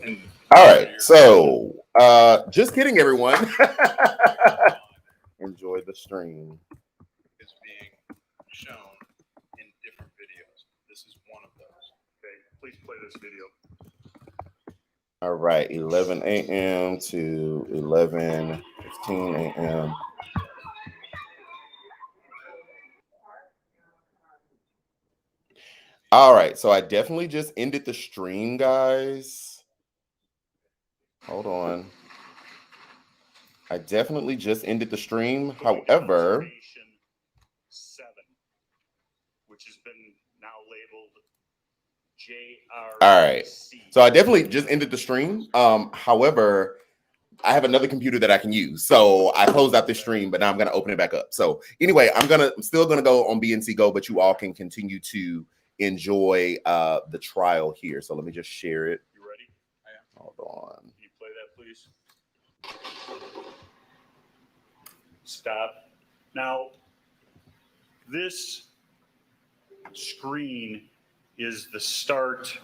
All right, so just kidding, everyone. Enjoy the stream. Is being shown in different videos. This is one of those. Okay, please play this video. All right, 11 a.m. to 11:15 a.m. All right, so I definitely just ended the stream, guys. Hold on. I definitely just ended the stream. However, 7, which has been now labeled JR. all right. So I definitely just ended the stream. However, I have another computer that I can use. So I closed out the stream, but now I'm gonna open it back up. So anyway, I'm still gonna go on BNC Go, but you all can continue to enjoy the trial here. So let me just share it. You ready? I am. Hold on. Can you play that, please? Stop. Now, this screen is the start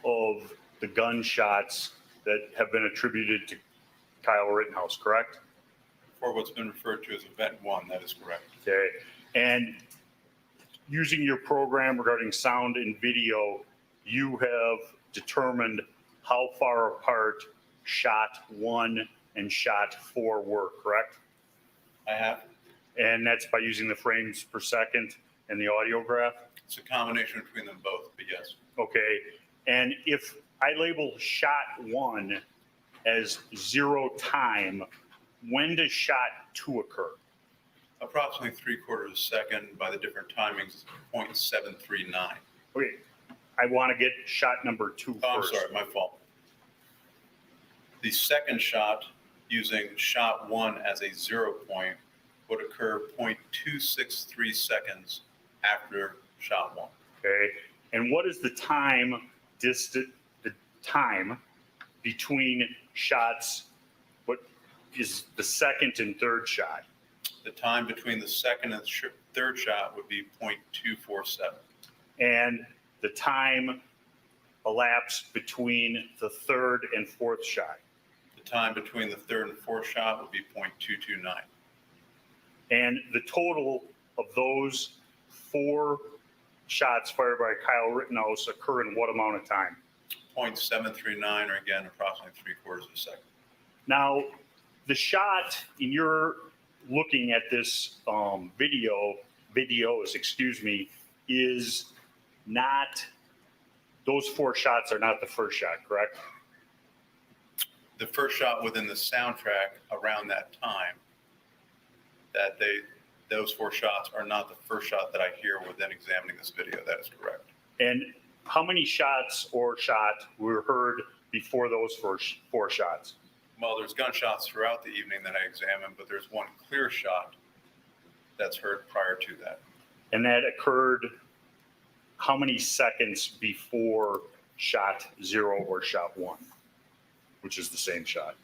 of the gunshots that have been attributed to Kyle Rittenhouse, correct? For what's been referred to as Event 1, that is correct. Okay. And using your program regarding sound and video, you have determined how far apart shot 1 and shot 4 were, correct? I have. And that's by using the frames per second and the audio graph? It's a combination between them both, but yes. Okay. And if I label shot 1 as 0 time, when does shot 2 occur? Approximately 3/4 second by the different timings, 0.739. Okay. I want to get shot number 2 first. I'm sorry, my fault. The second shot, using shot 1 as a 0 point, would occur 0.263 seconds after shot 1. Okay. And what is the time between shots? What is the second and third shot? The time between the second and third shot would be 0.247. And the time elapsed between the third and fourth shot? The time between the third and fourth shot would be 0.229. And the total of those 4 shots fired by Kyle Rittenhouse occur in what amount of time? 0.739, or again, approximately 3/4 second. Now, the shot, and you're looking at this videos, is not, those 4 shots are not the first shot, correct? The first shot within the soundtrack around that time, that those 4 shots are not the first shot that I hear within examining this video. That is correct. And how many shots or shot were heard before those first 4 shots? Well, there's gunshots throughout the evening that I examined, but there's one clear shot that's heard prior to that. And that occurred how many seconds before shot 0 or shot 1, which is the same shot?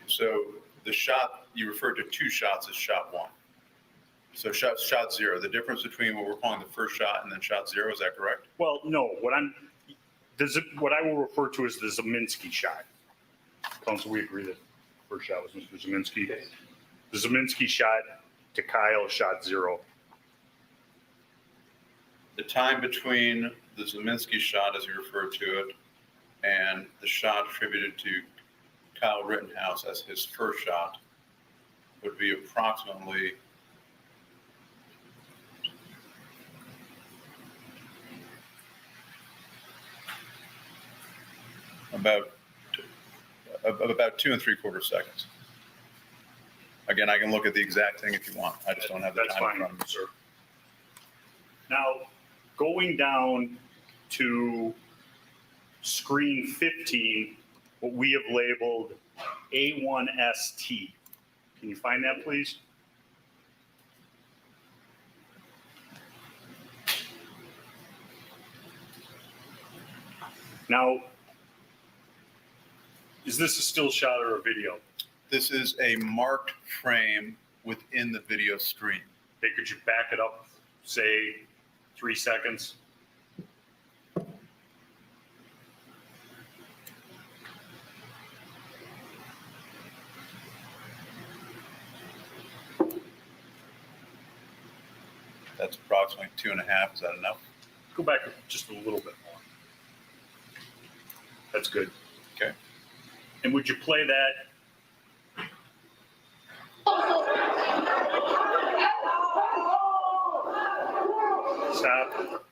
So the shot, you referred to 2 shots as shot 1. So shot 0, the difference between what we're calling the first shot and then shot 0, is that correct? Well, no, what I will refer to as the Zeminski shot. Council, we agree that first shot was Mr. Zeminski. The Zeminski shot to Kyle, shot 0. The time between the Zeminski shot, as you referred to it, and the shot attributed to Kyle Rittenhouse as his first shot would be approximately about 2 3/4 seconds. Again, I can look at the exact thing if you want. I just don't have the time in front of me, sir. Now, going down to screen 15, what we have labeled A1ST. Can you find that, please? Now, is this a still shot or a video? This is a marked frame within the video stream. Okay, could you back it up, say 3 seconds? That's approximately 2.5. Is that enough? Go back just a little bit more. That's good. Okay. And would you play that? Stop.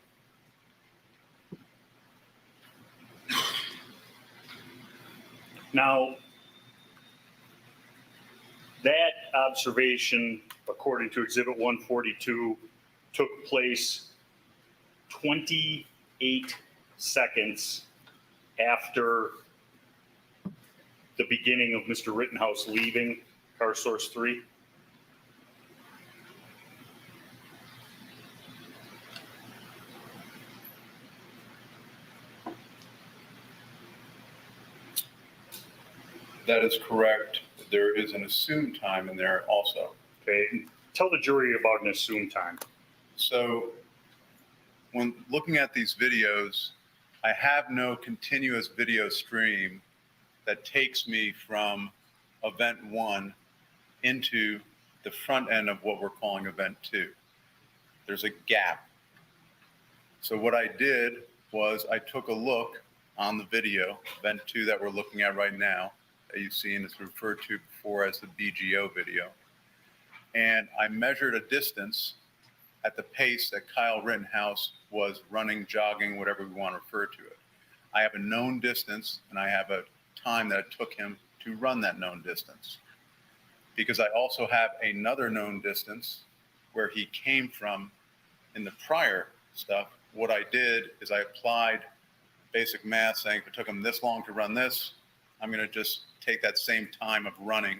Now, that observation, according to Exhibit 142, took place 28 seconds after the beginning of Mr. Rittenhouse leaving car source 3. That is correct. There is an assumed time in there also. Okay, tell the jury about an assumed time. So when looking at these videos, I have no continuous video stream that takes me from event 1 into the front end of what we're calling event 2. There's a gap. So what I did was I took a look on the video, event 2 that we're looking at right now, that you've seen is referred to before as the BGO video. And I measured a distance at the pace that Kyle Rittenhouse was running, jogging, whatever we want to refer to it. I have a known distance and I have a time that it took him to run that known distance. Because I also have another known distance where he came from in the prior stuff. What I did is I applied basic math saying if it took him this long to run this, I'm going to just take that same time of running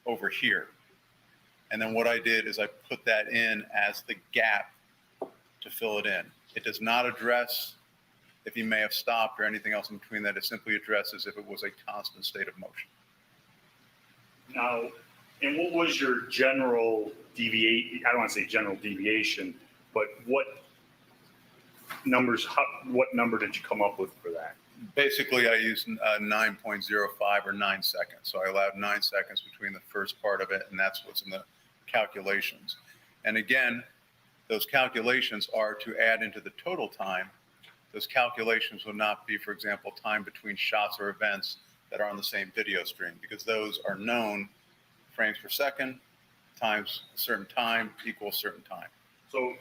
over here. And then what I did is I put that in as the gap to fill it in. It does not address if he may have stopped or anything else in between that. It simply addresses if it was a constant state of motion. Now, and what was your general deviation? I don't want to say general deviation, but what numbers, what number did you come up with for that? Basically, I used 9.05 or 9 seconds. So I allowed 9 seconds between the first part of it, and that's what's in the calculations. And again, those calculations are to add into the total time. Those calculations will not be, for example, time between shots or events that are on the same video stream, because those are known frames per second times a certain time equals certain time. So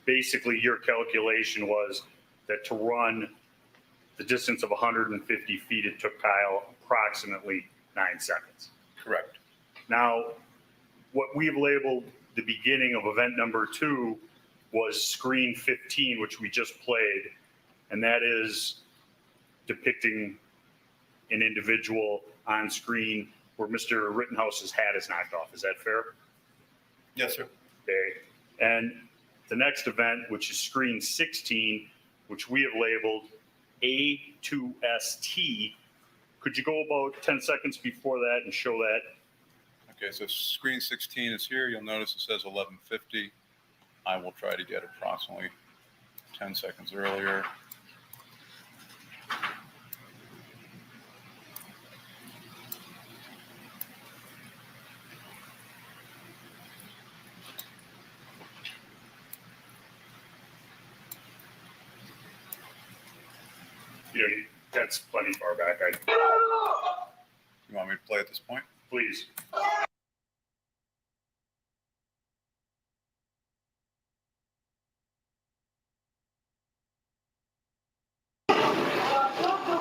basically your calculation was that to run the distance of 150 feet, it took Kyle approximately 9 seconds. Correct. Now, what we've labeled the beginning of event number 2 was screen 15, which we just played, and that is depicting an individual on screen where Mr. Rittenhouse's hat is knocked off. Is that fair? Yes, sir. Okay. And the next event, which is screen 16, which we have labeled A2ST, could you go about 10 seconds before that and show that? Okay, so screen 16 is here. You'll notice it says 11:50. I will try to get approximately 10 seconds earlier. You know, that's plenty far back. You want me to play at this point? Please.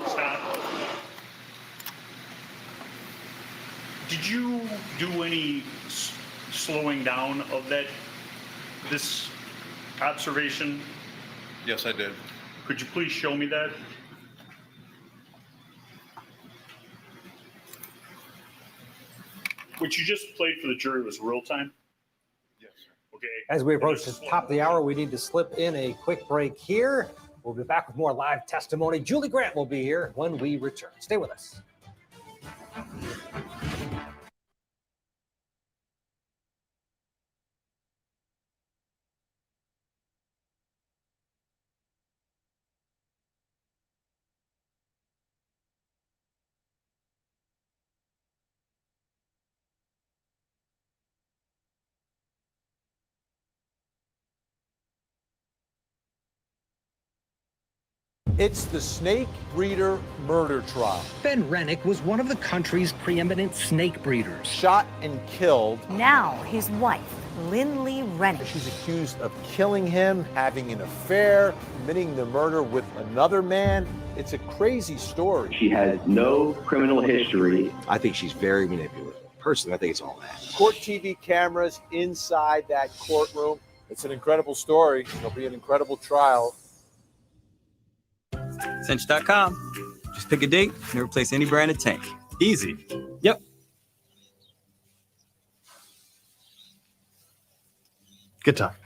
Stop. Did you do any slowing down of this observation? Yes, I did. Could you please show me that? What you just played for the jury was real time? Yes, sir. Okay. As we approach the top of the hour, we need to slip in a quick break here. We'll be back with more live testimony. Julie Grant will be here when we return. Stay with us. It's the snake breeder murder trial. Ben Rennick was one of the country's preeminent snake breeders. Shot and killed. Now his wife, Lynn-Lee Rennick. She's accused of killing him, having an affair, committing the murder with another man. It's a crazy story. She has no criminal history. I think she's very manipulative. Personally, I think it's all that. Court TV cameras inside that courtroom. It's an incredible story. It'll be an incredible trial. Cinch.com. Just pick a date and replace any branded tank. Easy. Yep. Good talk.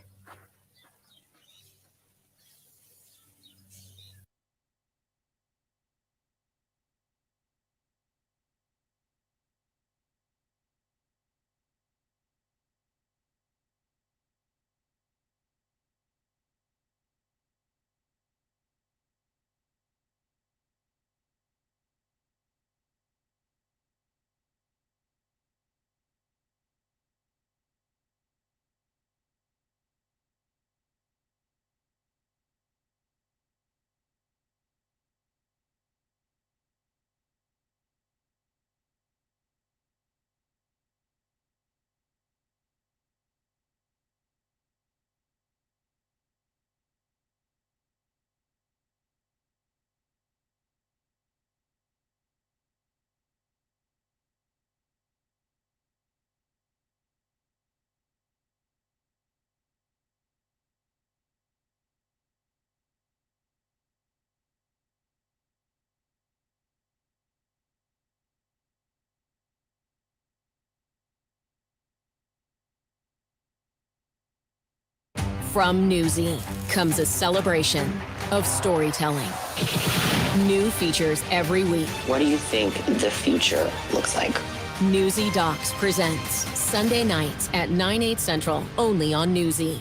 From Newsy comes a celebration of storytelling. New features every week. What do you think the future looks like? Newsy Docs presents Sunday nights at 9/8 Central, only on Newsy.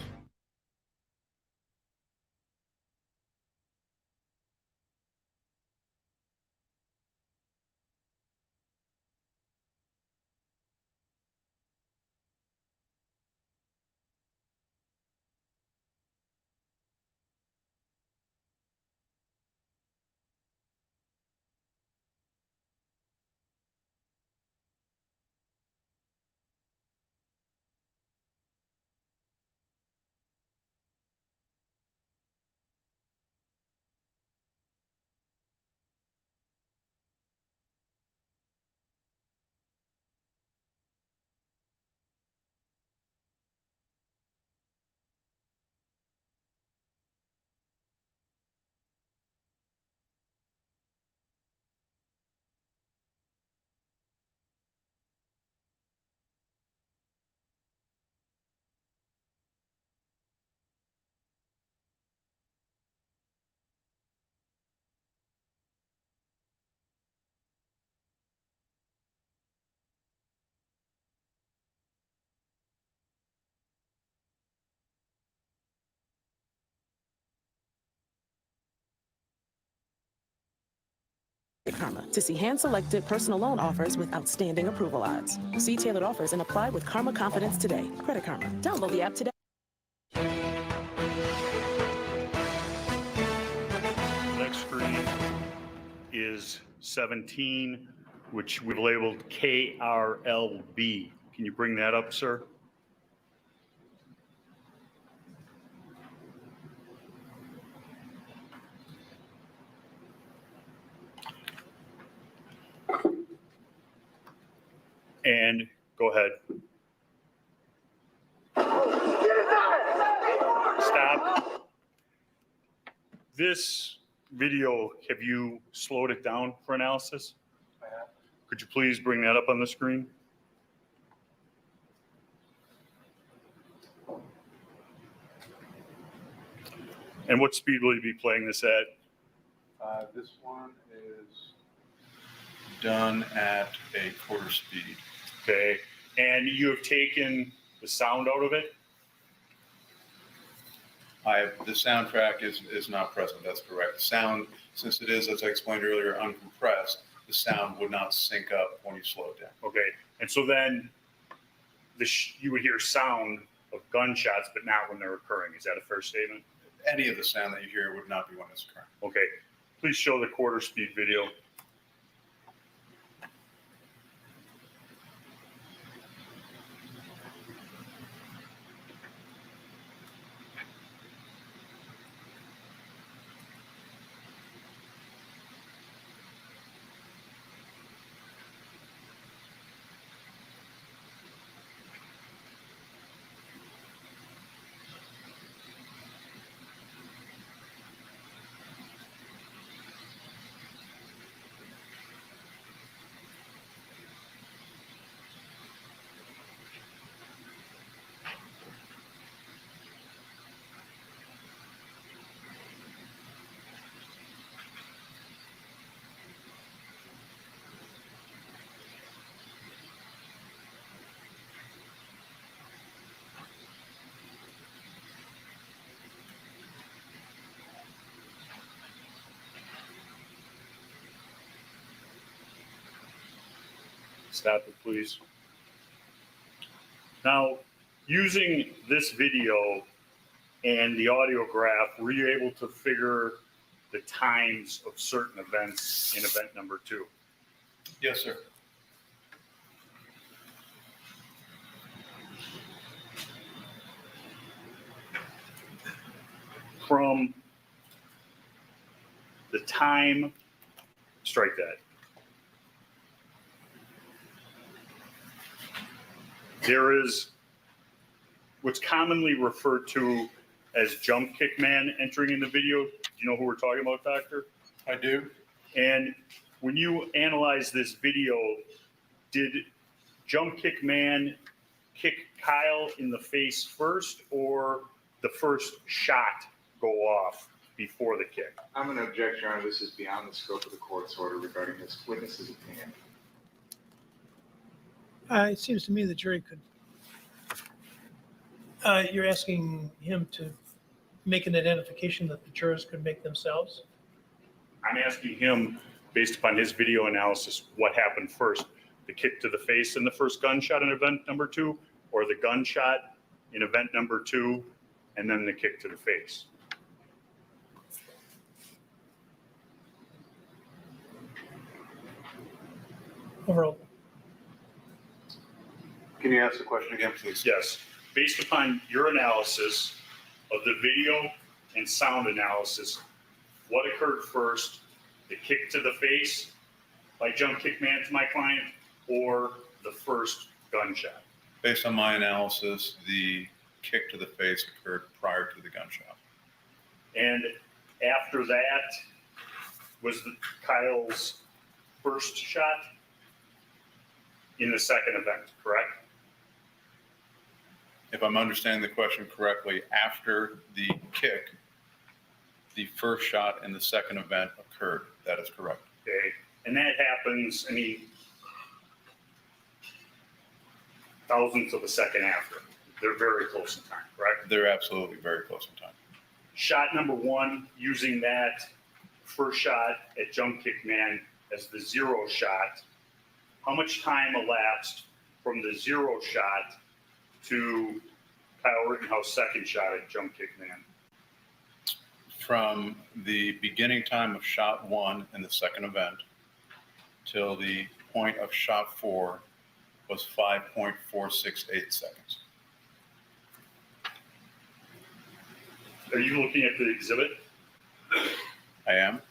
Karma to see hand-selected personal loan offers with outstanding approval odds. See tailored offers and apply with Karma Confidence today. Credit Karma. Download the app today. Next screen is 17, which we've labeled KRLB. Can you bring that up, sir? And go ahead. Stop. This video, have you slowed it down for analysis? I have. Could you please bring that up on the screen? And what speed will you be playing this at? This one is done at a quarter speed. Okay. And you have taken the sound out of it? The soundtrack is not present. That's correct. The sound, since it is, as I explained earlier, uncompressed, the sound would not sync up when you slow it down. Okay. And so then you would hear sound of gunshots, but not when they're occurring. Is that a fair statement? Any of the sound that you hear would not be when it's occurring. Okay. Please show the quarter speed video. Stop it, please. Now, using this video and the audiograph, were you able to figure the times of certain events in event number 2? Yes, sir. From the time, strike that. There is what's commonly referred to as jump kick man entering in the video. Do you know who we're talking about, Doctor? I do. And when you analyze this video, did jump kick man kick Kyle in the face first, or the first shot go off before the kick? I'm going to object, Your Honor. This is beyond the scope of the court's order regarding this witness's opinion. It seems to me the jury could. You're asking him to make an identification that the jurors could make themselves? I'm asking him, based upon his video analysis, what happened first, the kick to the face in the first gunshot in event number 2, or the gunshot in event number 2, and then the kick to the face? Overall. Can you ask the question again, please? Yes. Based upon your analysis of the video and sound analysis, what occurred first, the kick to the face by jump kick man to my client, or the first gunshot? Based on my analysis, the kick to the face occurred prior to the gunshot. And after that was Kyle's first shot in the second event, correct? If I'm understanding the question correctly, after the kick, the first shot in the second event occurred. That is correct. Okay. And that happens, I mean, thousandths of a second after. They're very close in time, correct? They're absolutely very close in time. Shot number 1, using that first shot at jump kick man as the 0 shot, how much time elapsed from the 0 shot to Kyle Rittenhouse second shot at jump kick man? From the beginning time of shot 1 in the second event till the point of shot 4 was 5.468 seconds. Are you looking at the exhibit? I am.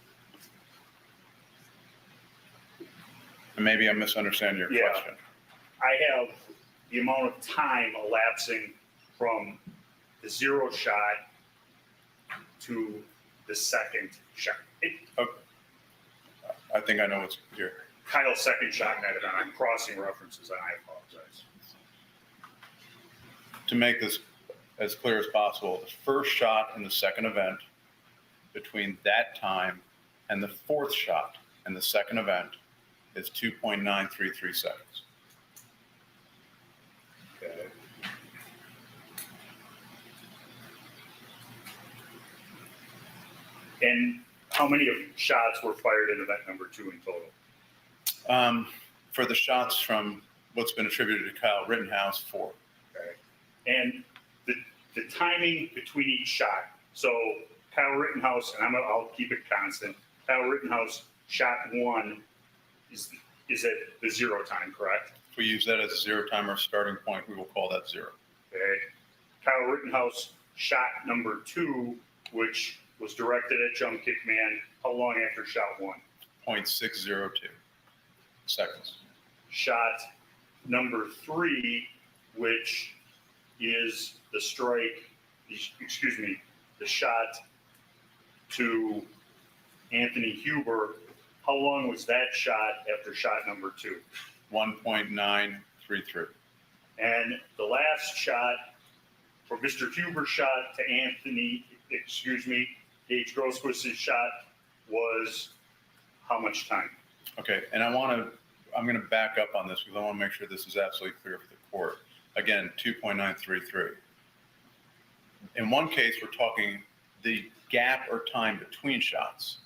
And maybe I'm misunderstanding your question. I have the amount of time elapsing from the 0 shot to the second shot. I think I know what's here. Kyle's second shot in that event. I'm crossing references, and I apologize. To make this as clear as possible, the first shot in the second event between that time and the fourth shot in the second event is 2.933 seconds. Okay. And how many of shots were fired in event number 2 in total? For the shots from what's been attributed to Kyle Rittenhouse, 4. Okay. And the timing between each shot. So Kyle Rittenhouse, and I'll keep it constant, Kyle Rittenhouse shot 1 is at the 0 time, correct? If we use that as a 0 timer starting point, we will call that 0. Okay. Kyle Rittenhouse shot number 2, which was directed at Jump Kick Man. How long after shot 1? 0.602 seconds. Shot number 3, which is the strike, the shot to Anthony Huber. How long was that shot after shot number 2? 1.933. And the last shot for Mr. Huber's shot to Anthony, Gage Grosquist's shot was how much time? Okay, and I'm going to back up on this because I want to make sure this is absolutely clear for the court. Again, 2.933. In one case, we're talking the gap or time between shots.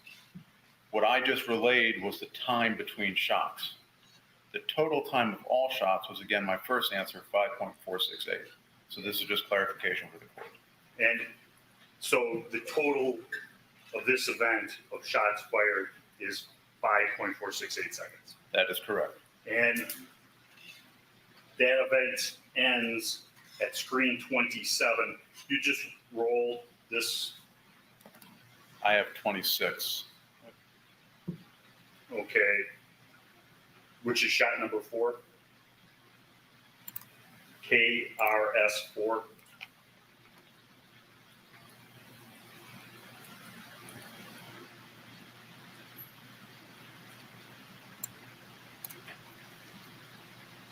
What I just relayed was the time between shots. The total time of all shots was, again, my first answer, 5.468. So this is just clarification for the court. And so the total of this event of shots fired is 5.468 seconds. That is correct. And that event ends at screen 27. You just roll this. I have 26. Okay. Which is shot number 4. KRS4.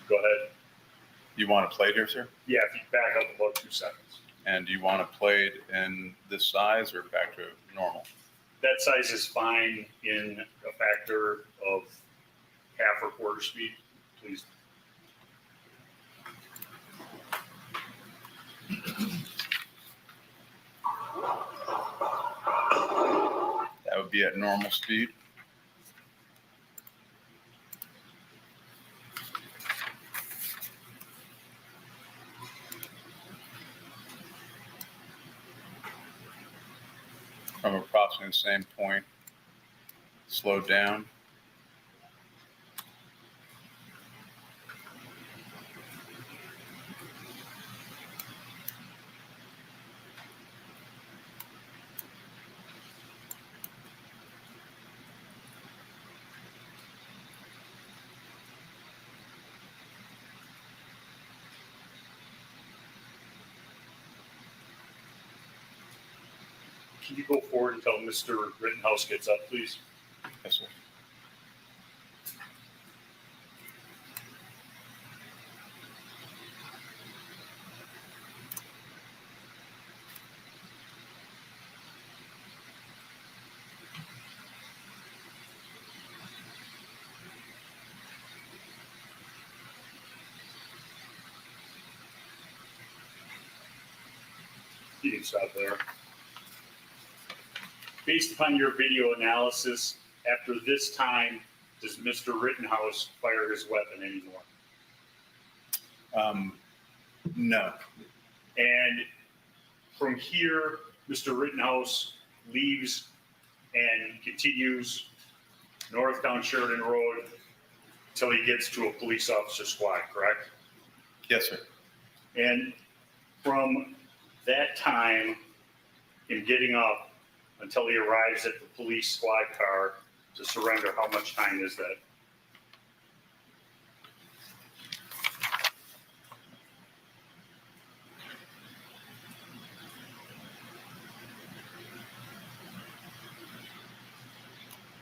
Go ahead. You want to play it here, sir? Yeah, if you back up about 2 seconds. And do you want to play it in this size or back to normal? That size is fine in a factor of half or quarter speed, please. That would be at normal speed. From approximately the same point, slowed down. Can you go forward until Mr. Rittenhouse gets up, please? Yes, sir. You can stop there. Based upon your video analysis, after this time, does Mr. Rittenhouse fire his weapon anymore? No. And from here, Mr. Rittenhouse leaves and continues north down Sheridan Road until he gets to a police officer squad, correct? Yes, sir. And from that time in getting up until he arrives at the police squad car to surrender, how much time is that?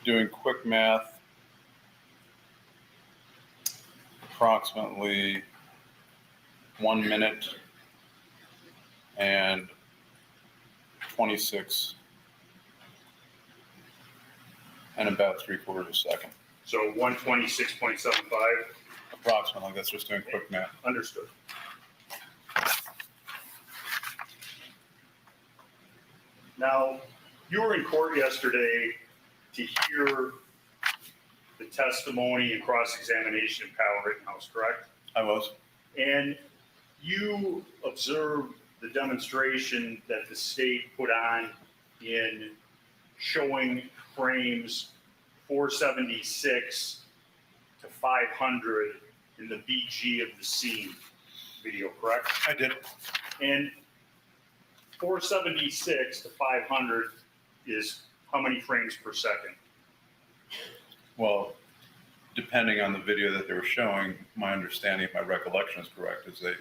Doing quick math, approximately 1 minute and 26 and about 3/4 second. So 126.75? Approximately, that's just doing quick math. Understood. Now, you were in court yesterday to hear the testimony and cross-examination of Kyle Rittenhouse, correct? I was. And you observed the demonstration that the state put on in showing frames 476 to 500 in the BG of the scene video, correct? I did. And 476 to 500 is how many frames per second? Well, depending on the video that they were showing, my understanding, if my recollection is correct, is they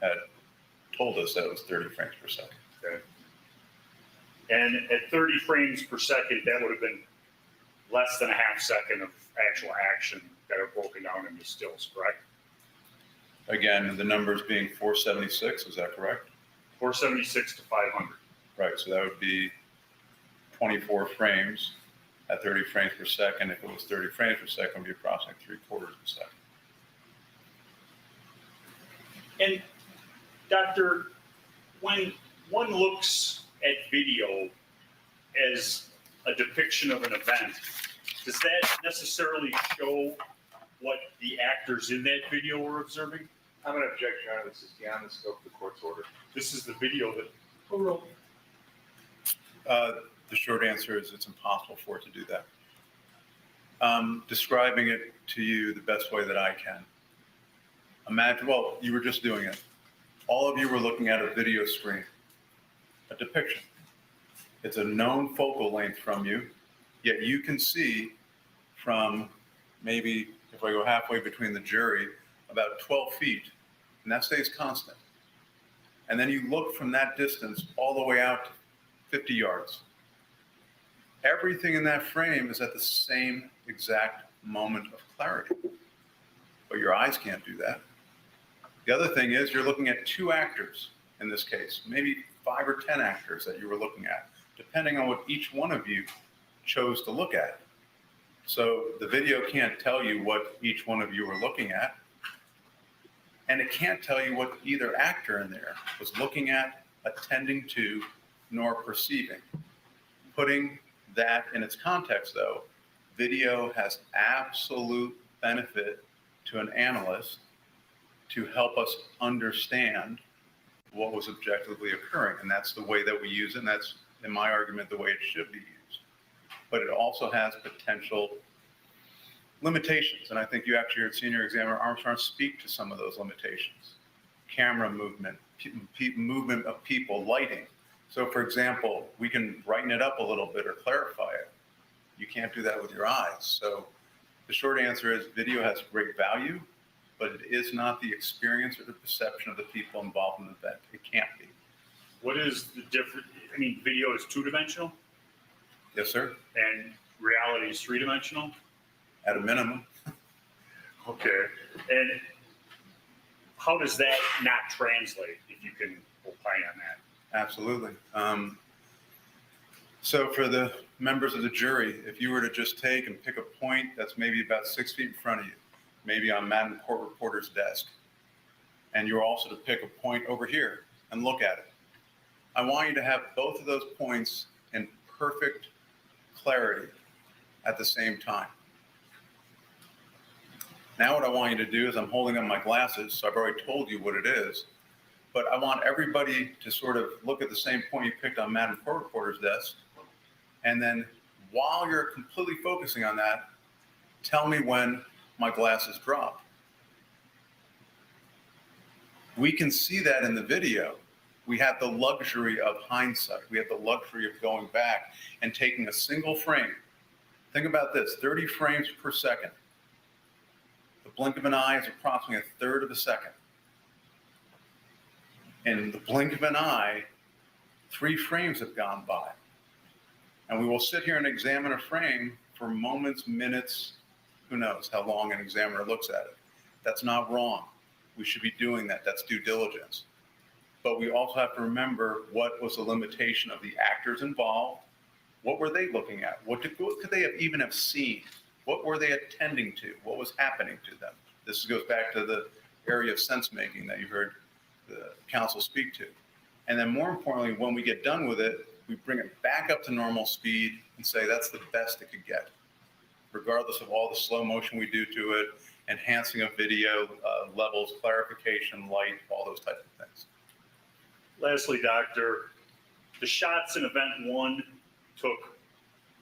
had told us that it was 30 frames per second. Okay. And at 30 frames per second, that would have been less than a half second of actual action that are broken down into stills, correct? Again, the numbers being 476, is that correct? 476 to 500. Right, so that would be 24 frames at 30 frames per second. If it was 30 frames per second, it would be approximately 3/4 of a second. And Doctor, when one looks at video as a depiction of an event, does that necessarily show what the actors in that video were observing? I'm going to object, Your Honor. This is beyond the scope of the court's order. This is the video that. The short answer is it's impossible for it to do that. Describing it to you the best way that I can. Imagine, well, you were just doing it. All of you were looking at a video screen, a depiction. It's a known focal length from you, yet you can see from maybe, if I go halfway between the jury, about 12 feet, and that stays constant. And then you look from that distance all the way out to 50 yards. Everything in that frame is at the same exact moment of clarity, but your eyes can't do that. The other thing is you're looking at two actors in this case, maybe 5 or 10 actors that you were looking at, depending on what each one of you chose to look at. So the video can't tell you what each one of you were looking at, and it can't tell you what either actor in there was looking at, attending to, nor perceiving. Putting that in its context, though, video has absolute benefit to an analyst to help us understand what was objectively occurring. And that's the way that we use it, and that's, in my argument, the way it should be used. But it also has potential limitations, and I think you actually heard Senior Examiner Armstrong speak to some of those limitations. Camera movement, movement of people, lighting. So for example, we can brighten it up a little bit or clarify it. You can't do that with your eyes. So the short answer is video has great value, but it is not the experience or the perception of the people involved in the event. It can't be. What is the difference? I mean, video is 2-dimensional? Yes, sir. And reality is 3-dimensional? At a minimum. Okay. And how does that not translate, if you can opine on that? Absolutely. So for the members of the jury, if you were to just take and pick a point that's maybe about 6 feet in front of you, maybe on Madden Court Reporter's desk, and you were also to pick a point over here and look at it, I want you to have both of those points in perfect clarity at the same time. Now what I want you to do is, I'm holding up my glasses, so I've already told you what it is, but I want everybody to sort of look at the same point you picked on Madden Court Reporter's desk, and then while you're completely focusing on that, tell me when my glasses drop. We can see that in the video. We have the luxury of hindsight. We have the luxury of going back and taking a single frame. Think about this, 30 frames per second. The blink of an eye is approximately 1/3 of a second. In the blink of an eye, 3 frames have gone by. And we will sit here and examine a frame for moments, minutes, who knows how long an examiner looks at it. That's not wrong. We should be doing that. That's due diligence. But we also have to remember what was the limitation of the actors involved. What were they looking at? What could they even have seen? What were they attending to? What was happening to them? This goes back to the area of sense making that you heard the counsel speak to. And then more importantly, when we get done with it, we bring it back up to normal speed and say that's the best it could get, regardless of all the slow motion we do to it, enhancing of video levels, clarification, light, all those types of things. Lastly, Doctor, the shots in event 1 took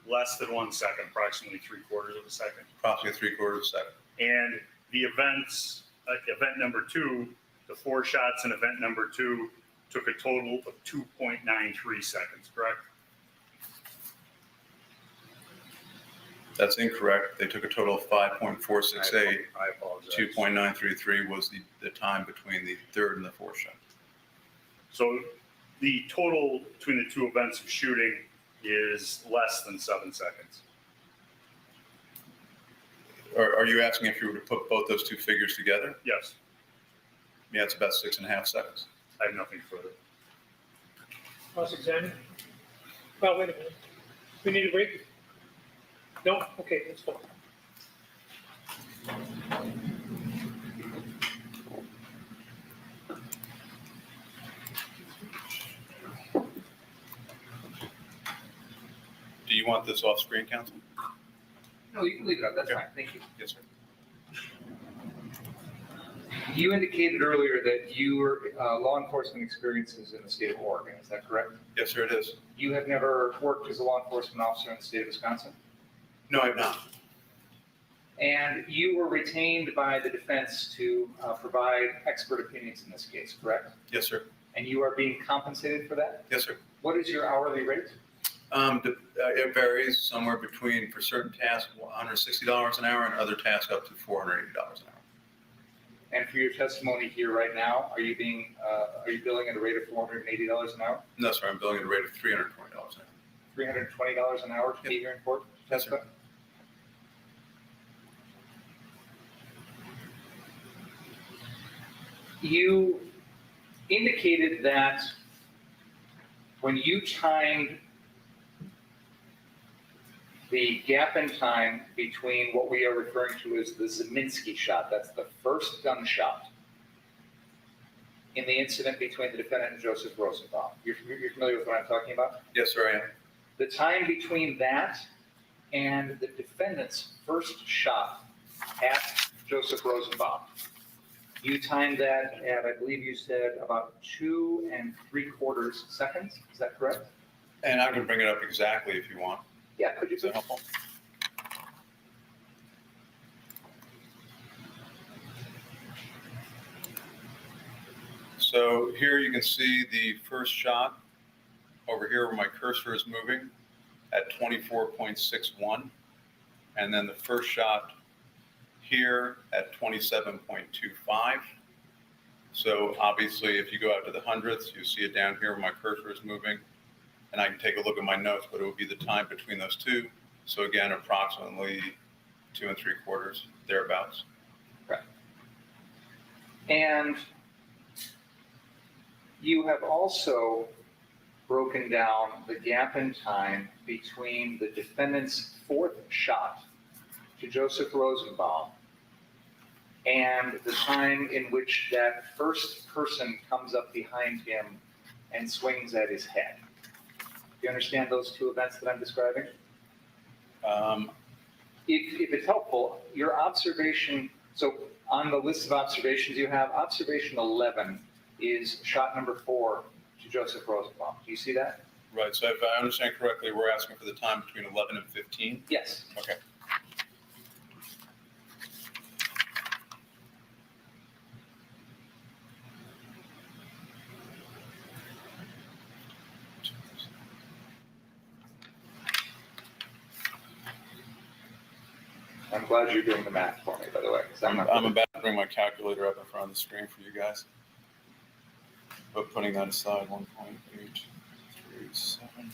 less than 1 second, approximately 3/4 of a second. Approximately 3/4 of a second. And the events, event number 2, the 4 shots in event number 2 took a total of 2.93 seconds, correct? That's incorrect. They took a total of 5.468. I apologize. 2.933 was the time between the third and the fourth shot. So the total between the 2 events of shooting is less than 7 seconds. Are you asking if you were to put both those 2 figures together? Yes. Yeah, it's about 6.5 seconds. I have nothing further. Cross-examine? Well, wait a minute. We need a break? No? Okay, let's go. Do you want this off screen, counsel? No, you can leave it up. That's fine. Thank you. Yes, sir. You indicated earlier that your law enforcement experiences in the state of Oregon. Is that correct? Yes, sir, it is. You have never worked as a law enforcement officer in the state of Wisconsin? No, I have not. And you were retained by the defense to provide expert opinions in this case, correct? Yes, sir. And you are being compensated for that? Yes, sir. What is your hourly rate? It varies somewhere between, for certain tasks, $160 an hour, and other tasks up to $480 an hour. And for your testimony here right now, are you billing at a rate of $480 an hour? No, sir, I'm billing at a rate of $320 an hour. $320 an hour to be here in court? Yes, sir. You indicated that when you timed the gap in time between what we are referring to as the Zeminski shot, that's the first gunshot in the incident between the defendant and Joseph Rosenbaum. You're familiar with what I'm talking about? Yes, sir, I am. The time between that and the defendant's first shot at Joseph Rosenbaum, you timed that at, I believe you said, about 2 3/4 seconds. Is that correct? And I can bring it up exactly if you want. Yeah, could you? Is that helpful? So here you can see the first shot over here where my cursor is moving at 24.61. And then the first shot here at 27.25. So obviously if you go out to the hundredths, you see it down here where my cursor is moving. And I can take a look at my notes, but it would be the time between those 2. So again, approximately 2 3/4, thereabouts. Right. And you have also broken down the gap in time between the defendant's 4th shot to Joseph Rosenbaum and the time in which that first person comes up behind him and swings at his head. Do you understand those 2 events that I'm describing? If it's helpful, your observation, so on the list of observations you have, observation 11 is shot number 4 to Joseph Rosenbaum. Do you see that? Right, so if I understand correctly, we're asking for the time between 11 and 15? Yes. Okay. I'm glad you're doing the math for me, by the way. I'm about to bring my calculator up in front of the screen for you guys. But putting that aside, 1.837.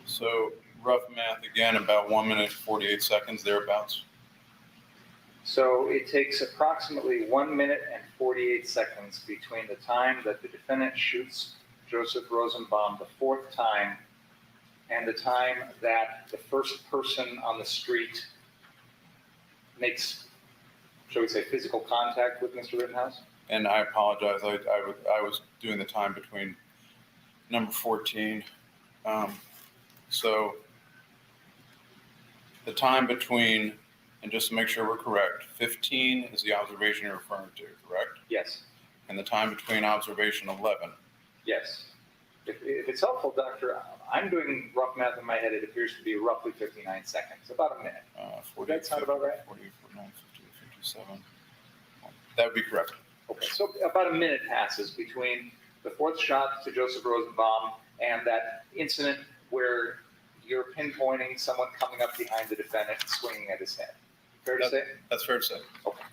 So rough math again, about 1 minute 48 seconds thereabouts. So it takes approximately 1 minute and 48 seconds between the time that the defendant shoots Joseph Rosenbaum the 4th time and the time that the first person on the street makes, shall we say, physical contact with Mr. Rittenhouse? And I apologize. I was doing the time between number 14. So the time between, and just to make sure we're correct, 15 is the observation you're referring to, correct? Yes. And the time between observation 11. Yes. If it's helpful, Doctor, I'm doing rough math in my head. It appears to be roughly 59 seconds, about a minute. 40, that sound about right? 40, 49, 50, 57. That would be correct. Okay, so about a minute passes between the fourth shot to Joseph Rosenbaum and that incident where you're pinpointing someone coming up behind the defendant and swinging at his head. Fair to say? That's fair to say. Okay.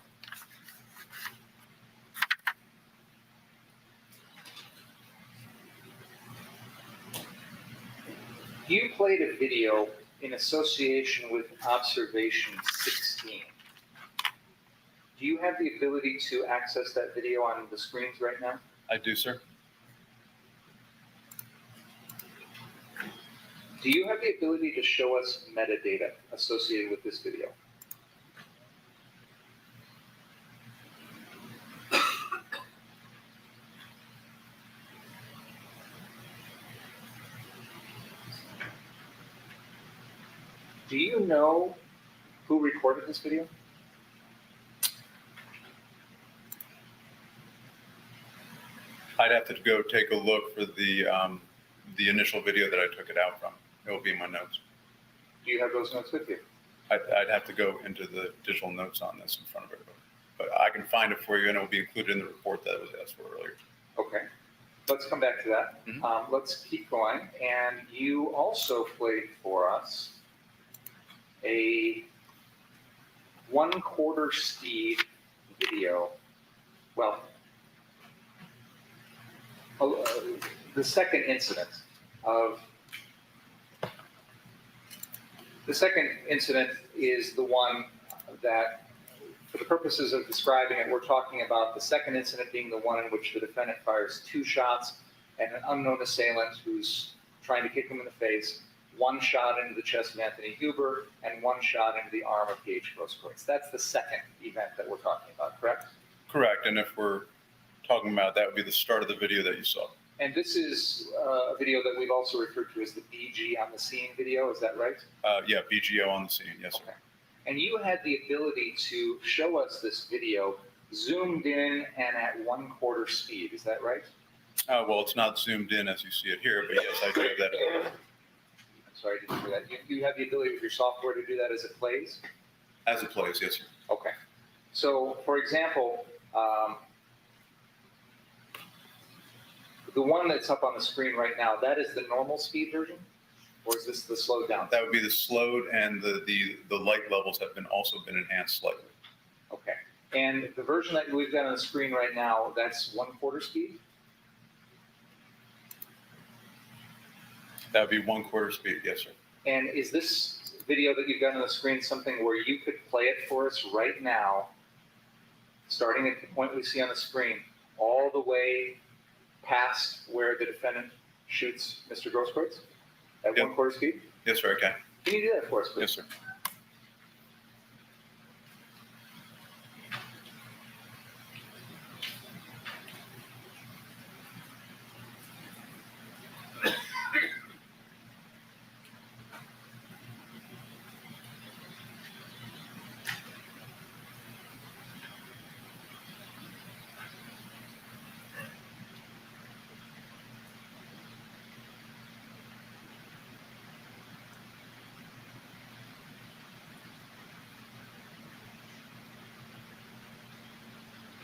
You played a video in association with observation 16. Do you have the ability to access that video on the screens right now? I do, sir. Do you have the ability to show us metadata associated with this video? Do you know who recorded this video? I'd have to go take a look for the initial video that I took it out from. It will be in my notes. Do you have those notes with you? I'd have to go into the digital notes on this in front of everybody. But I can find it for you, and it will be included in the report that was asked for earlier. Okay. Let's come back to that. Let's keep going. And you also played for us a 1/4 speed video. Well, the second incident is the one that, for the purposes of describing it, we're talking about the second incident being the one in which the defendant fires 2 shots at an unknown assailant who's trying to kick him in the face, 1 shot into the chest of Anthony Huber, and 1 shot into the arm of Gage Grosskreutz. That's the second event that we're talking about, correct? Correct. And if we're talking about that, would be the start of the video that you saw. And this is a video that we've also referred to as the BG on the scene video, is that right? Yeah, BGO on the scene, yes, sir. Okay. And you had the ability to show us this video zoomed in and at 1/4 speed, is that right? Well, it's not zoomed in as you see it here, but yes, I do have that ability. I'm sorry, I didn't hear that. You have the ability with your software to do that as it plays? As it plays, yes, sir. Okay. So, for example, the one that's up on the screen right now, that is the normal speed version? Or is this the slowed down? That would be the slowed, and the light levels have also been enhanced slightly. Okay. And the version that we've got on the screen right now, that's 1/4 speed? That would be 1/4 speed, yes, sir. And is this video that you've got on the screen something where you could play it for us right now, starting at the point we see on the screen, all the way past where the defendant shoots Mr. Grosskreutz at 1/4 speed? Yes, sir, I can. Can you do that for us, please? Yes, sir.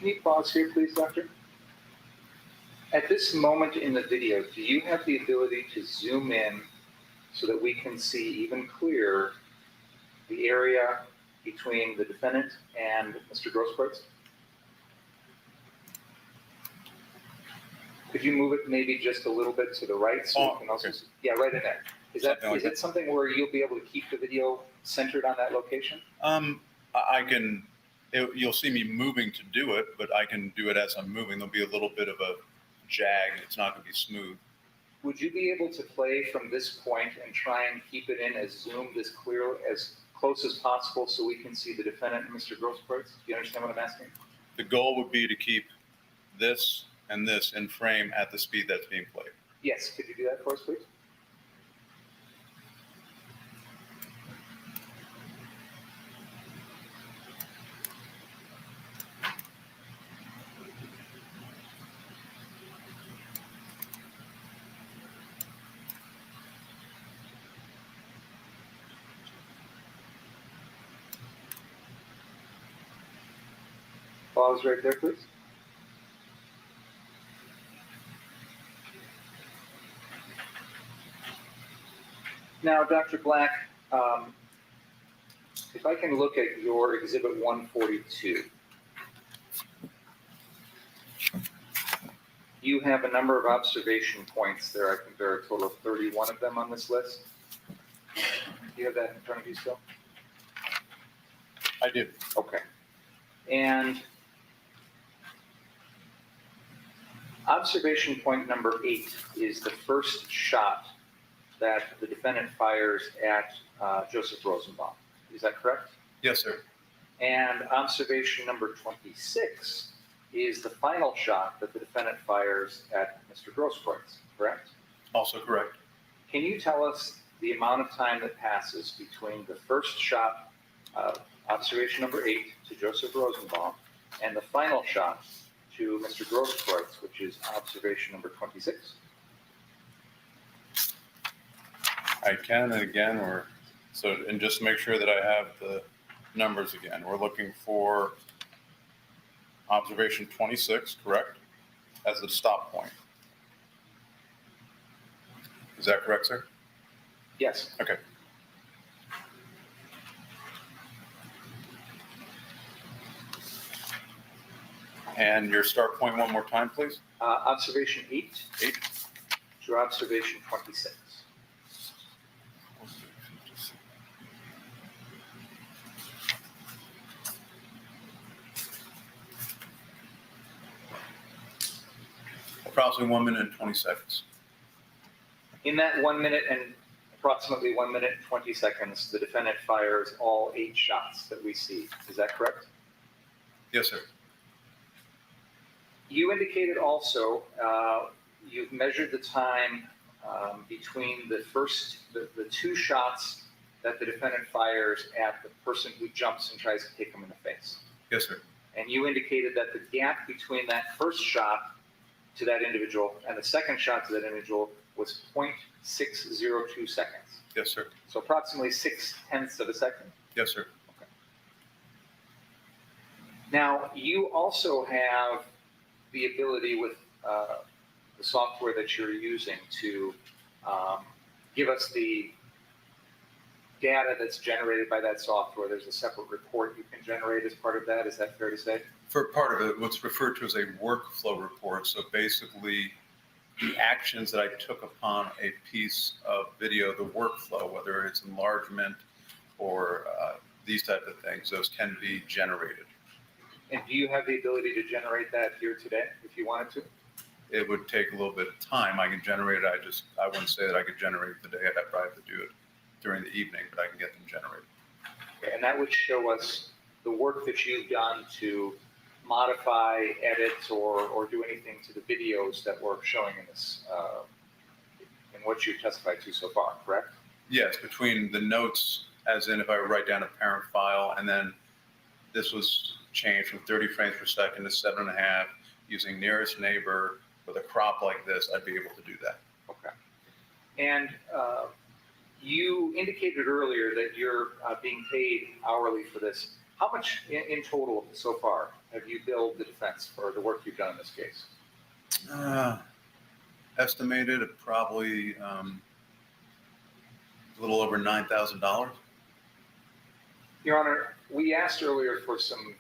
Can you pause here, please, Doctor? At this moment in the video, do you have the ability to zoom in so that we can see even clearer the area between the defendant and Mr. Grosskreutz? Could you move it maybe just a little bit to the right so we can also see? Yeah, right in there. Is it something where you'll be able to keep the video centered on that location? I can. You'll see me moving to do it, but I can do it as I'm moving. There'll be a little bit of a jag. It's not going to be smooth. Would you be able to play from this point and try and keep it in as zoomed as clear as close as possible so we can see the defendant, Mr. Grosskreutz? Do you understand what I'm asking? The goal would be to keep this and this in frame at the speed that's being played. Yes, could you do that for us, please? Pause right there, please. Now, Dr. Black, if I can look at your Exhibit 142, you have a number of observation points there. I think there are a total of 31 of them on this list. Do you have that in front of you still? I do. Okay. And observation point number 8 is the first shot that the defendant fires at Joseph Rosenbaum. Is that correct? Yes, sir. And observation number 26 is the final shot that the defendant fires at Mr. Grosskreutz, correct? Also correct. Can you tell us the amount of time that passes between the first shot, observation number 8, to Joseph Rosenbaum, and the final shot to Mr. Grosskreutz, which is observation number 26? I can, and again, and just to make sure that I have the numbers again, we're looking for observation 26, correct? As the stop point. Is that correct, sir? Yes. Okay. And your start point one more time, please. Observation 8. 8. To observation 26. Approximately 1 minute and 20 seconds. In that 1 minute and approximately 1 minute and 20 seconds, the defendant fires all 8 shots that we see. Is that correct? Yes, sir. You indicated also you've measured the time between the 2 shots that the defendant fires at the person who jumps and tries to kick him in the face. Yes, sir. And you indicated that the gap between that first shot to that individual and the second shot to that individual was 0.602 seconds. Yes, sir. So approximately 0.6 of a second. Yes, sir. Okay. Now, you also have the ability with the software that you're using to give us the data that's generated by that software. There's a separate report you can generate as part of that. Is that fair to say? For part of it, what's referred to as a workflow report. So basically, the actions that I took upon a piece of video, the workflow, whether it's enlargement or these type of things, those can be generated. And do you have the ability to generate that here today if you wanted to? It would take a little bit of time. I can generate it. I wouldn't say that I could generate it today. I'd probably have to do it during the evening, but I can get them generated. Okay, and that would show us the work that you've done to modify, edit, or do anything to the videos that we're showing in this, in what you've testified to so far, correct? Yes, between the notes, as in if I write down a parent file, and then this was changed from 30 frames per second to 7.5 using nearest neighbor with a crop like this, I'd be able to do that. Okay. And you indicated earlier that you're being paid hourly for this. How much in total so far have you billed the defense for the work you've done in this case? Estimated at probably a little over $9,000. Your Honor, we asked earlier for some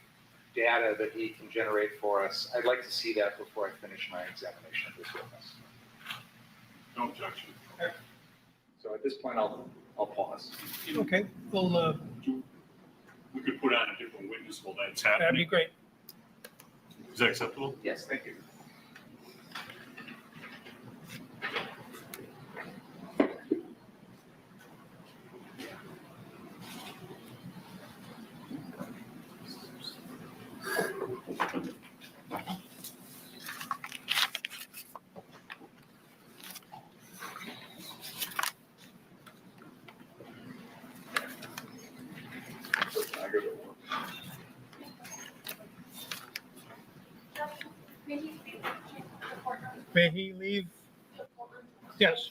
data that he can generate for us. I'd like to see that before I finish my examination of this witness. No objection. So at this point, I'll pause. Okay, well, We could put on a different witness while that's happening. that'd be great. Is that acceptable? Yes, thank you. May he leave? Yes.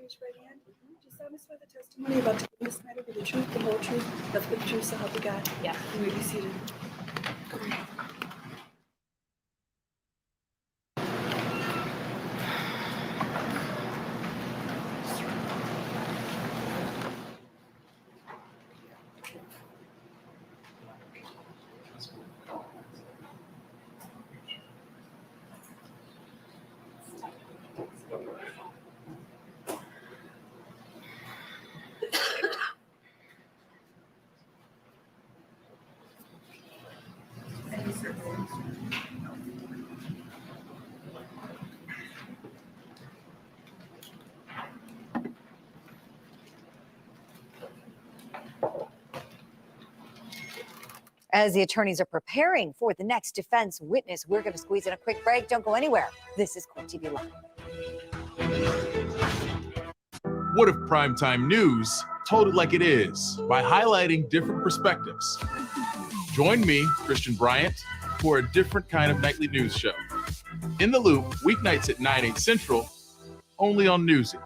Raise your right hand. Do you solemnly swear the testimony about to give this matter be the truth, the whole truth, nothing but the truth, so help you God? Yeah. You may be seated. As the attorneys are preparing for the next defense witness, we're going to squeeze in a quick break. Don't go anywhere. This is Court TV Live. What if primetime news told it like it is by highlighting different perspectives? Join me, Christian Bryant, for a different kind of nightly news show. In the Loop, weeknights at 9/8 Central, only on Newsy.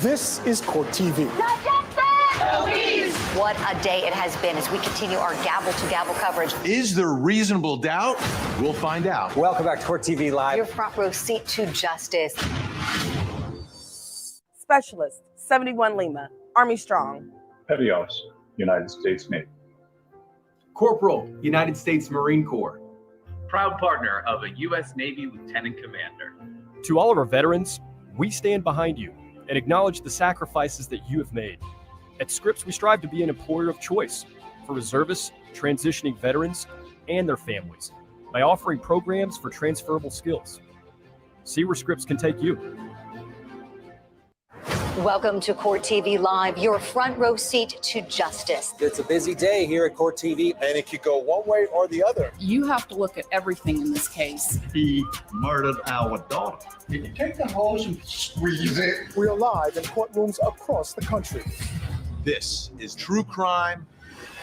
This is Court TV. What a day it has been as we continue our gavel-to-gavel coverage. Is there reasonable doubt? We'll find out. Welcome back to Court TV Live. Your front row seat to justice. Specialist, 71 Lima, Army Strong. Petios, United States Navy. Corporal, United States Marine Corps. Proud partner of a U.S. Navy Lieutenant Commander. To all of our veterans, we stand behind you and acknowledge the sacrifices that you have made. At Scripps, we strive to be an employer of choice for reservists, transitioning veterans, and their families by offering programs for transferable skills. See where Scripps can take you. Welcome to Court TV Live, your front row seat to justice. It's a busy day here at Court TV, and it could go one way or the other. You have to look at everything in this case. He murdered our daughter. Did you take the hose and squeeze it? We're live in courtrooms across the country. This is true crime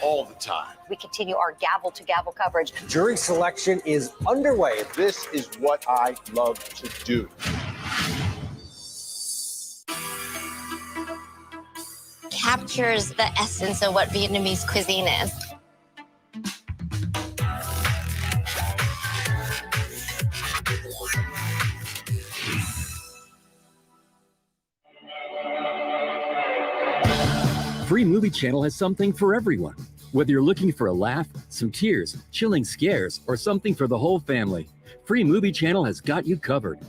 all the time. We continue our gavel-to-gavel coverage. Jury selection is underway. This is what I love to do. Captures the essence of what Vietnamese cuisine is. Free Movie Channel has something for everyone. Whether you're looking for a laugh, some tears, chilling scares, or something for the whole family, Free Movie Channel has got you covered.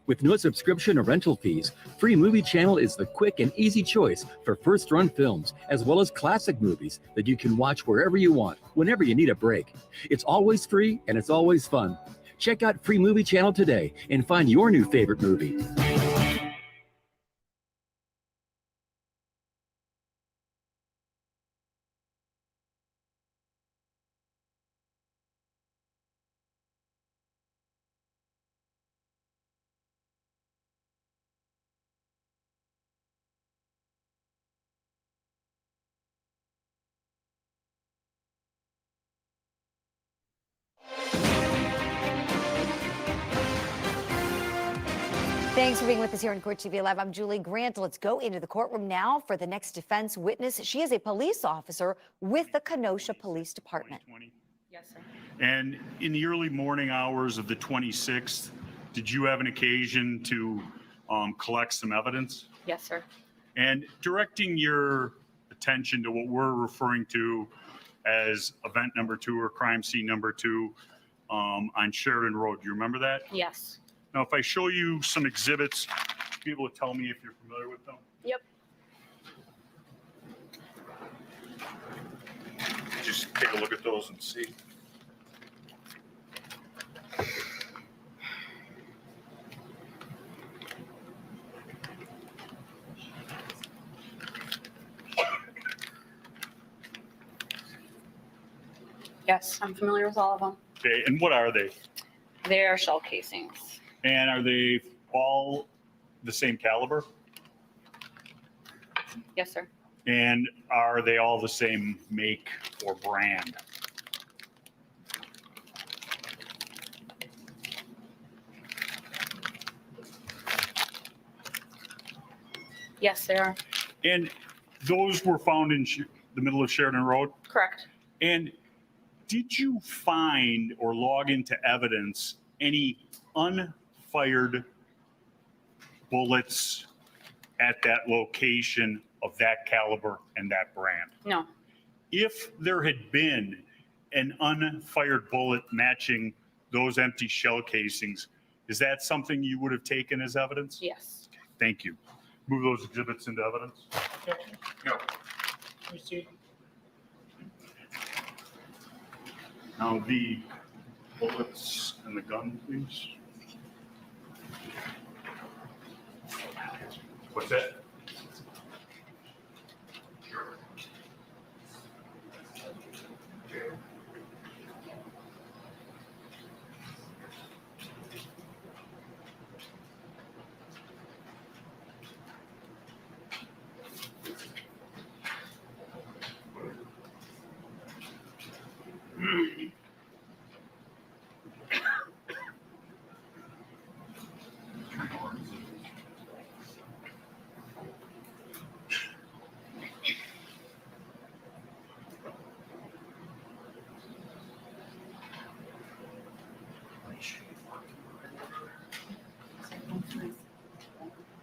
With no subscription or rental fees, Free Movie Channel is the quick and easy choice for first-run films, as well as classic movies that you can watch wherever you want, whenever you need a break. It's always free and it's always fun. Check out Free Movie Channel today and find your new favorite movie. Thanks for being with us here on Court TV Live. I'm Julie Grant. Let's go into the courtroom now for the next defense witness. She is a police officer with the Kenosha Police Department. Yes, sir. And in the early morning hours of the 26th, did you have an occasion to collect some evidence? Yes, sir. And directing your attention to what we're referring to as event number 2 or crime scene number 2 on Sheridan Road. Do you remember that? Yes. Now, if I show you some exhibits, be able to tell me if you're familiar with them. Yep. Just take a look at those and see. Yes, I'm familiar with all of them. Okay, and what are they? They are shell casings. And are they all the same caliber? Yes, sir. And are they all the same make or brand? Yes, they are. And those were found in the middle of Sheridan Road? Correct. And did you find or log into evidence any unfired bullets at that location of that caliber and that brand? No. If there had been an unfired bullet matching those empty shell casings, is that something you would have taken as evidence? Yes. Thank you. Move those exhibits into evidence. No. Proceed. Now the bullets and the gun, please. What's that? Sure.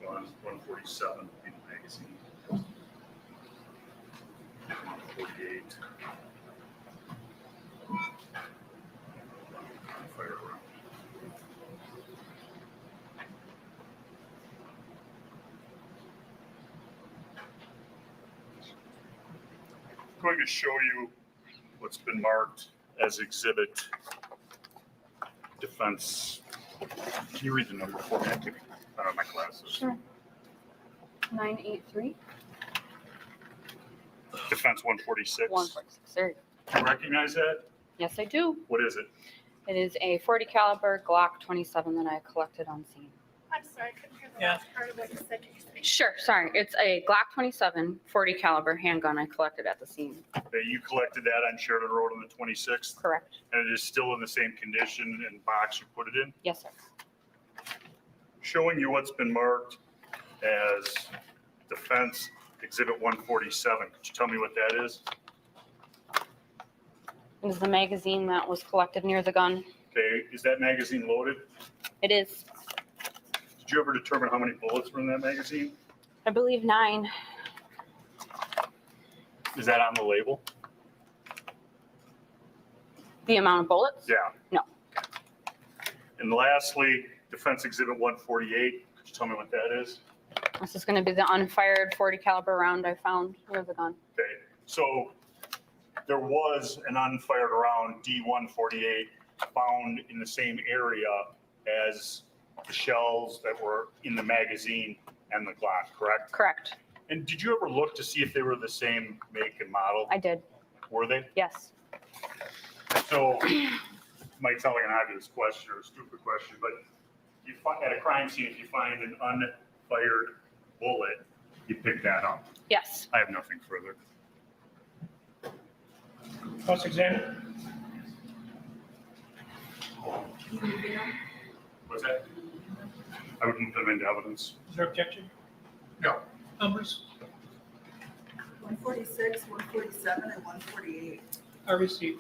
Gun 147 in the magazine. 148. Fire around. I'm going to show you what's been marked as exhibit defense. Can you read the number for me? I don't have my glasses. Sure. 983. Defense 146. 146. There you go. Do you recognize that? Yes, I do. What is it? It is a 40 caliber Glock 27 that I collected on scene. I'm sorry, I couldn't hear the Yeah. last part of what you said. Can you say- Sure, sorry. It's a Glock 27 40 caliber handgun I collected at the scene. That you collected that on Sheridan Road on the 26th? Correct. And it is still in the same condition and box you put it in? Yes, sir. Showing you what's been marked as defense exhibit 147. Could you tell me what that is? It is the magazine that was collected near the gun. Okay, is that magazine loaded? It is, Did you ever determine how many bullets were in that magazine? I believe, 9. Is that on the label? The amount of bullets? Yeah. No. And lastly, defense exhibit 148. Could you tell me what that is? This is going to be the unfired 40 caliber round I found near the gun. Okay, so there was an unfired round D148 found in the same area as the shells that were in the magazine and the Glock, correct? Correct. And did you ever look to see if they were the same make and model? I did. Were they? Yes. So, might sound like an obvious question or a stupid question, but you find, at a crime scene, if you find an unfired bullet, you pick that up. Yes. I have nothing further. Cross-examine. What's that? I would move them into evidence. Is there objection? No. Numbers 146, 147, and 148. are received.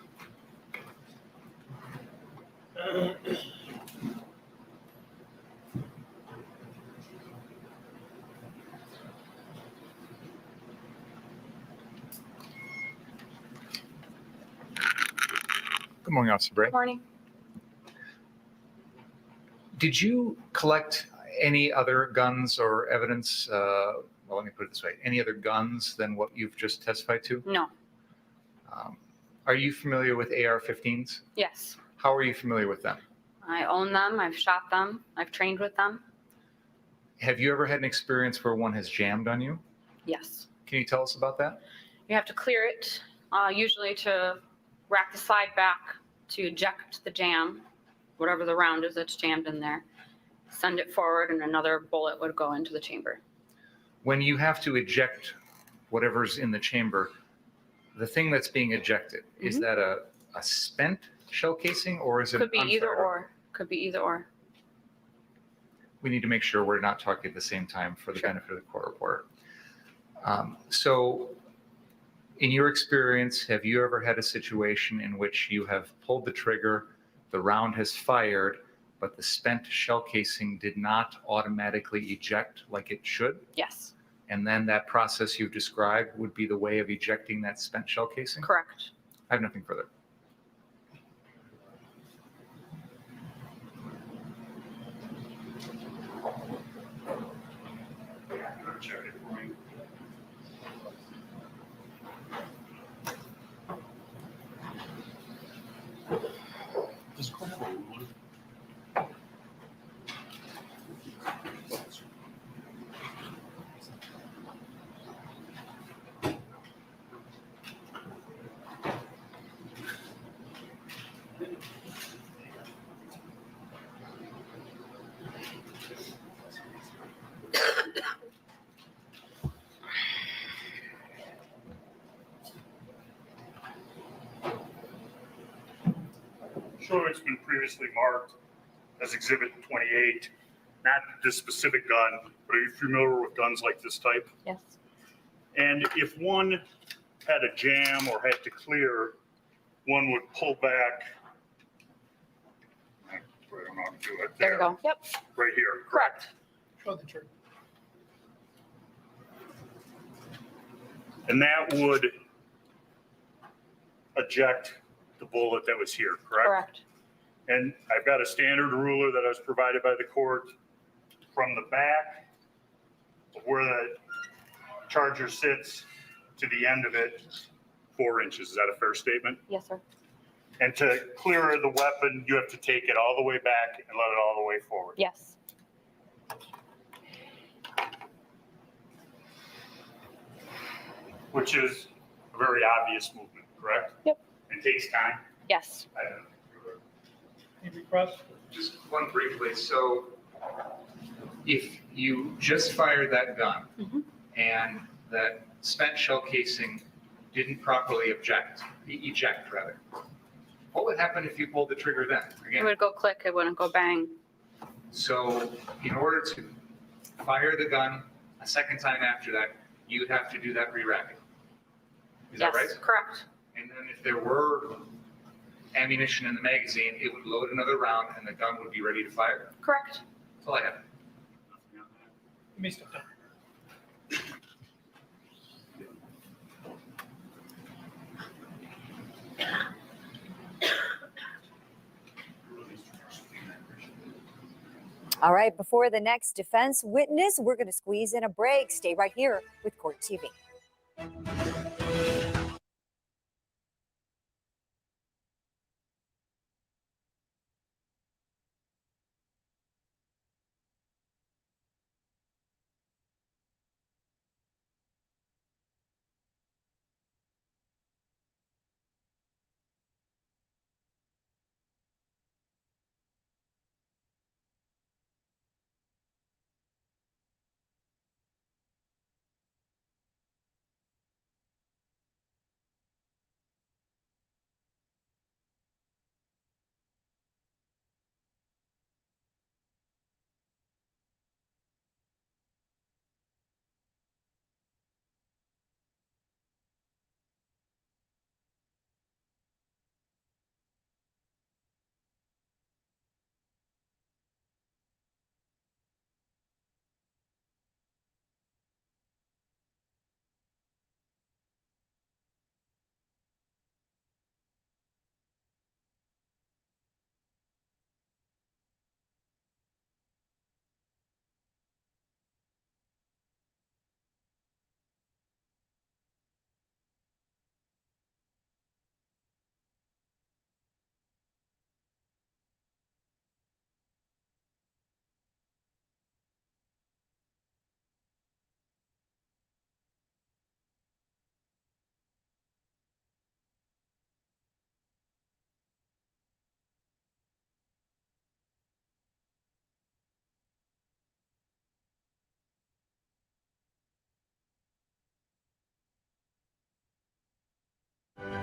Good morning, Officer Bray. Good morning. Did you collect any other guns or evidence? Well, let me put it this way: any other guns than what you've just testified to? No. Are you familiar with AR-15s? Yes. How are you familiar with them? I own them. I've shot them. I've trained with them. Have you ever had an experience where one has jammed on you? Yes. Can you tell us about that? You have to clear it, usually to rack the slide back to eject the jam, whatever the round is that's jammed in there. Send it forward, and another bullet would go into the chamber. When you have to eject whatever's in the chamber, the thing that's being ejected, is that a spent shell casing or is it? Could be either unfired? or. Could be either or. We need to make sure we're not talking at the same time for the Sure. benefit of the court reporter. So in your experience, have you ever had a situation in which you have pulled the trigger, the round has fired, but the spent shell casing did not automatically eject like it should? Yes. And then that process you've described would be the way of ejecting that spent shell casing? Correct. I have nothing further. Check it for me. Sure, it's been previously marked as Exhibit 28, not this specific gun, but are you familiar with guns like this type? Yes. And if one had a jam or had to clear, one would pull back. I don't know how to do it. There you go. Yep. Right here. Correct. Show the trigger. And that would eject the bullet that was here, correct? Correct. And I've got a standard ruler that I was provided by the court from the back of where the charger sits to the end of it, 4 inches. Is that a fair statement? Yes, sir. And to clear the weapon, you have to take it all the way back and let it all the way forward. Yes. Which is a very obvious movement, correct? Yep. It takes time. Yes. I don't know. Any requests? Just one briefly. So if you just fired that gun and that spent shell casing didn't properly eject, what would happen if you pulled the trigger then? It Again, would go click. It wouldn't go bang. so in order to fire the gun a second time after that, you'd have to do that re-racking. Is Yes. that right? Correct. And then if there were ammunition in the magazine, it would load another round and the gun would be ready to fire. Correct. That's all I have. You may step down. All right, before the next defense witness, we're going to squeeze in a break. Stay right here with Court TV.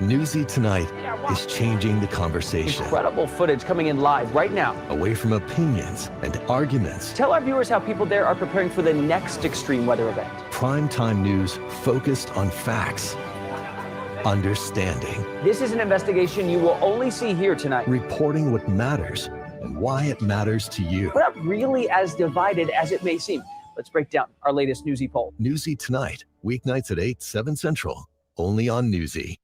Newsy Tonight is changing the conversation. Incredible footage coming in live right now. Away from opinions and arguments. Tell our viewers how people there are preparing for the next extreme weather event. Primetime news focused on facts, understanding. This is an investigation you will only see here tonight. Reporting what matters and why it matters to you. We're not really as divided as it may seem. Let's break down our latest Newsy poll. Newsy Tonight, weeknights at 8, 7 Central, only on Newsy.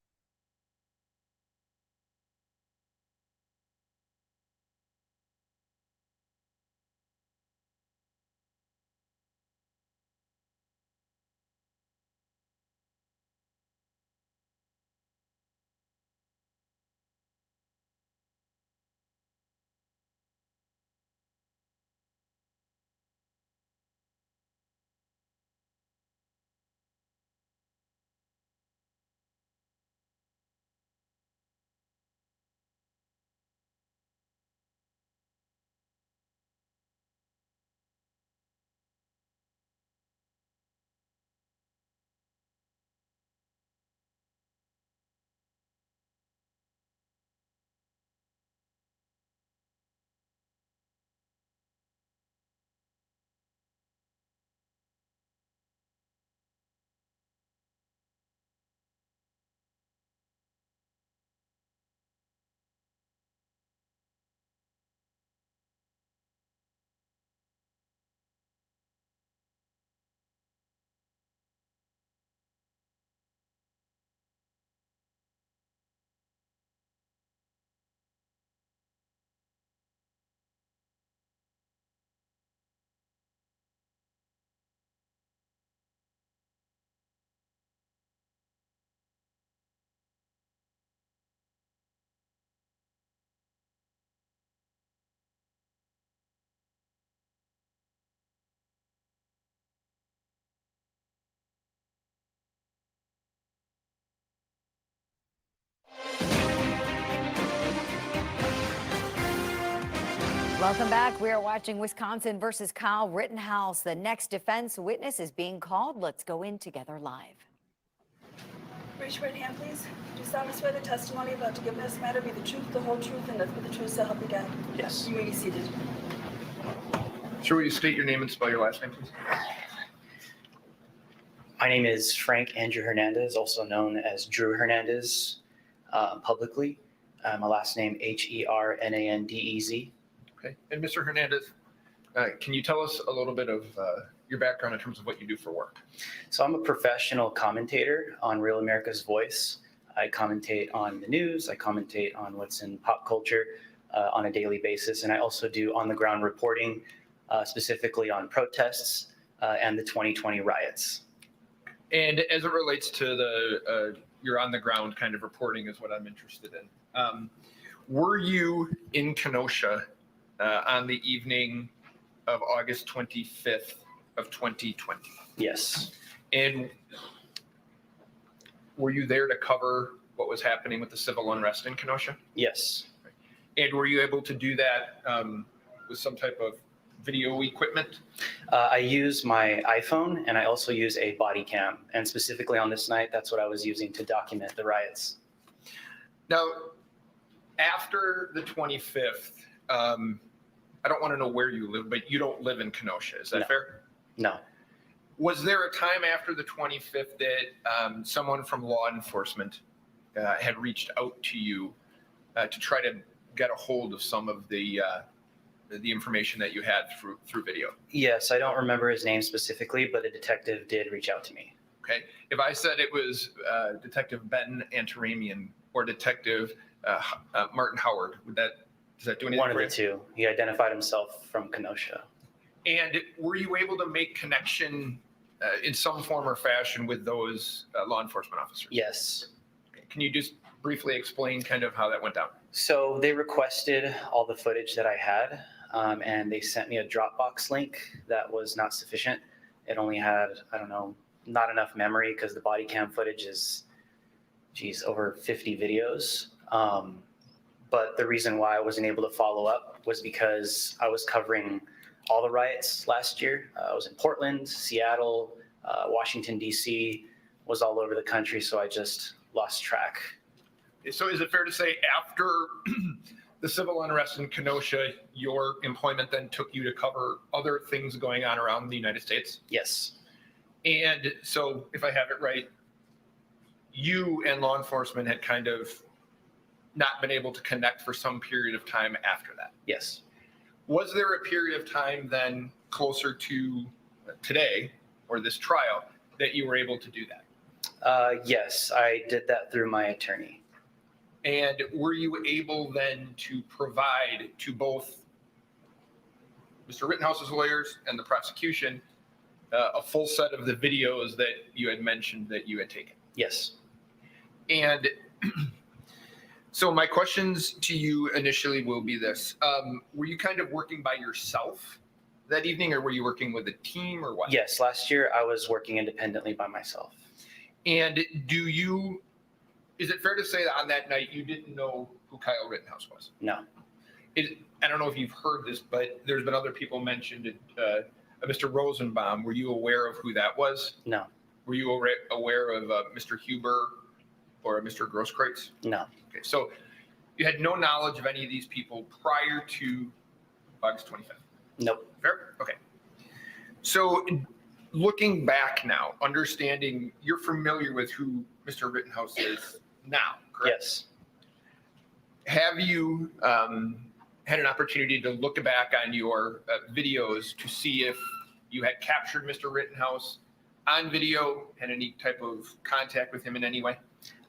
Welcome back. We are watching Wisconsin versus Kyle Rittenhouse. The next defense witness is being called. Let's go in together live. Raise your right hand, please. Do you solemnly swear the testimony about to give in this matter be the truth, the whole truth, and nothing but the truth, so help you God? Yes. You may be seated. Sure, will you state your name and spell your last name, please? My name is Frank Andrew Hernandez, also known as Drew Hernandez publicly. My last name, Hernandez. Okay. And Mr. Hernandez, can you tell us a little bit of your background in terms of what you do for work? So I'm a professional commentator on Real America's Voice. I commentate on the news. I commentate on what's in pop culture on a daily basis. And I also do on-the-ground reporting, specifically on protests and the 2020 riots. And as it relates to the your on-the-ground kind of reporting is what I'm interested in. Were you in Kenosha on the evening of August 25th of 2020? Yes. And were you there to cover what was happening with the civil unrest in Kenosha? Yes. And were you able to do that with some type of video equipment? I use my iPhone and I also use a body cam. And specifically on this night, that's what I was using to document the riots. Now, after the 25th, I don't want to know where you live, but you don't live in Kenosha. Is that No. fair? No. Was there a time after the 25th that someone from law enforcement had reached out to you to try to get a hold of some of the information that you had through video? Yes, I don't remember his name specifically, but a detective did reach out to me. Okay. If I said it was Detective Ben Antaramian or Detective Martin Howard, does that do anything? One of for the you? two. He identified himself from Kenosha. And were you able to make connection in some form or fashion with those law enforcement officers? Yes. Okay. Can you just briefly explain kind of how that went down? So they requested all the footage that I had, and they sent me a Dropbox link that was not sufficient. It only had, I don't know, not enough memory because the body cam footage is, over 50 videos. But the reason why I wasn't able to follow up was because I was covering all the riots last year. I was in Portland, Seattle, Washington, D.C., was all over the country, so I just lost track So is it fair to say after the civil unrest in Kenosha, your employment then took you to cover other things going on around the United States? Yes. And so if I have it right, you and law enforcement had kind of not been able to connect for some period of time after that. Yes. Was there a period of time then closer to today or this trial that you were able to do that? Yes, I did that through my attorney. And were you able then to provide to both Mr. Rittenhouse's lawyers and the prosecution a full set of the videos that you had mentioned that you had taken? Yes. And so my questions to you initially will be this. Were you kind of working by yourself that evening, or were you working with a team, or what? Yes, last year I was working independently by myself. And is it fair to say that on that night you didn't know who Kyle Rittenhouse was? No. I don't know if you've heard this, but there's been other people mentioned, Mr. Rosenbaum. Were you aware of who that was? No. Were you aware of Mr. Huber or Mr. Grosskreutz? No. Okay, so you had no knowledge of any of these people prior to August 25th? Nope. Fair? Okay. So looking back now, understanding you're familiar with who Mr. Rittenhouse is now, correct? Yes. Have you had an opportunity to look back on your videos to see if you had captured Mr. Rittenhouse on video, had any type of contact with him in any way?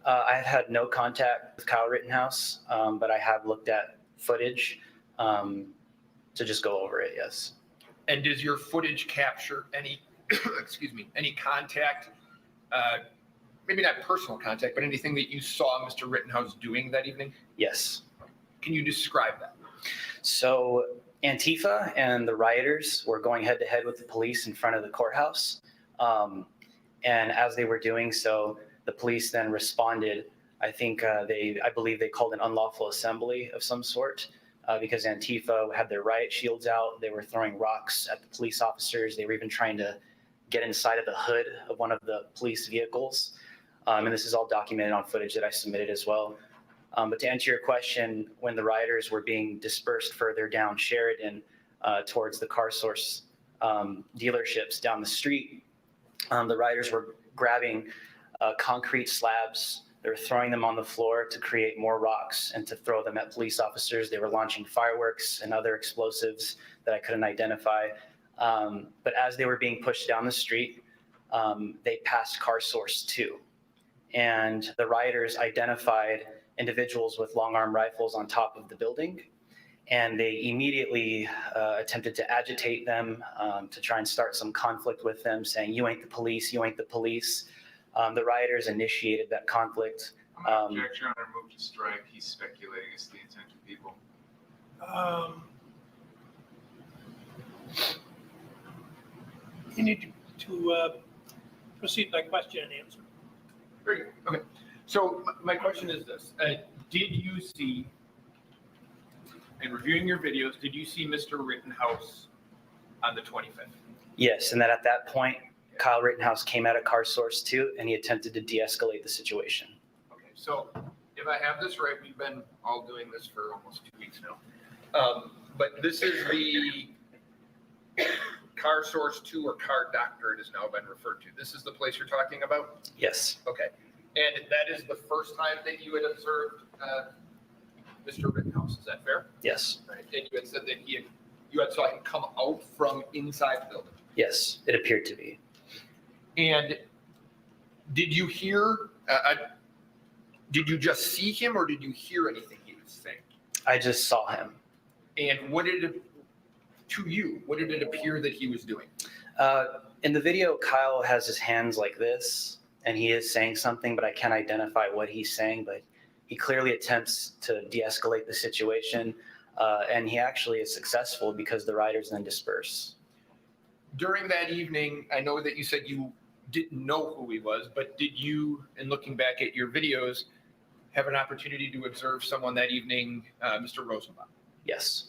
I have had no contact with Kyle Rittenhouse, but I have looked at footage to just go over it, yes. And does your footage capture any, excuse me, any contact, maybe not personal contact, but anything that you saw Mr. Rittenhouse doing that evening? Yes. Can you describe that? So Antifa and the rioters were going head to head with the police in front of the courthouse. And as they were doing so, the police then responded. I believe they called an unlawful assembly of some sort because Antifa had their riot shields out. They were throwing rocks at the police officers. They were even trying to get inside of the hood of one of the police vehicles. And this is all documented on footage that I submitted as well. But to answer your question, when the rioters were being dispersed further down Sheridan towards the car source dealerships down the street, the rioters were grabbing concrete slabs. They were throwing them on the floor to create more rocks and to throw them at police officers. They were launching fireworks and other explosives that I couldn't identify. But as they were being pushed down the street, they passed car source 2. And the rioters identified individuals with long arm rifles on top of the building. And they immediately attempted to agitate them, to try and start some conflict with them, saying, "You ain't the police, you ain't the police." The rioters initiated that conflict. Objection, Honor, move to strike. He's speculating as to the intent of people. You need to proceed by question and answer. Very good. Okay. So my question is this. Did you see, in reviewing your videos, did you see Mr. Rittenhouse on the 25th? Yes, and that at that point, Kyle Rittenhouse came out of car source 2 and he attempted to de-escalate the situation. Okay, so if I have this right, we've been all doing this for almost 2 weeks now. But this is the car source 2 or car doctor it has now been referred to. This is the place you're talking about? Yes. Okay. And that is the first time that you had observed Mr. Rittenhouse, is that fair? Yes. Right. And you had said that you had saw him come out from inside the building? Yes, it appeared to be. And did you hear, did you just see him or did you hear anything he was saying? I just saw him. And what did it appear that he was doing? In the video, Kyle has his hands like this, and he is saying something, but I can't identify what he's saying, but he clearly attempts to de-escalate the situation, and he actually is successful because the rioters then disperse. During that evening, I know that you said you didn't know who he was, but did you, in looking back at your videos, have an opportunity to observe someone that evening, Mr. Rosenbaum? Yes.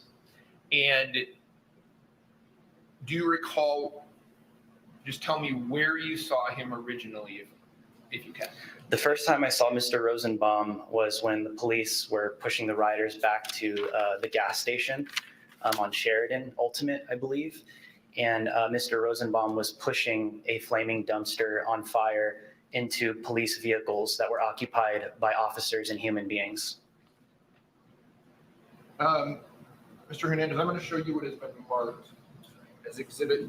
And do you recall, just tell me where you saw him originally, if you can. The first time I saw Mr. Rosenbaum was when the police were pushing the riders back to the gas station on Sheridan Ultimate, I believe. And Mr. Rosenbaum was pushing a flaming dumpster on fire into police vehicles that were occupied by officers and human beings. Mr. Hernandez, I'm going to show you what has been marked as Exhibit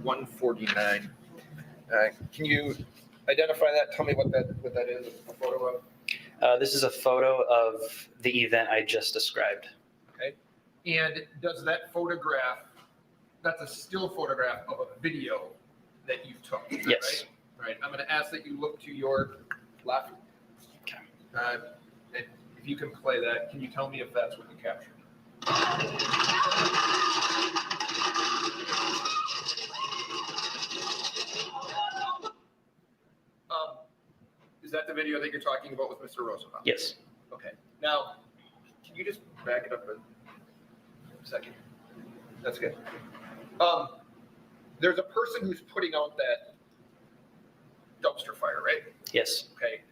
149. Can you identify that? Tell me what that is, a photo of? This is a photo of the event I just described. Okay. And does that photograph, that's a still photograph of a video that you took? Yes. Right? Right. I'm going to ask that you look to your left. Okay. And if you can play that, can you tell me if that's what you captured? Is that the video that you're talking about with Mr. Rosenbaum? Yes. Okay. Now, can you just back it up a second? That's good. There's a person who's putting out that dumpster fire, right? Yes. Okay.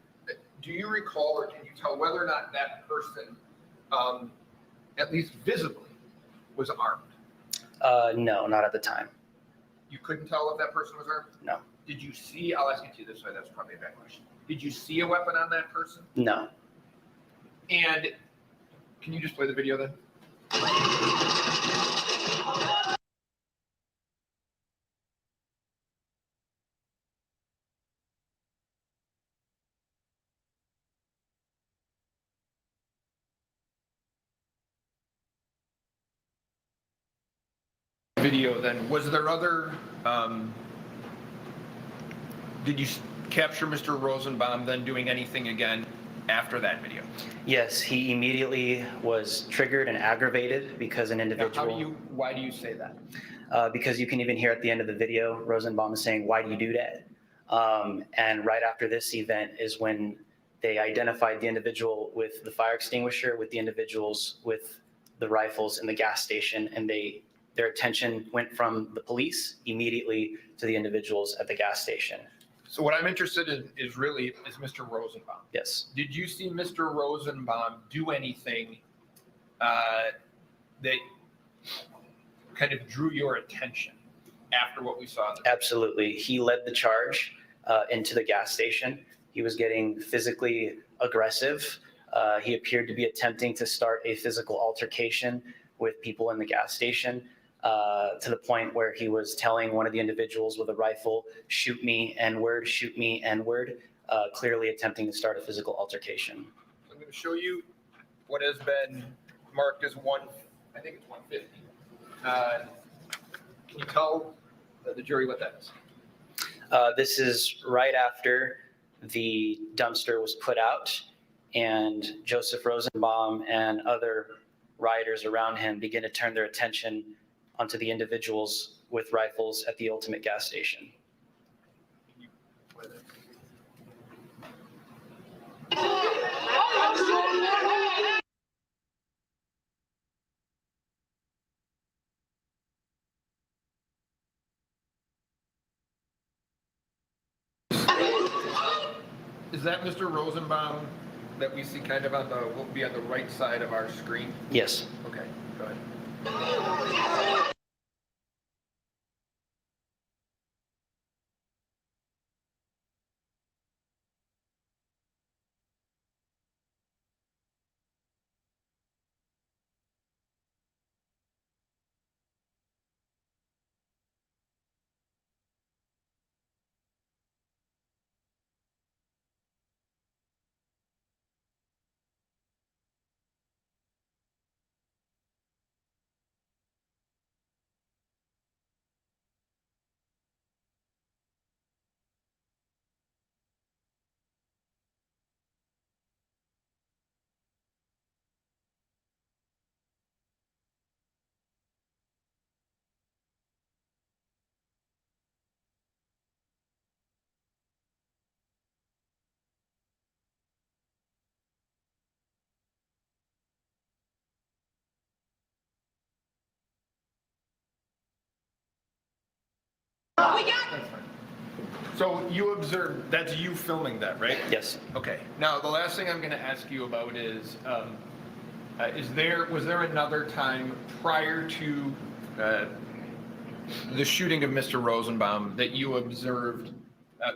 Do you recall, or can you tell whether or not that person, at least visibly, was armed? No, not at the time. You couldn't tell if that person was armed? No. Did you see, I'll ask it to you this way, that's probably a bad question. Did you see a weapon on that person? No. And can you just play the video then? Video then, was there other, did you capture Mr. Rosenbaum then doing anything again after that video? Yes, he immediately was triggered and aggravated because an individual. Now, why do you say that? Because you can even hear at the end of the video, Rosenbaum is saying, "Why do you do that?" And right after this event is when they identified the individual with the fire extinguisher, with the individuals with the rifles in the gas station, and their attention went from the police immediately to the individuals at the gas station. So what I'm interested in is Mr. Rosenbaum. Yes. Did you see Mr. Rosenbaum do anything that kind of drew your attention after what we saw? Absolutely. He led the charge into the gas station. He was getting physically aggressive. He appeared to be attempting to start a physical altercation with people in the gas station. To the point where he was telling one of the individuals with a rifle, "Shoot me, N-word, shoot me, N-word," clearly attempting to start a physical altercation. So I'm going to show you what has been marked as I think it's 150. Can you tell the jury what that is? This is right after the dumpster was put out and Joseph Rosenbaum and other rioters around him begin to turn their attention onto the individuals with rifles at the Ultimate gas station. Is that Mr. Rosenbaum that we see kind of will be on the right side of our screen? Yes. Okay, go ahead. So you observed, that's you filming that, right? Yes. Okay. Now, the last thing I'm going to ask you about is was there another time prior to the shooting of Mr. Rosenbaum that you observed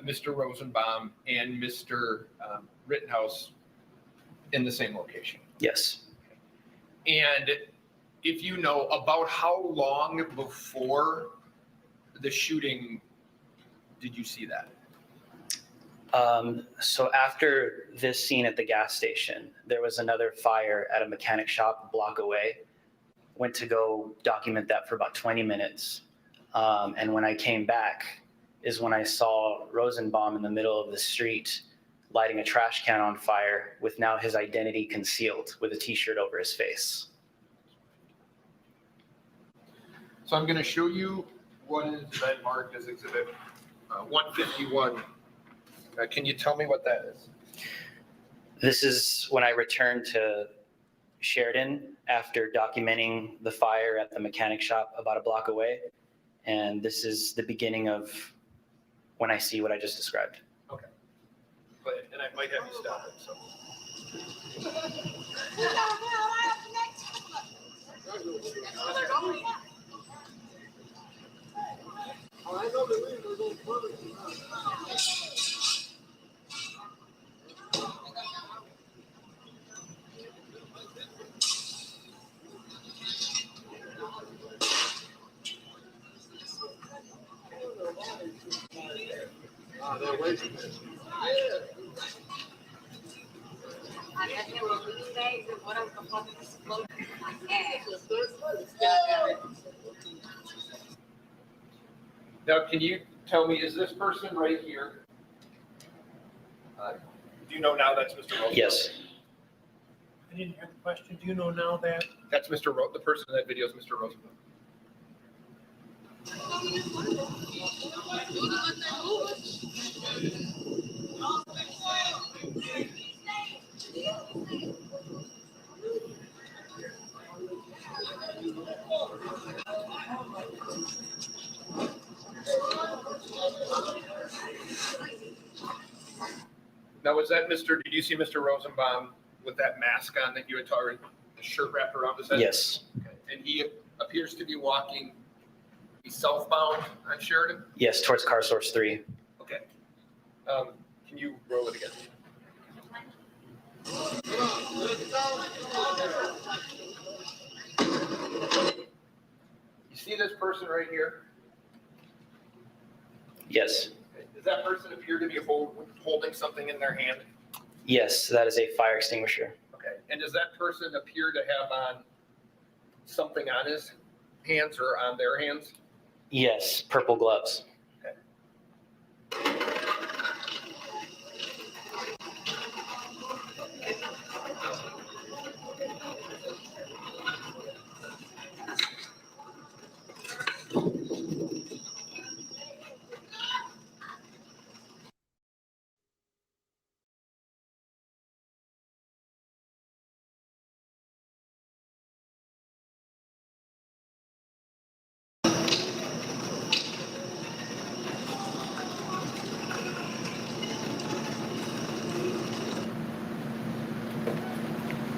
Mr. Rosenbaum and Mr. Rittenhouse in the same location? Yes. And if you know, about how long before the shooting did you see that? So after this scene at the gas station, there was another fire at a mechanic shop a block away. Went to go document that for about 20 minutes. And when I came back is when I saw Rosenbaum in the middle of the street lighting a trash can on fire with now his identity concealed with a t-shirt over his face. So I'm going to show you what is then marked as exhibit 151. Can you tell me what that is? This is when I returned to Sheridan after documenting the fire at the mechanic shop about a block away. And this is the beginning of when I see what I just described. Okay. But, and I might have you stop it. So. Now, can you tell me, is this person right here? Do you know now that's Mr. Rosenbaum? Yes. I didn't hear the question. Do you know now that? That's Mr. The person in that video is Mr. Rosenbaum. Now, was that Mr. Did you see Mr. Rosenbaum with that mask on that you had already, the shirt wrapped around his head? Yes. Okay. And he appears to be walking southbound on Sheridan? Yes, towards Car Source 3. Okay. Can you roll it again? You see this person right here? Yes. Okay. Does that person appear to be holding something in their hand? Yes, that is a fire extinguisher. Okay. And does that person appear to have on something on his hands or on their hands? Yes, purple gloves. Okay.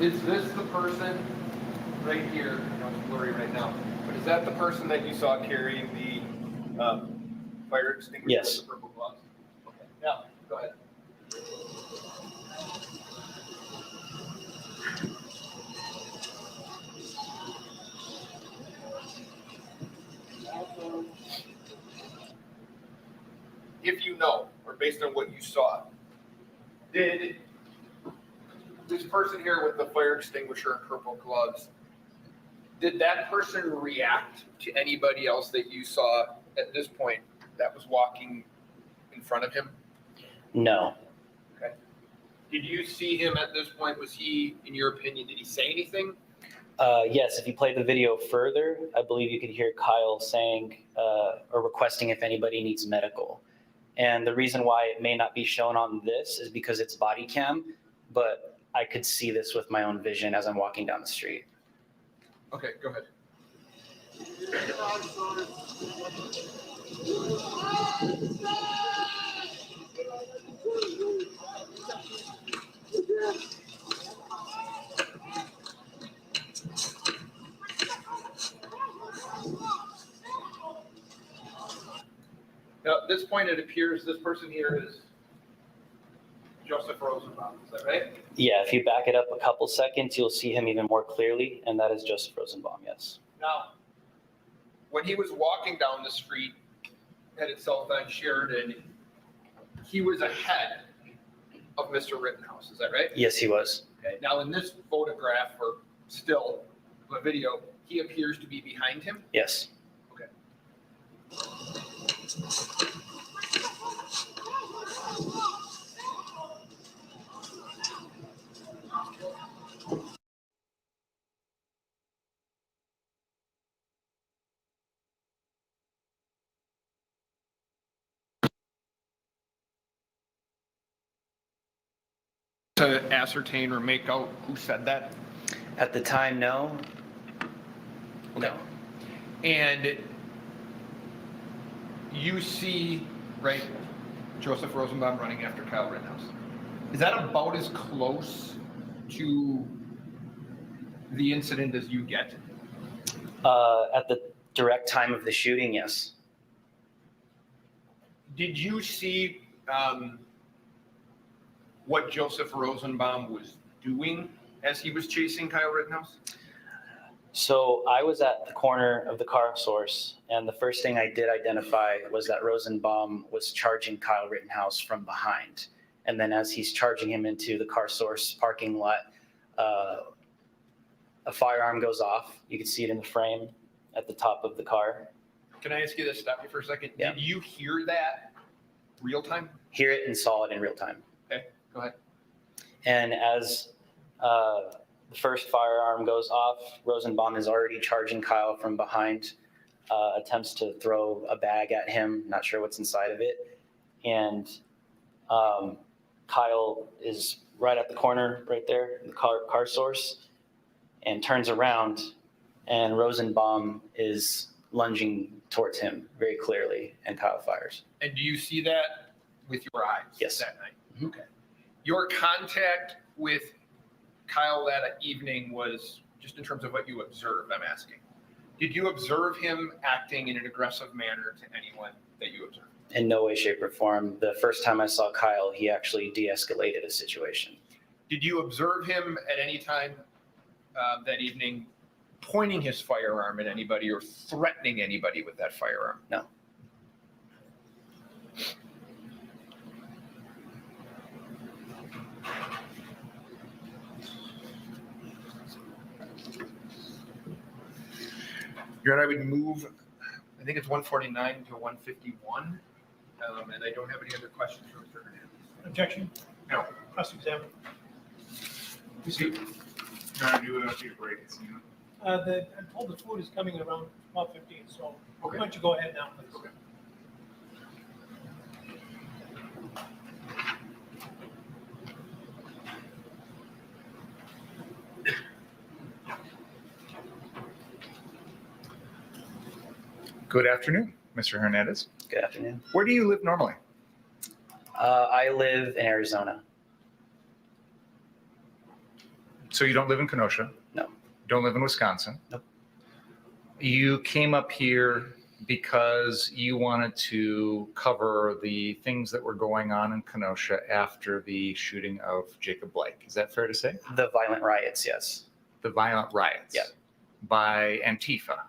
Is this the person right here? I know it's blurry right now, but is that the person that you saw carrying the fire extinguisher? Yes. With the purple gloves? Okay. Now, go ahead. If you know, or based on what you saw, did this person here with the fire extinguisher and purple gloves, did that person react to anybody else that you saw at this point that was walking in front of him? No. Okay. Did you see him at this point? Was he, in your opinion, did he say anything? Yes, if you play the video further, I believe you could hear Kyle saying or requesting if anybody needs medical. And the reason why it may not be shown on this is because it's body cam, but I could see this with my own vision as I'm walking down the street. Okay, go ahead. point, it appears this person here is Joseph Rosenbaum. Is that right? Yeah, if you back it up a couple seconds, you'll see him even more clearly, and that is Joseph Rosenbaum, yes. Now, when he was walking down the street headed south on Sheridan, he was ahead of Mr. Rittenhouse. Is that right? Yes, he was. Okay. Now, in this photograph or still, a video, he appears to be behind him. Yes. Okay. To ascertain or make out who said that? At the time, no. Okay. No. And you see, right, Joseph Rosenbaum running after Kyle Rittenhouse. Is that about as close to the incident as you get? At the direct time of the shooting, yes. Did you see what Joseph Rosenbaum was doing as he was chasing Kyle Rittenhouse? So I was at the corner of the car source, and the first thing I did identify was that Rosenbaum was charging Kyle Rittenhouse from behind. And then as he's charging him into the car source parking lot, a firearm goes off. You can see it in the frame at the top of the car. Can I ask you this? Stop you for a second. Yeah. Did you hear that real time? Hear it and saw it in real time. Okay, go ahead. And as the first firearm goes off, Rosenbaum is already charging Kyle from behind, attempts to throw a bag at him, not sure what's inside of it. And Kyle is right at the corner, right there, the car source, and turns around, and Rosenbaum is lunging towards him very clearly, and Kyle fires. And do you see that with your eyes? Yes. That night? Mm-hmm. Okay. Your contact with Kyle that evening was just in terms of what you observed, I'm asking. Did you observe him acting in an aggressive manner to anyone that you observed? In no way, shape, or form. The first time I saw Kyle, he actually de-escalated a situation. Did you observe him at any time that evening pointing his firearm at anybody or threatening anybody with that firearm? No. Your Honor, I would move, I think it's 149 to 151, and I don't have any other questions for Mr. Hernandez. Objection? No. Cross-examine. You see, Your Honor, do take a break. I'm told the food is coming around 12:15, so why don't you go ahead now, please? Okay. Good afternoon, Mr. Hernandez. Good afternoon. Where do you live normally? I live in Arizona. So you don't live in Kenosha? No. Don't live in Wisconsin? Nope. You came up here because you wanted to cover the things that were going on in Kenosha after the shooting of Jacob Blake. Is that fair to say? The violent riots, yes. The violent riots? Yeah. By Antifa?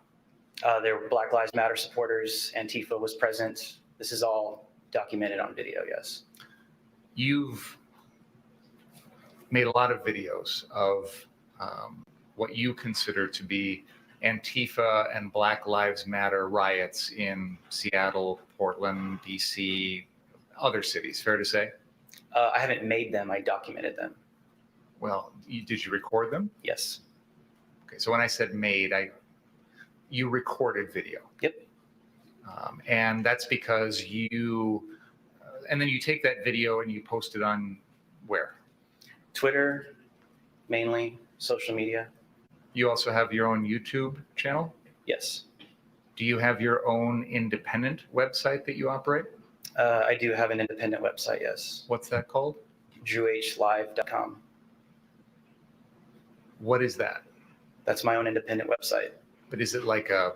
There were Black Lives Matter supporters. Antifa was present. This is all documented on video, yes. You've made a lot of videos of what you consider to be Antifa and Black Lives Matter riots in Seattle, Portland, DC, other cities, fair to say? I haven't made them, I documented them. Well, did you record them? Yes. Okay, so when I said made, you recorded video. Yep. And that's because and then you take that video and you post it on where? Twitter, mainly, social media. You also have your own YouTube channel? Yes. Do you have your own independent website that you operate? I do have an independent website, yes. What's that called? drewhlive.com. What is that? That's my own independent website. But is it like a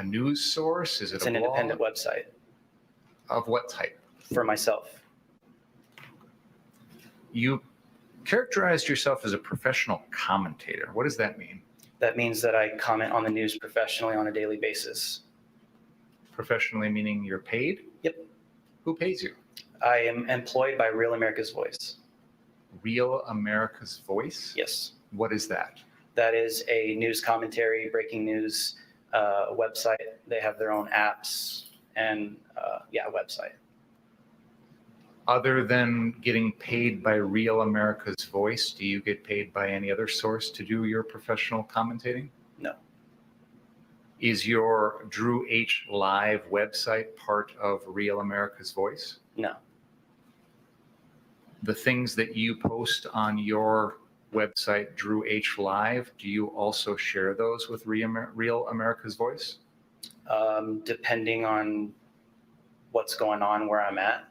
news source? Is it It's a an blog? independent website. Of what type? For myself. You characterized yourself as a professional commentator. What does that mean? That means that I comment on the news professionally on a daily basis. Professionally meaning you're paid? Yep. Who pays you? I am employed by Real America's Voice. Real America's Voice? Yes. What is that? That is a news commentary, breaking news website. They have their own apps and website. Other than getting paid by Real America's Voice, do you get paid by any other source to do your professional commentating? No. Is your Drew H Live website part of Real America's Voice? No. The things that you post on your website, Drew H Live, do you also share those with Real America's Voice? Depending on what's going on where I'm at.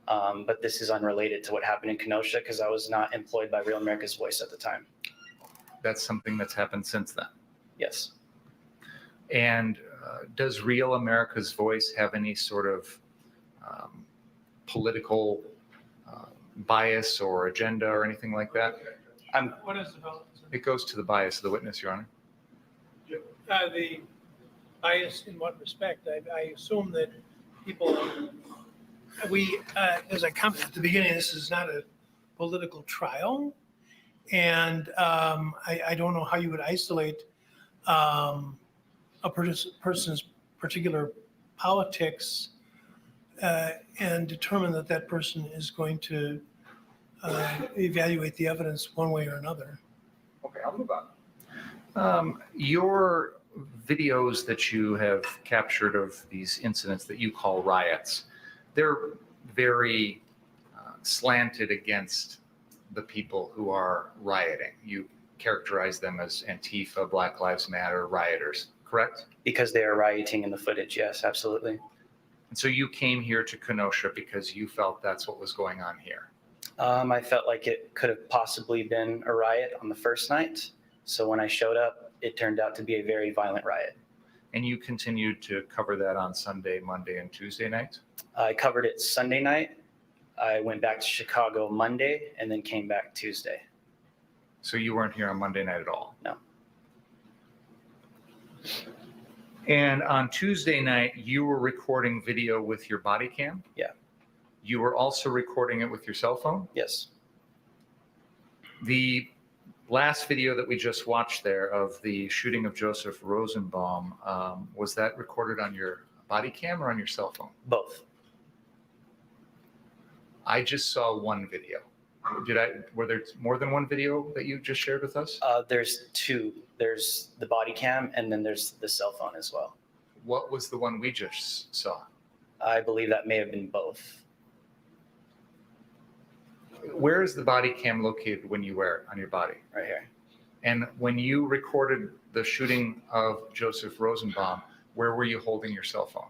But this is unrelated to what happened in Kenosha because I was not employed by Real America's Voice at the time. That's something that's happened since then. Yes. And does Real America's Voice have any sort of political bias or agenda or anything like that? What is the balance? It goes to the bias of the witness, Your Honor. The bias in what respect? I assume that people, as I commented at the beginning, this is not a political trial. And I don't know how you would isolate a person's particular politics and determine that that person is going to evaluate the evidence one way or another. Okay, I'll move on. Your videos that you have captured of these incidents that you call riots, they're very slanted against the people who are rioting. You characterize them as Antifa, Black Lives Matter rioters, correct? Because they are rioting in the footage, yes, absolutely. And so you came here to Kenosha because you felt that's what was going on here. I felt like it could have possibly been a riot on the first night. So when I showed up, it turned out to be a very violent riot. And you continued to cover that on Sunday, Monday, and Tuesday night? I covered it Sunday night. I went back to Chicago Monday and then came back Tuesday. So you weren't here on Monday night at all? No. And on Tuesday night, you were recording video with your body cam? Yeah. You were also recording it with your cell phone? Yes. The last video that we just watched there of the shooting of Joseph Rosenbaum, was that recorded on your body cam or on your cell phone? Both. I just saw one video. Were there more than one video that you just shared with us? There's two. There's the body cam and then there's the cell phone as well. What was the one we just saw? I believe that may have been both. Where is the body cam located when you wear it on your body? Right here. And when you recorded the shooting of Joseph Rosenbaum, where were you holding your cell phone?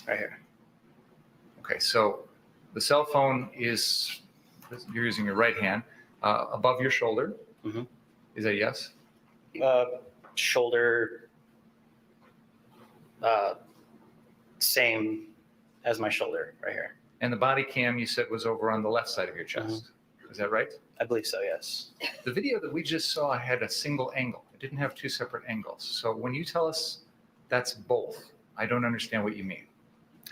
Right here. Okay, so the cell phone is, you're using your right hand, above your shoulder. Mm-hmm. Is that a yes? Shoulder, same as my shoulder, right here. And the body cam you said was over on the left side of your chest. Mm-hmm. Is that right? I believe so, yes. The video that we just saw had a single angle. It didn't have two separate angles. So when you tell us that's both, I don't understand what you mean.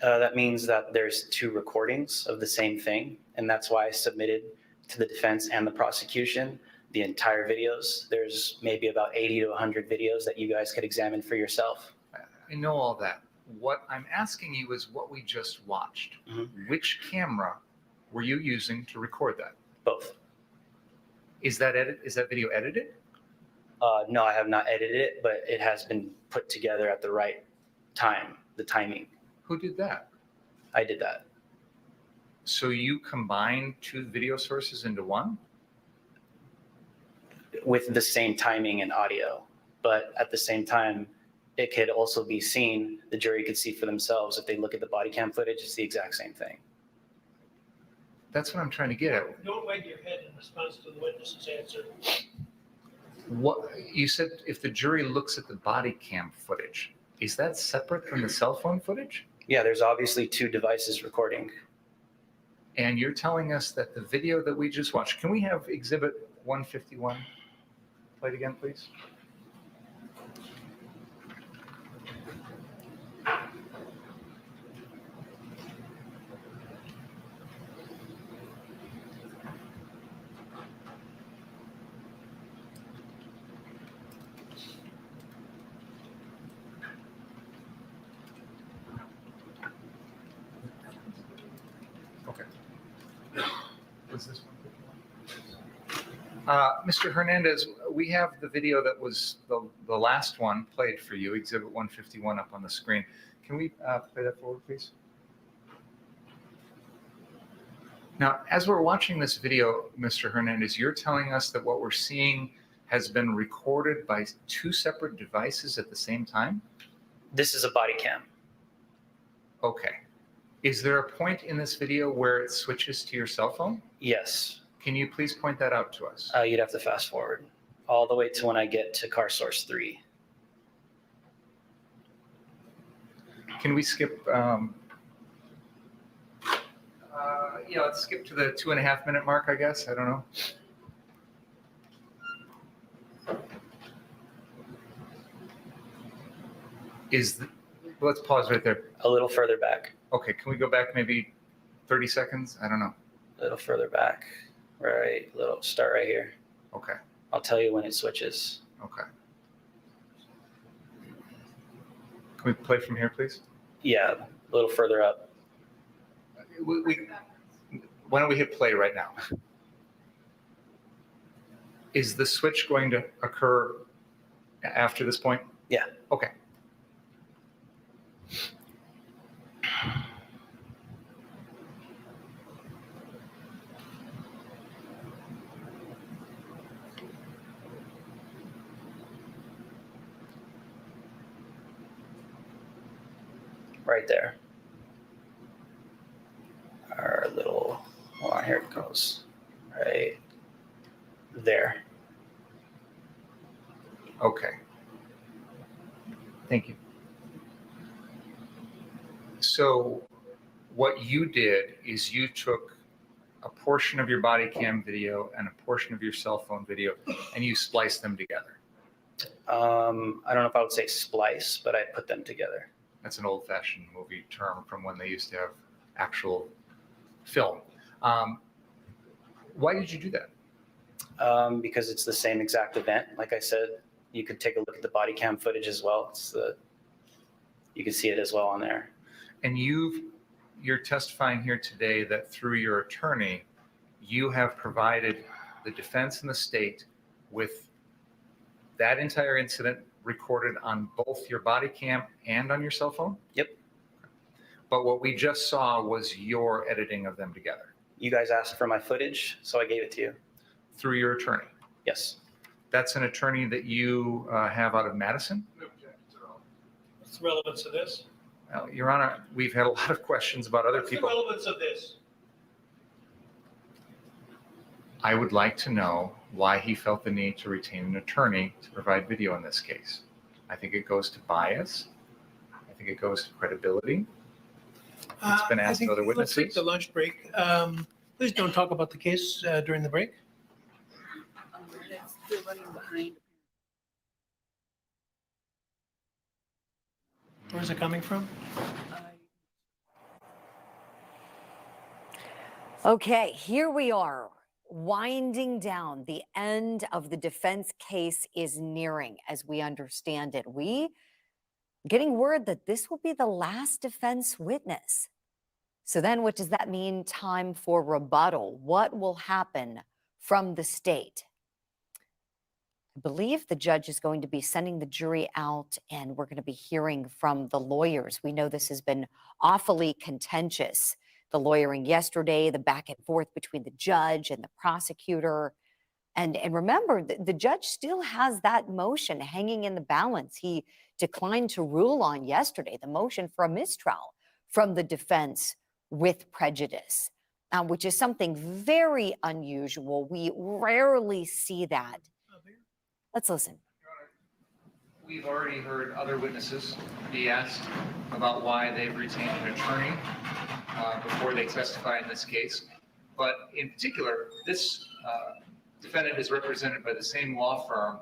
That means that there's two recordings of the same thing. And that's why I submitted to the defense and the prosecution the entire videos. There's maybe about 80 to 100 videos that you guys could examine for yourself. I know all that. What I'm asking you is what we just watched. Mm-hmm. Which camera were you using to record that? Both. Is that video edited? No, I have not edited it, but it has been put together at the right time, the timing. Who did that? I did that. So you combined two video sources into one? With the same timing and audio, but at the same time, it could also be seen, the jury could see for themselves. If they look at the body cam footage, it's the exact same thing. That's what I'm trying to get at. Don't wag your head in response to the witness's answer. What you said, if the jury looks at the body cam footage, is that separate from the cell phone footage? Yeah, there's obviously 2 devices recording. And you're telling us that the video that we just watched, can we have Exhibit 151 played again, please? Okay. Was this one? Mr. Hernandez, we have the video that was the last one played for you, Exhibit 151 up on the screen. Can we play that forward, please? Now, as we're watching this video, Mr. Hernandez, you're telling us that what we're seeing has been recorded by 2 separate devices at the same time? This is a body cam. Okay. Is there a point in this video where it switches to your cell phone? Yes. Can you please point that out to us? You'd have to fast forward all the way to when I get to car source 3. Can we skip? Let's skip to the 2.5-minute mark, I guess. I don't know. Let's pause right there. A little further back. Okay, can we go back maybe 30 seconds? I don't know. A little further back. Right, start right here. Okay. I'll tell you when it switches. Okay. Can we play from here, please? Yeah, a little further up. Why don't we hit play right now? Is the switch going to occur after this point? Yeah. Okay. Right there. Our little, hold on, here it goes. Right there. Okay. Thank you. So what you did is you took a portion of your body cam video and a portion of your cell phone video and you spliced them together. I don't know if I would say splice, but I put them together. That's an old-fashioned movie term from when they used to have actual film. Why did you do that? Because it's the same exact event. Like I said, you could take a look at the body cam footage as well. You can see it as well on there. And you're testifying here today that through your attorney, you have provided the defense and the state with that entire incident recorded on both your body cam and on your cell phone? Yep. But what we just saw was your editing of them together. You guys asked for my footage, so I gave it to you. Through your attorney? Yes. That's an attorney that you have out of Madison? What's the relevance of this? Well, Your Honor, we've had a lot of questions about other What's people. the relevance of this? I would like to know why he felt the need to retain an attorney to provide video in this case. I think it goes to bias. I think it goes to credibility. It's been asked of other Let's take witnesses. the lunch break. Please don't talk about the case during the break. They're running behind. Where's it coming from? Okay, here we are, winding down. The end of the defense case is nearing, as we understand it. We getting word that this will be the last defense witness. So then what does that mean? Time for rebuttal. What will happen from the state? I believe the judge is going to be sending the jury out, and we're going to be hearing from the lawyers. We know this has been awfully contentious. The lawyering yesterday, the back and forth between the judge and the prosecutor. And remember, the judge still has that motion hanging in the balance. He declined to rule on yesterday, the motion for a mistrial from the defense with prejudice, which is something very unusual. We rarely see that. Let's listen. We've already heard other witnesses be asked about why they've retained an attorney before they testify in this case. But in particular, this defendant is represented by the same law firm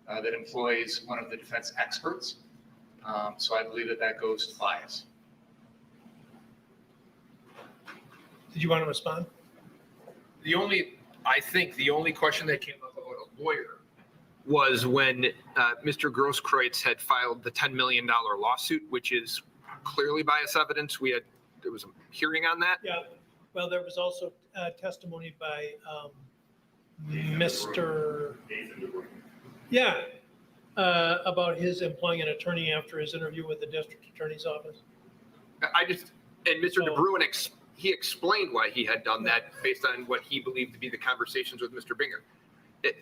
that employs one of the defense experts. So I believe that that goes to bias. Did you want to respond? I think the only question that came up about a lawyer was when Mr. Grosskreutz had filed the $10 million lawsuit, which is clearly bias evidence. There was a hearing on that. Yeah. Well, there was also testimony by Mr. Yeah, about his employing an attorney after his interview with the district attorney's office. And Mr. DeBruin, he explained why he had done that based on what he believed to be the conversations with Mr. Binger.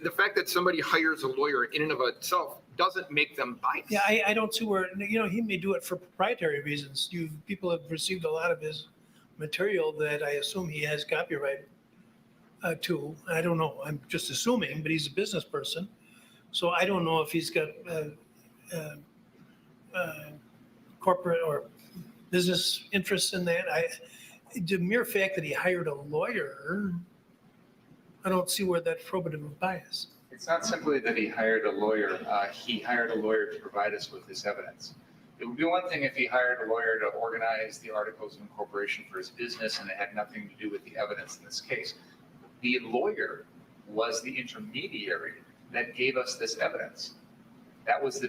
The fact that somebody hires a lawyer in and of itself doesn't make them biased. Yeah, I don't see where, he may do it for proprietary reasons. People have received a lot of his material that I assume he has copyright to. I don't know, I'm just assuming, but he's a business person. So I don't know if he's got corporate or business interests in that. The mere fact that he hired a lawyer, I don't see where that's probative of bias. It's not simply that he hired a lawyer. He hired a lawyer to provide us with this evidence. It would be one thing if he hired a lawyer to organize the articles of incorporation for his business and it had nothing to do with the evidence in this case. The lawyer was the intermediary that gave us this evidence. That was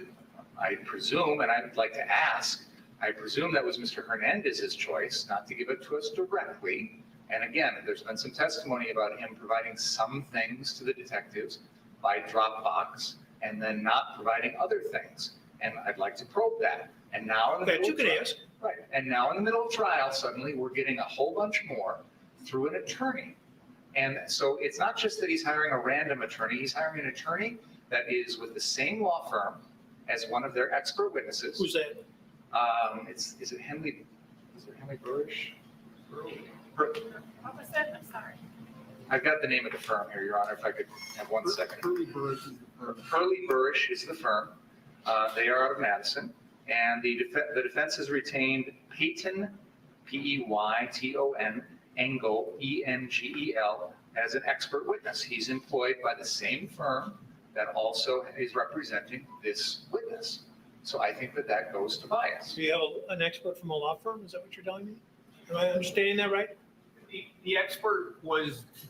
I presume, and I would like to ask, I presume that was Mr. Hernandez's choice not to give it to us directly. And again, there's been some testimony about him providing some things to the detectives by Dropbox and then not providing other things. And I'd like to probe that. And now in the middle of trial, right. And now in the middle of trial, suddenly we're getting a whole bunch more through an attorney. And so it's not just that he's hiring a random attorney, he's hiring an attorney that is with the same law firm as one of their expert witnesses. Who's that? Is it Henley Burrish? What was that? I'm sorry. I've got the name of the firm here, Your Honor, if I could have 1 second. Hurley Burrish is the firm. They are out of Madison. And the defense has retained Peyton, Peyton, Engel, Engel, as an expert witness. He's employed by the same firm that also is representing this witness. So I think that that goes to bias. Do you have an expert from a law firm? Is that what you're telling me? Am I understanding that right? The expert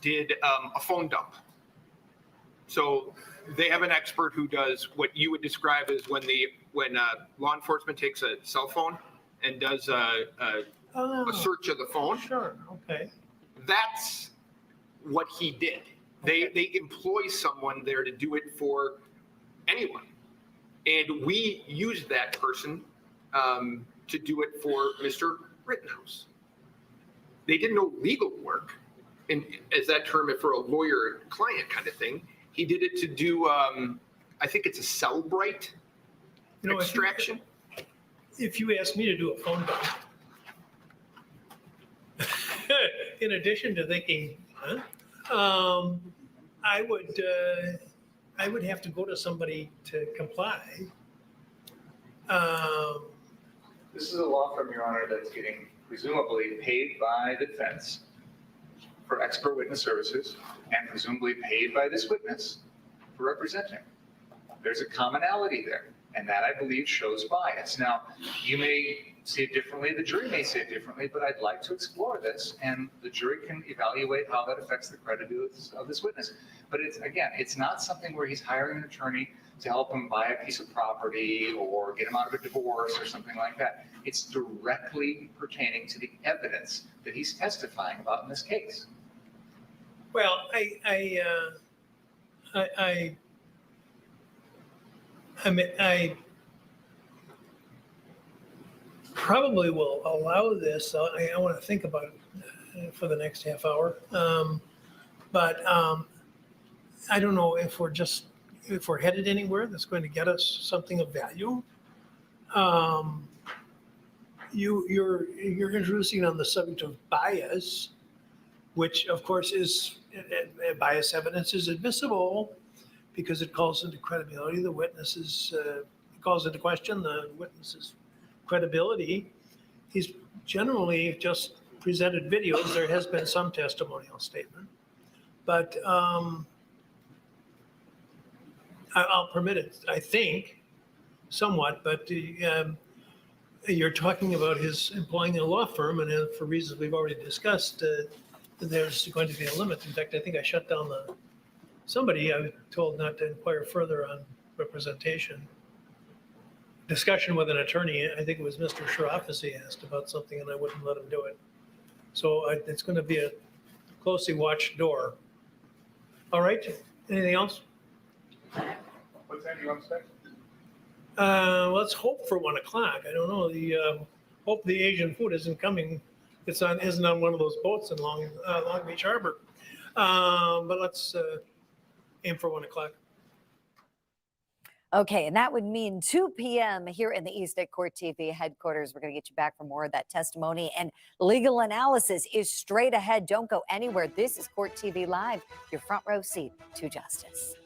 did a phone dump. So they have an expert who does what you would describe as when law enforcement takes a cell phone and does a search of the phone. Sure, okay. That's what he did. They employ someone there to do it for anyone. And we used that person to do it for Mr. Rittenhouse. They did no legal work, and as that term for a lawyer-client kind of thing. He did it to do, I think it's a Cellbrite extraction. If you asked me to do a phone dump, in addition to thinking, I would have to go to somebody to comply. This is a law firm, Your Honor, that's getting presumably paid by the defense for expert witness services and presumably paid by this witness for representing. There's a commonality there, and that I believe shows bias. Now, you may see it differently, the jury may see it differently, but I'd like to explore this, and the jury can evaluate how that affects the credibility of this witness. But it's not something where he's hiring an attorney to help him buy a piece of property or get him out of a divorce or something like that. It's directly pertaining to the evidence that he's testifying about in this case. Well, I probably will allow this. I want to think about it for the next half hour. But I don't know if we're headed anywhere that's going to get us something of value. You're introducing on the subject of bias, which of course is bias evidence is admissible because it calls into credibility the witnesses, it calls into question the witness's credibility. He's generally just presented videos. There has been some testimonial statement, but I'll permit it, I think, somewhat, but you're talking about his employing a law firm, and for reasons we've already discussed, there's going to be a limit. In fact, I think I shut down somebody I was told not to inquire further on representation. Discussion with an attorney, I think it was Mr. Sharafisi asked about something and I wouldn't let him do it. So it's going to be a closely watched door. All right, anything else? What time do you want to start? Let's hope for 1 o'clock. I don't know. Hope the Asian food isn't coming. Isn't on one of those boats in Long Beach Harbor. But let's aim for 1 o'clock. Okay, and that would mean 2 p.m. here in the East at Court TV headquarters. We're going to get you back for more of that testimony, and legal analysis is straight ahead. Don't go anywhere. This is Court TV Live, your front row seat to justice.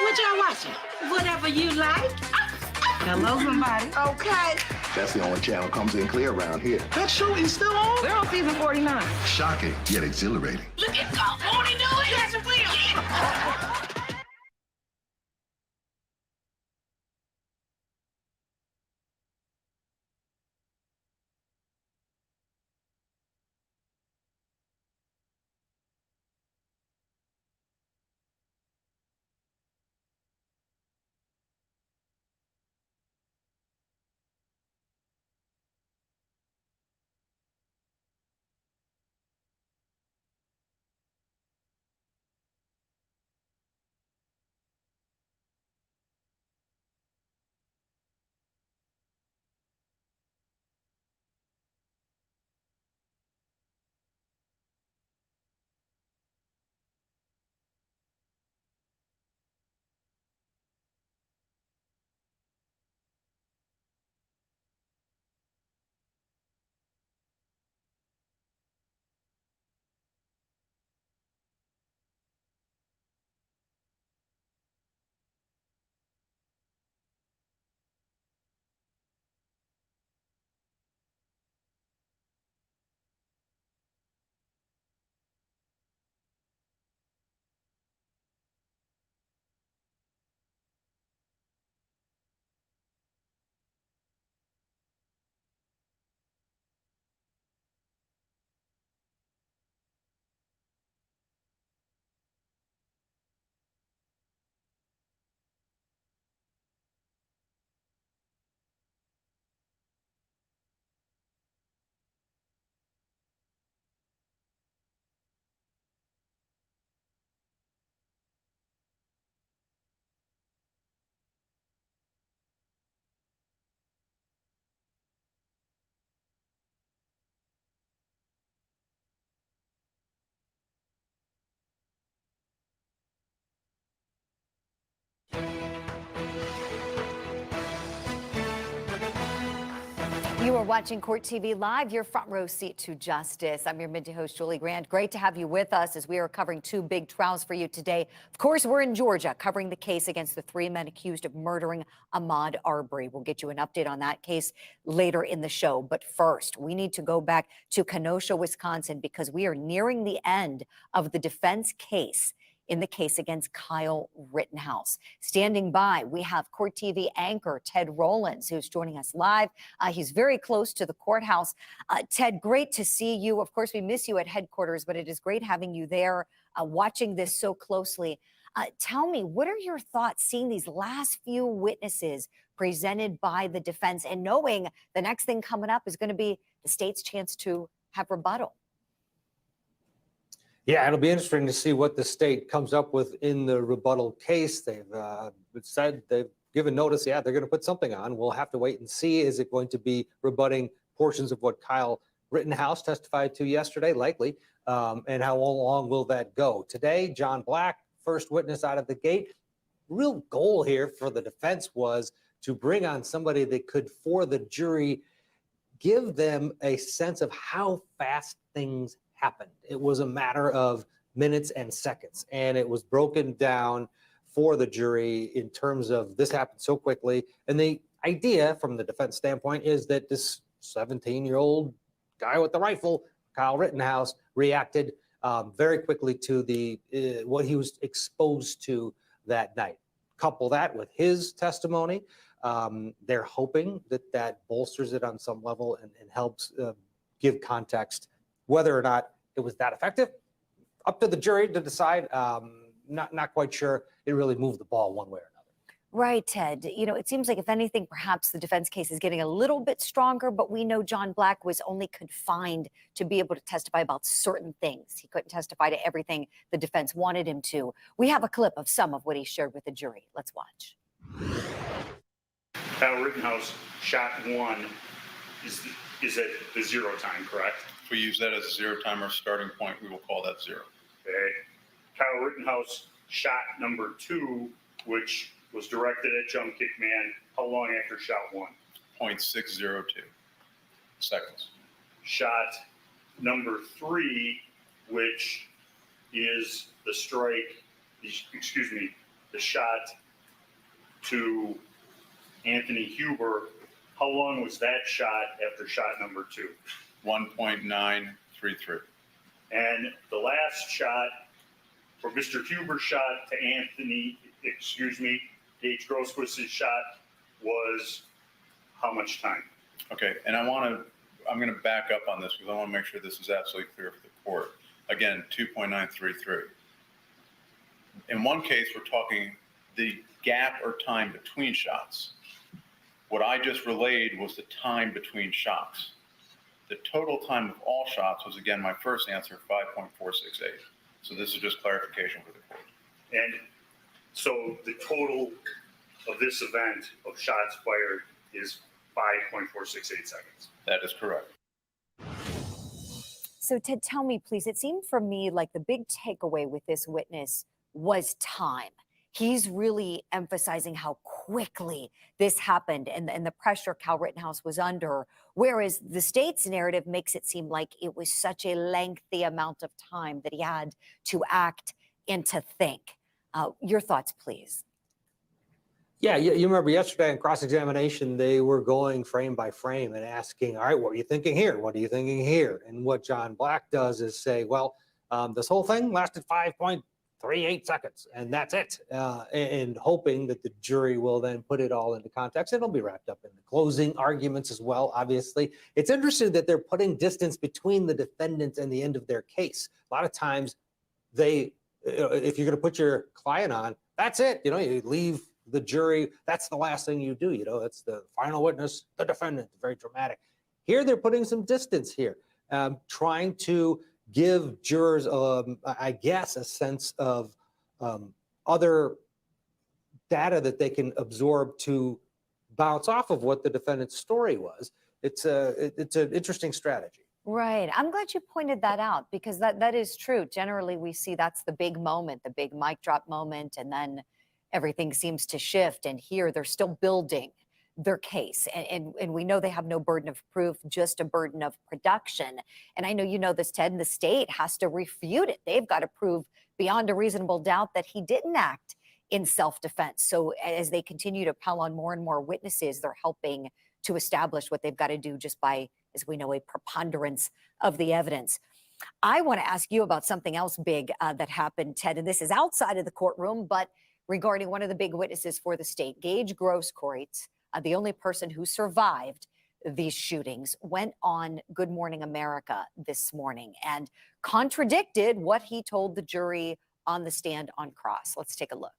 What y'all watching? Whatever you like. Hello, somebody. Okay. That's the only channel comes in clear around here. That show is still on? We're on season 49. Shocking, yet exhilarating. Look at God. Won't he do it? Yes, it will. You are watching Court TV Live, your front row seat to justice. I'm your midday host, Julie Grant. Great to have you with us as we are covering two big trials for you today. Of course, we're in Georgia covering the case against the three men accused of murdering Ahmaud Arbery. We'll get you an update on that case later in the show. But first, we need to go back to Kenosha, Wisconsin, because we are nearing the end of the defense case in the case against Kyle Rittenhouse. Standing by, we have Court TV anchor Ted Rollins, who's joining us live. He's very close to the courthouse. Ted, great to see you. Of course, we miss you at headquarters, but it is great having you there, watching this so closely. Tell me, what are your thoughts seeing these last few witnesses presented by the defense and knowing the next thing coming up is going to be the state's chance to have rebuttal? Yeah, it'll be interesting to see what the state comes up with in the rebuttal case. They've said they've given notice. Yeah, they're going to put something on. We'll have to wait and see. Is it going to be rebutting portions of what Kyle Rittenhouse testified to yesterday? Likely. And how long will that go? Today, John Black, first witness out of the gate. Real goal here for the defense was to bring on somebody that could, for the jury, give them a sense of how fast things happened. It was a matter of minutes and seconds, and it was broken down for the jury in terms of this happened so quickly. And the idea from the defense standpoint is that this 17-year-old guy with the rifle, Kyle Rittenhouse, reacted very quickly to the what he was exposed to that night. Couple that with his testimony, they're hoping that that bolsters it on some level and helps give context. Whether or not it was that effective, up to the jury to decide. Not quite sure it really moved the ball one way or another. Right, Ted. You know, it seems like if anything, perhaps the defense case is getting a little bit stronger, but we know John Black was only confined to be able to testify about certain things. He couldn't testify to everything the defense wanted him to. We have a clip of some of what he shared with the jury. Let's watch. Kyle Rittenhouse, shot one, is at the zero time, correct? If we use that as a zero timer starting point, we will call that zero. Okay. Kyle Rittenhouse, shot number two, which was directed at Jump Kick Man, how long after shot one? 0.602 seconds. Shot number three, which is the strike, the shot to Anthony Huber, how long was that shot after shot number two? 1.933. And the last shot, or Mr. Huber's shot to Anthony, H. Grossquist's shot was how much time? Okay, and I'm going to back up on this because I want to make sure this is absolutely clear for the court. Again, 2.933. In one case, we're talking the gap or time between shots. What I just relayed was the time between shots. The total time of all shots was, again, my first answer, 5.468. So this is just clarification for the court. And so the total of this event of shots fired is 5.468 seconds. That is correct. So Ted, tell me, please, it seemed for me like the big takeaway with this witness was time. He's really emphasizing how quickly this happened and the pressure Kyle Rittenhouse was under, whereas the state's narrative makes it seem like it was such a lengthy amount of time that he had to act and to think. Your thoughts, please. Yeah, you remember yesterday in cross-examination, they were going frame by frame and asking, all right, what are you thinking here? What are you thinking here? And what John Black does is say, well, this whole thing lasted 5.38 seconds, and that's it. And hoping that the jury will then put it all into context. It'll be wrapped up in the closing arguments as well, obviously. It's interesting that they're putting distance between the defendants and the end of their case. A lot of times, if you're going to put your client on, that's it. You leave the jury. That's the last thing you do. It's the final witness, the defendant. Very dramatic. Here, they're putting some distance here, trying to give jurors, I guess, a sense of other data that they can absorb to bounce off of what the defendant's story was. It's an interesting strategy. Right. I'm glad you pointed that out because that is true. Generally, we see that's the big moment, the big mic drop moment, and then everything seems to shift. And here, they're still building their case. And we know they have no burden of proof, just a burden of production. And I know you know this, Ted, and the state has to refute it. They've got to prove beyond a reasonable doubt that he didn't act in self-defense. So as they continue to pile on more and more witnesses, they're helping to establish what they've got to do just by, as we know, a preponderance of the evidence. I want to ask you about something else big that happened, Ted, and this is outside of the courtroom, but regarding one of the big witnesses for the state, Gage Grosskreutz, the only person who survived these shootings, went on Good Morning America this morning and contradicted what he told the jury on the stand on cross. Let's take a look.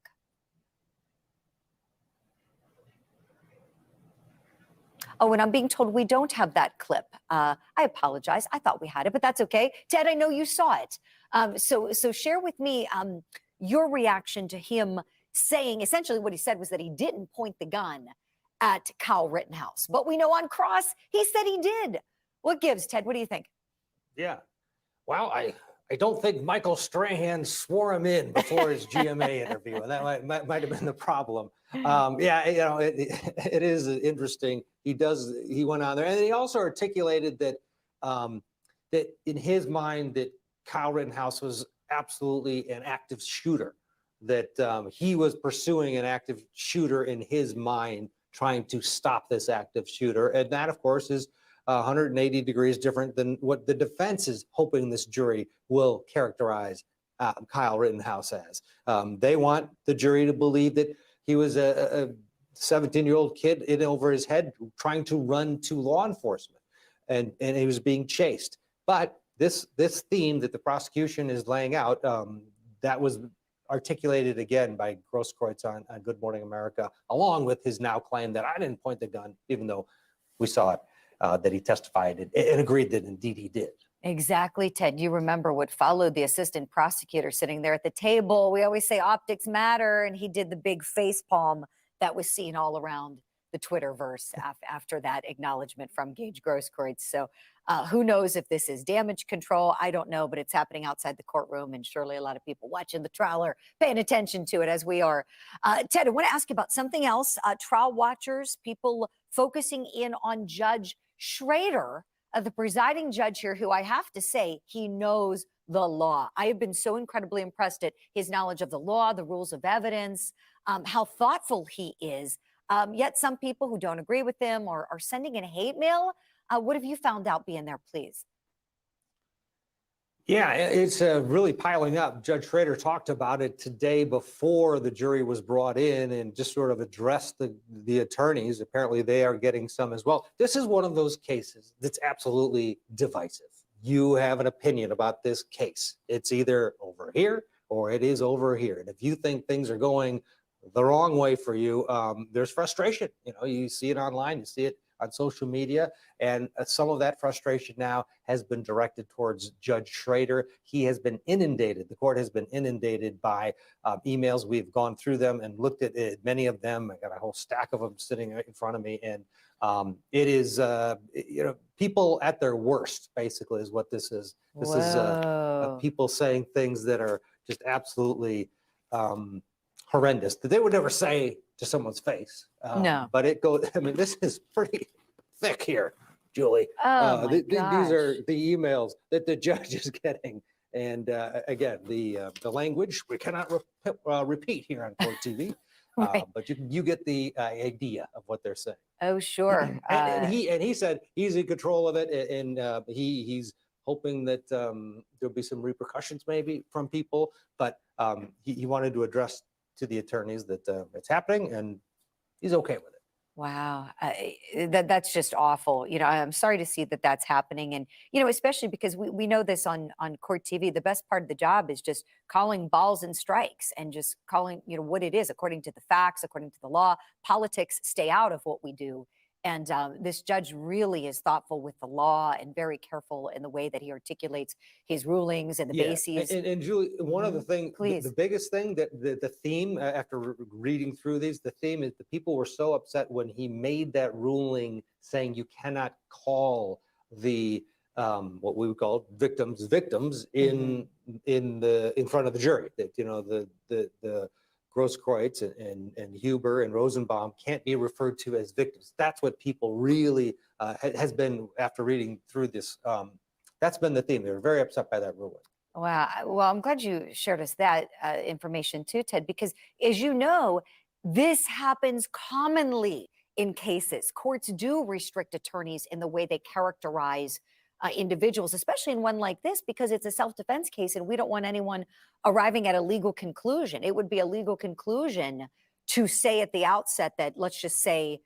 Oh, and I'm being told we don't have that clip. I apologize. I thought we had it, but that's okay. Ted, I know you saw it. So share with me your reaction to him saying, essentially what he said was that he didn't point the gun at Kyle Rittenhouse. But we know on cross, he said he did. What gives, Ted? What do you think? Yeah. Well, I don't think Michael Strahan swore him in before his GMA interview, and that might have been the problem. Yeah, you know, it is interesting. He went on there, and he also articulated that that in his mind that Kyle Rittenhouse was absolutely an active shooter, that he was pursuing an active shooter in his mind, trying to stop this active shooter, and that, of course, is 180 degrees different than what the defense is hoping this jury will characterize Kyle Rittenhouse as. They want the jury to believe that he was a 17-year-old kid in over his head trying to run to law enforcement, and he was being chased. But this theme that the prosecution is laying out, that was articulated again by Grosskreutz on Good Morning America, along with his now claim that I didn't point the gun, even though we saw it, that he testified and agreed that indeed he did. Exactly, Ted. You remember what followed. The assistant prosecutor sitting there at the table. We always say optics matter, and he did the big face palm that was seen all around the Twitterverse after that acknowledgement from Gage Grosskreutz. So who knows if this is damage control? I don't know, but it's happening outside the courtroom, and surely a lot of people watching the trial are paying attention to it, as we are. Ted, I want to ask you about something else. Trial watchers, people focusing in on Judge Schrader, the presiding judge here, who I have to say, he knows the law. I have been so incredibly impressed at his knowledge of the law, the rules of evidence, how thoughtful he is. Yet some people who don't agree with him are sending in hate mail. What have you found out being there, please? Yeah, it's really piling up. Judge Schrader talked about it today before the jury was brought in and just sort of addressed the attorneys. Apparently they are getting some as well. This is one of those cases that's absolutely divisive. You have an opinion about this case. It's either over here or it is over here. And if you think things are going the wrong way for you, there's frustration. You know, you see it online, you see it on social media, and some of that frustration now has been directed towards Judge Schrader. He has been inundated. The court has been inundated by emails. We've gone through them and looked at many of them. I got a whole stack of them sitting right in front of me, and it is, you know, people at their worst, basically, is what this is. This is people saying things that are just absolutely horrendous that they would never say to someone's face. No. But it goes, I mean, this is pretty thick here, Julie. Oh, my These are the emails that the judge is getting. And again, the language we cannot repeat here on Court TV, Right. but you get the idea of what they're saying. Oh, sure. And he said he's in control of it, and he's hoping that there'll be some repercussions maybe from people, but he wanted to address to the attorneys that it's happening, and he's okay with it. Wow, that's just awful. You know, I'm sorry to see that that's happening, and you know, especially because we know this on Court TV. The best part of the job is just calling balls and strikes, and just calling, you know, what it is according to the facts, according to the law. Politics stay out of what we do. And this judge really is thoughtful with the law and very careful in the way that he articulates his rulings and the bases. And Julie, one of the things, Please. the biggest thing that the theme, after reading through these, the theme is the people were so upset when he made that ruling saying you cannot call the what we would call victims in front of the jury. That, you know, Grosskreutz and Huber and Rosenbaum can't be referred to as victims. That's what people really has been, after reading through this, that's been the theme. They were very upset by that ruling. Wow. Well, I'm glad you shared us that information too, Ted, because as you know, this happens commonly in cases. Courts do restrict attorneys in the way they characterize individuals, especially in one like this, because it's a self-defense case and we don't want anyone arriving at a legal conclusion. It would be a legal conclusion to say at the outset that, let's just say,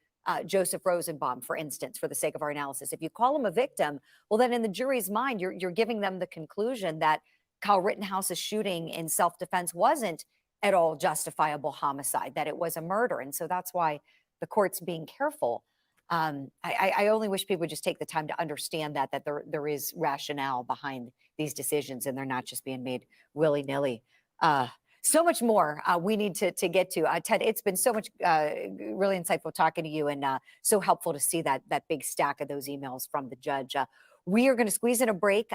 Joseph Rosenbaum, for instance, for the sake of our analysis, if you call him a victim, well, then in the jury's mind, you're giving them the conclusion that Kyle Rittenhouse's shooting in self-defense wasn't at all justifiable homicide, that it was a murder. And so that's why the court's being careful. I only wish people would just take the time to understand that there is rationale behind these decisions and they're not just being made willy-nilly. So much more we need to get to. Ted, it's been so much really insightful talking to you and so helpful to see that big stack of those emails from the judge. We are going to squeeze in a break.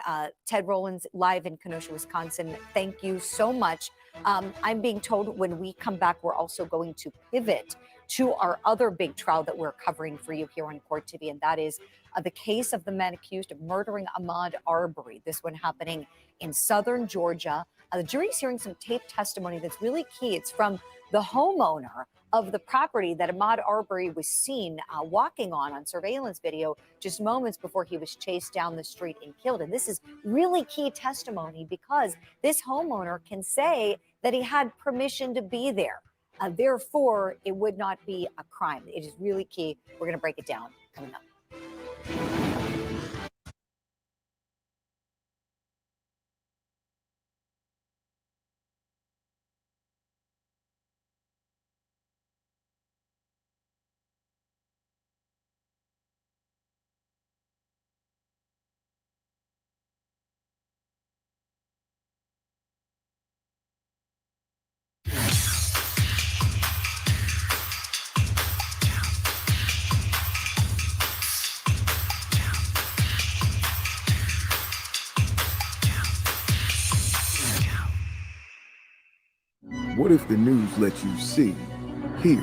Ted Rowlands live in Kenosha, Wisconsin. Thank you so much. I'm being told when we come back, we're also going to pivot to our other big trial that we're covering for you here on Court TV, and that is the case of the man accused of murdering Ahmaud Arbery. This one happening in southern Georgia. The jury's hearing some taped testimony that's really key. It's from the homeowner of the property that Ahmaud Arbery was seen walking on surveillance video just moments before he was chased down the street and killed. And this is really key testimony because this homeowner can say that he had permission to be there. Therefore, it would not be a crime. It is really key. We're going to break it down coming up. What if the news lets you see, hear,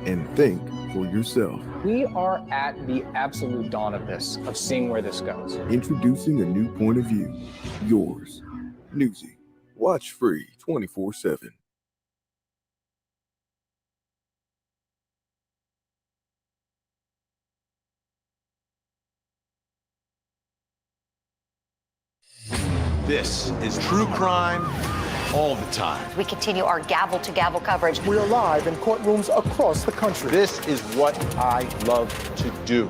and think for yourself? We are at the absolute dawn of this, of seeing where this goes. Introducing a new point of view. Yours. Newsy. Watch free 24/7. This is true crime all the time. We continue our gavel-to-gavel coverage. We are live in courtrooms across the country. This is what I love to do.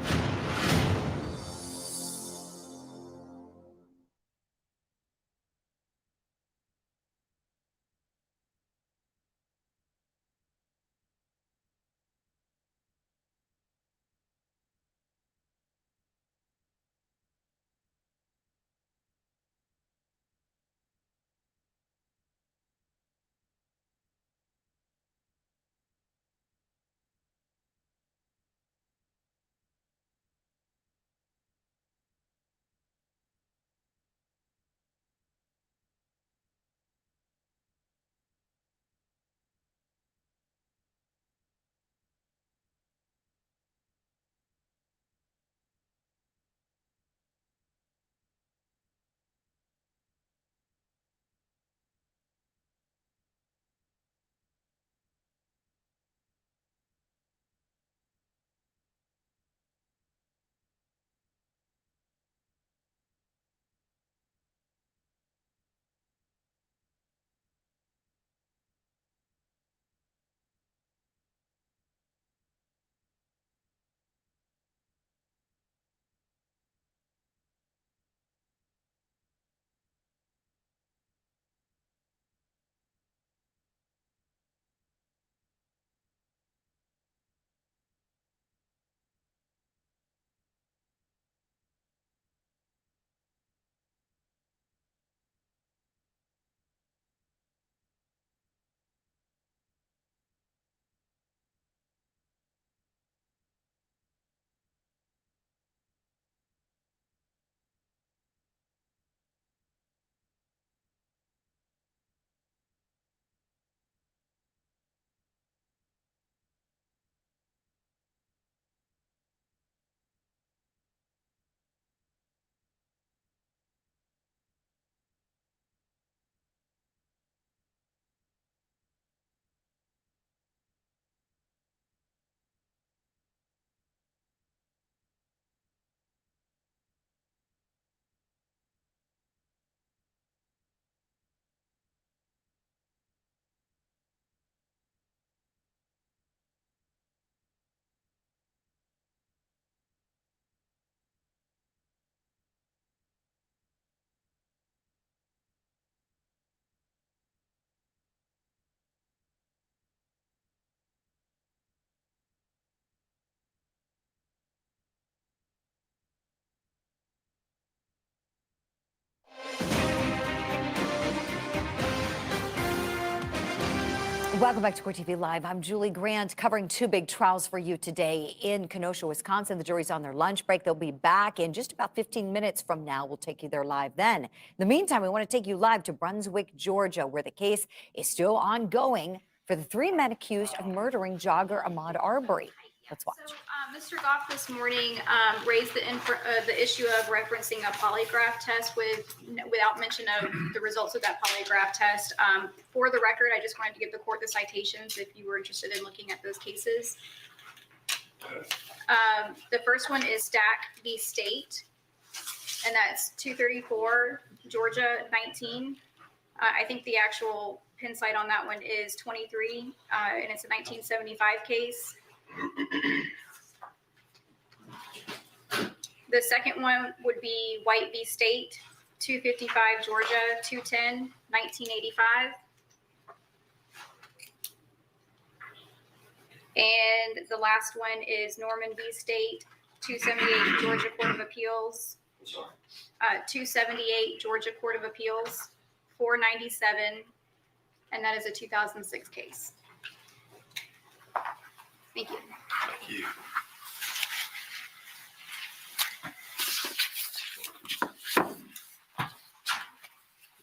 Welcome back to Court TV Live. I'm Julie Grant, covering two big trials for you today in Kenosha, Wisconsin. The jury's on their lunch break. They'll be back in just about 15 minutes from now. We'll take you there live then. In the meantime, we want to take you live to Brunswick, Georgia, where the case is still ongoing for the three men accused of murdering jogger Ahmaud Arbery. Let's watch. So, Mr. Goff this morning raised the issue of referencing a polygraph test without mention of the results of that polygraph test. For the record, I just wanted to give the court the citations if you were interested in looking at those cases. The first one is Stack v. State, and that's 234 Georgia 19. I think the actual pin site on that one is 23, and it's a 1975 case. The second one would be White v. State, 255 Georgia 210, 1985. And the last one is Norman v. State, 278 Georgia Court of Appeals. 278 Georgia Court of Appeals, 497, and that is a 2006 case. Thank you. Thank you.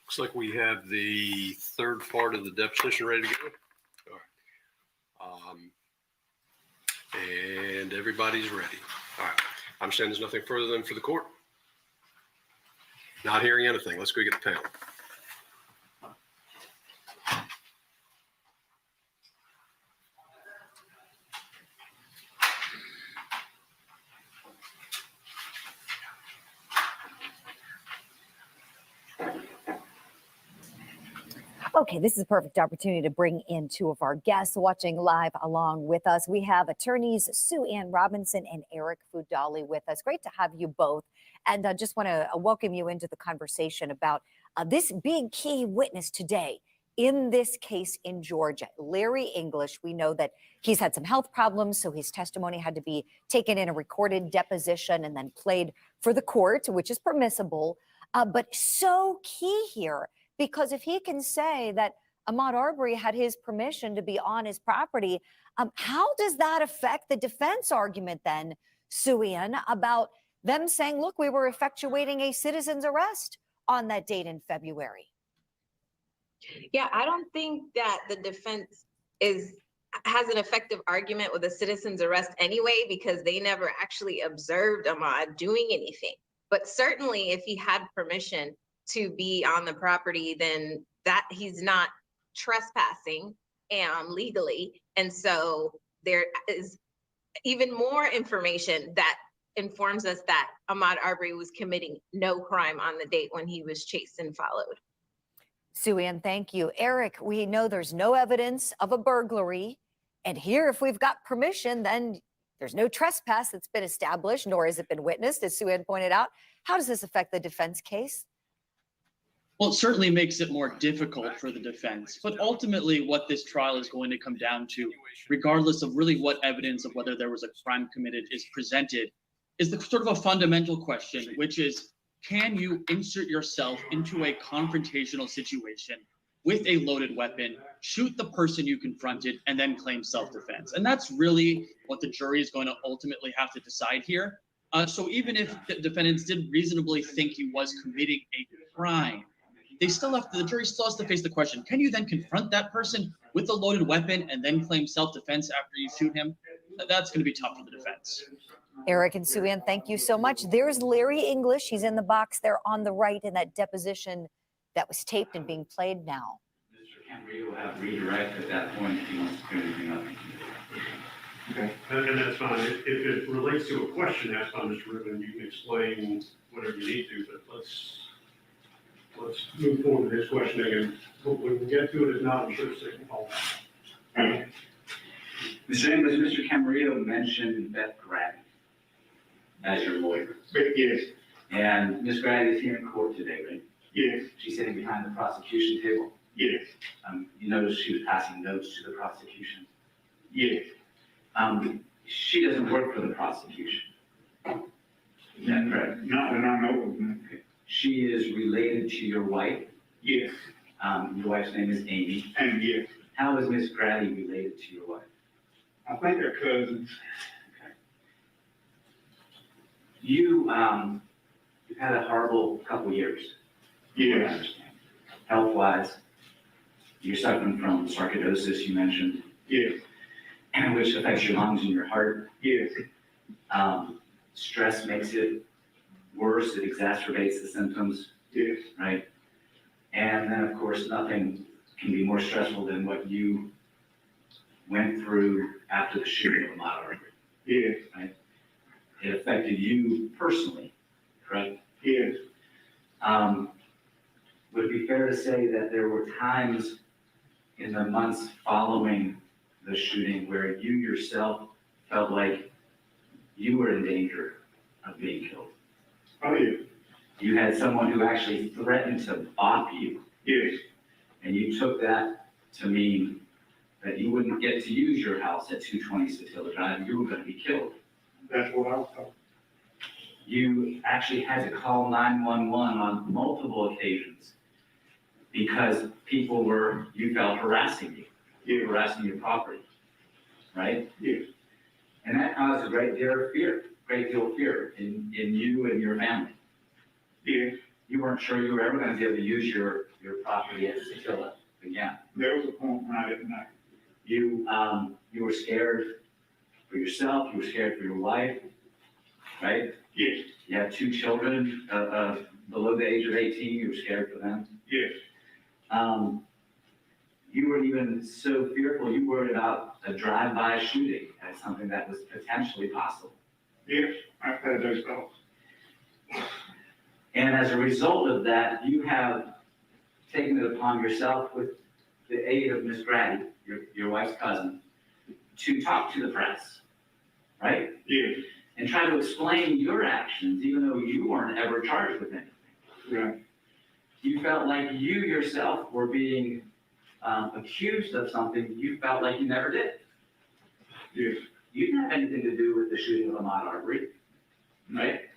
Looks like we have the third part of the deposition ready to go. All right. And everybody's ready. All right. I understand there's nothing further than for the court. Not hearing anything. Let's go get the panel. Okay, this is a perfect opportunity to bring in two of our guests watching live along with us. We have attorneys Sue Ann Robinson and Eric Fudali with us. Great to have you both. And I just want to welcome you into the conversation about this big key witness today in this case in Georgia, Larry English. We know that he's had some health problems, so his testimony had to be taken in a recorded deposition and then played for the court, which is permissible, but so key here. Because if he can say that Ahmaud Arbery had his permission to be on his property, how does that affect the defense argument then, Sue Ann, about them saying, look, we were effectuating a citizen's arrest on that date in February? Yeah, I don't think that the defense has an effective argument with a citizen's arrest anyway, because they never actually observed Ahmaud doing anything. But certainly if he had permission to be on the property, then that he's not trespassing legally. And so there is even more information that informs us that Ahmaud Arbery was committing no crime on the date when he was chased and followed. Sue Ann, thank you. Eric, we know there's no evidence of a burglary. And here, if we've got permission, then there's no trespass that's been established, nor has it been witnessed, as Sue Ann pointed out. How does this affect the defense case? Well, it certainly makes it more difficult for the defense. But ultimately, what this trial is going to come down to, regardless of really what evidence of whether there was a crime committed is presented, is the sort of a fundamental question, which is, can you insert yourself into a confrontational situation with a loaded weapon, shoot the person you confronted, and then claim self-defense? And that's really what the jury is going to ultimately have to decide here. So even if the defendants did reasonably think he was committing a crime, the jury still has to face the question, can you then confront that person with a loaded weapon and then claim self-defense after you shoot him? That's going to be tough for the defense. Eric and Sue Ann, thank you so much. There's Larry English. He's in the box there on the right in that deposition that was taped and being played now. Mr. Camarillo will have redirect at that point if he wants to clear anything up. Okay, and that's fine. If it relates to a question asked by Mr. Rubin, you can explain whatever you need to, but let's move forward with his questioning, and hopefully we can get to it. If not, I'm sure it's taking all. Mr. English, Mr. Camarillo mentioned Beth Grady as your lawyer. Yes. And Ms. Grady is here in court today, right? Yes. She's sitting behind the prosecution table. Yes. You noticed she was passing notes to the prosecution. Yes. She doesn't work for the prosecution. Is that correct? Not that I know of. Okay. She is related to your wife. Yes. Your wife's name is Amy. And yes. How is Miss Grady related to your wife? I think they're cousins. Okay. You've had a horrible couple years. Yes. I understand. Health-wise, you're suffering from sarcoidosis, you mentioned. Yes. Which affects your lungs and your heart. Yes. Stress makes it worse. It exacerbates the symptoms. Yes. Right? And then, of course, nothing can be more stressful than what you went through after the shooting of Ahmaud Arbery. Yes. Right? It affected you personally, correct? Yes. Would it be fair to say that there were times in the months following the shooting where you yourself felt like you were in danger of being killed? Oh, yeah. You had someone who actually threatened to bop you. Yes. And you took that to mean that you wouldn't get to use your house at 220 Satilla Drive. You were going to be killed. That's what I was told. You actually had to call 911 on multiple occasions because people were, you felt, harassing you. Yeah. Harassing your property, right? Yes. And that caused a great deal of fear in you and your family. Yes. You weren't sure you were ever going to be able to use your property at Satilla again. There was a point when I didn't know. You were scared for yourself, you were scared for your wife, right? Yes. You had 2 children below the age of 18, you were scared for them. Yes. You were even so fearful, you worried about a drive-by shooting as something that was potentially possible. Yes, I've had those thoughts. And as a result of that, you have taken it upon yourself with the aid of Miss Grady, your wife's cousin, to talk to the press, right? Yes. And try to explain your actions, even though you weren't ever charged with anything. Right. You felt like you yourself were being accused of something you felt like you never did. Yes. You didn't have anything to do with the shooting of Ahmaud Arbery, right?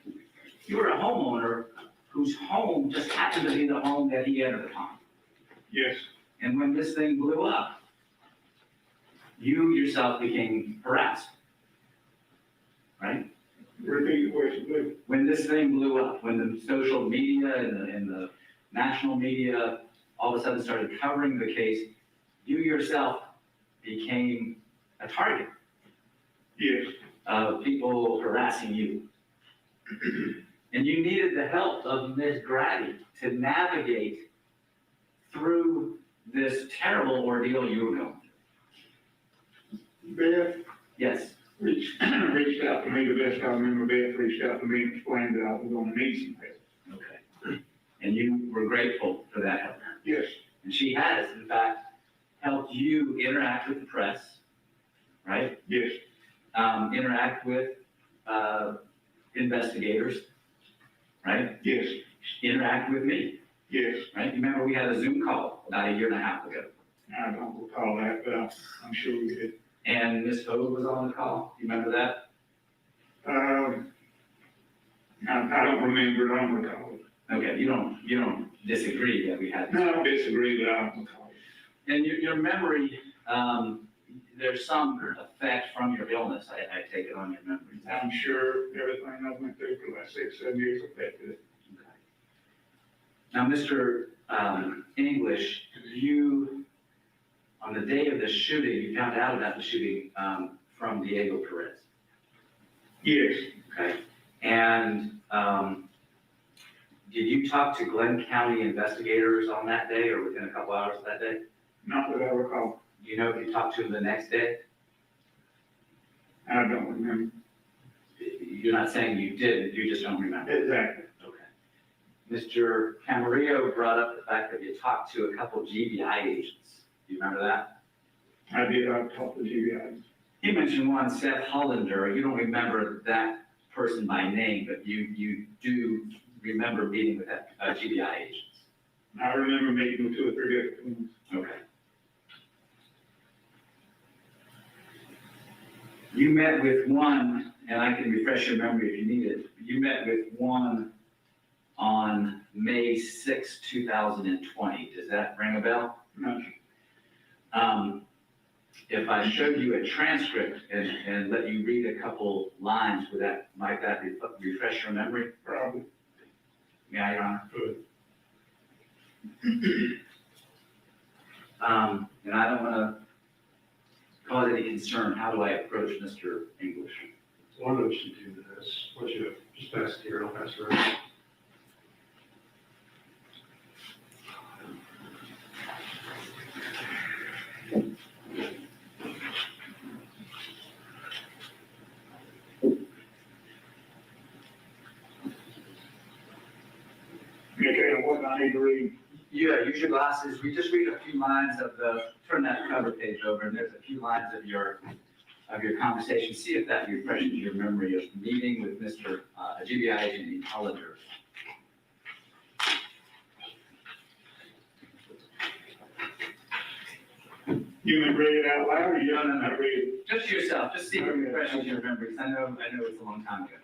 You were a homeowner whose home just happened to be the home that he entered upon. Yes. And when this thing blew up, you yourself became harassed, right? Repeat the question, please. When this thing blew up, when the social media and the national media all of a sudden started covering the case, you yourself became a target. Yes. Of people harassing you. And you needed the help of Ms. Grady to navigate through this terrible ordeal you were going through. Beth? Yes. Reached out to me, the best I remember, Beth reached out to me and explained that I was going to need some help. Okay. And you were grateful for that help. Yes. And she has, in fact, helped you interact with the press, right? Yes. Interact with investigators, right? Yes. Interact with me. Yes. Right? You remember we had a Zoom call about 1.5 years ago. I don't recall that, but I'm sure we did. And Ms. Hogue was on the call. You remember that? I don't remember. I don't recall it. Okay, you don't disagree that we had this. No, I don't disagree, but I don't recall it. And your memory, there's some effect from your illness, I take it, on your memory. I'm sure everything I went through for the last 6, 7 years affected it. Okay. Now, Mr. English, you, on the day of the shooting, you found out about the shooting from Diego Perez. Yes. Okay. And did you talk to Glenn County investigators on that day or within a couple hours of that day? Not that I recall. Do you know if you talked to them the next day? I don't remember. You're not saying you did, you just don't remember. Exactly. Okay. Mr. Camarillo brought up the fact that you talked to a couple GBI agents. Do you remember that? I did. I talked to GBI. He mentioned one, Seth Hollander. You don't remember that person by name, but you do remember meeting with that GBI agents. I remember meeting with 2 or 3 different ones. Okay. You met with one, and I can refresh your memory if you need it. You met with one on May 6, 2020. Does that ring a bell? No. If I showed you a transcript and let you read a couple lines, might that refresh your memory? Probably. Yeah, Your Honor. Good. And I don't want to cause any concern. How do I approach Mr. English? One of us should do this. What you just pass it here, I'll pass it around. Okay, and what I need to read? Yeah, use your glasses. We just read a few lines of turn that cover page over, and there's a few lines of your conversation. See if that refreshes your memory of meeting with Mr. GBI agent Hollander. You can read it out loud, or you No, don't read it? Just yourself. Just see if it refreshes your memory. I know it's a long time ago.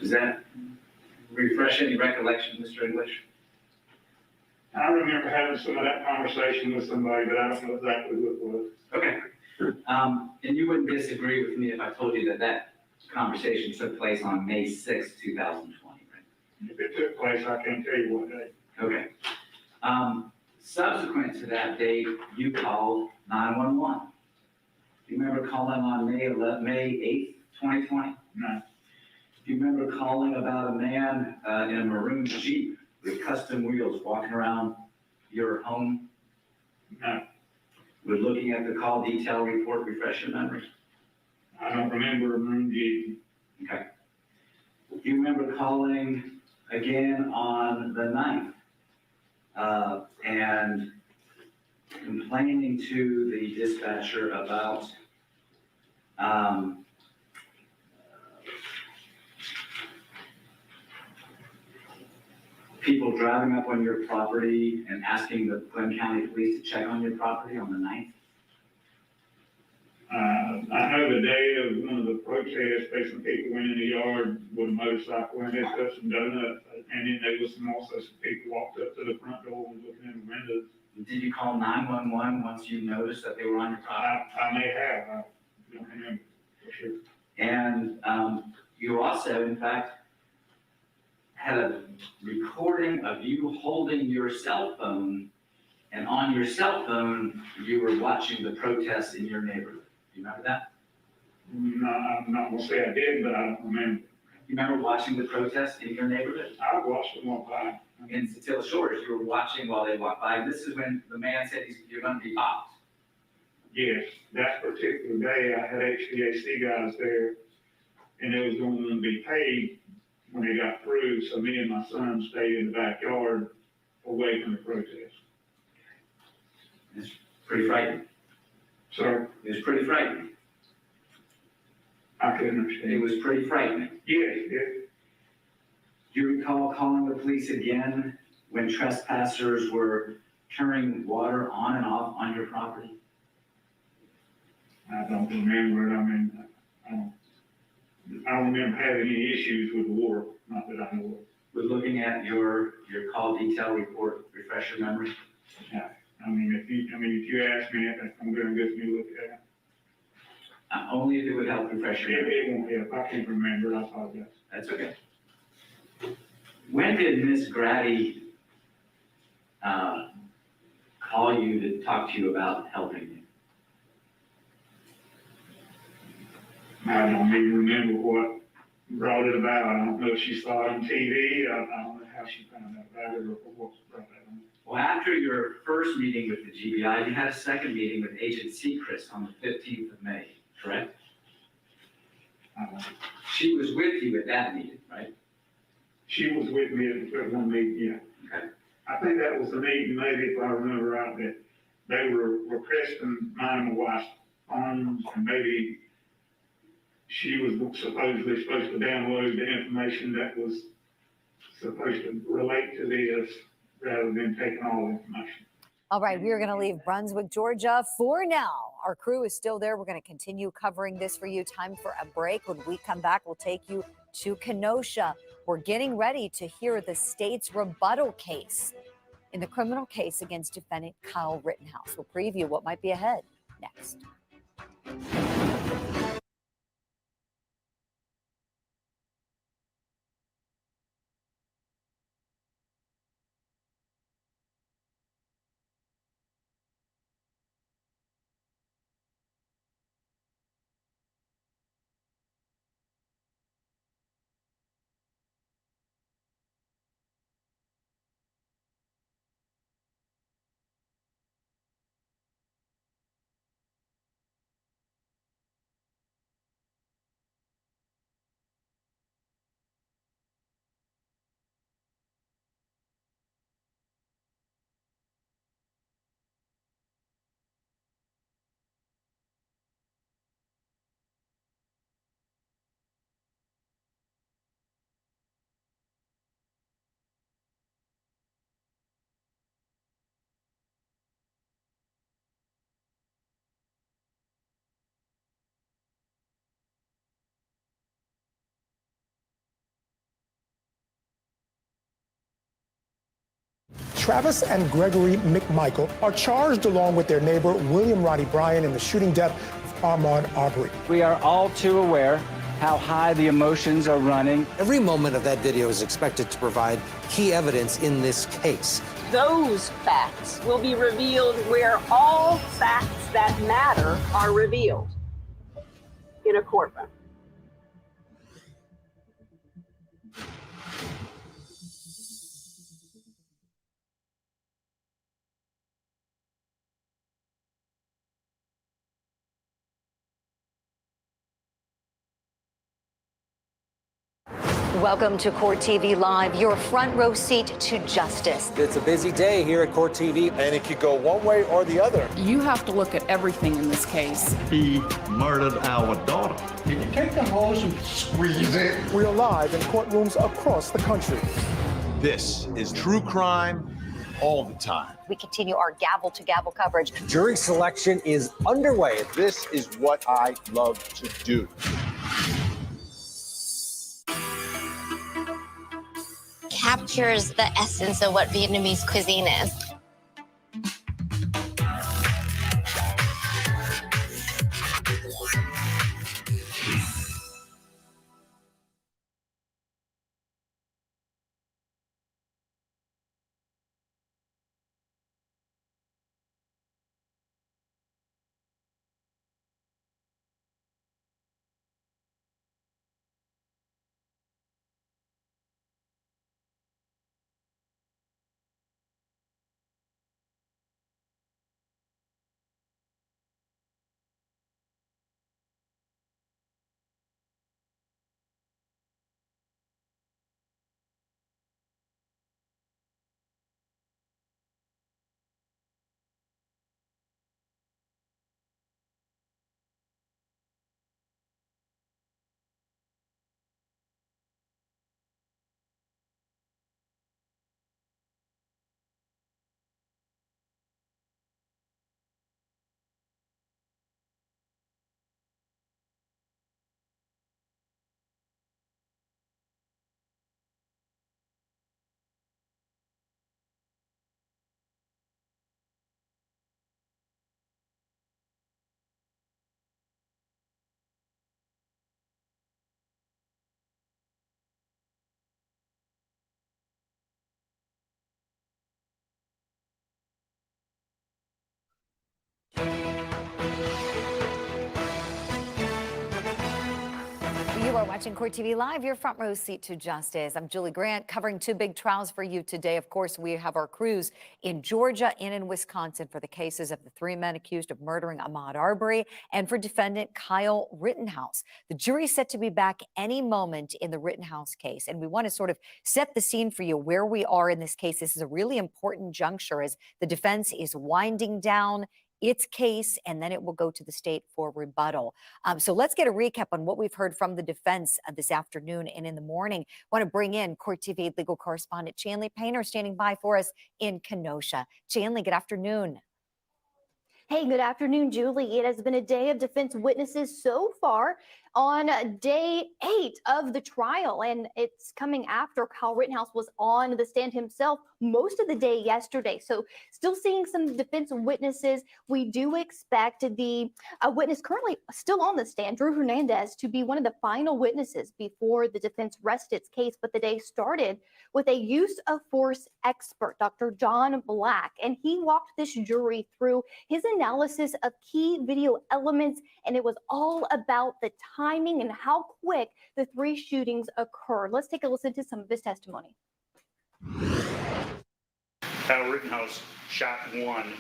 Does that refresh any recollection, Mr. English? I remember having some of that conversation with somebody, but I don't know exactly who it was. Okay. And you wouldn't disagree with me if I told you that conversation took place on May 6, 2020, right? If it took place, I can't tell you what day. Okay. Subsequent to that date, you called 911. Do you remember calling on May 8th, 2020? No. Do you remember calling about a man in a maroon Jeep with custom wheels walking around your home? No. Would looking at the call detail report refresh your memory? I don't remember a maroon Jeep. Okay. Do you remember calling again on the 9th and complaining to the dispatcher about people driving up on your property and asking the Glenn County Police to check on your property on the 9th? I know the day of one of the protests, some people went in the yard with a motorcycle and they took some donuts. And then there was also some people walked up to the front door and looking in the windows. Did you call 911 once you noticed that they were on your property? I may have, I don't remember for sure. And you also, in fact, had a recording of you holding your cell phone, and on your cell phone, you were watching the protests in your neighborhood. Do you remember that? No, I'm not gonna say I did, but I don't remember. You remember watching the protests in your neighborhood? I watched them walk by. In Satilla Shores, you were watching while they walked by, and this is when the man said you're gonna be popped. Yes, that particular day, I had HVAC guys there, and they was going to be paid when they got through, so me and my son stayed in the backyard away from the protest. It's pretty frightening. Sir? It was pretty frightening. I couldn't understand. It was pretty frightening. Yes, yes. Do you recall calling the police again when trespassers were turning water on and off on your property? I don't remember it. I mean, I don't remember having any issues with the water, not that I know of. With looking at your call detail report, refresh your memory? Yeah. I mean, if you ask me, I'm going to get me look at it. Only if it would help refresh your memory. It won't help. I can't remember. I apologize. That's okay. When did Miss Grady call you to talk to you about helping you? I don't even remember what brought it about. I don't know if she saw it on TV. I don't know how she found out about it or what brought that on. Well, after your first meeting with the GBI, you had a second meeting with Agent Sechrist on the 15th of May, correct? She was with you at that meeting, right? She was with me at one meeting, yeah. Okay. I think that was the meeting, maybe if I remember right, that they were requesting mine and my wife's phones, and maybe she was supposed to download the information that was supposed to relate to this rather than taking all the information. All right, we are going to leave Brunswick, Georgia for now. Our crew is still there. We're going to continue covering this for you. Time for a break. When we come back, we'll take you to Kenosha. We're getting ready to hear the state's rebuttal case in the criminal case against defendant Kyle Rittenhouse. We'll preview what might be ahead next. Travis and Gregory McMichael are charged along with their neighbor, William Roddy Bryan, in the shooting death of Ahmaud Arbery. We are all too aware how high the emotions are running. Every moment of that video is expected to provide key evidence in this case. Those facts will be revealed where all facts that matter are revealed in a courtroom. Welcome to Court TV Live, your front row seat to justice. It's a busy day here at Court TV. And it could go one way or the other. You have to look at everything in this case. He murdered our daughter. You can take the hose and squeeze it. We are live in courtrooms across the country. This is true crime all the time. We continue our gavel to gavel coverage. Jury selection is underway. This is what I love to do. Captures the essence of what Vietnamese cuisine is. You are watching Court TV Live, your front row seat to justice. I'm Julie Grant, covering two big trials for you today. Of course, we have our crews in Georgia and in Wisconsin for the cases of the three men accused of murdering Ahmaud Arbery and for defendant Kyle Rittenhouse. The jury's set to be back any moment in the Rittenhouse case, and we want to sort of set the scene for you where we are in this case. This is a really important juncture as the defense is winding down its case, and then it will go to the state for rebuttal. So let's get a recap on what we've heard from the defense this afternoon and in the morning. I want to bring in Court TV legal correspondent Chanley Painter standing by for us in Kenosha. Chanley, good afternoon. Hey, good afternoon, Julie. It has been a day of defense witnesses so far on day 8 of the trial, and it's coming after Kyle Rittenhouse was on the stand himself most of the day yesterday. So still seeing some defense witnesses. We do expect the witness currently still on the stand, Drew Hernandez, to be one of the final witnesses before the defense rests its case. But the day started with a use of force expert, Dr. John Black, and he walked this jury through his analysis of key video elements, and it was all about the timing and how quick the three shootings occurred. Let's take a listen to some of his testimony. Kyle Rittenhouse shot one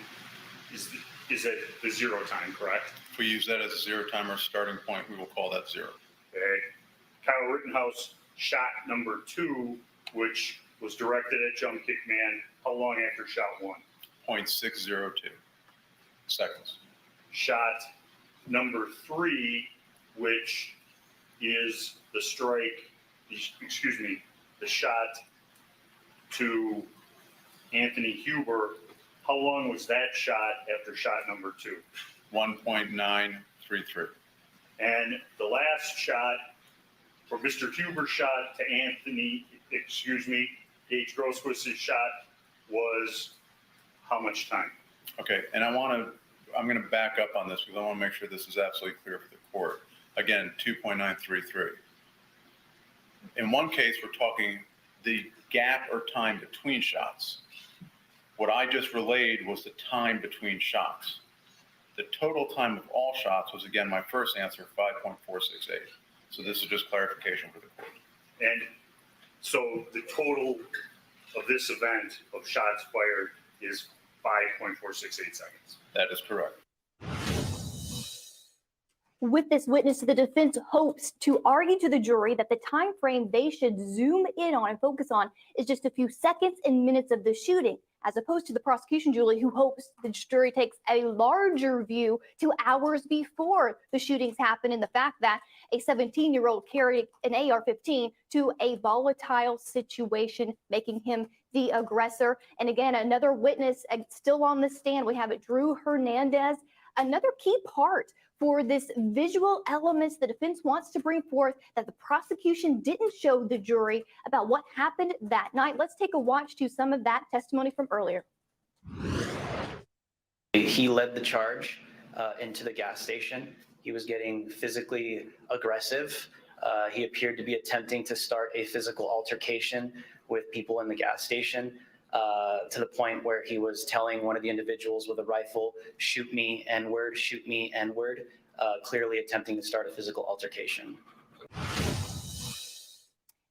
is at the zero time, correct? If we use that as a zero timer starting point, we will call that zero. Okay. Kyle Rittenhouse shot number 2, which was directed at Jump Kick Man. How long after shot 1? 0.602 seconds. Shot number 3, which is the strike, the shot to Anthony Huber. How long was that shot after shot number 2? 1.933. And the last shot, for Mr. Huber's shot to Anthony, Gage Grossquist's shot was how much time? Okay, and I'm going to back up on this because I want to make sure this is absolutely clear for the court. Again, 2.933. In one case, we're talking the gap or time between shots. What I just relayed was the time between shots. The total time of all shots was, again, my first answer, 5.468. So this is just clarification for the court. And so the total of this event of shots fired is 5.468 seconds. That is correct. With this witness, the defense hopes to argue to the jury that the time frame they should zoom in on and focus on is just a few seconds and minutes of the shooting, as opposed to the prosecution, Julie, who hopes the jury takes a larger view to hours before the shootings happen, and the fact that a 17-year-old carried an AR-15 to a volatile situation, making him the aggressor. And again, another witness still on the stand. We have Drew Hernandez. Another key part for this visual elements the defense wants to bring forth that the prosecution didn't show the jury about what happened that night. Let's take a watch to some of that testimony from earlier. He led the charge into the gas station. He was getting physically aggressive. He appeared to be attempting to start a physical altercation with people in the gas station. To the point where he was telling one of the individuals with a rifle, "Shoot me, N-word, shoot me, N-word," clearly attempting to start a physical altercation.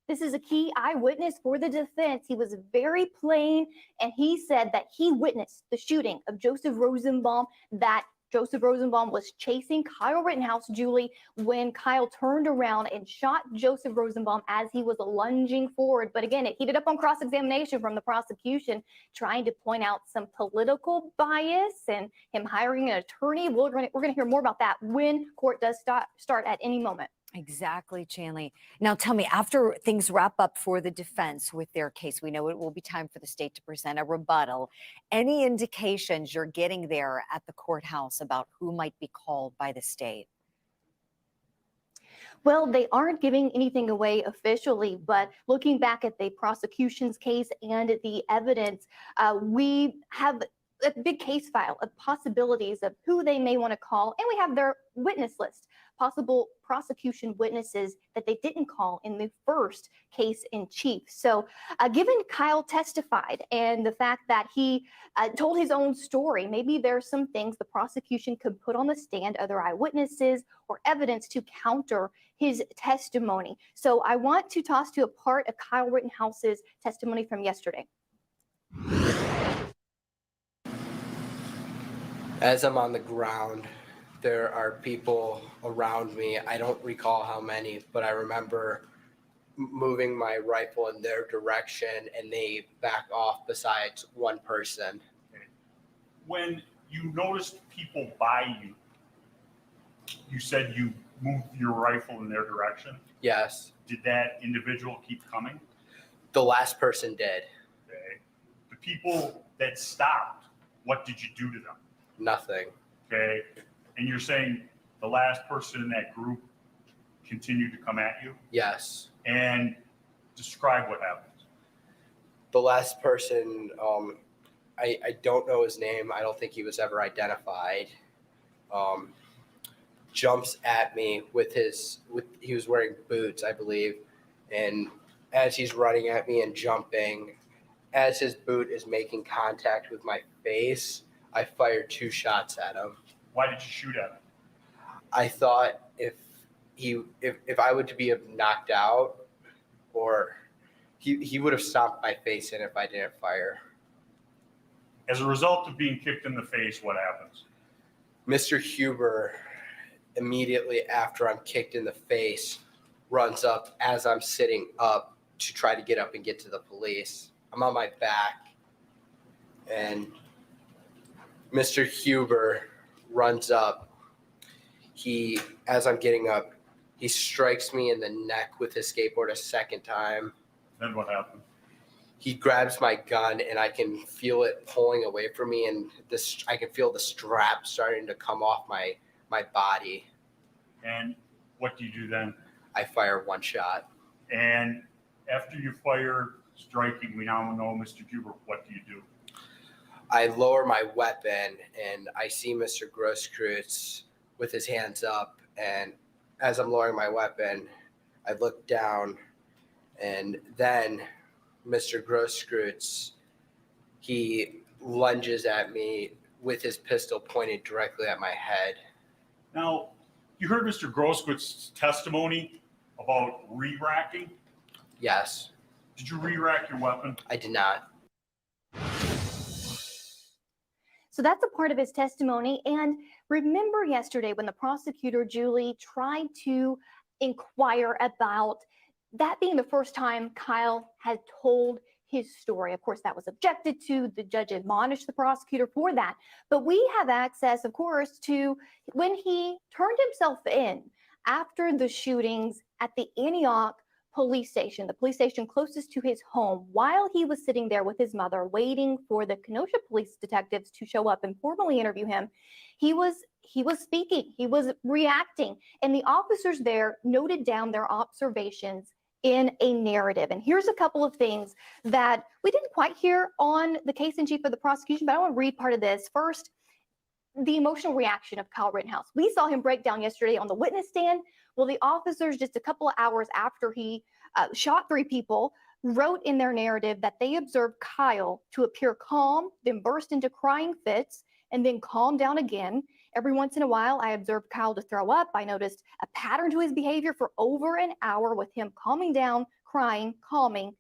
This is a key eyewitness for the defense. He was very plain, and he said that he witnessed the shooting of Joseph Rosenbaum, that Joseph Rosenbaum was chasing Kyle Rittenhouse, Julie, when Kyle turned around and shot Joseph Rosenbaum as he was lunging forward. But again, it heated up on cross-examination from the prosecution, trying to point out some political bias and him hiring an attorney. We're going to hear more about that when court does start at any moment. Exactly, Chanley. Now tell me, after things wrap up for the defense with their case, we know it will be time for the state to present a rebuttal. Any indications you're getting there at the courthouse about who might be called by the state? Well, they aren't giving anything away officially, but looking back at the prosecution's case and the evidence, we have a big case file of possibilities of who they may want to call, and we have their witness list, possible prosecution witnesses that they didn't call in the first case in chief. So given Kyle testified and the fact that he told his own story, maybe there's some things the prosecution could put on the stand, other eyewitnesses or evidence to counter his testimony. So I want to toss to a part of Kyle Rittenhouse's testimony from yesterday. As I'm on the ground, there are people around me. I don't recall how many, but I remember moving my rifle in their direction and they back off besides one person. When you noticed people by you, you said you moved your rifle in their direction? Yes. Did that individual keep coming? The last person did. Okay. The people that stopped, what did you do to them? Nothing. Okay. And you're saying the last person in that group continued to come at you? Yes. And describe what happened. The last person, I don't know his name. I don't think he was ever identified. Jumps at me he was wearing boots, I believe. And as he's running at me and jumping, as his boot is making contact with my face, I fired 2 shots at him. Why did you shoot at him? I thought if I would to be knocked out, or he would have stomped my face in if I didn't fire. As a result of being kicked in the face, what happens? Mr. Huber, immediately after I'm kicked in the face, runs up as I'm sitting up to try to get up and get to the police. I'm on my back, and Mr. Huber runs up. As I'm getting up, he strikes me in the neck with his skateboard a second time. Then what happened? He grabs my gun and I can feel it pulling away from me, and I can feel the strap starting to come off my body. And what do you do then? I fire 1 shot. And after you fire, striking, we now know Mr. Huber, what do you do? I lower my weapon and I see Mr. Grosskreutz with his hands up, and as I'm lowering my weapon, I look down, and then Mr. Grosskreutz, he lunges at me with his pistol pointed directly at my head. Now, you heard Mr. Grosskreitz's testimony about re-racking? Yes. Did you re-rack your weapon? I did not. So that's a part of his testimony. And remember yesterday when the prosecutor, Julie, tried to inquire about that being the first time Kyle had told his story. Of course, that was objected to. The judge admonished the prosecutor for that. But we have access, of course, to when he turned himself in after the shootings at the Antioch police station, the police station closest to his home, while he was sitting there with his mother waiting for the Kenosha police detectives to show up and formally interview him. He was speaking, he was reacting, and the officers there noted down their observations in a narrative. And here's a couple of things that we didn't quite hear on the case in chief of the prosecution, but I want to read part of this. First, the emotional reaction of Kyle Rittenhouse. We saw him break down yesterday on the witness stand. Well, the officers, just a couple of hours after he shot 3 people, wrote in their narrative that they observed Kyle to appear calm, then burst into crying fits, and then calm down again. Every once in a while, I observed Kyle to throw up. I noticed a pattern to his behavior for over an hour with him calming down, crying, calming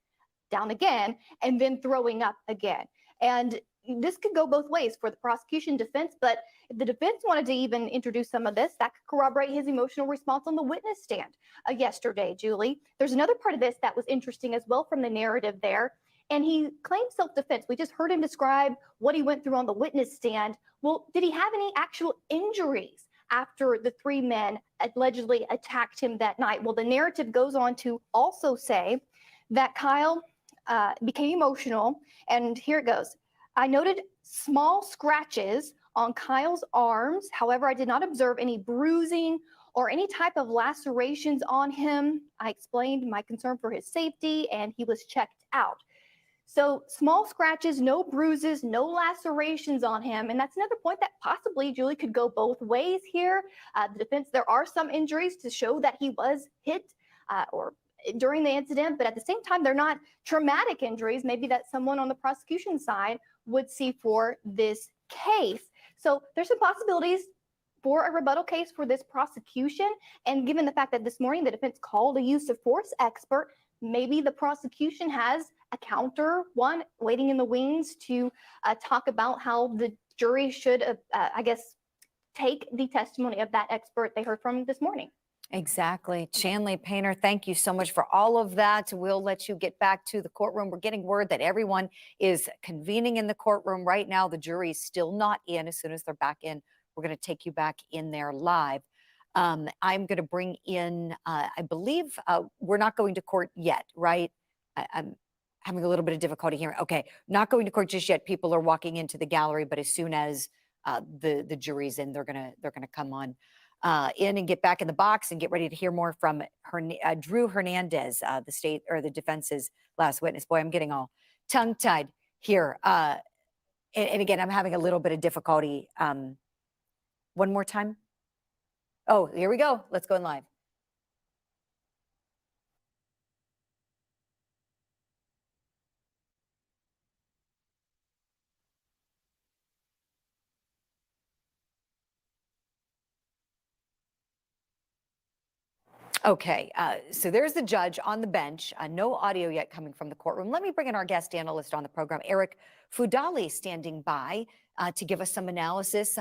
down again, and then throwing up again. And this could go both ways for the prosecution defense, but if the defense wanted to even introduce some of this, that could corroborate his emotional response on the witness stand yesterday, Julie. There's another part of this that was interesting as well from the narrative there, and he claimed self-defense. We just heard him describe what he went through on the witness stand. Well, did he have any actual injuries after the 3 men allegedly attacked him that night? Well, the narrative goes on to also say that Kyle became emotional, and here it goes. I noted small scratches on Kyle's arms. However, I did not observe any bruising or any type of lacerations on him. I explained my concern for his safety, and he was checked out. So small scratches, no bruises, no lacerations on him. And that's another point that possibly, Julie, could go both ways here. The defense, there are some injuries to show that he was hit or during the incident, but at the same time, they're not traumatic injuries, maybe that someone on the prosecution side would see for this case. So there's some possibilities for a rebuttal case for this prosecution. And given the fact that this morning the defense called a use of force expert, maybe the prosecution has a counter one waiting in the wings to talk about how the jury should, I guess, take the testimony of that expert they heard from this morning. Exactly. Chanley Painter, thank you so much for all of that. We'll let you get back to the courtroom. We're getting word that everyone is convening in the courtroom right now. The jury is still not in. As soon as they're back in, we're going to take you back in there live. I'm going to bring in, I believe we're not going to court yet, right? I'm having a little bit of difficulty here. Okay, not going to court just yet. People are walking into the gallery, but as soon as the jury's in, they're gonna come on in and get back in the box and get ready to hear more from Drew Hernandez, the state or the defense's last witness. Boy, I'm getting all tongue-tied here. And again, I'm having a little bit of difficulty. One more time. Oh, here we go. Let's go in live. Okay, so there's the judge on the bench. No audio yet coming from the courtroom. Let me bring in our guest analyst on the program, Eric Fudali, standing by to give us some analysis.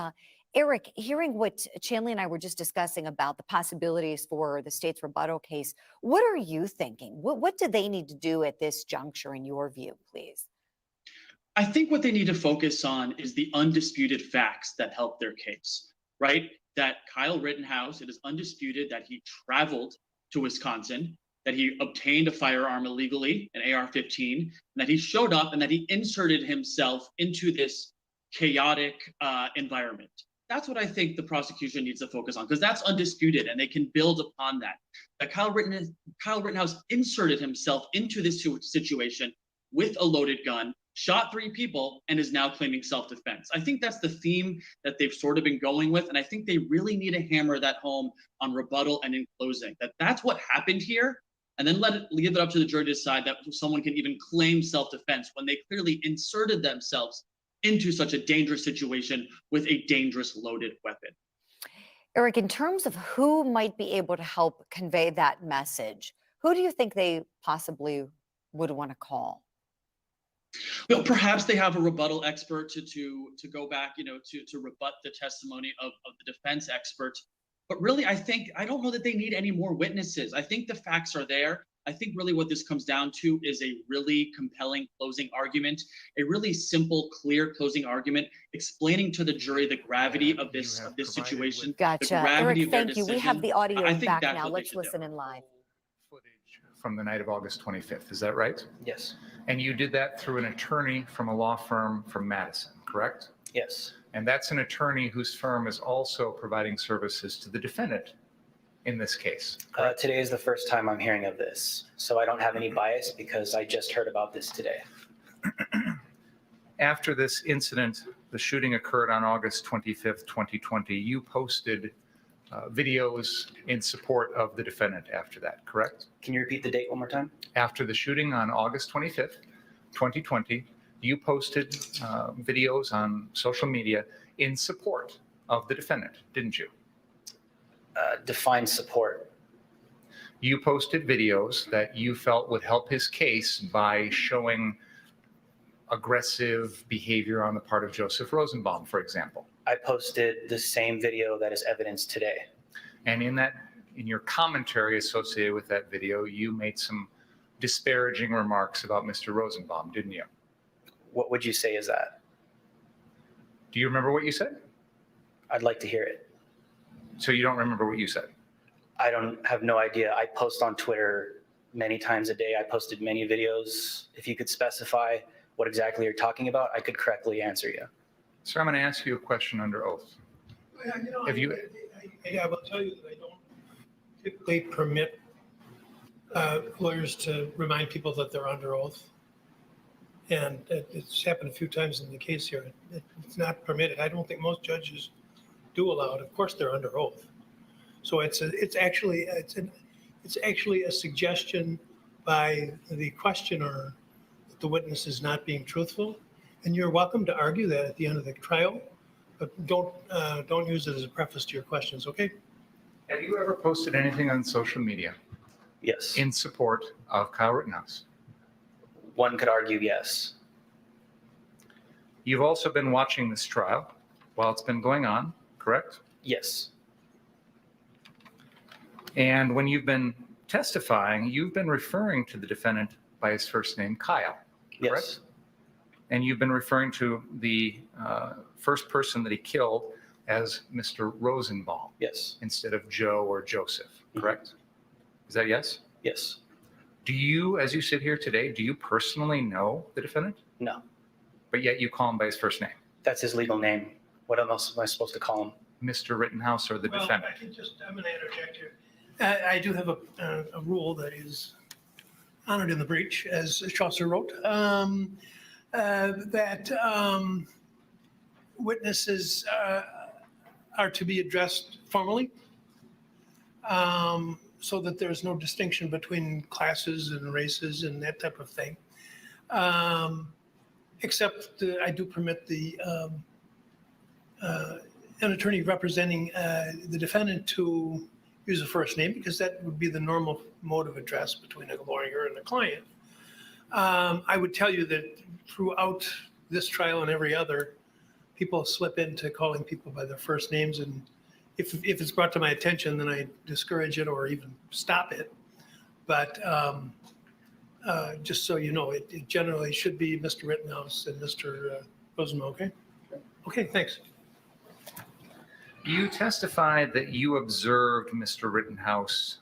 Eric, hearing what Chanley and I were just discussing about the possibilities for the state's rebuttal case, what are you thinking? What do they need to do at this juncture, in your view, please? I think what they need to focus on is the undisputed facts that help their case, right? That Kyle Rittenhouse, it is undisputed that he traveled to Wisconsin, that he obtained a firearm illegally, an AR-15, and that he showed up and that he inserted himself into this chaotic environment. That's what I think the prosecution needs to focus on, because that's undisputed and they can build upon that. That Kyle Rittenhouse inserted himself into this situation with a loaded gun, shot 3 people, and is now claiming self-defense. I think that's the theme that they've sort of been going with, and I think they really need to hammer that home on rebuttal and in closing, that's what happened here, and then give it up to the jury to decide that someone can even claim self-defense when they clearly inserted themselves into such a dangerous situation with a dangerous loaded weapon. Eric, in terms of who might be able to help convey that message, who do you think they possibly would want to call? Well, perhaps they have a rebuttal expert to go back, to rebut the testimony of the defense expert. But really, I don't know that they need any more witnesses. I think the facts are there. I think really what this comes down to is a really compelling closing argument, a really simple, clear closing argument, explaining to the jury the gravity of this situation. Gotcha. Eric, thank you. We have the audio back now. Let's listen in live. From the night of August 25th, is that right? Yes. And you did that through an attorney from a law firm from Madison, correct? Yes. And that's an attorney whose firm is also providing services to the defendant in this case. Today is the first time I'm hearing of this, so I don't have any bias because I just heard about this today. After this incident, the shooting occurred on August 25th, 2020, you posted videos in support of the defendant after that, correct? Can you repeat the date one more time? After the shooting on August 25th, 2020, you posted videos on social media in support of the defendant, didn't you? Define support. You posted videos that you felt would help his case by showing aggressive behavior on the part of Joseph Rosenbaum, for example. I posted the same video that is evidence today. And in your commentary associated with that video, you made some disparaging remarks about Mr. Rosenbaum, didn't you? What would you say is that? Do you remember what you said? I'd like to hear it. So you don't remember what you said? I have no idea. I post on Twitter many times a day. I posted many videos. If you could specify what exactly you're talking about, I could correctly answer you. Sir, I'm going to ask you a question under oath. I will tell you that I don't typically permit lawyers to remind people that they're under oath. And it's happened a few times in the case here. It's not permitted. I don't think most judges do allow it. Of course, they're under oath. So it's actually a suggestion by the questioner that the witness is not being truthful, and you're welcome to argue that at the end of the trial, but don't use it as a preface to your questions. Okay? Have you ever posted anything on social media? Yes. In support of Kyle Rittenhouse? One could argue yes. You've also been watching this trial while it's been going on, correct? Yes. And when you've been testifying, you've been referring to the defendant by his first name, Kyle, correct? Yes. And you've been referring to the first person that he killed as Mr. Rosenbaum. Yes. Instead of Joe or Joseph, correct? Is that yes? Yes. Do you, as you sit here today, do you personally know the defendant? No. But yet you call him by his first name? That's his legal name. What else am I supposed to call him? Mr. Rittenhouse or the defendant? I'm going to interject here. I do have a rule that is honored in the breach, as Chaucer wrote, that witnesses are to be addressed formally, so that there's no distinction between classes and races and that type of thing. Except I do permit an attorney representing the defendant to use a first name, because that would be the normal mode of address between a lawyer and a client. I would tell you that throughout this trial and every other, people slip into calling people by their first names, and if it's brought to my attention, then I discourage it or even stop it. But just so you know, it generally should be Mr. Rittenhouse and Mr. Rosenbaum, okay? Okay, thanks. You testified that you observed Mr. Rittenhouse.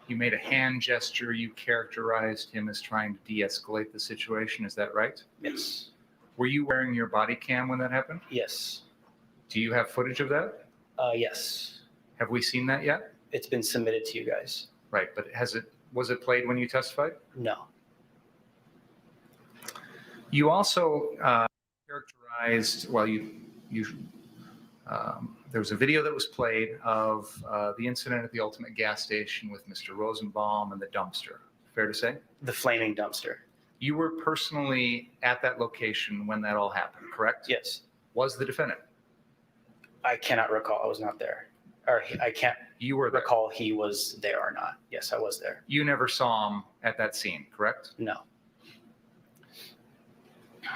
You made a hand gesture. You characterized him as trying to de-escalate the situation. Is that right? Yes. Were you wearing your body cam when that happened? Yes. Do you have footage of that? Yes. Have we seen that yet? It's been submitted to you guys. Right, but was it played when you testified? No. You also characterized, well, there was a video that was played of the incident at the Ultimate gas station with Mr. Rosenbaum and the dumpster. Fair to say? The flaming dumpster. You were personally at that location when that all happened, correct? Yes. Was the defendant? I cannot recall. I was not there. Or I can't recall he was there or not. Yes, I was there. You never saw him at that scene, correct? No.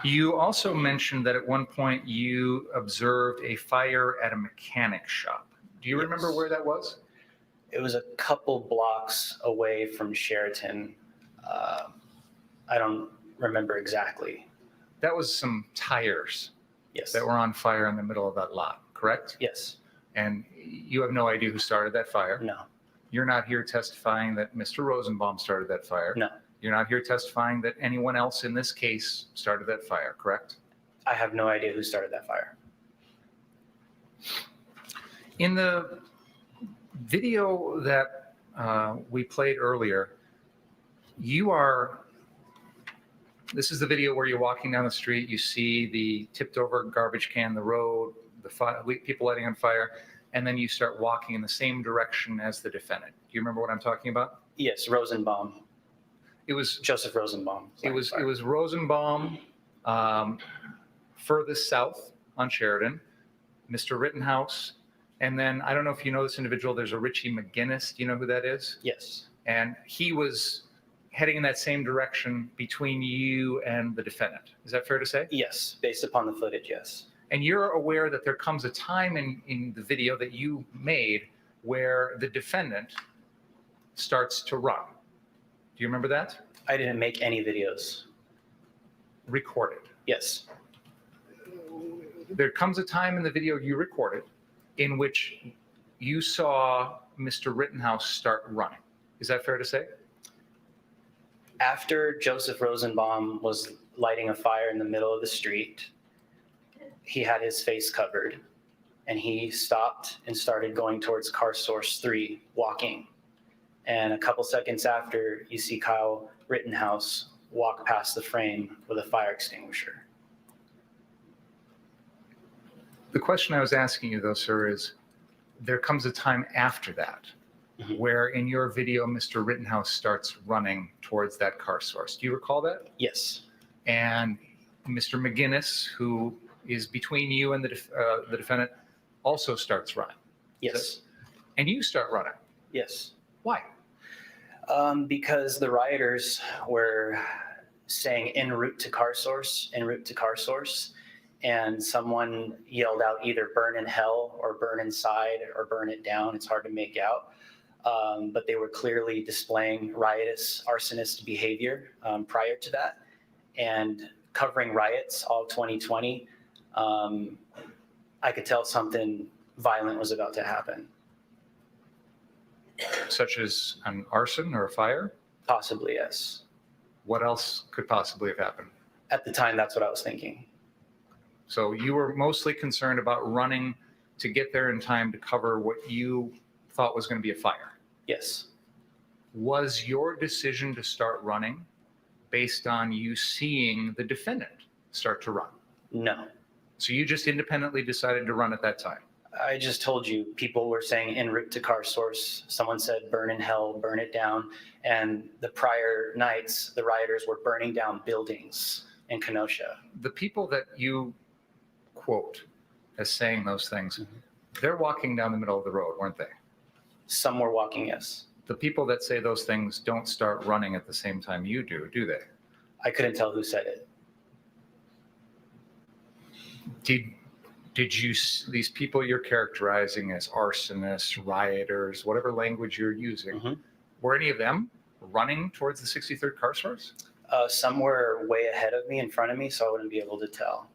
You also mentioned that at one point you observed a fire at a mechanic shop. Do you remember where that was? It was a couple blocks away from Sheraton. I don't remember exactly. That was some tires. Yes. That were on fire in the middle of that lot, correct? Yes. And you have no idea who started that fire? No. You're not here testifying that Mr. Rosenbaum started that fire? No. You're not here testifying that anyone else in this case started that fire, correct? I have no idea who started that fire. In the video that we played earlier, this is the video where you're walking down the street, you see the tipped over garbage can, the road, people lighting on fire, and then you start walking in the same direction as the defendant. Do you remember what I'm talking about? Yes, Rosenbaum. It was Joseph Rosenbaum. It was Rosenbaum furthest south on Sheridan, Mr. Rittenhouse, and then I don't know if you know this individual, there's a Richie McGinnis. Do you know who that is? Yes. And he was heading in that same direction between you and the defendant. Is that fair to say? Yes, based upon the footage, yes. And you're aware that there comes a time in the video that you made where the defendant starts to run. Do you remember that? I didn't make any videos. Recorded. Yes. There comes a time in the video you recorded in which you saw Mr. Rittenhouse start running. Is that fair to say? After Joseph Rosenbaum was lighting a fire in the middle of the street, he had his face covered and he stopped and started going towards car source 3, walking. And a couple seconds after, you see Kyle Rittenhouse walk past the frame with a fire extinguisher. The question I was asking you, though, sir, is there comes a time after that where in your video, Mr. Rittenhouse starts running towards that car source. Do you recall that? Yes. And Mr. McGinnis, who is between you and the defendant, also starts running. Yes. And you start running. Yes. Why? Because the rioters were saying en route to car source, en route to car source, and someone yelled out either burn in hell or burn inside or burn it down. It's hard to make out. But they were clearly displaying riotous, arsonist behavior prior to that, and covering riots all 2020. I could tell something violent was about to happen. Such as an arson or a fire? Possibly, yes. What else could possibly have happened? At the time, that's what I was thinking. So you were mostly concerned about running to get there in time to cover what you thought was going to be a fire? Yes. Was your decision to start running based on you seeing the defendant start to run? No. So you just independently decided to run at that time? I just told you, people were saying en route to car source. Someone said burn in hell, burn it down. And the prior nights, the rioters were burning down buildings in Kenosha. The people that you quote as saying those things, they're walking down the middle of the road, weren't they? Some were walking, yes. The people that say those things don't start running at the same time you do they? I couldn't tell who said it. Did you, these people you're characterizing as arsonists, rioters, whatever language you're using, were any of them running towards the 63rd car source? Some were way ahead of me, in front of me, so I wouldn't be able to tell.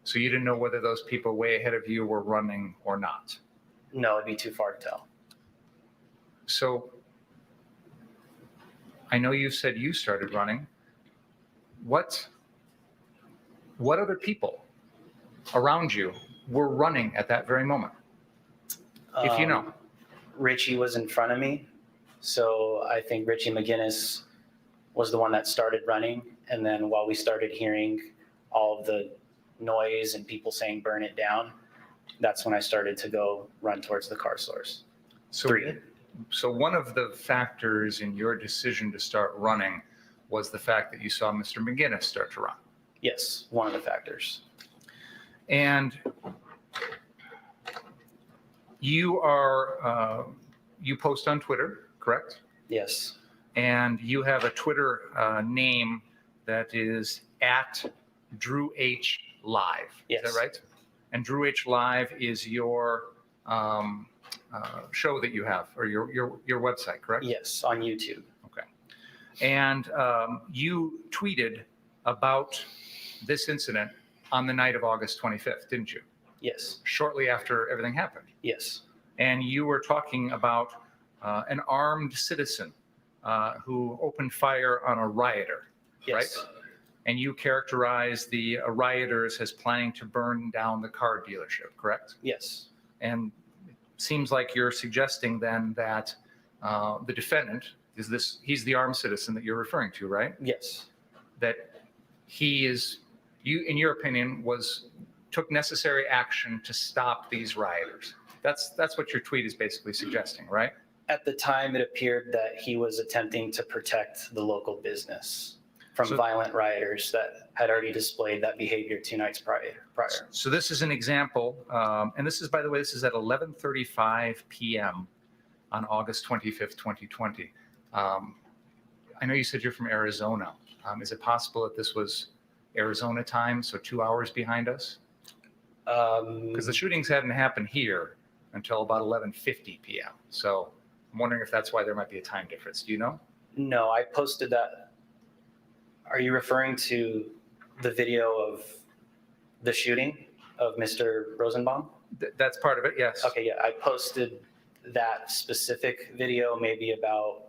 So you didn't know whether those people way ahead of you were running or not? No, it'd be too far to tell. So I know you said you started running. What other people around you were running at that very moment? If you know. Richie was in front of me. So I think Richie McGinnis was the one that started running. And then while we started hearing all of the noise and people saying burn it down, that's when I started to go run towards the car source. So one of the factors in your decision to start running was the fact that you saw Mr. McGinnis start to run. Yes, one of the factors. And you are, you post on Twitter, correct? Yes. And you have a Twitter name that is @DrewHLive. Yes. Is that right? And Drew H Live is your show that you have, or your website, correct? Yes, on YouTube. Okay. And you tweeted about this incident on the night of August 25th, didn't you? Yes. Shortly after everything happened. Yes. And you were talking about an armed citizen who opened fire on a rioter, Yes. right? And you characterized the rioters as planning to burn down the car dealership, correct? Yes. And it seems like you're suggesting then that the defendant he's the armed citizen that you're referring to, right? Yes. That he is, in your opinion, took necessary action to stop these rioters. That's what your tweet is basically suggesting, right? At the time, it appeared that he was attempting to protect the local business from violent rioters that had already displayed that behavior 2 nights prior. So this is an example, and this is, by the way, this is at 11:35 p.m. on August 25th, 2020. I know you said you're from Arizona. Is it possible that this was Arizona time, so 2 hours behind us? Because the shootings hadn't happened here until about 11:50 p.m. So I'm wondering if that's why there might be a time difference. Do you know? No, I posted that. Are you referring to the video of the shooting of Mr. Rosenbaum? That's part of it, yes. Okay, yeah, I posted that specific video maybe about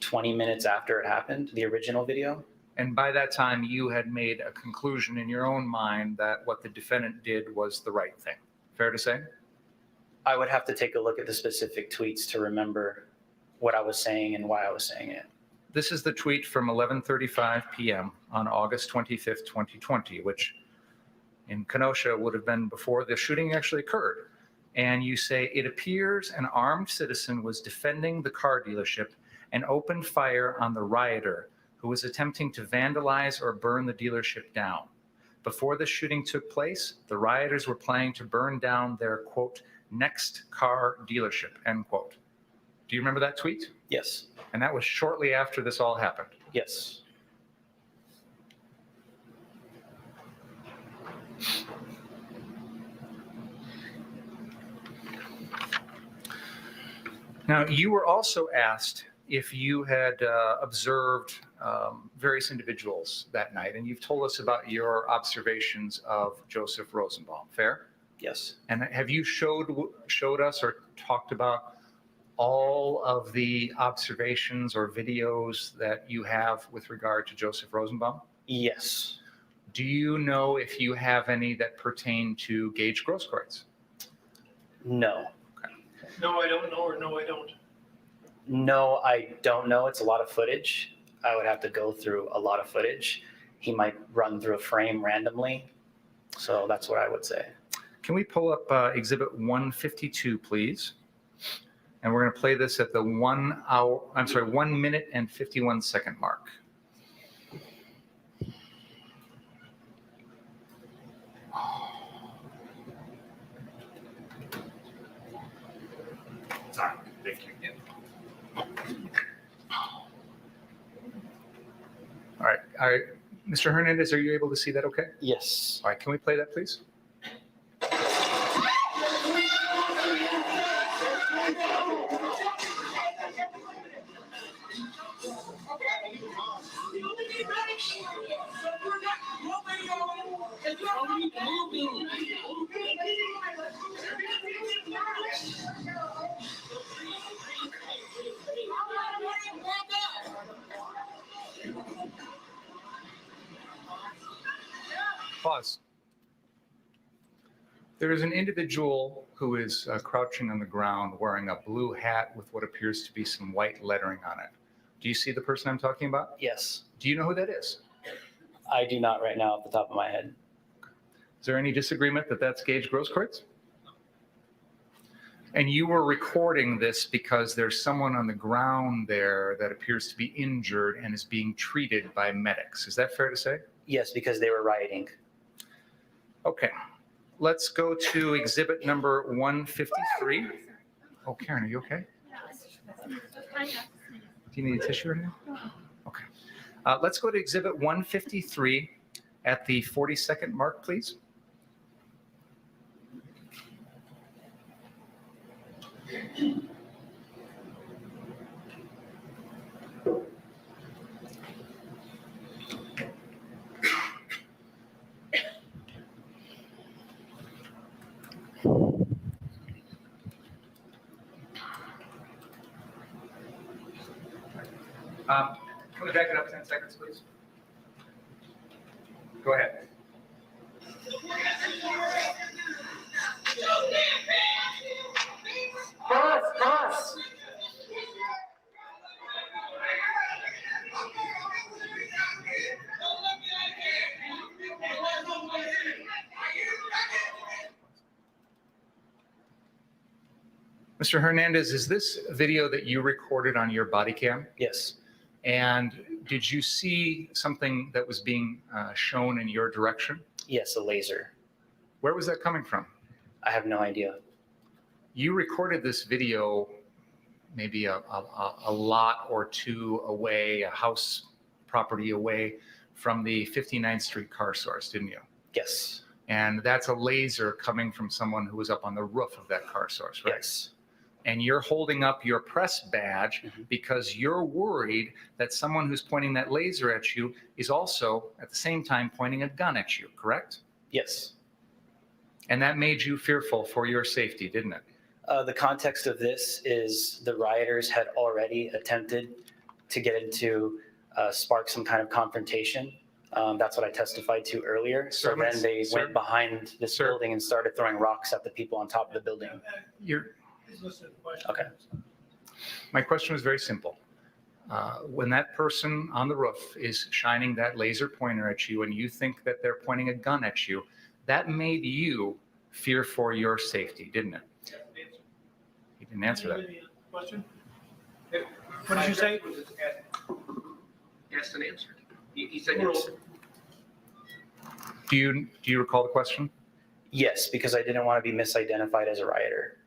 20 minutes after it happened, the original video. And by that time, you had made a conclusion in your own mind that what the defendant did was the right thing. Fair to say? I would have to take a look at the specific tweets to remember what I was saying and why I was saying it. This is the tweet from 11:35 p.m. on August 25th, 2020, which in Kenosha would have been before the shooting actually occurred. And you say, it appears an armed citizen was defending the car dealership and opened fire on the rioter who was attempting to vandalize or burn the dealership down. Before the shooting took place, the rioters were planning to burn down their, quote, next car dealership, end quote. Do you remember that tweet? Yes. And that was shortly after this all happened. Yes. Now, you were also asked if you had observed various individuals that night, and you've told us about your observations of Joseph Rosenbaum. Fair? Yes. And have you showed us or talked about all of the observations or videos that you have with regard to Joseph Rosenbaum? Yes. Do you know if you have any that pertain to Gage Grosskreutz? No. No, I don't know, or no, I don't. No, I don't know. It's a lot of footage. I would have to go through a lot of footage. He might run through a frame randomly. So that's what I would say. Can we pull up Exhibit 152, please? And we're going to play this at the 1 minute and 51 second mark. Sorry, thank you. All right. Mr. Hernandez, are you able to see that okay? Yes. All right, can we play that, please? Pause. There is an individual who is crouching on the ground wearing a blue hat with what appears to be some white lettering on it. Do you see the person I'm talking about? Yes. Do you know who that is? I do not right now off the top of my head. Is there any disagreement that that's Gage Grosskreutz? And you were recording this because there's someone on the ground there that appears to be injured and is being treated by medics. Is that fair to say? Yes, because they were rioting. Okay. Let's go to exhibit number 153. Oh, Karen, are you okay? Do you need a tissue or anything? Okay. Let's go to exhibit 153 at the 40-second mark, please. Can we back it up 10 seconds, please? Go ahead. Boss! Mr. Hernandez, is this video that you recorded on your body cam? Yes. And did you see something that was being shown in your direction? Yes, a laser. Where was that coming from? I have no idea. You recorded this video maybe a lot or two away, a house property away from the 59th Street car source, didn't you? Yes. And that's a laser coming from someone who was up on the roof of that car source, right? Yes. And you're holding up your press badge because you're worried that someone who's pointing that laser at you is also at the same time pointing a gun at you, correct? Yes. And that made you fearful for your safety, didn't it? The context of this is the rioters had already attempted to get into, spark some kind of confrontation. That's what I testified to earlier. So then they went behind this building and started throwing rocks at the people on top of the building. Okay. My question was very simple. When that person on the roof is shining that laser pointer at you and you think that they're pointing a gun at you, that made you fear for your safety, didn't it? He didn't answer that. Question? What did you say? Asked and answered. He said yes. Do you recall the question? Yes, because I didn't want to be misidentified as a rioter.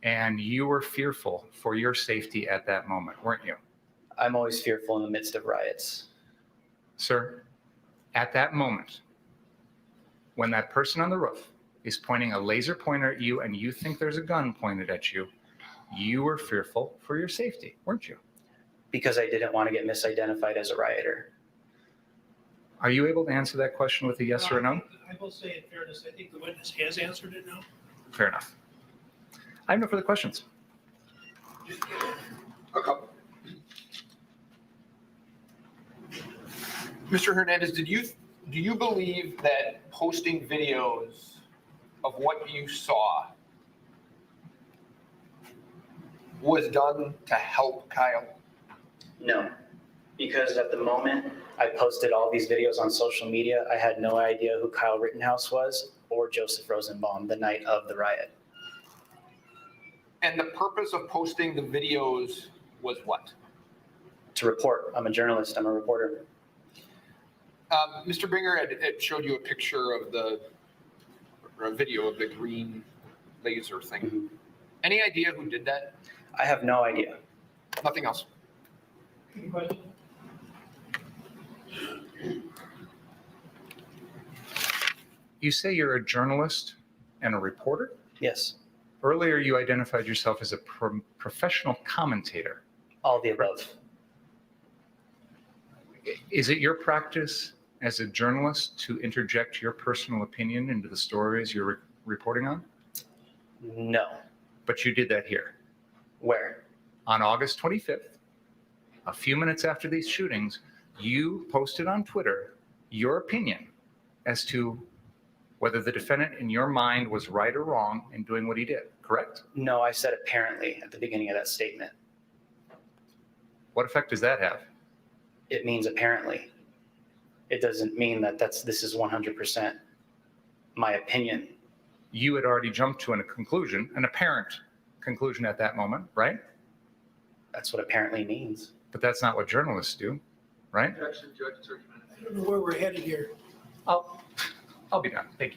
And you were fearful for your safety at that moment, weren't you? I'm always fearful in the midst of riots. Sir, at that moment, when that person on the roof is pointing a laser pointer at you and you think there's a gun pointed at you, you were fearful for your safety, weren't you? Because I didn't want to get misidentified as a rioter. Are you able to answer that question with a yes or a no? I will say in fairness, I think the witness has answered it now. Fair enough. I have no further questions. A couple. Mr. Hernandez, do you believe that posting videos of what you saw was done to help Kyle? No, because at the moment I posted all these videos on social media, I had no idea who Kyle Rittenhouse was or Joseph Rosenbaum the night of the riot. And the purpose of posting the videos was what? To report. I'm a journalist. I'm a reporter. Mr. Binger had showed you a picture of or a video of the green laser thing. Mm-hmm. Any idea who did that? I have no idea. Nothing else. Any question? You say you're a journalist and a reporter? Yes. Earlier, you identified yourself as a professional commentator. All the above. Is it your practice as a journalist to interject your personal opinion into the stories you're reporting on? No. But you did that here. Where? On August 25th, a few minutes after these shootings, you posted on Twitter your opinion as to whether the defendant in your mind was right or wrong in doing what he did, correct? No, I said apparently at the beginning of that statement. What effect does that have? It means apparently. It doesn't mean that this is 100% my opinion. You had already jumped to a conclusion, an apparent conclusion at that moment, right? That's what apparently means. But that's not what journalists do, right? I don't know where we're headed here. I'll be done. Thank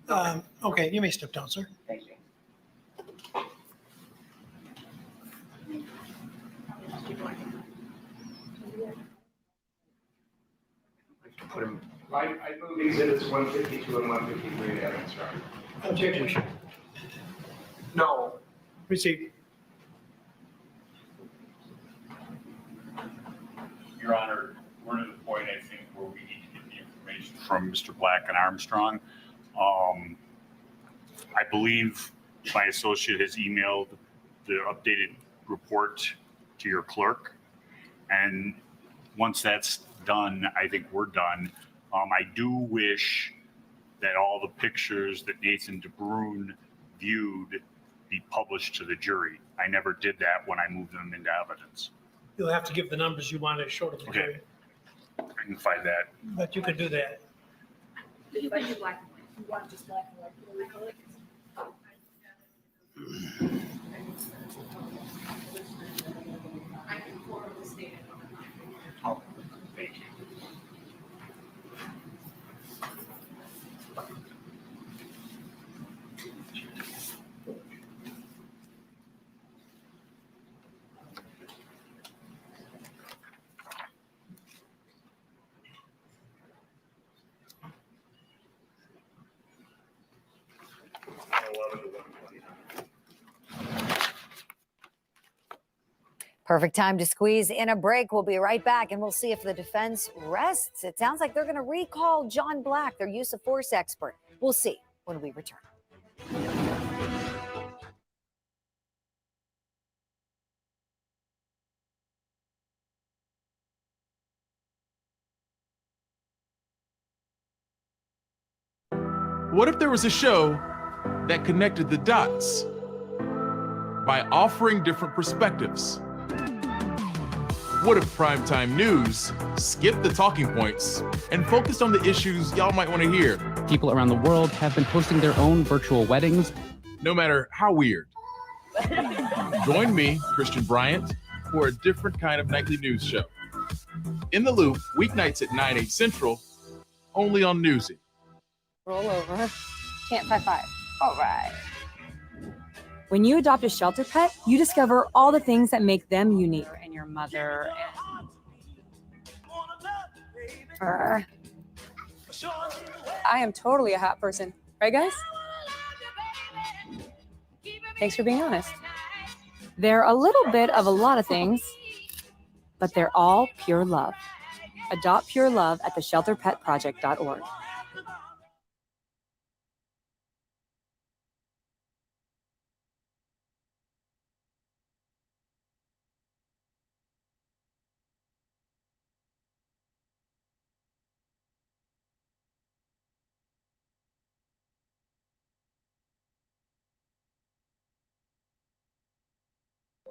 you. Okay, you may step down, sir. Thank you. Put him. I move exhibits 152 and 153 to evidence, Your Honor. Objection. No. Received. Your Honor, we're to the point, I think, where we need to get the information from Mr. Black and Armstrong. I believe my associate has emailed the updated report to your clerk. And once that's done, I think we're done. I do wish that all the pictures that Nathan DeBrune viewed be published to the jury. I never did that when I moved them into evidence. You'll have to give the numbers you want to show to the Okay. jury, I can find that. but you can do that. You can do black and white. You want just black and white. Will we color? I can forward the statement. Oh, thank you. Perfect time to squeeze in a break. We'll be right back and we'll see if the defense rests. It sounds like they're going to recall John Black, their use of force expert. We'll see when we return. What if there was a show that connected the dots by offering different perspectives? What if primetime news skipped the talking points and focused on the issues y'all might want to hear? People around the world have been hosting their own virtual weddings. No matter how weird. Join me, Christian Bryant, for a different kind of nightly news show. In the Loop, weeknights at 9/8 Central, only on Newsy. Roll over. Can't 5-5. All right. When you adopt a shelter pet, you discover all the things that make them unique. And your mother and... I am totally a hot person. Right, guys? Thanks for being honest. They're a little bit of a lot of things, but they're all pure love. Adopt pure love at theshelterpetproject.org.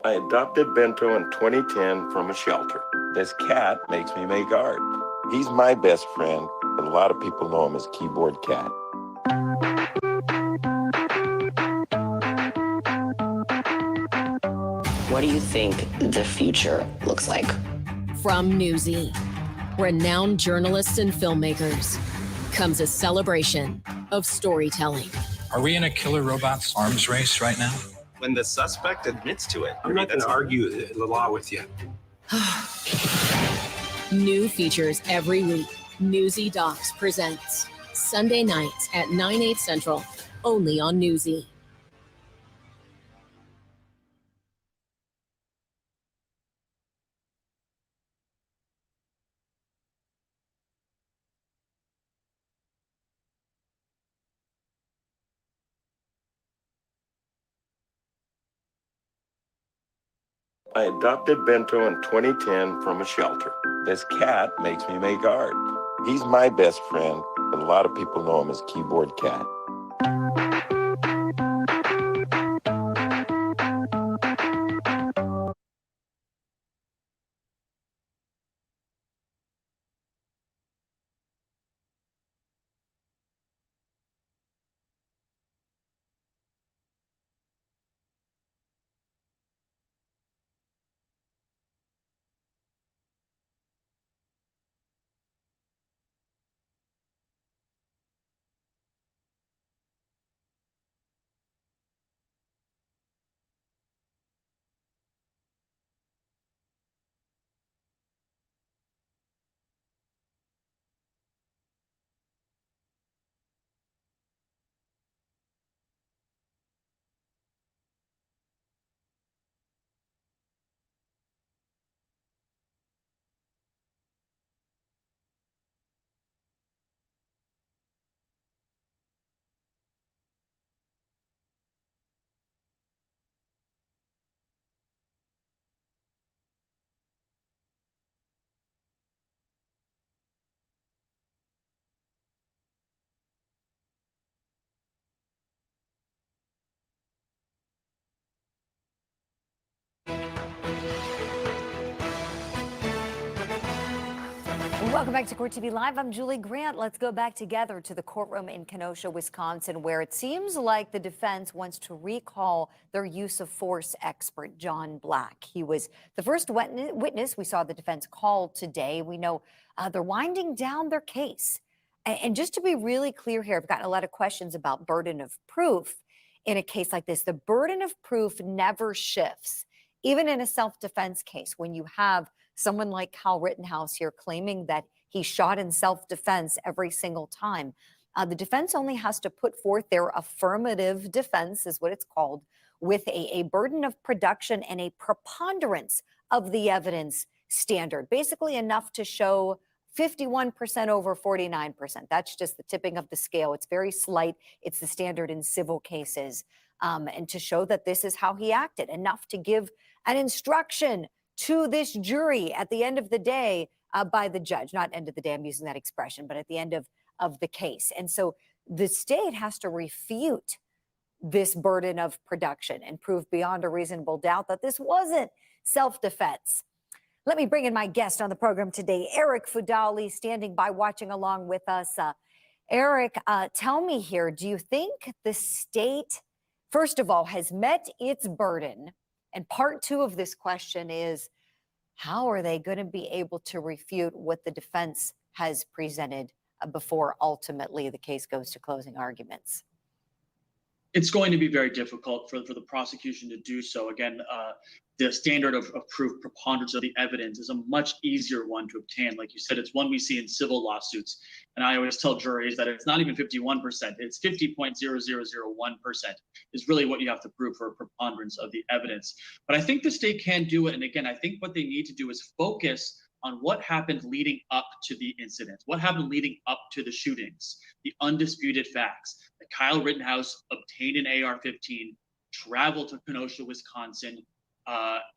I adopted Bento in 2010 from a shelter. This cat makes me make art. He's my best friend, but a lot of people know him as Keyboard Cat. What do you think the future looks like? From Newsy, renowned journalists and filmmakers, comes a celebration of storytelling. Are we in a killer robots arms race right now? When the suspect admits to it. I'm not going to argue the law with you. New features every week. Newsy Docs presents Sunday nights at 9/8 Central, only on Newsy. I adopted Bento in 2010 from a shelter. This cat makes me make art. He's my best friend, but a lot of people know him as Keyboard Cat. Welcome back to Court TV Live. I'm Julie Grant. Let's go back together to the courtroom in Kenosha, Wisconsin, where it seems like the defense wants to recall their use of force expert, John Black. He was the first witness we saw the defense call today. We know they're winding down their case. And just to be really clear here, I've gotten a lot of questions about burden of proof in a case like this. The burden of proof never shifts, even in a self-defense case, when you have someone like Kyle Rittenhouse here claiming that he shot in self-defense every single time. The defense only has to put forth their affirmative defense, is what it's called, with a burden of production and a preponderance of the evidence standard, basically enough to show 51% over 49%. That's just the tipping of the scale. It's very slight. It's the standard in civil cases. And to show that this is how he acted, enough to give an instruction to this jury at the end of the day by the judge. Not end of the day, I'm using that expression, but at the end of the case. And so the state has to refute this burden of production and prove beyond a reasonable doubt that this wasn't self-defense. Let me bring in my guest on the program today, Eric Fudali, standing by, watching along with us. Eric, tell me here, do you think the state, first of all, has met its burden? And part two of this question is, how are they going to be able to refute what the defense has presented before ultimately the case goes to closing arguments? It's going to be very difficult for the prosecution to do so. Again, the standard of proof, preponderance of the evidence, is a much easier one to obtain. Like you said, it's one we see in civil lawsuits. And I always tell juries that it's not even 51%, it's 50.0001% is really what you have to prove for a preponderance of the evidence. But I think the state can do it. And again, I think what they need to do is focus on what happened leading up to the incident, what happened leading up to the shootings, the undisputed facts that Kyle Rittenhouse obtained an AR-15, traveled to Kenosha, Wisconsin,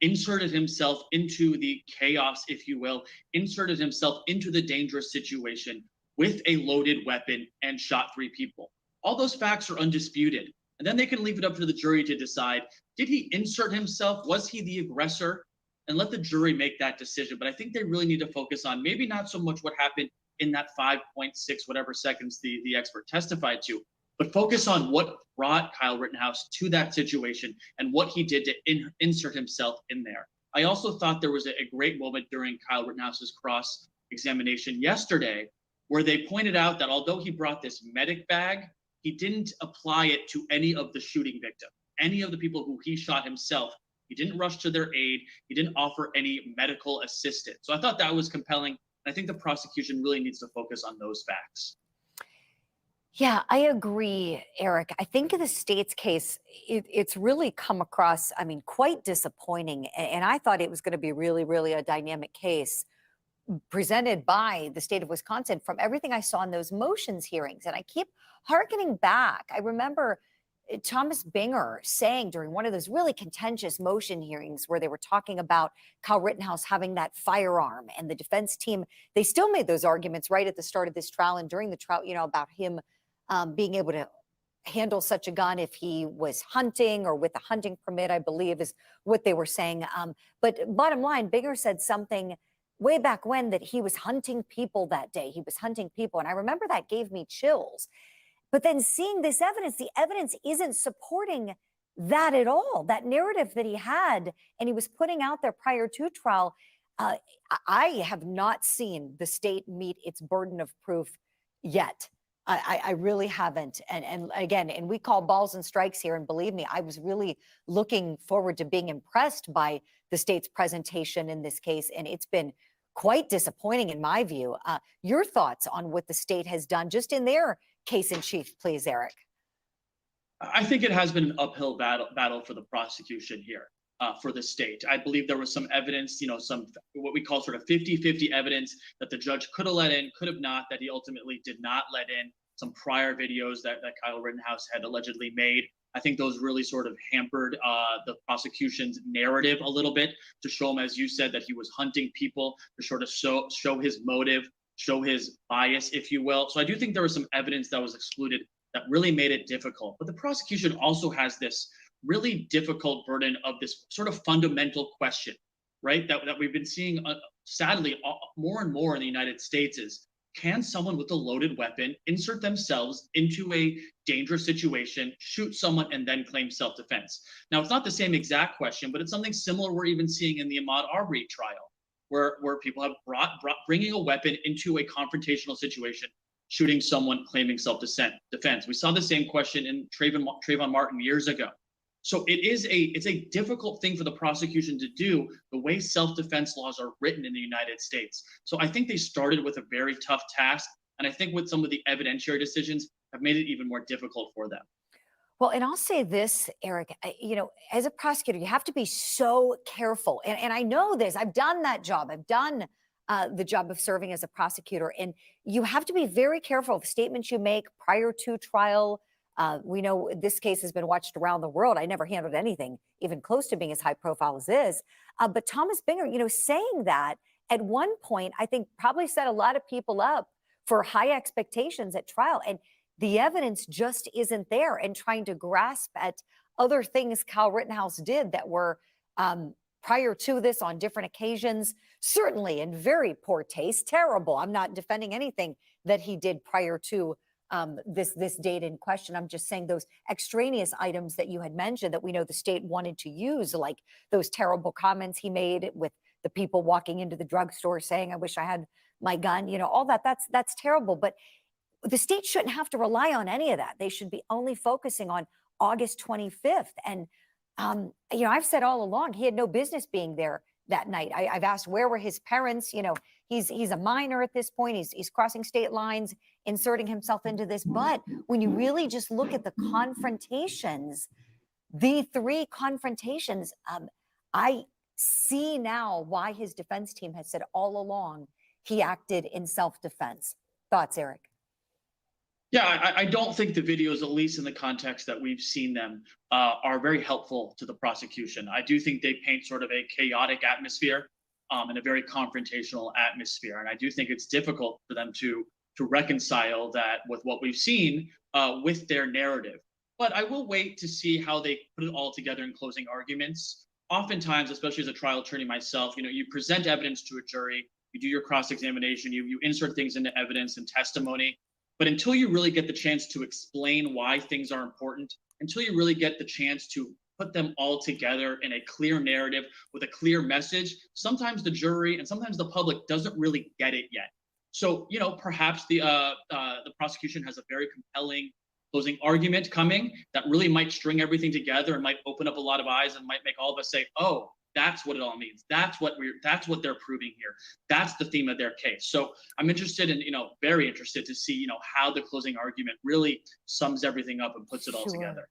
inserted himself into the chaos, if you will, inserted himself into the dangerous situation with a loaded weapon and shot 3 people. All those facts are undisputed. And then they can leave it up to the jury to decide, did he insert himself? Was he the aggressor? And let the jury make that decision. But I think they really need to focus on maybe not so much what happened in that 5.6 whatever seconds the expert testified to, but focus on what brought Kyle Rittenhouse to that situation and what he did to insert himself in there. I also thought there was a great moment during Kyle Rittenhouse's cross-examination yesterday where they pointed out that although he brought this medic bag, he didn't apply it to any of the shooting victims, any of the people who he shot himself. He didn't rush to their aid. He didn't offer any medical assistance. So I thought that was compelling. I think the prosecution really needs to focus on those facts. Yeah, I agree, Eric. I think in the state's case, it's really come across, I mean, quite disappointing. And I thought it was going to be really, really a dynamic case presented by the state of Wisconsin from everything I saw in those motions hearings. And I keep hearkening back. I remember Thomas Binger saying during one of those really contentious motion hearings where they were talking about Kyle Rittenhouse having that firearm, and the defense team, they still made those arguments right at the start of this trial and during the trial, you know, about him being able to handle such a gun if he was hunting or with a hunting permit, I believe is what they were saying. But bottom line, Binger said something way back when that he was hunting people that day. He was hunting people. And I remember that gave me chills. But then seeing this evidence, the evidence isn't supporting that at all. That narrative that he had and he was putting out there prior to trial, I have not seen the state meet its burden of proof yet. I really haven't. And again, and we call balls and strikes here. And believe me, I was really looking forward to being impressed by the state's presentation in this case. And it's been quite disappointing in my view. Your thoughts on what the state has done just in their case in chief, please, Eric. I think it has been an uphill battle for the prosecution here, for the state. I believe there was some evidence, you know, some what we call sort of 50-50 evidence that the judge could have let in, could have not, that he ultimately did not let in. Some prior videos that Kyle Rittenhouse had allegedly made. I think those really sort of hampered the prosecution's narrative a little bit to show him, as you said, that he was hunting people, to sort of show his motive, show his bias, if you will. So I do think there was some evidence that was excluded that really made it difficult. But the prosecution also has this really difficult burden of this sort of fundamental question, right? That we've been seeing, sadly, more and more in the United States is, can someone with a loaded weapon insert themselves into a dangerous situation, shoot someone, and then claim self-defense? Now, it's not the same exact question, but it's something similar we're even seeing in the Ahmaud Arbery trial, where people have bringing a weapon into a confrontational situation, shooting someone, claiming self-defense. We saw the same question in Trayvon Martin years ago. So it's a difficult thing for the prosecution to do, the way self-defense laws are written in the United States. So I think they started with a very tough task. And I think with some of the evidentiary decisions have made it even more difficult for them. Well, and I'll say this, Eric, you know, as a prosecutor, you have to be so careful. And I know this, I've done that job. I've done the job of serving as a prosecutor. And you have to be very careful of statements you make prior to trial. We know this case has been watched around the world. I never handled anything even close to being as high profile as this. But Thomas Binger, you know, saying that at one point, I think probably set a lot of people up for high expectations at trial. And the evidence just isn't there, and trying to grasp at other things Kyle Rittenhouse did that were prior to this on different occasions, certainly in very poor taste, terrible. I'm not defending anything that he did prior to this date in question. I'm just saying those extraneous items that you had mentioned that we know the state wanted to use, like those terrible comments he made with the people walking into the drugstore saying, "I wish I had my gun," all that's terrible. But the state shouldn't have to rely on any of that. They should be only focusing on August 25th. And, I've said all along, he had no business being there that night. I've asked, where were his parents? He's a minor at this point. He's crossing state lines, inserting himself into this. But when you really just look at the confrontations, the 3 confrontations, I see now why his defense team has said all along he acted in self-defense. Thoughts, Eric? Yeah, I don't think the videos, at least in the context that we've seen them, are very helpful to the prosecution. I do think they paint sort of a chaotic atmosphere and a very confrontational atmosphere. And I do think it's difficult for them to reconcile that with what we've seen with their narrative. But I will wait to see how they put it all together in closing arguments. Oftentimes, especially as a trial attorney myself, you present evidence to a jury, you do your cross-examination, you insert things into evidence and testimony. But until you really get the chance to explain why things are important, until you really get the chance to put them all together in a clear narrative with a clear message, sometimes the jury and sometimes the public doesn't really get it yet. So, perhaps the prosecution has a very compelling closing argument coming that really might string everything together and might open up a lot of eyes and might make all of us say, "Oh, that's what it all means. That's what they're proving here. That's the theme of their case." So I'm interested in, very interested to see, how the closing argument really sums everything up and puts it all together.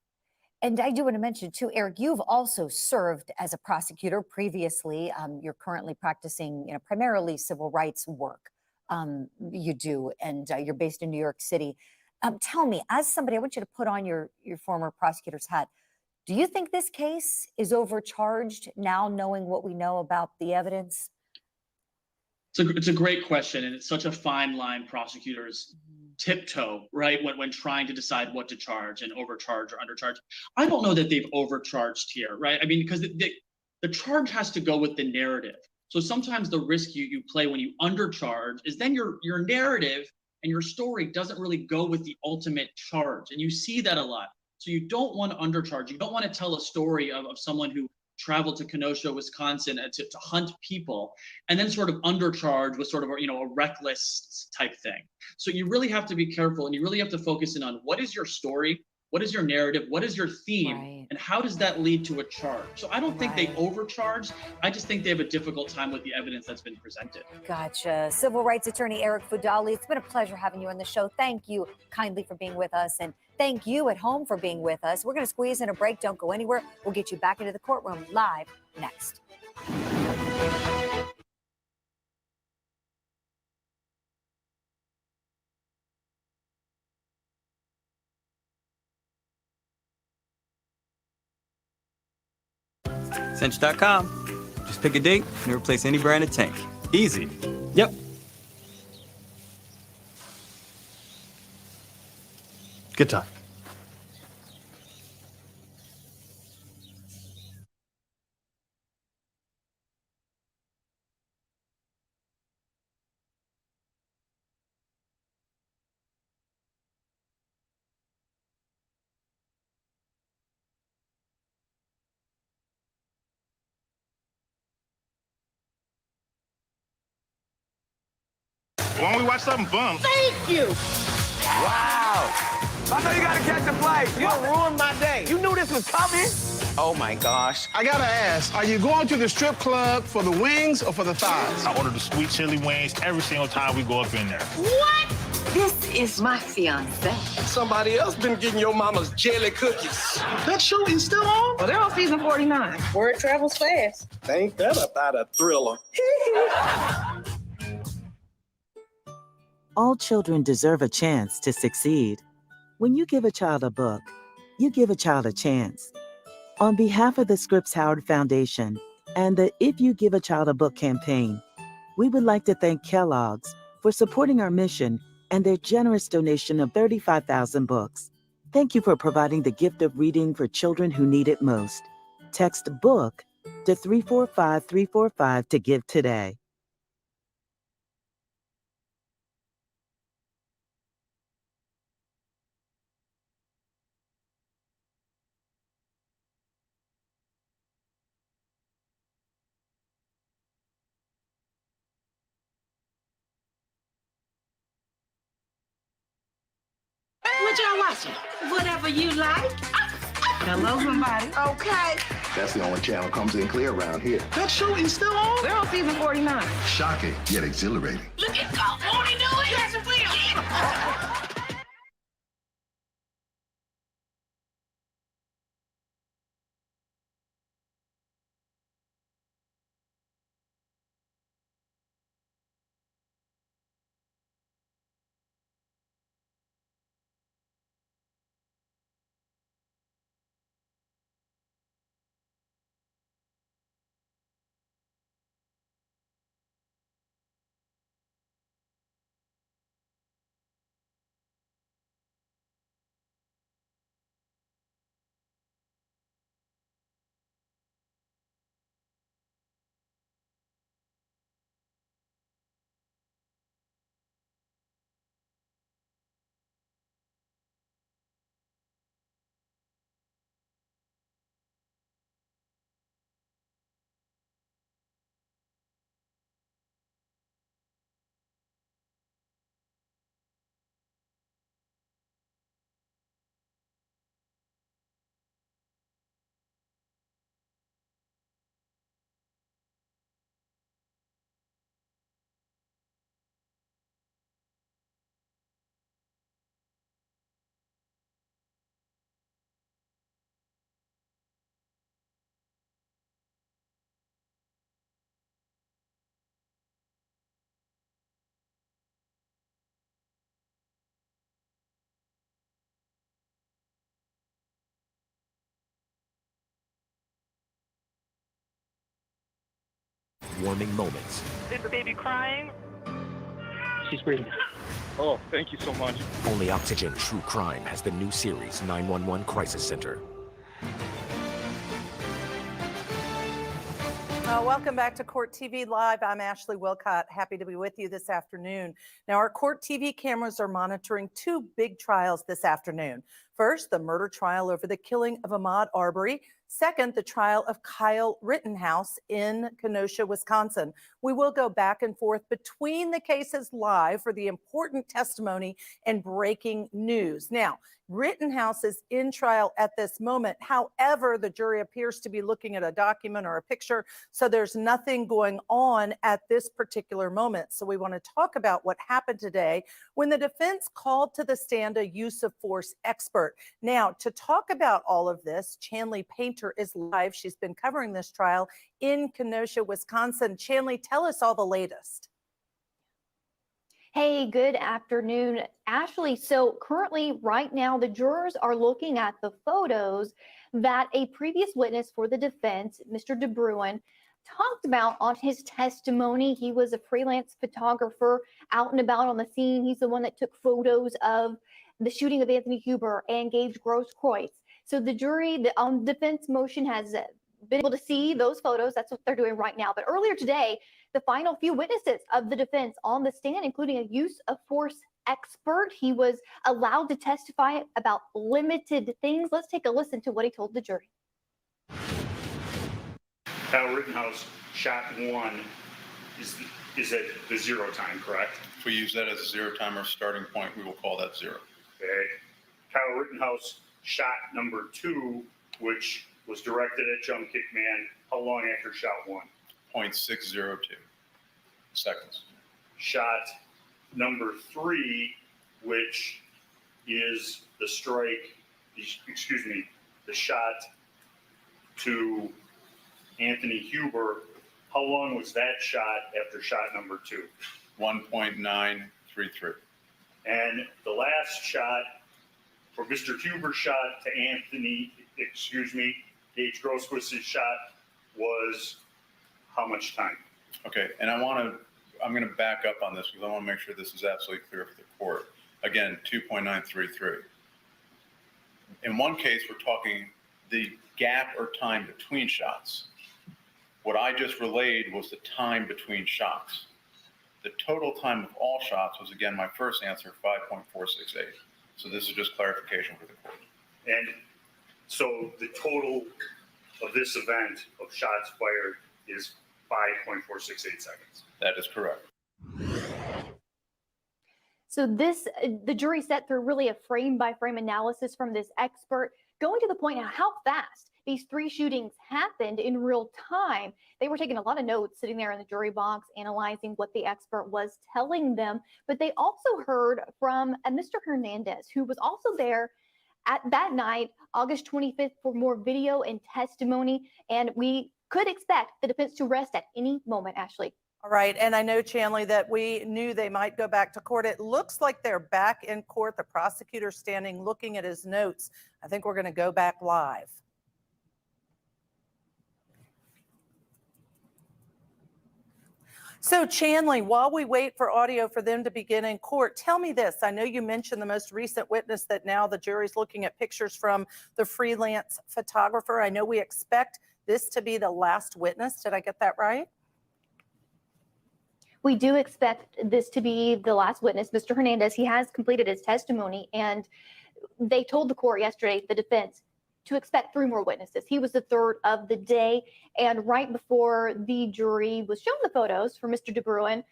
And I do want to mention too, Eric, you've also served as a prosecutor previously. You're currently practicing, primarily civil rights work. You do, and you're based in New York City. Tell me, as somebody, I want you to put on your former prosecutor's hat. Do you think this case is overcharged now, knowing what we know about the evidence? It's a great question, and it's such a fine line prosecutors tiptoe, right, when trying to decide what to charge and overcharge or undercharge. I don't know that they've overcharged here, right? I mean, because the charge has to go with the narrative. So sometimes the risk you play when you undercharge is then your narrative and your story doesn't really go with the ultimate charge, and you see that a lot. So you don't want to undercharge. You don't want to tell a story of someone who traveled to Kenosha, Wisconsin to hunt people and then sort of undercharge with sort of a reckless type thing. So you really have to be careful, and you really have to focus in on what is your story, what is your narrative, what is your theme, and how does that lead to a charge? So I don't think they overcharge. I just think they have a difficult time with the evidence that's been presented. Gotcha. Civil rights attorney Eric Fudali, it's been a pleasure having you on the show. Thank you kindly for being with us, and thank you at home for being with us. We're going to squeeze in a break. Don't go anywhere. We'll get you back into the courtroom live next. Cinch.com. Just pick a date and replace any brand of tank. Easy. Yep. Good time. Why don't we watch something fun? Thank you. Wow. I know you gotta catch a flight. You ruined my day. You knew this was coming. Oh my gosh. I gotta ask, are you going to the strip club for the wings or for the thighs? I order the sweet chili wings every single time we go up in there. What? This is my fiance. Somebody else been getting your mama's jelly cookies. That show is still on? Well, they're on season 49. Word travels fast. Ain't that about a thriller? All children deserve a chance to succeed. When you give a child a book, you give a child a chance. On behalf of the Scripps Howard Foundation and the If You Give a Child a Book campaign, we would like to thank Kellogg's for supporting our mission and their generous donation of 35,000 books. Thank you for providing the gift of reading for children who need it most. Text BOOK to 345-345 to give today. What y'all watching? Whatever you like. Hello, somebody. Okay. That's the only channel comes in clear around here. That show is still on? We're on season 49. Shocking, yet exhilarating. Look at God. Won't he do it? Yes, it will. Warming moments. Is the baby crying? She's breathing. Oh, thank you so much. Only Oxygen True Crime has the new series 911 Crisis Center. Welcome back to Court TV Live. I'm Ashley Wilcott. Happy to be with you this afternoon. Now, our Court TV cameras are monitoring two big trials this afternoon. First, the murder trial over the killing of Ahmaud Arbery. Second, the trial of Kyle Rittenhouse in Kenosha, Wisconsin. We will go back and forth between the cases live for the important testimony and breaking news. Now, Rittenhouse is in trial at this moment. However, the jury appears to be looking at a document or a picture, so there's nothing going on at this particular moment. So we want to talk about what happened today when the defense called to the stand a use of force expert. Now, to talk about all of this, Chanley Painter is live. She's been covering this trial in Kenosha, Wisconsin. Chanley, tell us all the latest. Hey, good afternoon, Ashley. So currently, right now, the jurors are looking at the photos that a previous witness for the defense, Mr. DeBruin, talked about on his testimony. He was a freelance photographer out and about on the scene. He's the one that took photos of the shooting of Anthony Huber and Gage Grosskreutz. So the jury, the defense motion has been able to see those photos. That's what they're doing right now. But earlier today, the final few witnesses of the defense on the stand, including a use of force expert, he was allowed to testify about limited things. Let's take a listen to what he told the jury. Kyle Rittenhouse, shot one, is at the 0 time, correct? If we use that as a 0 time or starting point, we will call that 0. Okay. Kyle Rittenhouse, shot number 2, which was directed at Jump Kick Man. How long after shot 1? 0.602 seconds. Shot number 3, which is the strike, excuse me, the shot to Anthony Huber. How long was that shot after shot number 2? 1.933. And the last shot for Mr. Huber's shot to Anthony, Gage Grosskreitz's shot was how much time? Okay, and I'm going to back up on this because I want to make sure this is absolutely clear for the court. Again, 2.933. In one case, we're talking the gap or time between shots. What I just relayed was the time between shots. The total time of all shots was, again, my first answer, 5.468. So this is just clarification for the court. And so the total of this event of shots fired is 5.468 seconds. That is correct. So the jury sat through really a frame-by-frame analysis from this expert, going to the point of how fast these three shootings happened in real time. They were taking a lot of notes sitting there in the jury box, analyzing what the expert was telling them. But they also heard from Mr. Hernandez, who was also there at that night, August 25th, for more video and testimony. And we could expect the defense to rest at any moment, Ashley. All right. And I know, Chanley, that we knew they might go back to court. It looks like they're back in court. The prosecutor standing looking at his notes. I think we're going to go back live. So, Chanley, while we wait for audio for them to begin in court, tell me this. I know you mentioned the most recent witness that now the jury's looking at pictures from the freelance photographer. I know we expect this to be the last witness. Did I get that right? We do expect this to be the last witness. Mr. Hernandez, he has completed his testimony, and they told the court yesterday, the defense, to expect 3 more witnesses. He was the third of the day, and right before the jury was shown the photos for Mr. DeBruin,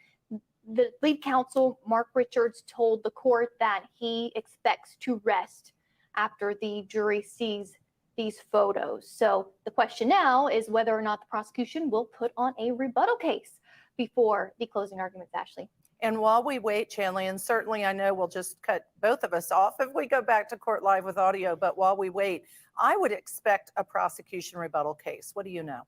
the lead counsel, Mark Richards, told the court that he expects to rest after the jury sees these photos. So the question now is whether or not the prosecution will put on a rebuttal case before the closing arguments, Ashley. And while we wait, Chanley, and certainly I know we'll just cut both of us off if we go back to court live with audio, but while we wait, I would expect a prosecution rebuttal case. What do you know?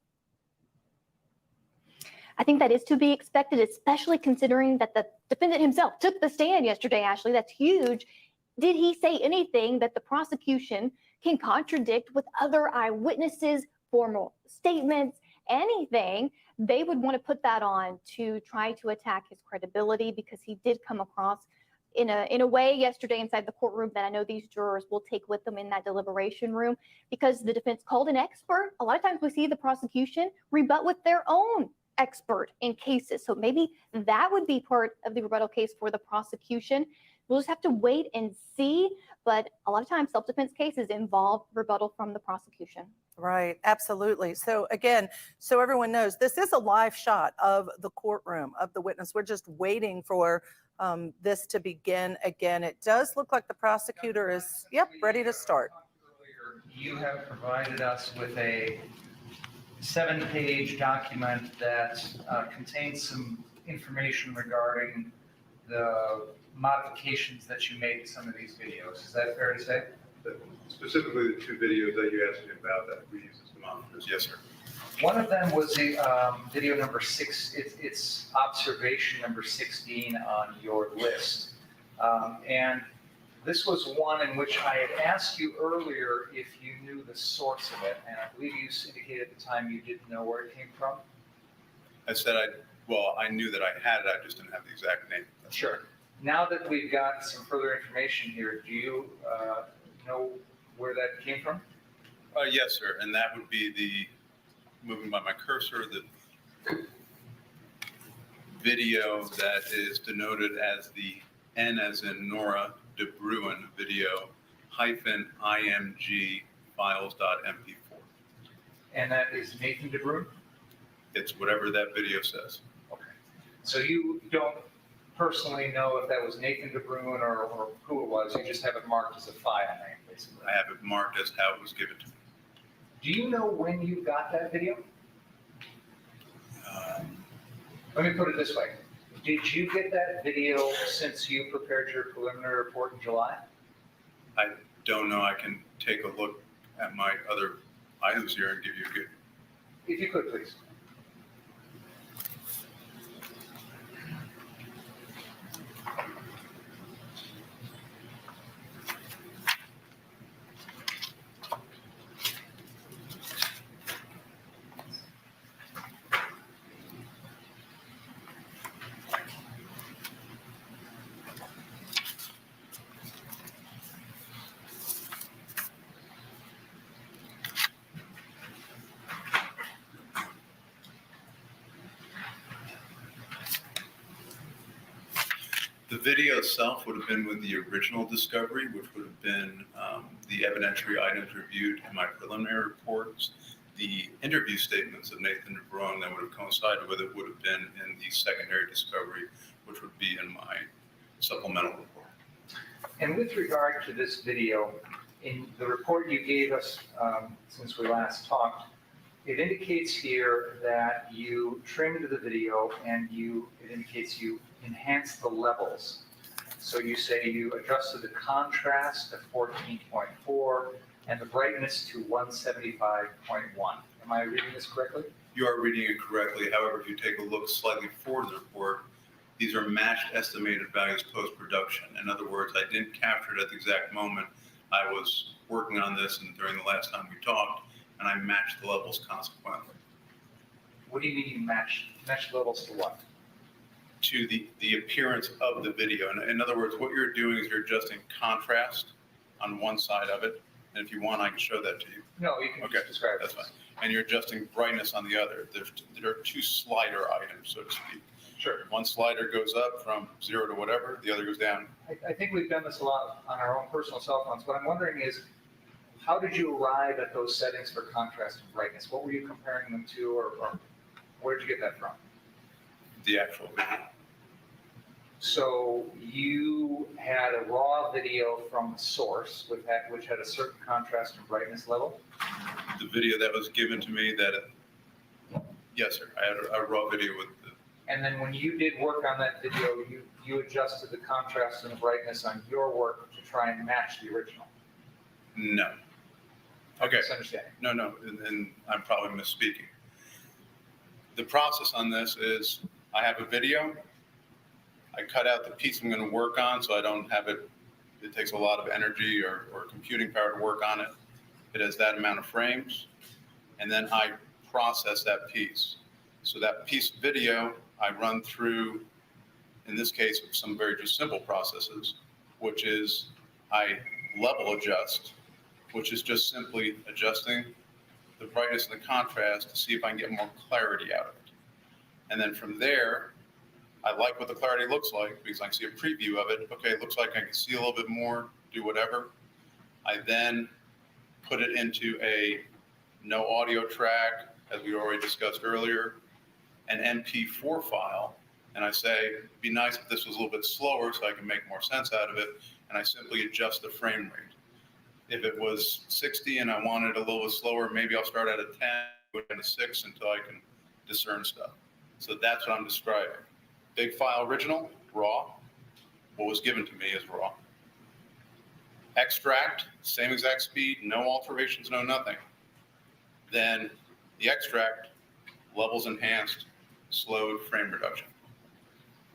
I think that is to be expected, especially considering that the defendant himself took the stand yesterday, Ashley. That's huge. Did he say anything that the prosecution can contradict with other eyewitnesses, formal statements, anything? They would want to put that on to try to attack his credibility, because he did come across in a way yesterday inside the courtroom that I know these jurors will take with them in that deliberation room, because the defense called an expert. A lot of times we see the prosecution rebut with their own expert in cases. So maybe that would be part of the rebuttal case for the prosecution. We'll just have to wait and see. But a lot of times self-defense cases involve rebuttal from the prosecution. Right, absolutely. So again, so everyone knows, this is a live shot of the courtroom, of the witness. We're just waiting for this to begin again. It does look like the prosecutor is, ready to start. You have provided us with a 7-page document that contains some information regarding the modifications that you made to some of these videos. Is that fair to say? Specifically, the 2 videos that you asked me about that we use as demonstrators. Yes, sir. One of them was a video number 6. It's observation number 16 on your list. And this was one in which I had asked you earlier if you knew the source of it. And I believe you indicated at the time you didn't know where it came from. I said I knew that I had it, I just didn't have the exact name. Sure. Now that we've got some further information here, do you know where that came from? Yes, sir. And that would be the, moving by my cursor, the video that is denoted as the N as in Nora DeBruin video -img files.mp4. And that is Nathan DeBruin? It's whatever that video says. Okay. So you don't personally know if that was Nathan DeBruin or who it was, you just have it marked as a file name, basically. I have it marked as how it was given to me. Do you know when you got that video? Let me put it this way. Did you get that video since you prepared your preliminary report in July? I don't know. I can take a look at my other items here and give you a good. If you could, please. The video itself would have been with the original discovery, which would have been the evidentiary items reviewed in my preliminary reports. The interview statements of Nathan DeBruin that would have coincided with it would have been in the secondary discovery, which would be in my supplemental report. And with regard to this video, in the report you gave us since we last talked, it indicates here that you trimmed the video and it indicates you enhanced the levels. So you say you adjusted the contrast to 14.4 and the brightness to 175.1. Am I reading this correctly? You are reading it correctly. However, if you take a look slightly forward in the report, these are matched estimated values post-production. In other words, I didn't capture it at the exact moment. I was working on this and during the last time we talked, and I matched the levels consequently. What do you mean you matched levels to what? To the appearance of the video. In other words, what you're doing is you're adjusting contrast on one side of it. And if you want, I can show that to you. No, you can just describe it. That's fine. And you're adjusting brightness on the other. There are two slider items, so to speak. Sure. One slider goes up from 0 to whatever, the other goes down. I think we've done this a lot on our own personal cell phones. What I'm wondering is, how did you arrive at those settings for contrast and brightness? What were you comparing them to, or where did you get that from? The actual video. So you had a raw video from the source which had a certain contrast and brightness level? The video that was given to me yes, sir. I had a raw video with the. And then when you did work on that video, you adjusted the contrast and the brightness on your work to try and match the original? No. Okay. Misunderstanding. No, and I'm probably misspeaking. The process on this is I have a video. I cut out the piece I'm going to work on so I don't have it. It takes a lot of energy or computing power to work on it. It has that amount of frames. And then I process that piece. So that piece of video, I run through, in this case, some very just simple processes, which is I level adjust, which is just simply adjusting the brightness and the contrast to see if I can get more clarity out of it. And then from there, I like what the clarity looks like because I can see a preview of it. Okay, it looks like I can see a little bit more, do whatever. I then put it into a no audio track, as we already discussed earlier, an MP4 file, and I say, it'd be nice if this was a little bit slower so I can make more sense out of it, and I simply adjust the frame rate. If it was 60 and I wanted a little bit slower, maybe I'll start at a 10, go down to 6 until I can discern stuff. So that's what I'm describing. Big file original, raw. What was given to me is raw. Extract, same exact speed, no alterations, no nothing. Then the extract, levels enhanced, slowed, frame reduction.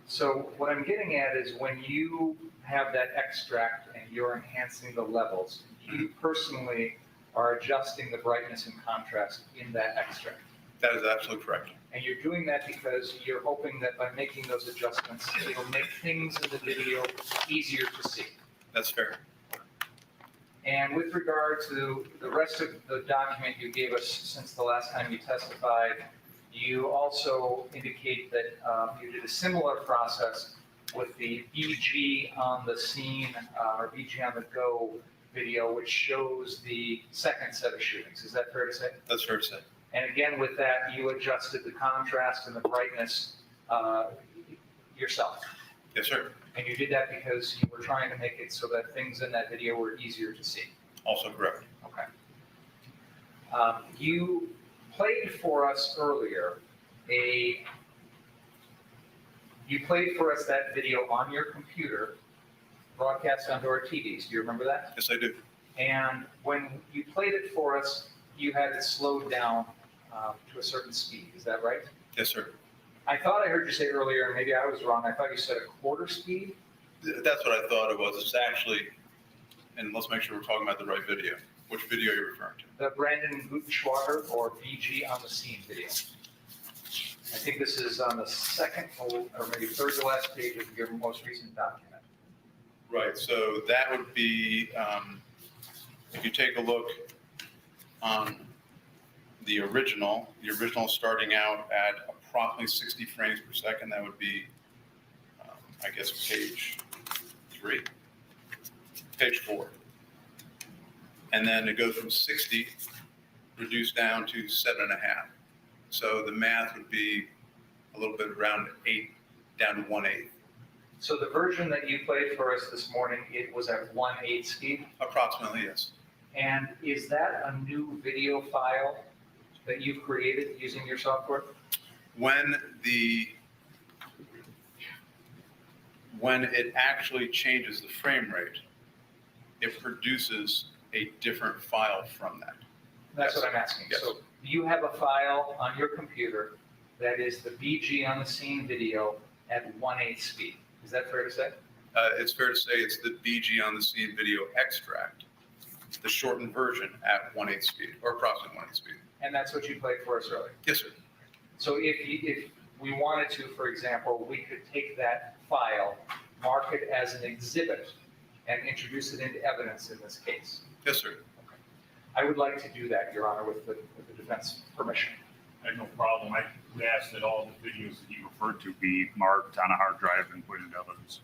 So what I'm getting at is when you have that extract and you're enhancing the levels, you personally are adjusting the brightness and contrast in that extract. That is absolutely correct. And you're doing that because you're hoping that by making those adjustments, it'll make things in the video easier to see. That's fair. And with regard to the rest of the document you gave us since the last time you testified, you also indicate that you did a similar process with the BG on the scene or BG on the go video, which shows the second set of shootings. Is that fair to say? That's fair to say. And again, with that, you adjusted the contrast and the brightness yourself. Yes, sir. And you did that because you were trying to make it so that things in that video were easier to see. Also correct. Okay. You played for us earlier that video on your computer, broadcast onto our TVs. Do you remember that? Yes, I do. And when you played it for us, you had it slowed down to a certain speed. Is that right? Yes, sir. I thought I heard you say earlier, and maybe I was wrong, I thought you said a quarter speed? That's what I thought it was. It's actually, and let's make sure we're talking about the right video. Which video are you referring to? The Brandon Gutschwager or BG on the scene video. I think this is on the second or maybe third to last page of your most recent document. Right, so that would be, if you take a look on the original starting out at approximately 60 frames per second, that would be, I guess, page 4. And then it goes from 60, reduced down to 7.5. So the math would be a little bit around 8, down to 1/8. So the version that you played for us this morning, it was at 1/8 speed? Approximately, yes. And is that a new video file that you've created using your software? When it actually changes the frame rate, it produces a different file from that. That's what I'm asking. Yes. So you have a file on your computer that is the BG on the scene video at 1/8 speed. Is that fair to say? It's fair to say it's the BG on the scene video extract, the shortened version at 1/8 speed, or approximately 1/8 speed. And that's what you played for us earlier? Yes, sir. So if we wanted to, for example, we could take that file, mark it as an exhibit, and introduce it into evidence in this case? Yes, sir. I would like to do that, Your Honor, with the defense permission. I have no problem. I would ask that all the videos that you referred to be marked on a hard drive and put into evidence.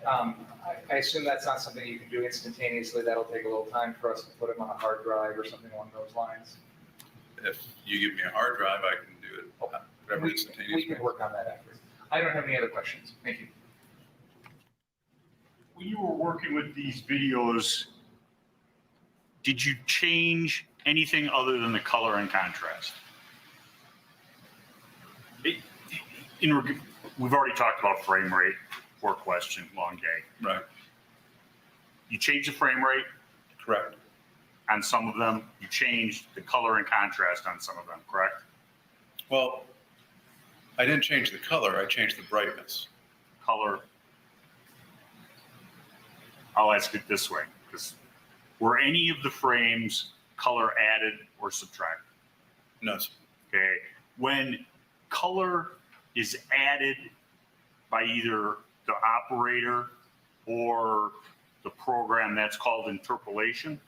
I assume that's not something you can do instantaneously. That'll take a little time for us to put them on a hard drive or something along those lines. If you give me a hard drive, I can do it whatever instantaneous. We can work on that after. I don't have any other questions. Thank you. When you were working with these videos, did you change anything other than the color and contrast? We've already talked about frame rate, poor question, long day. Right. You changed the frame rate? Correct. On some of them, you changed the color and contrast on some of them, correct? Well, I didn't change the color, I changed the brightness. Color. I'll ask it this way, because were any of the frames color added or subtracted? No, sir. Okay. When color is added by either the operator or the program, that's called interpolation.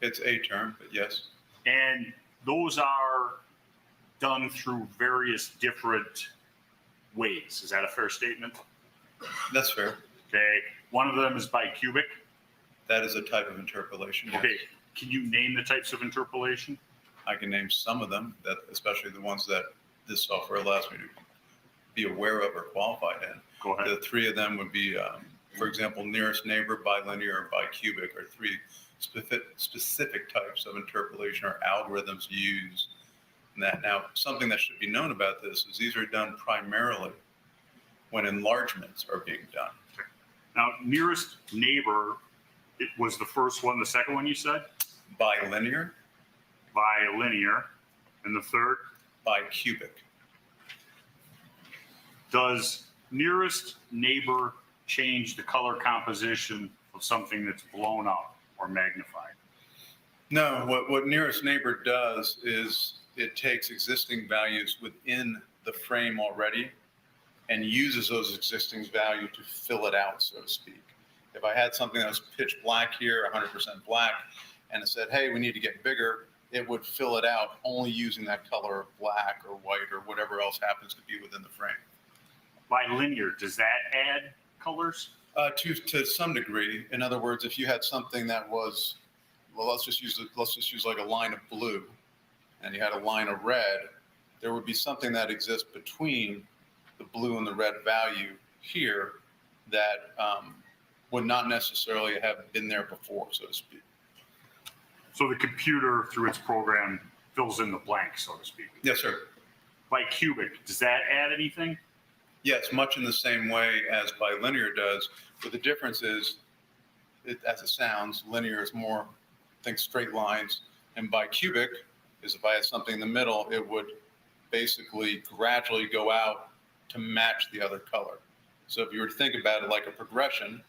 It's a term, but yes. And those are done through various different ways. Is that a fair statement? That's fair. Okay. One of them is bicubic. That is a type of interpolation. Yes. Okay. Can you name the types of interpolation? I can name some of them, that especially the ones that this software allows me to be aware of or qualified in. Go ahead. The three of them would be, for example, nearest neighbor, bilinear, or bicubic are three specific types of interpolation or algorithms used. Now, something that should be known about this is these are done primarily when enlargements are being done. Now, nearest neighbor, it was the first one. The second one you said? Bilinear. Bilinear. And the third? Bicubic. Does nearest neighbor change the color composition of something that's blown up or magnified? No, what nearest neighbor does is it takes existing values within the frame already and uses those existing values to fill it out, so to speak. If I had something that was pitch black here, 100% black, and it said, hey, we need to get bigger, it would fill it out only using that color of black or white or whatever else happens to be within the frame. Bilinear, does that add colors? To some degree. In other words, if you had something that was, well, let's just use like a line of blue, and you had a line of red, there would be something that exists between the blue and the red value here that would not necessarily have been there before, so to speak. So the computer, through its program, fills in the blanks, so to speak. Yes, sir. Bicubic, does that add anything? Yes, much in the same way as bilinear does, but the difference is, as it sounds, linear is more, think straight lines, and bicubic is if I had something in the middle, it would basically gradually go out to match the other color. So if you were to think about it like a progression,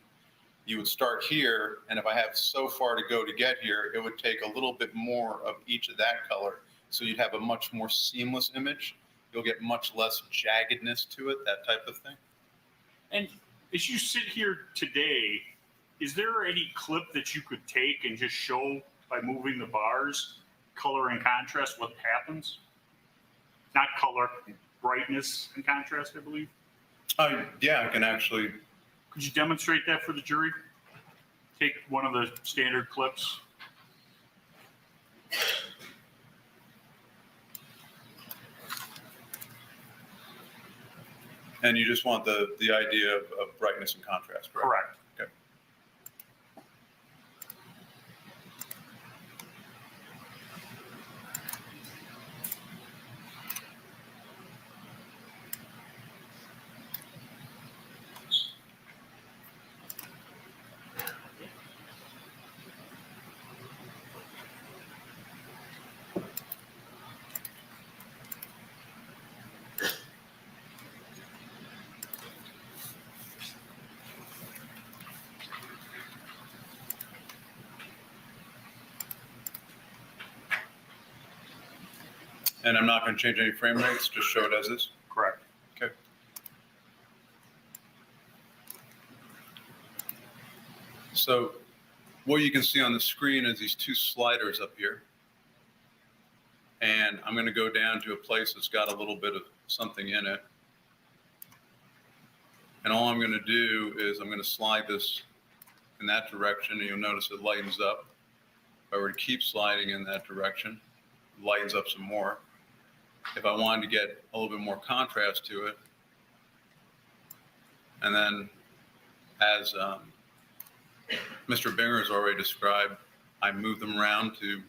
you would start here, and if I have so far to go to get here, it would take a little bit more of each of that color, so you'd have a much more seamless image. You'll get much less jaggedness to it, that type of thing. And as you sit here today, is there any clip that you could take and just show by moving the bars, color and contrast, what happens? Not color, brightness and contrast, I believe. Yeah, I can actually. Could you demonstrate that for the jury? Take one of the standard clips. And you just want the idea of brightness and contrast, correct? Correct. Okay. And I'm not going to change any frame rates, just show it as is? Correct. Okay. So what you can see on the screen is these two sliders up here. And I'm going to go down to a place that's got a little bit of something in it. And all I'm going to do is I'm going to slide this in that direction, and you'll notice it lightens up. If I were to keep sliding in that direction, it lightens up some more. If I wanted to get a little bit more contrast to it, and then as Mr. Binger has already described, I move them around to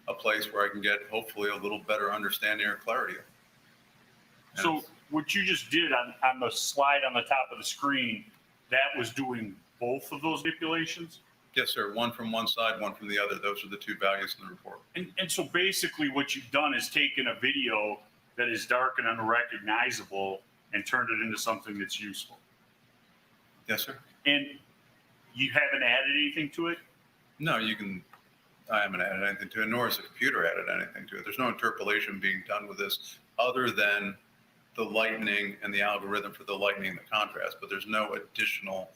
a place where I can get hopefully a little better understanding or clarity. And So what you just did on the slide on the top of the screen, that was doing both of those manipulations? yes, sir. One from one side, one from the other. Those are the two values in the report. And so basically what you've done is taken a video that is dark and unrecognizable and turned it into something that's useful. Yes, sir. And you haven't added anything to it? No, I haven't added anything to it, nor has the computer added anything to it. There's no interpolation being done with this other than the lightening and the algorithm for the lightening and the contrast, but there's no additional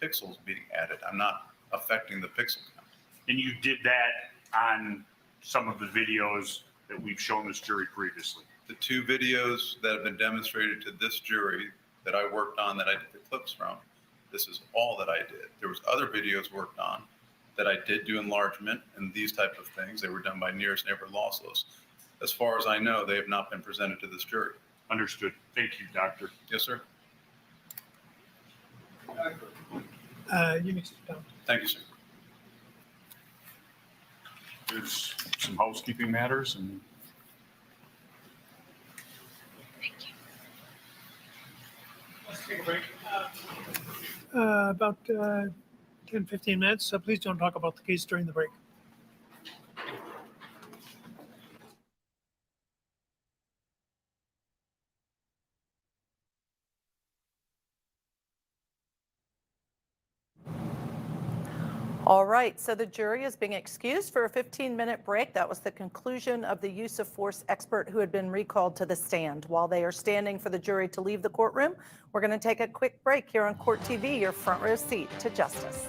pixels being added. I'm not affecting the pixel count. And you did that on some of the videos that we've shown this jury previously? The two videos that have been demonstrated to this jury that I worked on, that I did the clips from, this is all that I did. There was other videos worked on that I did do enlargement and these type of things. They were done by nearest neighbor lossless. As far as I know, they have not been presented to this jury. Understood. Thank you, doctor. Yes, sir. You may sit down. Thank you, sir. There's some housekeeping matters and Let's take a break. About 10, 15 minutes. So please don't talk about the case during the break. All right, so the jury is being excused for a 15-minute break. That was the conclusion of the use of force expert who had been recalled to the stand. While they are standing for the jury to leave the courtroom, we're going to take a quick break here on Court TV, your front row seat to justice.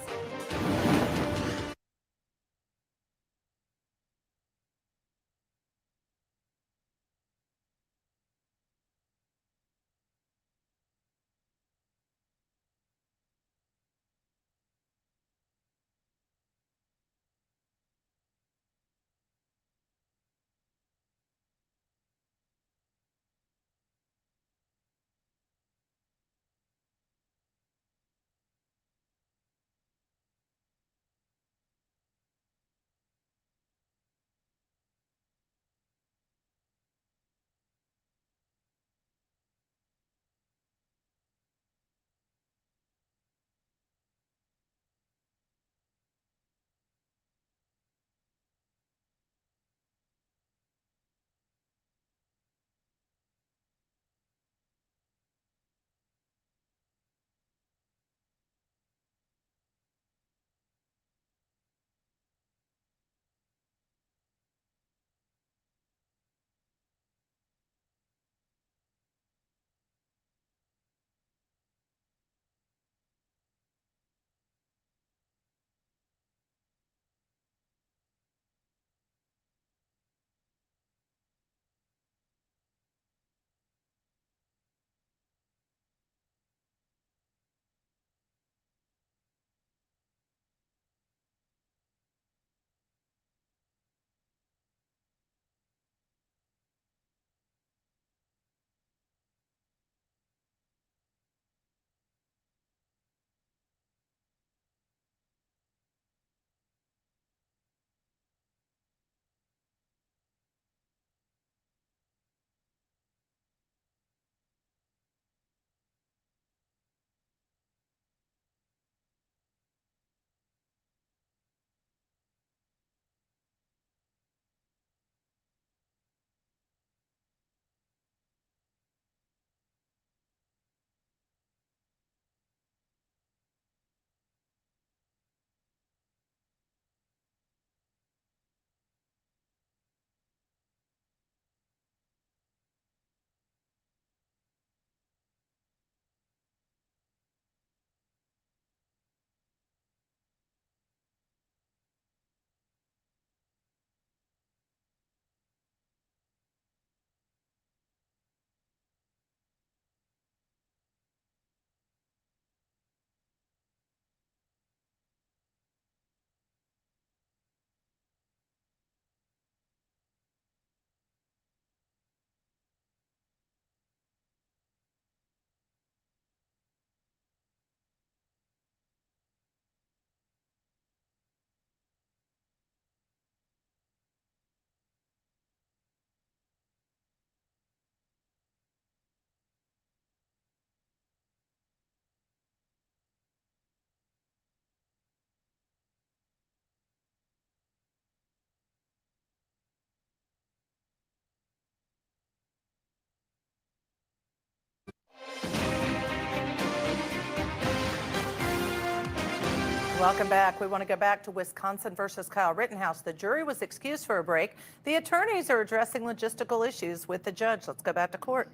Welcome back. We want to go back to Wisconsin versus Kyle Rittenhouse. The jury was excused for a break. The attorneys are addressing logistical issues with the judge. Let's go back to court.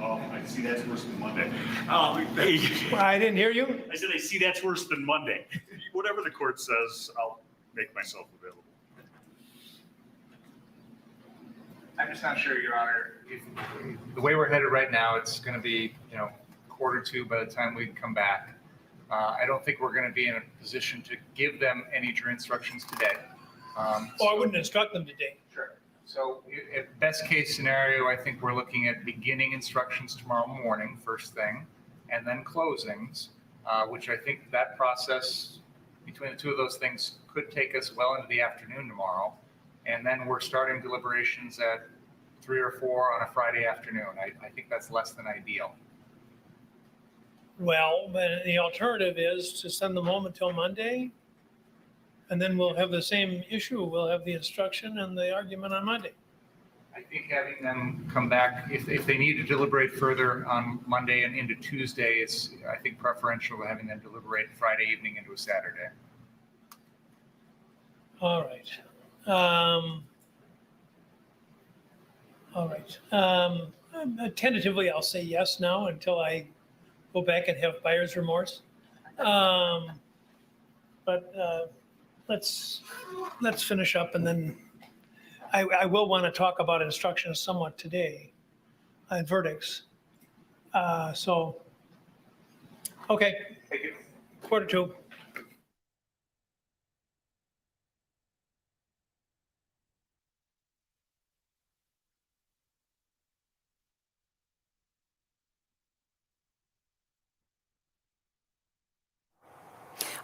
Oh, I see that's worse than Monday. I didn't hear you. I said I see that's worse than Monday. Whatever the court says, I'll make myself available. I'm just not sure, Your Honor. The way we're headed right now, it's going to be, 1:45 by the time we come back. I don't think we're going to be in a position to give them any jury instructions today. I wouldn't instruct them today. Sure. So, at best case scenario, I think we're looking at beginning instructions tomorrow morning, first thing, and then closings, which I think that process between the two of those things could take us well into the afternoon tomorrow. And then we're starting deliberations at 3 or 4 on a Friday afternoon. I think that's less than ideal. Well, but the alternative is to send them home until Monday, and then we'll have the same issue. We'll have the instruction and the argument on Monday. I think having them come back, if they need to deliberate further on Monday and into Tuesday, it's, I think, preferential to having them deliberate Friday evening into a Saturday. All right. Tentatively, I'll say yes now until I go back and have buyer's remorse. But let's finish up, and then I will want to talk about instructions somewhat today and verdicts. So, okay. Thank you. 1:45.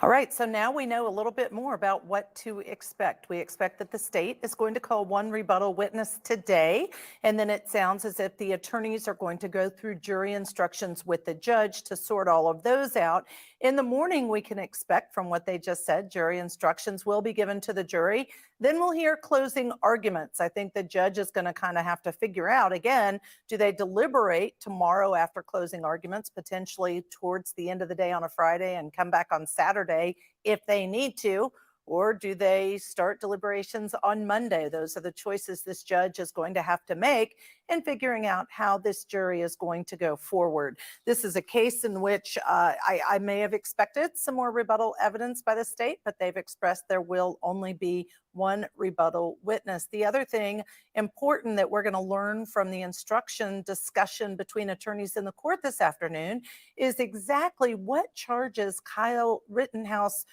All right, so now we know a little bit more about what to expect. We expect that the state is going to call one rebuttal witness today, and then it sounds as if the attorneys are going to go through jury instructions with the judge to sort all of those out. In the morning, we can expect, from what they just said, jury instructions will be given to the jury. Then we'll hear closing arguments. I think the judge is going to kind of have to figure out, again, do they deliberate tomorrow after closing arguments, potentially towards the end of the day on a Friday, and come back on Saturday if they need to, or do they start deliberations on Monday? Those are the choices this judge is going to have to make in figuring out how this jury is going to go forward. This is a case in which I may have expected some more rebuttal evidence by the state, but they've expressed there will only be one rebuttal witness. The other thing important that we're going to learn from the instruction discussion between attorneys in the court this afternoon is exactly what charges Kyle Rittenhouse,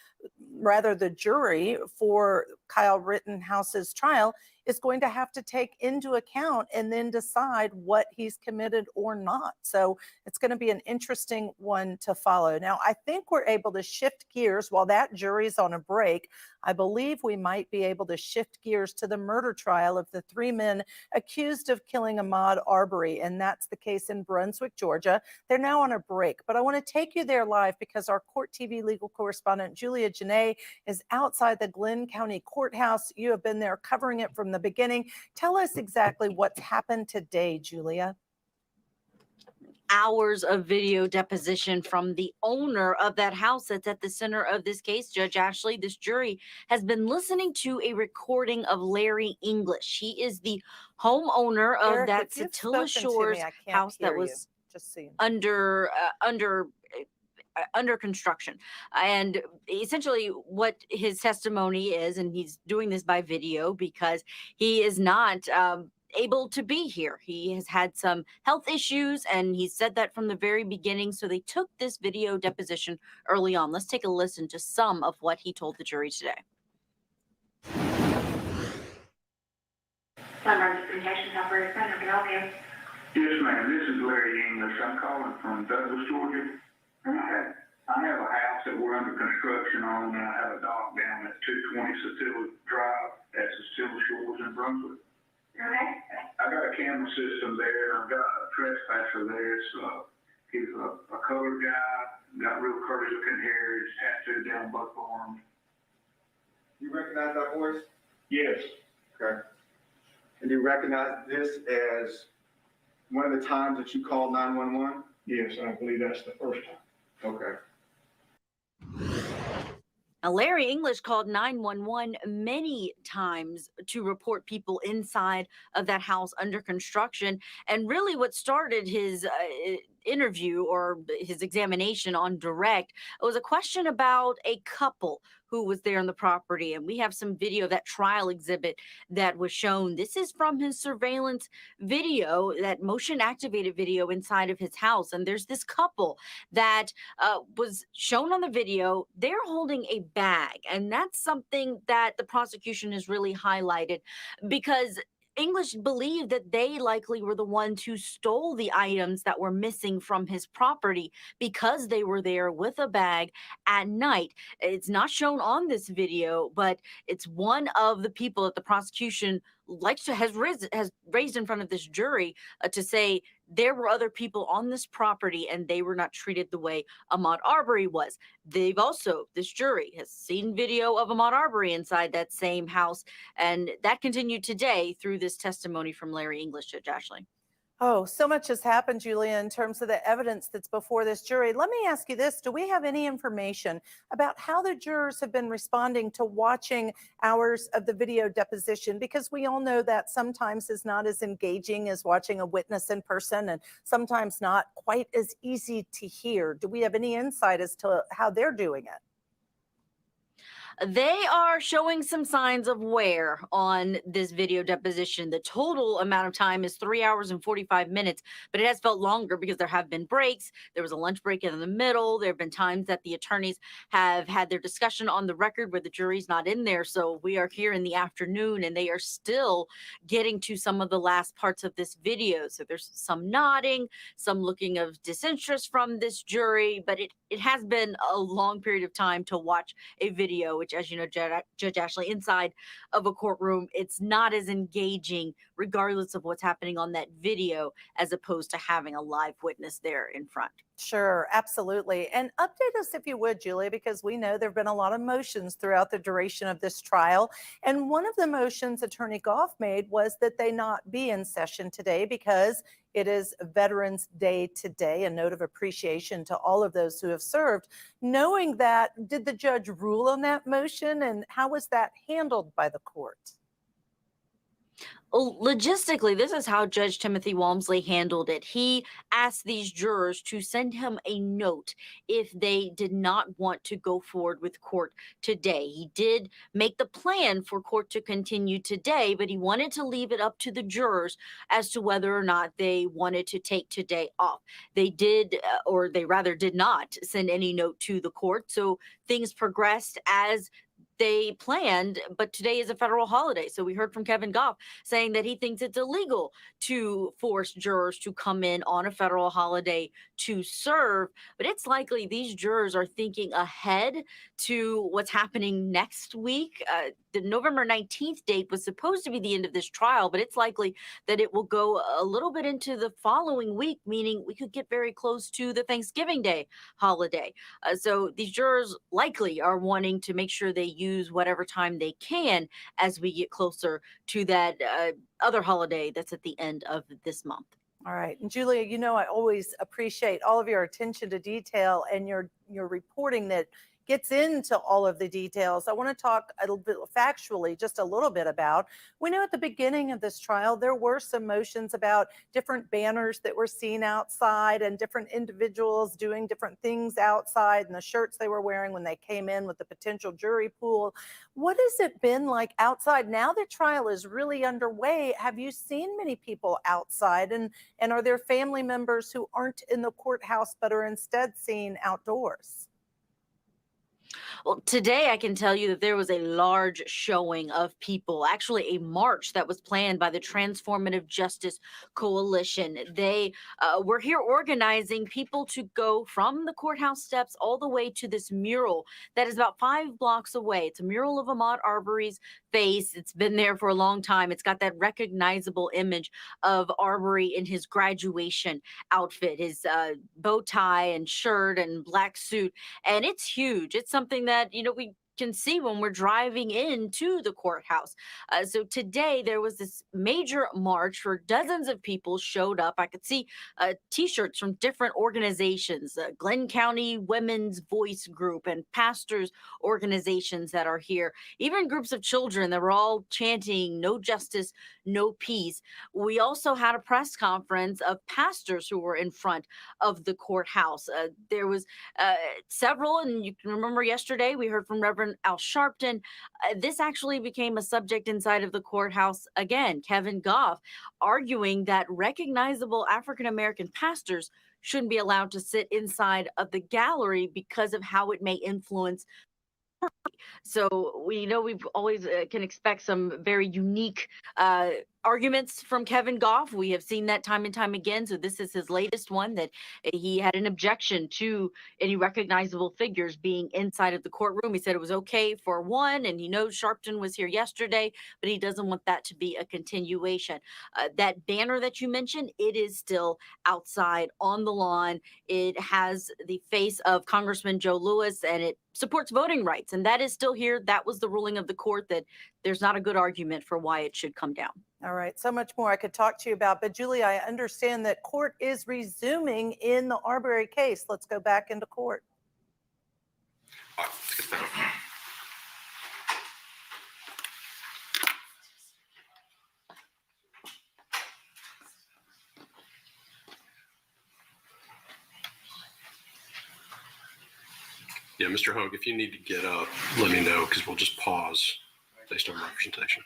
rather the jury for Kyle Rittenhouse's trial, is going to have to take into account and then decide what he's committed or not. So it's going to be an interesting one to follow. Now, I think we're able to shift gears while that jury's on a break. I believe we might be able to shift gears to the murder trial of the 3 men accused of killing Ahmaud Arbery, and that's the case in Brunswick, Georgia. They're now on a break, but I want to take you there live because our Court TV legal correspondent, Julia Janae, is outside the Glenn County Courthouse. You have been there covering it from the beginning. Tell us exactly what's happened today, Julia. Hours of video deposition from the owner of that house that's at the center of this case, Judge Ashley. This jury has been listening to a recording of Larry English. He is the homeowner of Eric, that if you've Satilla spoken to Shores me, I can't house that hear you. was Just so you know. under construction. And essentially what his testimony is, and he's doing this by video because he is not able to be here. He has had some health issues, and he said that from the very beginning. So they took this video deposition early on. Let's take a listen to some of what he told the jury today. Sunrise Communications Operator Center, can I help you? Yes, ma'am. This is Larry English. I'm calling from Douglas, Georgia. I have a house that we're under construction on, and I have a dock down at 220 Satilla Drive at Satilla Shores in Brunswick. Okay. I got a camera system there, and I've got a trespasser there. So he's a colored guy, got real curly looking hair, he's tattooed down both arms. You recognize that voice? Yes. Okay. And you recognize this as one of the times that you called 911? Yes, I believe that's the first time. Okay. Now, Larry English called 911 many times to report people inside of that house under construction. And really, what started his interview or his examination on direct was a question about a couple who was there on the property. And we have some video of that trial exhibit that was shown. This is from his surveillance video, that motion activated video inside of his house. And there's this couple that was shown on the video. They're holding a bag. And that's something that the prosecution has really highlighted, because English believed that they likely were the ones who stole the items that were missing from his property because they were there with a bag at night. It's not shown on this video, but it's one of the people that the prosecution has raised in front of this jury to say there were other people on this property and they were not treated the way Ahmaud Arbery was. They've also, this jury has seen video of Ahmaud Arbery inside that same house, and that continued today through this testimony from Larry English, Judge Ashley. Oh, so much has happened, Julia, in terms of the evidence that's before this jury. Let me ask you this. Do we have any information about how the jurors have been responding to watching hours of the video deposition? Because we all know that sometimes is not as engaging as watching a witness in person, and sometimes not quite as easy to hear. Do we have any insight as to how they're doing it? They are showing some signs of wear on this video deposition. The total amount of time is 3 hours and 45 minutes, but it has felt longer because there have been breaks. There was a lunch break in the middle. There have been times that the attorneys have had their discussion on the record where the jury's not in there. So we are here in the afternoon and they are still getting to some of the last parts of this video. So there's some nodding, some looking of disinterest from this jury, but it has been a long period of time to watch a video, which, as you know, Judge Ashley, inside of a courtroom, it's not as engaging regardless of what's happening on that video as opposed to having a live witness there in front. Sure, absolutely. And update us if you would, Julia, because we know there have been a lot of motions throughout the duration of this trial. And one of the motions Attorney Goff made was that they not be in session today because it is Veterans Day today, a note of appreciation to all of those who have served. Knowing that, did the judge rule on that motion, and how was that handled by the court? Well, logistically, this is how Judge Timothy Walmsley handled it. He asked these jurors to send him a note if they did not want to go forward with court today. He did make the plan for court to continue today, but he wanted to leave it up to the jurors as to whether or not they wanted to take today off. They did, or they rather did not send any note to the court. So things progressed as they planned, but today is a federal holiday. So we heard from Kevin Goff saying that he thinks it's illegal to force jurors to come in on a federal holiday to serve. But it's likely these jurors are thinking ahead to what's happening next week. The November 19th date was supposed to be the end of this trial, but it's likely that it will go a little bit into the following week, meaning we could get very close to the Thanksgiving Day holiday. So these jurors likely are wanting to make sure they use whatever time they can as we get closer to that other holiday that's at the end of this month. All right. And Julia, you know, I always appreciate all of your attention to detail and your reporting that gets into all of the details. I want to talk a little bit factually, just a little bit about, we know at the beginning of this trial, there were some motions about different banners that were seen outside and different individuals doing different things outside and the shirts they were wearing when they came in with the potential jury pool. What has it been like outside? Now the trial is really underway. Have you seen many people outside, and are there family members who aren't in the courthouse but are instead seen outdoors? Well, today I can tell you that there was a large showing of people, actually a march that was planned by the Transformative Justice Coalition. They were here organizing people to go from the courthouse steps all the way to this mural that is about 5 blocks away. It's a mural of Ahmaud Arbery's face. It's been there for a long time. It's got that recognizable image of Arbery in his graduation outfit, his bow tie and shirt and black suit. And it's huge. It's something that, you know, we can see when we're driving into the courthouse. So today there was this major march where dozens of people showed up. I could see T-shirts from different organizations, Glenn County Women's Voice Group and pastors organizations that are here, even groups of children that were all chanting "No justice, no peace." We also had a press conference of pastors who were in front of the courthouse. There was several, and you can remember yesterday we heard from Reverend Al Sharpton. This actually became a subject inside of the courthouse again. Kevin Goff arguing that recognizable African American pastors shouldn't be allowed to sit inside of the gallery because of how it may influence. So we know we've always can expect some very unique arguments from Kevin Goff. We have seen that time and time again. So this is his latest one, that he had an objection to any recognizable figures being inside of the courtroom. He said it was okay for one, and he knows Sharpton was here yesterday, but he doesn't want that to be a continuation. That banner that you mentioned, it is still outside on the lawn. It has the face of Congressman Joe Lewis, and it supports voting rights, and that is still here. That was the ruling of the court, that there's not a good argument for why it should come down. All right, so much more I could talk to you about, but Julie, I understand that court is resuming in the Arbery case. Let's go back into court. Yeah, Mr. Hogue, if you need to get up, let me know, because we'll just pause based on representation.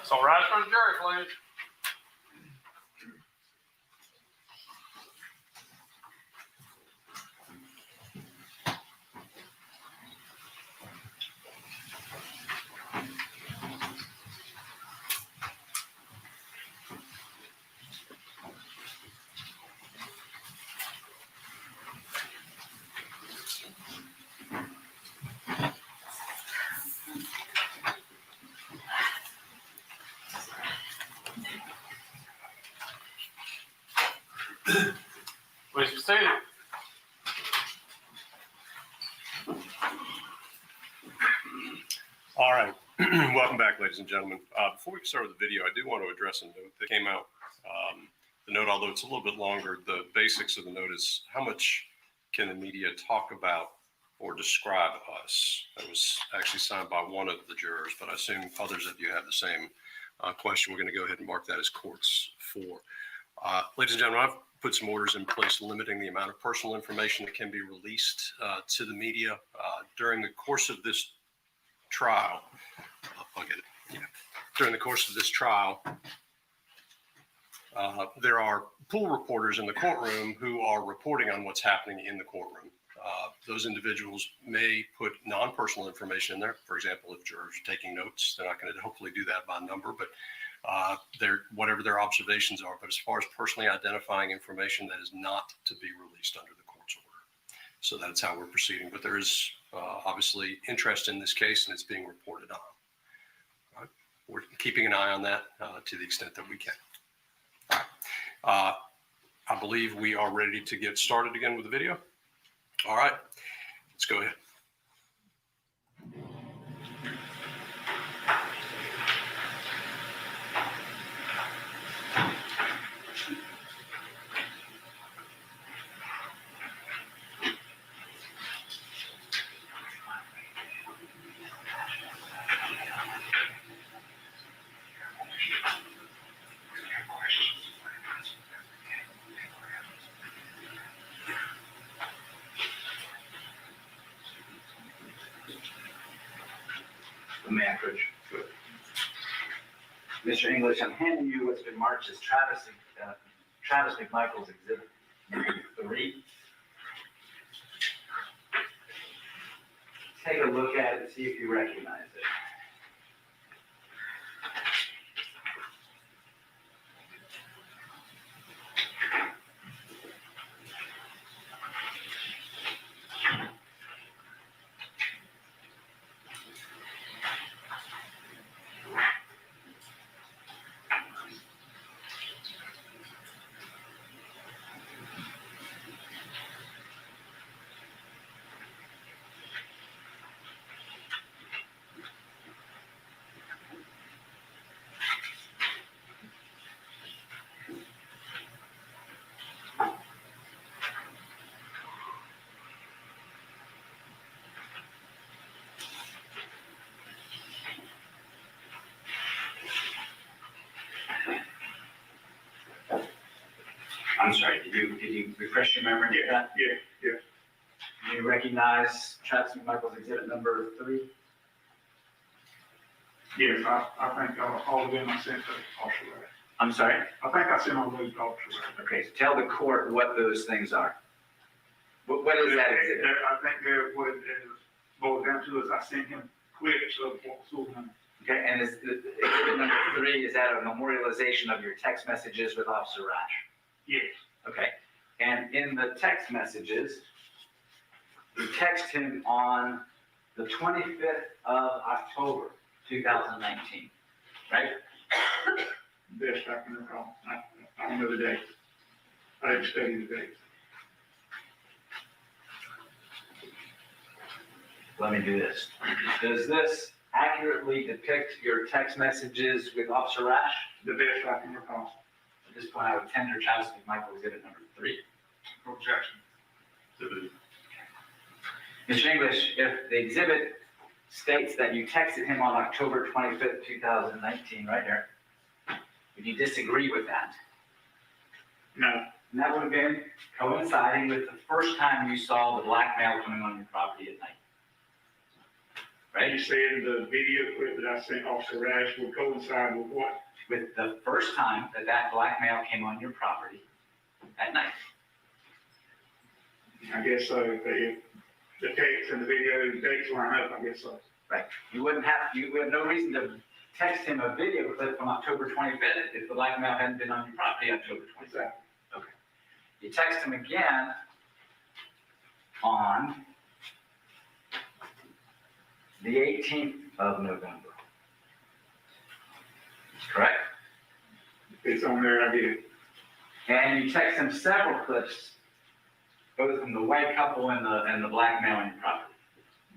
So rise from the jury, please. Please be seated. All right. Welcome back, ladies and gentlemen. Before we start with the video, I do want to address a note that came out. The note, although it's a little bit longer, the basics of the note is how much can the media talk about or describe us? That was actually signed by one of the jurors, but I assume others of you have the same question. We're going to go ahead and mark that as courts 4. Ladies and gentlemen, I've put some orders in place limiting the amount of personal information that can be released to the media during the course of this trial. I'll get it. Yeah. During the course of this trial, there are pool reporters in the courtroom who are reporting on what's happening in the courtroom. Those individuals may put non-personal information in there. For example, if jurors are taking notes, they're not going to hopefully do that by number, but whatever their observations are. But as far as personally identifying information, that is not to be released under the court's order. So that's how we're proceeding. But there is obviously interest in this case, and it's being reported on. All right. We're keeping an eye on that to the extent that we can. All right. I believe we are ready to get started again with the video. All right, let's go ahead. Manfred. Mr. English, I'm handing you what's been marked as Travis McMichael's exhibit number 3. take a look at it and see if you recognize it. I'm sorry, did you refresh your memory? Yeah. Do you recognize Travis McMichael's exhibit number 3? Yes, I think all of them I sent to Officer Ray. I'm sorry? I think I sent all those to Officer Ray. Okay, so tell the court what those things are. What is that exhibit? I think that what it boils down to is I sent him clips of what was going on. Okay, and is exhibit number 3, is that a memorialization of your text messages with Officer Rash? Yes. Okay, and in the text messages, you text him on the 25th of October, 2019, right? Best I can recall. I don't know the date. I didn't study the date. Let me do this. Does this accurately depict your text messages with Officer Rash? The best I can recall. At this point, I would tender Travis McMichael exhibit number 3. Objection. Mr. English, if the exhibit states that you texted him on October 25th, 2019, right here, would you disagree with that? No. And that would have been coinciding with the first time you saw the black male coming on your property at night. Right? You said the video clip that I sent Officer Rash would coincide with what? With the first time that that black male came on your property at night. I guess so. If the text and the video dates line up, I guess so. Right. You would have no reason to text him a video clip from October 25th if the black male hadn't been on your property October 25th. Okay. You text him again on the 18th of November. Correct? It's on there, I did. And you text him several clips, both from the white couple and the black male on your property.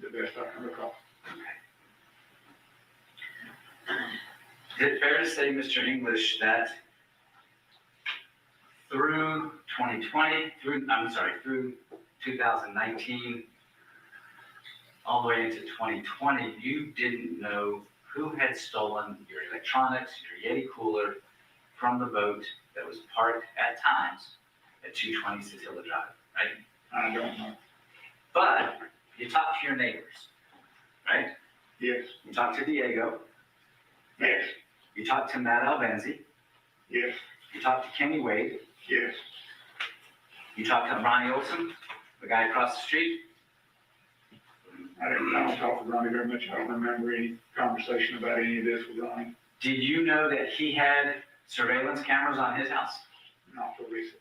The best I can recall. Is it fair to say, Mr. English, that through 2019, all the way into 2020, you didn't know who had stolen your electronics, your Yeti cooler from the boat that was parked at times at 220 Cecilia Drive, right? I don't know. But you talked to your neighbors, right? Yes. You talked to Diego. Yes. You talked to Matt Albenzi. Yes. You talked to Kenny Wade. Yes. You talked to Ronnie Olson, the guy across the street. I don't talk to Ronnie very much. I don't remember any conversation about any of this with Ronnie. Did you know that he had surveillance cameras on his house? Not for recent.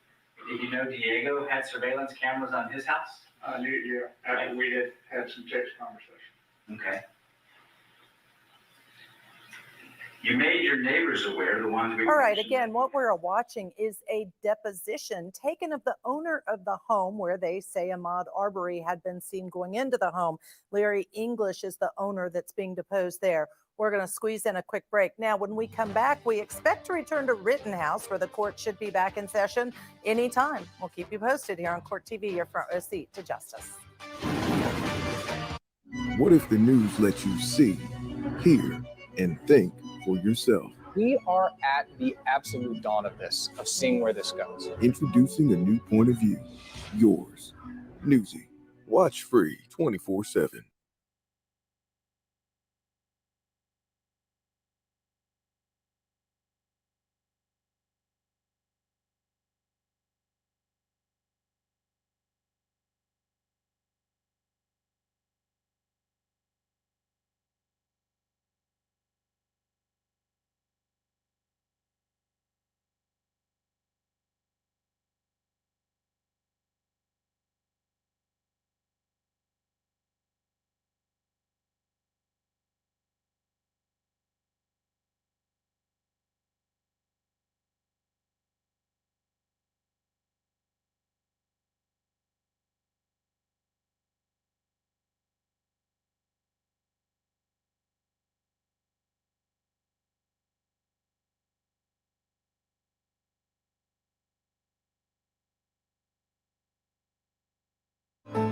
Did you know Diego had surveillance cameras on his house? I knew, yeah, after we had some text conversation. Okay. You made your neighbors aware, the ones we All right, mentioned. again, what we're watching is a deposition taken of the owner of the home where they say Ahmaud Arbery had been seen going into the home. Larry English is the owner that's being deposed there. We're going to squeeze in a quick break. Now, when we come back, we expect to return to Rittenhouse, where the court should be back in session anytime. We'll keep you posted here on Court TV, your front row seat to justice. What if the news lets you see, hear, and think for yourself? We are at the absolute dawn of this, of seeing where this goes. Introducing a new point of view. Yours. Newsy. Watch free 24/7.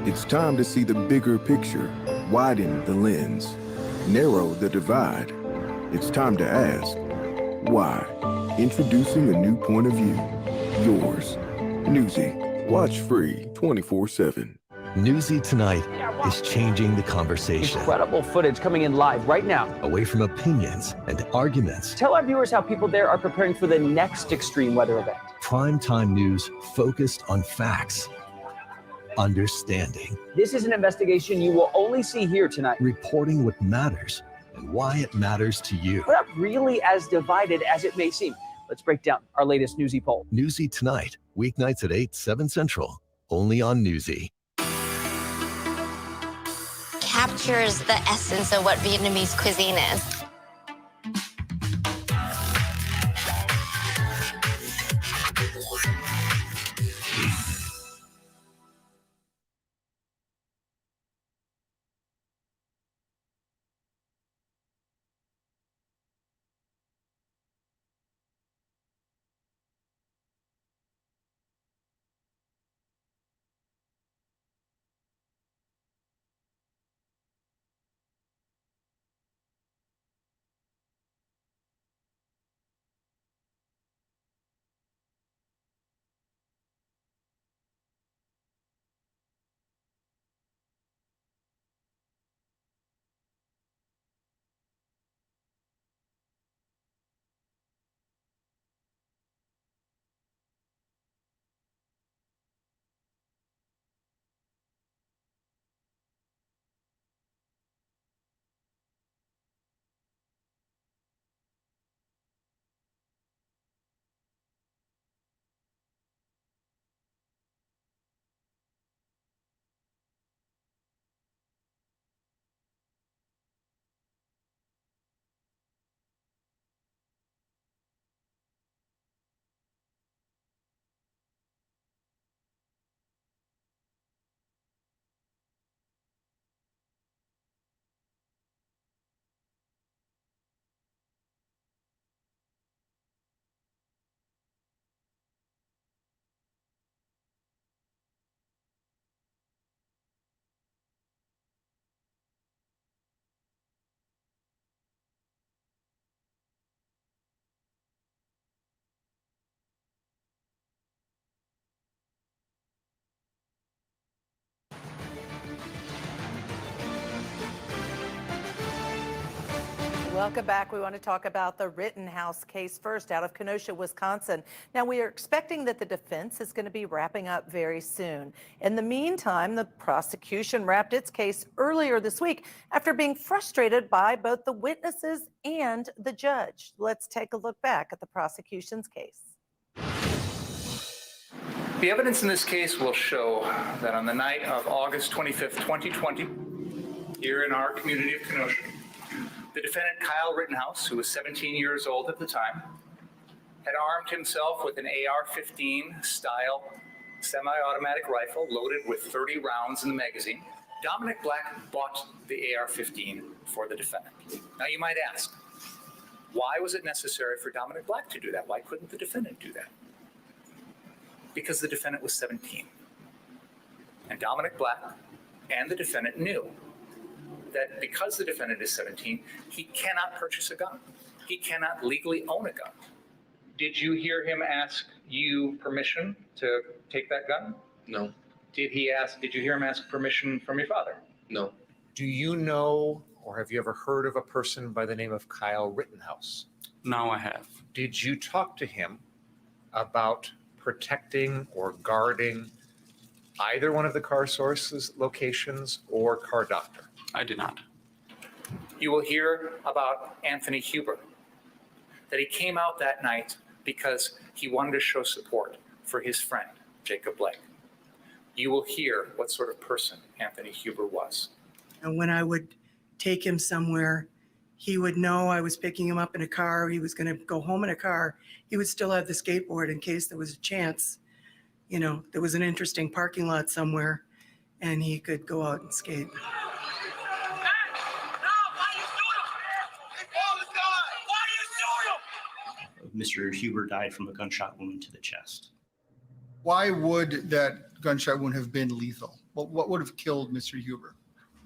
It's time to see the bigger picture, widen the lens, narrow the divide. It's time to ask, why? Introducing a new point of view. Yours. Newsy. Watch free 24/7. Newsy Tonight is changing the conversation. Incredible footage coming in live right now. Away from opinions and arguments. Tell our viewers how people there are preparing for the next extreme weather event. Primetime news focused on facts. Understanding. This is an investigation you will only see here tonight. Reporting what matters and why it matters to you. We're not really as divided as it may seem. Let's break down our latest Newsy poll. Newsy Tonight, weeknights at 8, 7 Central, only on Newsy. Captures the essence of what Vietnamese cuisine is. Welcome back. We want to talk about the Rittenhouse case first out of Kenosha, Wisconsin. Now, we are expecting that the defense is going to be wrapping up very soon. In the meantime, the prosecution wrapped its case earlier this week after being frustrated by both the witnesses and the judge. Let's take a look back at the prosecution's case. The evidence in this case will show that on the night of August 25th, 2020, here in our community of Kenosha, the defendant, Kyle Rittenhouse, who was 17 years old at the time, had armed himself with an AR-15 style semi-automatic rifle loaded with 30 rounds in the magazine. Dominic Black bought the AR-15 for the defendant. Now you might ask, why was it necessary for Dominic Black to do that? Why couldn't the defendant do that? Because the defendant was 17. And Dominic Black and the defendant knew that because the defendant is 17, he cannot purchase a gun. He cannot legally own a gun. Did you hear him ask you permission to take that gun? No. Did you hear him ask permission from your father? No. Do you know or have you ever heard of a person by the name of Kyle Rittenhouse? No, I have. Did you talk to him about protecting or guarding either one of the car sources locations or Car Doctor? I did not. You will hear about Anthony Huber, that he came out that night because he wanted to show support for his friend, Jacob Blake. You will hear what sort of person Anthony Huber was. And when I would take him somewhere, he would know I was picking him up in a car. He was going to go home in a car. He would still have the skateboard in case there was a chance, you know, there was an interesting parking lot somewhere and he could go out and skate. Mr. Huber died from a gunshot wound to the chest. Why would that gunshot wound have been lethal? What would have killed Mr. Huber?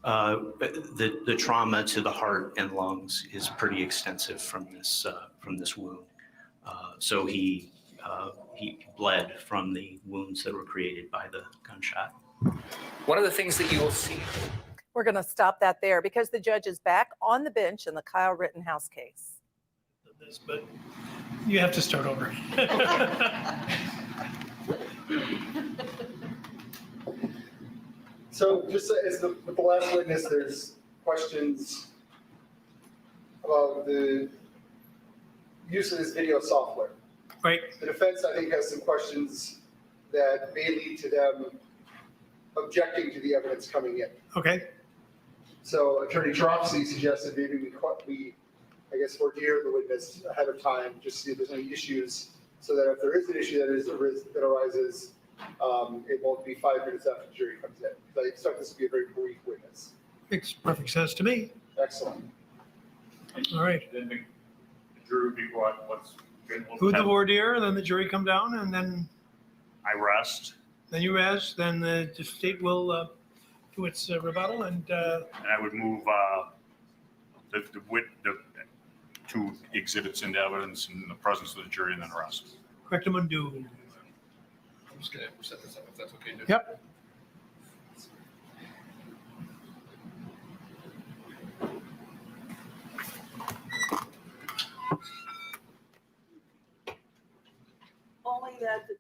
The trauma to the heart and lungs is pretty extensive from this wound. So he bled from the wounds that were created by the gunshot. One of the things that you will see. We're going to stop that there because the judge is back on the bench in the Kyle Rittenhouse case. But you have to start over. So just as with the last witness, there's questions about the use of this video software. Right. The defense, I think, has some questions that may lead to them objecting to the evidence coming in. Okay. So Attorney Tropsy suggested maybe we I guess, ordeer the witness ahead of time, just to see if there's any issues, so that if there is an issue that arises, it won't be 5 minutes after the jury comes in. Because I expect this to be a very brief witness. Makes perfect sense to me. Excellent. All right. Then the jury would be what's Who the voir dire, and then the jury come down, and then I rest. Then you rest, then the state will do its rebuttal, and I would move the two exhibits into evidence in the presence of the jury and then arrest. correctum undo. I'm just going to set this up if that's okay. Dude. Yep. Only that the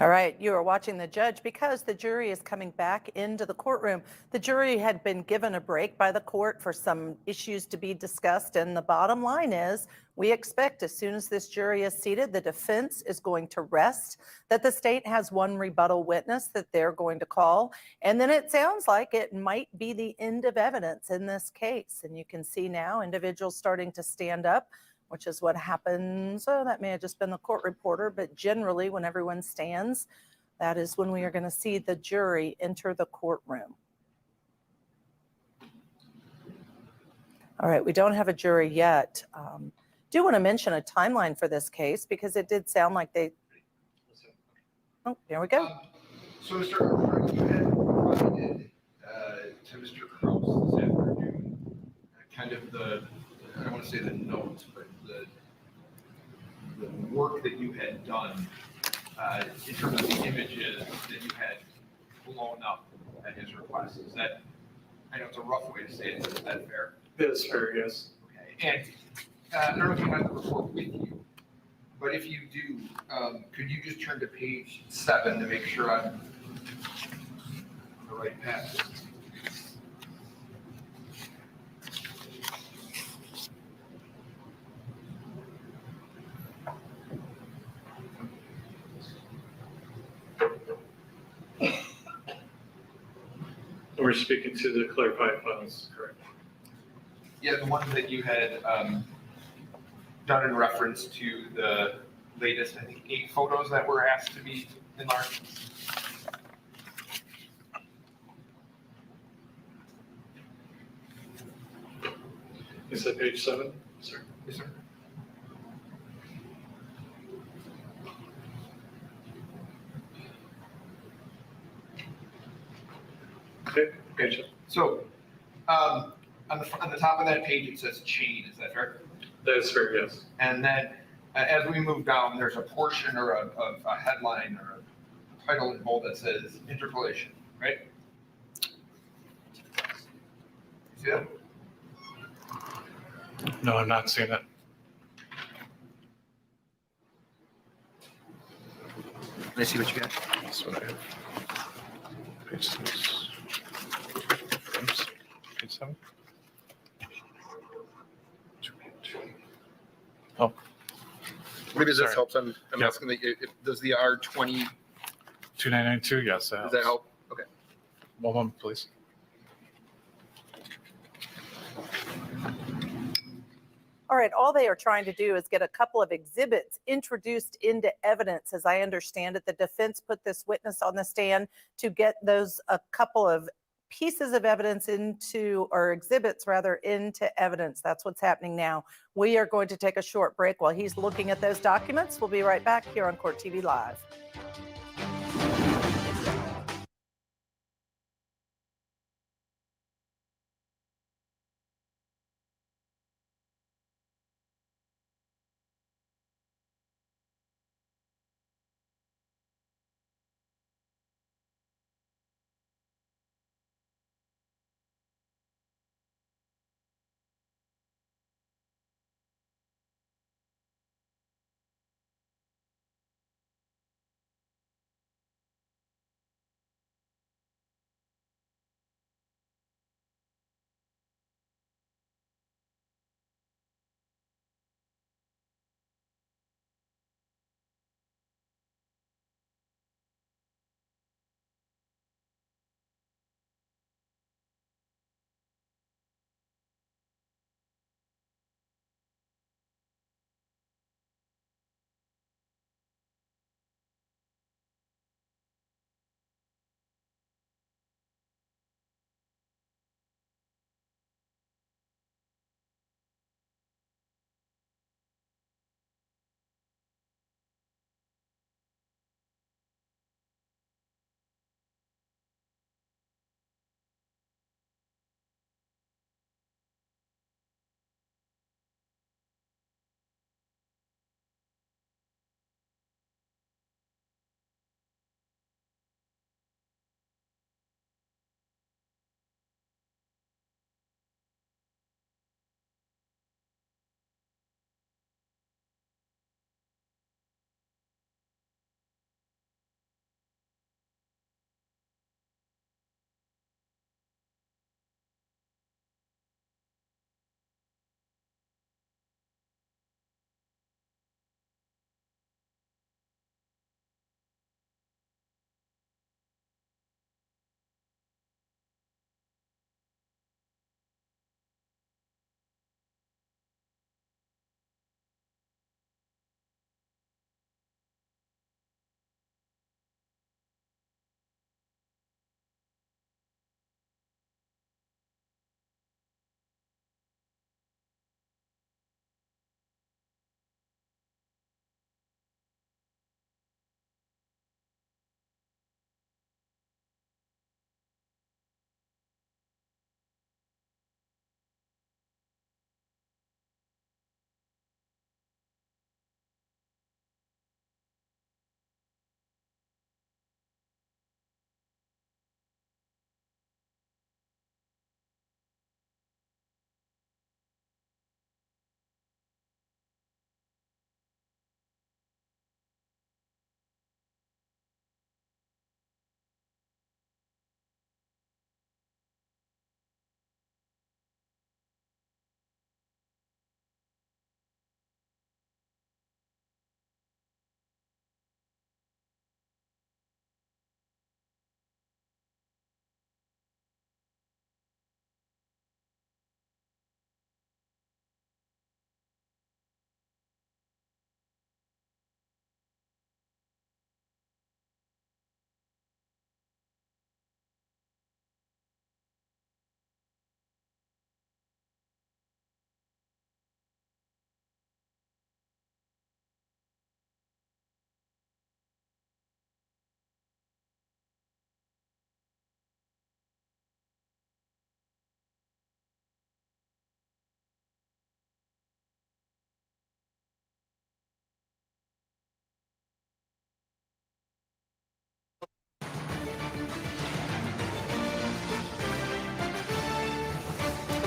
All right, you are watching the judge because the jury is coming back into the courtroom. The jury had been given a break by the court for some issues to be discussed, and the bottom line is we expect as soon as this jury is seated, the defense is going to rest, that the state has one rebuttal witness that they're going to call, and then it sounds like it might be the end of evidence in this case. And you can see now individuals starting to stand up, which is what happens. Oh, that may have just been the court reporter, but generally when everyone stands, that is when we are going to see the jury enter the courtroom. All right, we don't have a jury yet. Do want to mention a timeline for this case because it did sound like they, oh, there we go. So Mr. Arbery, you had provided to Mr. Krause this afternoon kind of the, I don't want to say the notes, but the work that you had done in terms of the images that you had blown up at his request. Is that, I know it's a rough way to say it, but is that fair? That is fair, yes. Okay. And I don't know if you have the report with you, but if you do, could you just turn to page 7 to make sure I'm on the right path? We're speaking to the clarified files, correct? Yeah, the one that you had done in reference to the latest, I think, 8 photos that were asked to be enlarged. Is that page 7, sir? Yes, sir. Okay, page 7. So, on the top of that page, it says chain, is that fair? That is fair, yes. And then, as we move down, there's a portion or a headline or a title in bold that says interpolation, right? See that? No, I'm not seeing that. Let me see what you got. That's what I have. Page 6. Oops. Page 7. Oh. Maybe this Sorry. helps. I'm Yep. asking, does the R20, 2992, yes. does that help? Okay. One moment, please. All right, all they are trying to do is get a couple of exhibits introduced into evidence. As I understand it, the defense put this witness on the stand to get those, a couple of pieces of evidence into, or exhibits rather, into evidence. That's what's happening now. We are going to take a short break while he's looking at those documents. We'll be right back here on Court TV Live.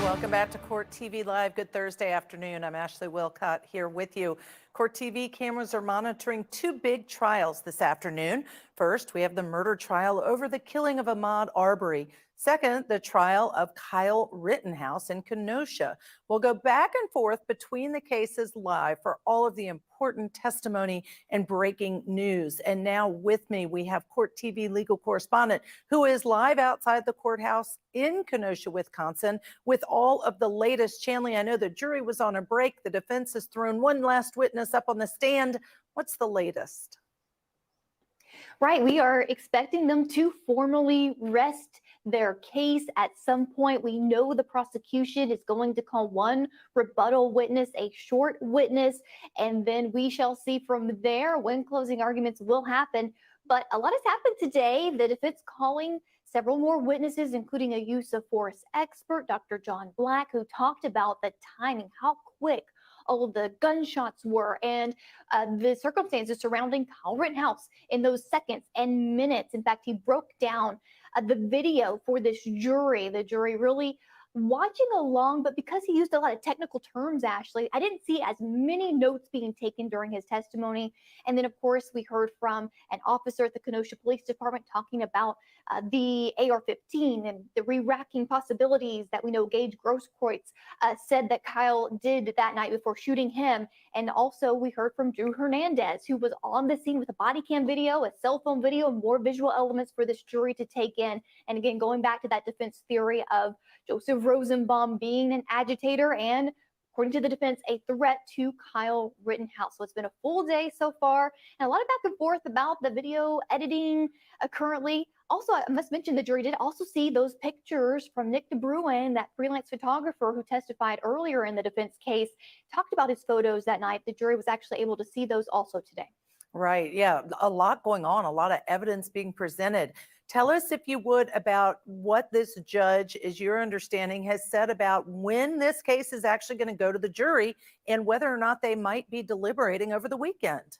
Welcome back to Court TV Live. Good Thursday afternoon. I'm Ashley Wilcott here with you. Court TV cameras are monitoring two big trials this afternoon. First, we have the murder trial over the killing of Ahmaud Arbery. Second, the trial of Kyle Rittenhouse in Kenosha. We'll go back and forth between the cases live for all of the important testimony and breaking news. And now with me, we have Court TV legal correspondent who is live outside the courthouse in Kenosha, Wisconsin, with all of the latest. Chanley, I know the jury was on a break. The defense has thrown one last witness up on the stand. What's the latest? Right. We are expecting them to formally rest their case at some point. We know the prosecution is going to call one rebuttal witness, a short witness, and then we shall see from there when closing arguments will happen. But a lot has happened today. The defense calling several more witnesses, including a use of force expert, Dr. John Black, who talked about the timing, how quick all of the gunshots were, and the circumstances surrounding Kyle Rittenhouse in those seconds and minutes. In fact, he broke down the video for this jury. The jury really watching along, but because he used a lot of technical terms, Ashley, I didn't see as many notes being taken during his testimony. And then, of course, we heard from an officer at the Kenosha Police Department talking about the AR-15 and the re-racking possibilities that we know Gage Grosskreutz said that Kyle did that night before shooting him. And also we heard from Drew Hernandez, who was on the scene with a body cam video, a cell phone video, and more visual elements for this jury to take in. And again, going back to that defense theory of Joseph Rosenbaum being an agitator and, according to the defense, a threat to Kyle Rittenhouse. So it's been a full day so far, and a lot of back and forth about the video editing currently. Also, I must mention the jury did also see those pictures from Nick DeBruin, that freelance photographer who testified earlier in the defense case, talked about his photos that night. The jury was actually able to see those also today. Right. Yeah. A lot going on, a lot of evidence being presented. Tell us, if you would, about what this judge, is your understanding, has said about when this case is actually going to go to the jury and whether or not they might be deliberating over the weekend.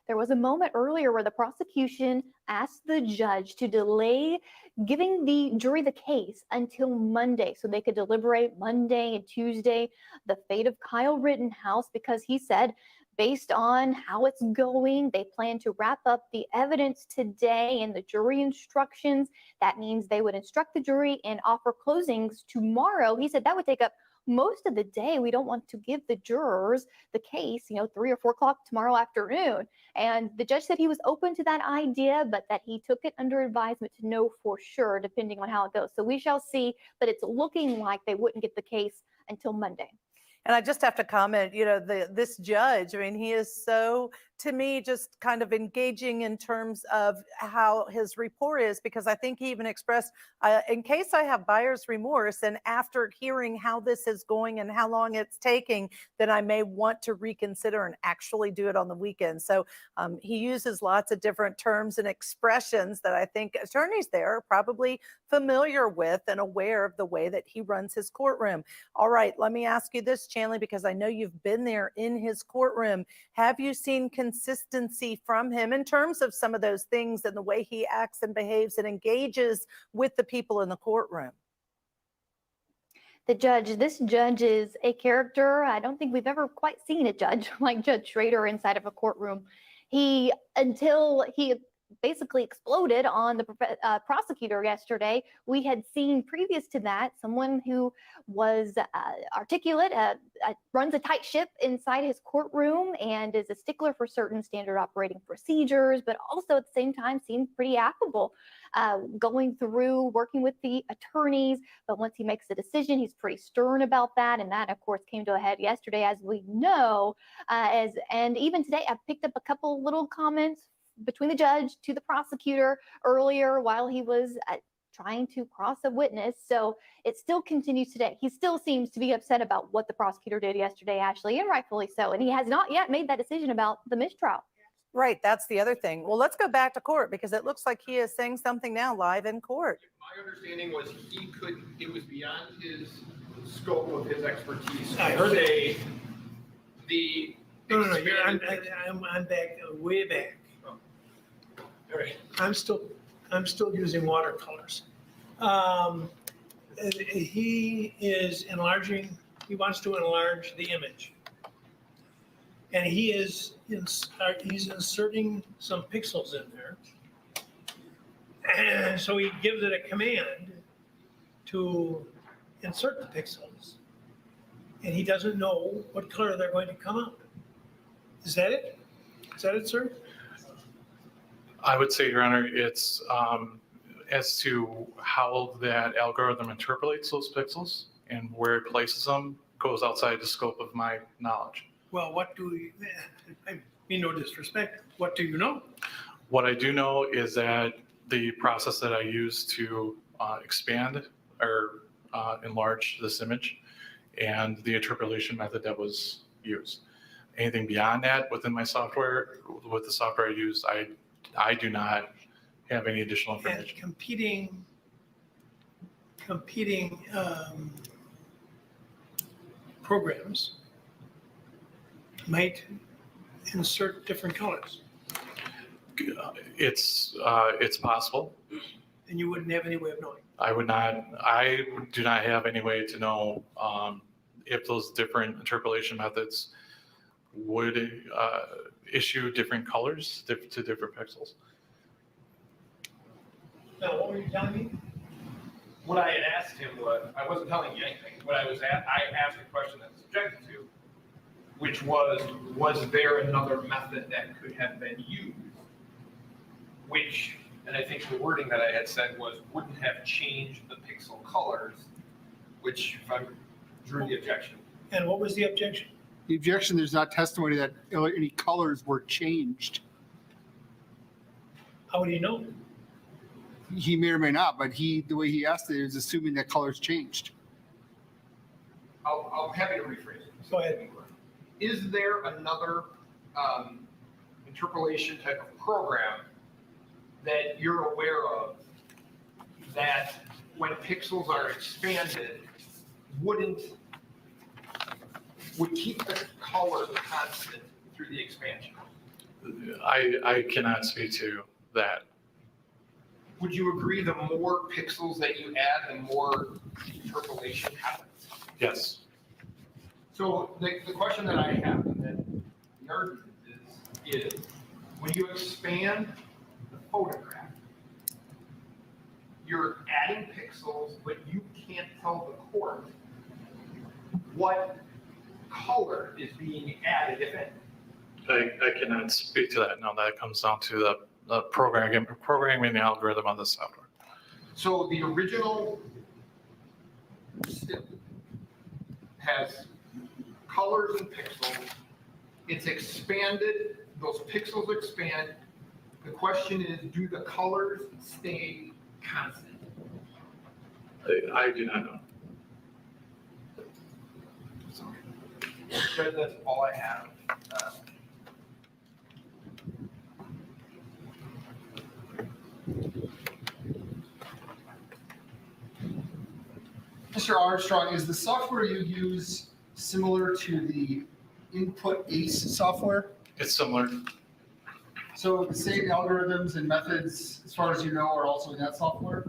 There was a moment earlier where the prosecution asked the judge to delay giving the jury the case until Monday so they could deliberate Monday and Tuesday the fate of Kyle Rittenhouse, because he said, based on how it's going, they plan to wrap up the evidence today and the jury instructions. That means they would instruct the jury and offer closings tomorrow. He said that would take up most of the day. We don't want to give the jurors the case, 3 or 4 o'clock tomorrow afternoon. And the judge said he was open to that idea, but that he took it under advisement to know for sure, depending on how it goes. So we shall see, but it's looking like they wouldn't get the case until Monday. And I just have to comment, this judge, I mean, he is so, to me, just kind of engaging in terms of how his report is, because I think he even expressed, in case I have buyer's remorse, and after hearing how this is going and how long it's taking, then I may want to reconsider and actually do it on the weekend. So he uses lots of different terms and expressions that I think attorneys there are probably familiar with and aware of the way that he runs his courtroom. All right, let me ask you this, Chanley, because I know you've been there in his courtroom. Have you seen consistency from him in terms of some of those things and the way he acts and behaves and engages with the people in the courtroom? This judge is a character. I don't think we've ever quite seen a judge like Judge Schrader inside of a courtroom. Until he basically exploded on the prosecutor yesterday, we had seen previous to that someone who was articulate, runs a tight ship inside his courtroom and is a stickler for certain standard operating procedures, but also at the same time seemed pretty affable, going through, working with the attorneys. But once he makes a decision, he's pretty stern about that. And that, of course, came to a head yesterday, as we know. And even today, I picked up a couple little comments between the judge to the prosecutor earlier while he was trying to cross a witness. So it still continues today. He still seems to be upset about what the prosecutor did yesterday, Ashley, and rightfully so. And he has not yet made that decision about the mistrial. Right. That's the other thing. Well, let's go back to court, because it looks like he is saying something now live in court. My understanding was it was beyond his scope of his expertise. I heard say No, I'm back, way back. All right. I'm still using watercolors. He is enlarging. He wants to enlarge the image, and he's inserting some pixels in there, and so he gives it a command to insert the pixels, and he doesn't know what color they're going to come out. Is that it? Is that it, sir? I would say, Your Honor, it's as to how that algorithm interpolates those pixels and where it places them goes outside the scope of my knowledge. Well, what do you, I mean no disrespect, what do you know? What I do know is that the process that I use to expand or enlarge this image and the interpolation method that was used. Anything beyond that within my software, with the software I use, I do not have any additional And information. competing programs might insert different colors, It's possible. and you wouldn't have any way of knowing. I do not have any way to know if those different interpolation methods would issue different colors to different pixels. Now, what were you telling me? What I had asked him was, I wasn't telling you anything. What I asked a question that was objected to, which was there another method that could have been used? Which, and I think the wording that I had said was, wouldn't have changed the pixel colors, which if I drew the objection. And what was the objection? The objection, there's not testimony that any colors were changed. How would you know? He may or may not, but the way he asked it is assuming that colors changed. I'm happy to rephrase it. Go ahead. Is there another interpolation type of program that you're aware of that when pixels are expanded would keep the color constant through the expansion? I cannot speak to that. Would you agree the more pixels that you add, the more interpolation happens? Yes. So the question that I have, and then the argument is when you expand the photograph, you're adding pixels, but you can't tell the court what color is being added, if any. I cannot speak to that. No, that comes down to the programming the algorithm on the software. So the original still has colors and pixels. It's expanded, those pixels expand. The question is, do the colors stay constant? I do not know. So that's all I have. Mr. Armstrong, is the software you use similar to the Input ACE software? It's similar. So the same algorithms and methods, as far as you know, are also in that software?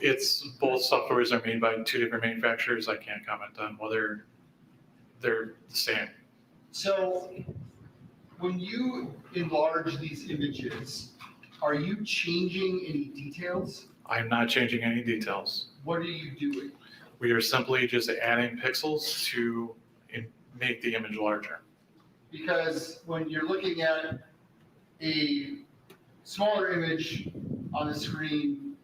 It's both softwares are made by two different manufacturers. I can't comment on whether they're the same. So when you enlarge these images, are you changing any details? I'm not changing any details. What are you doing? We are simply just adding pixels to make the image larger. Because when you're looking at a smaller image on the screen,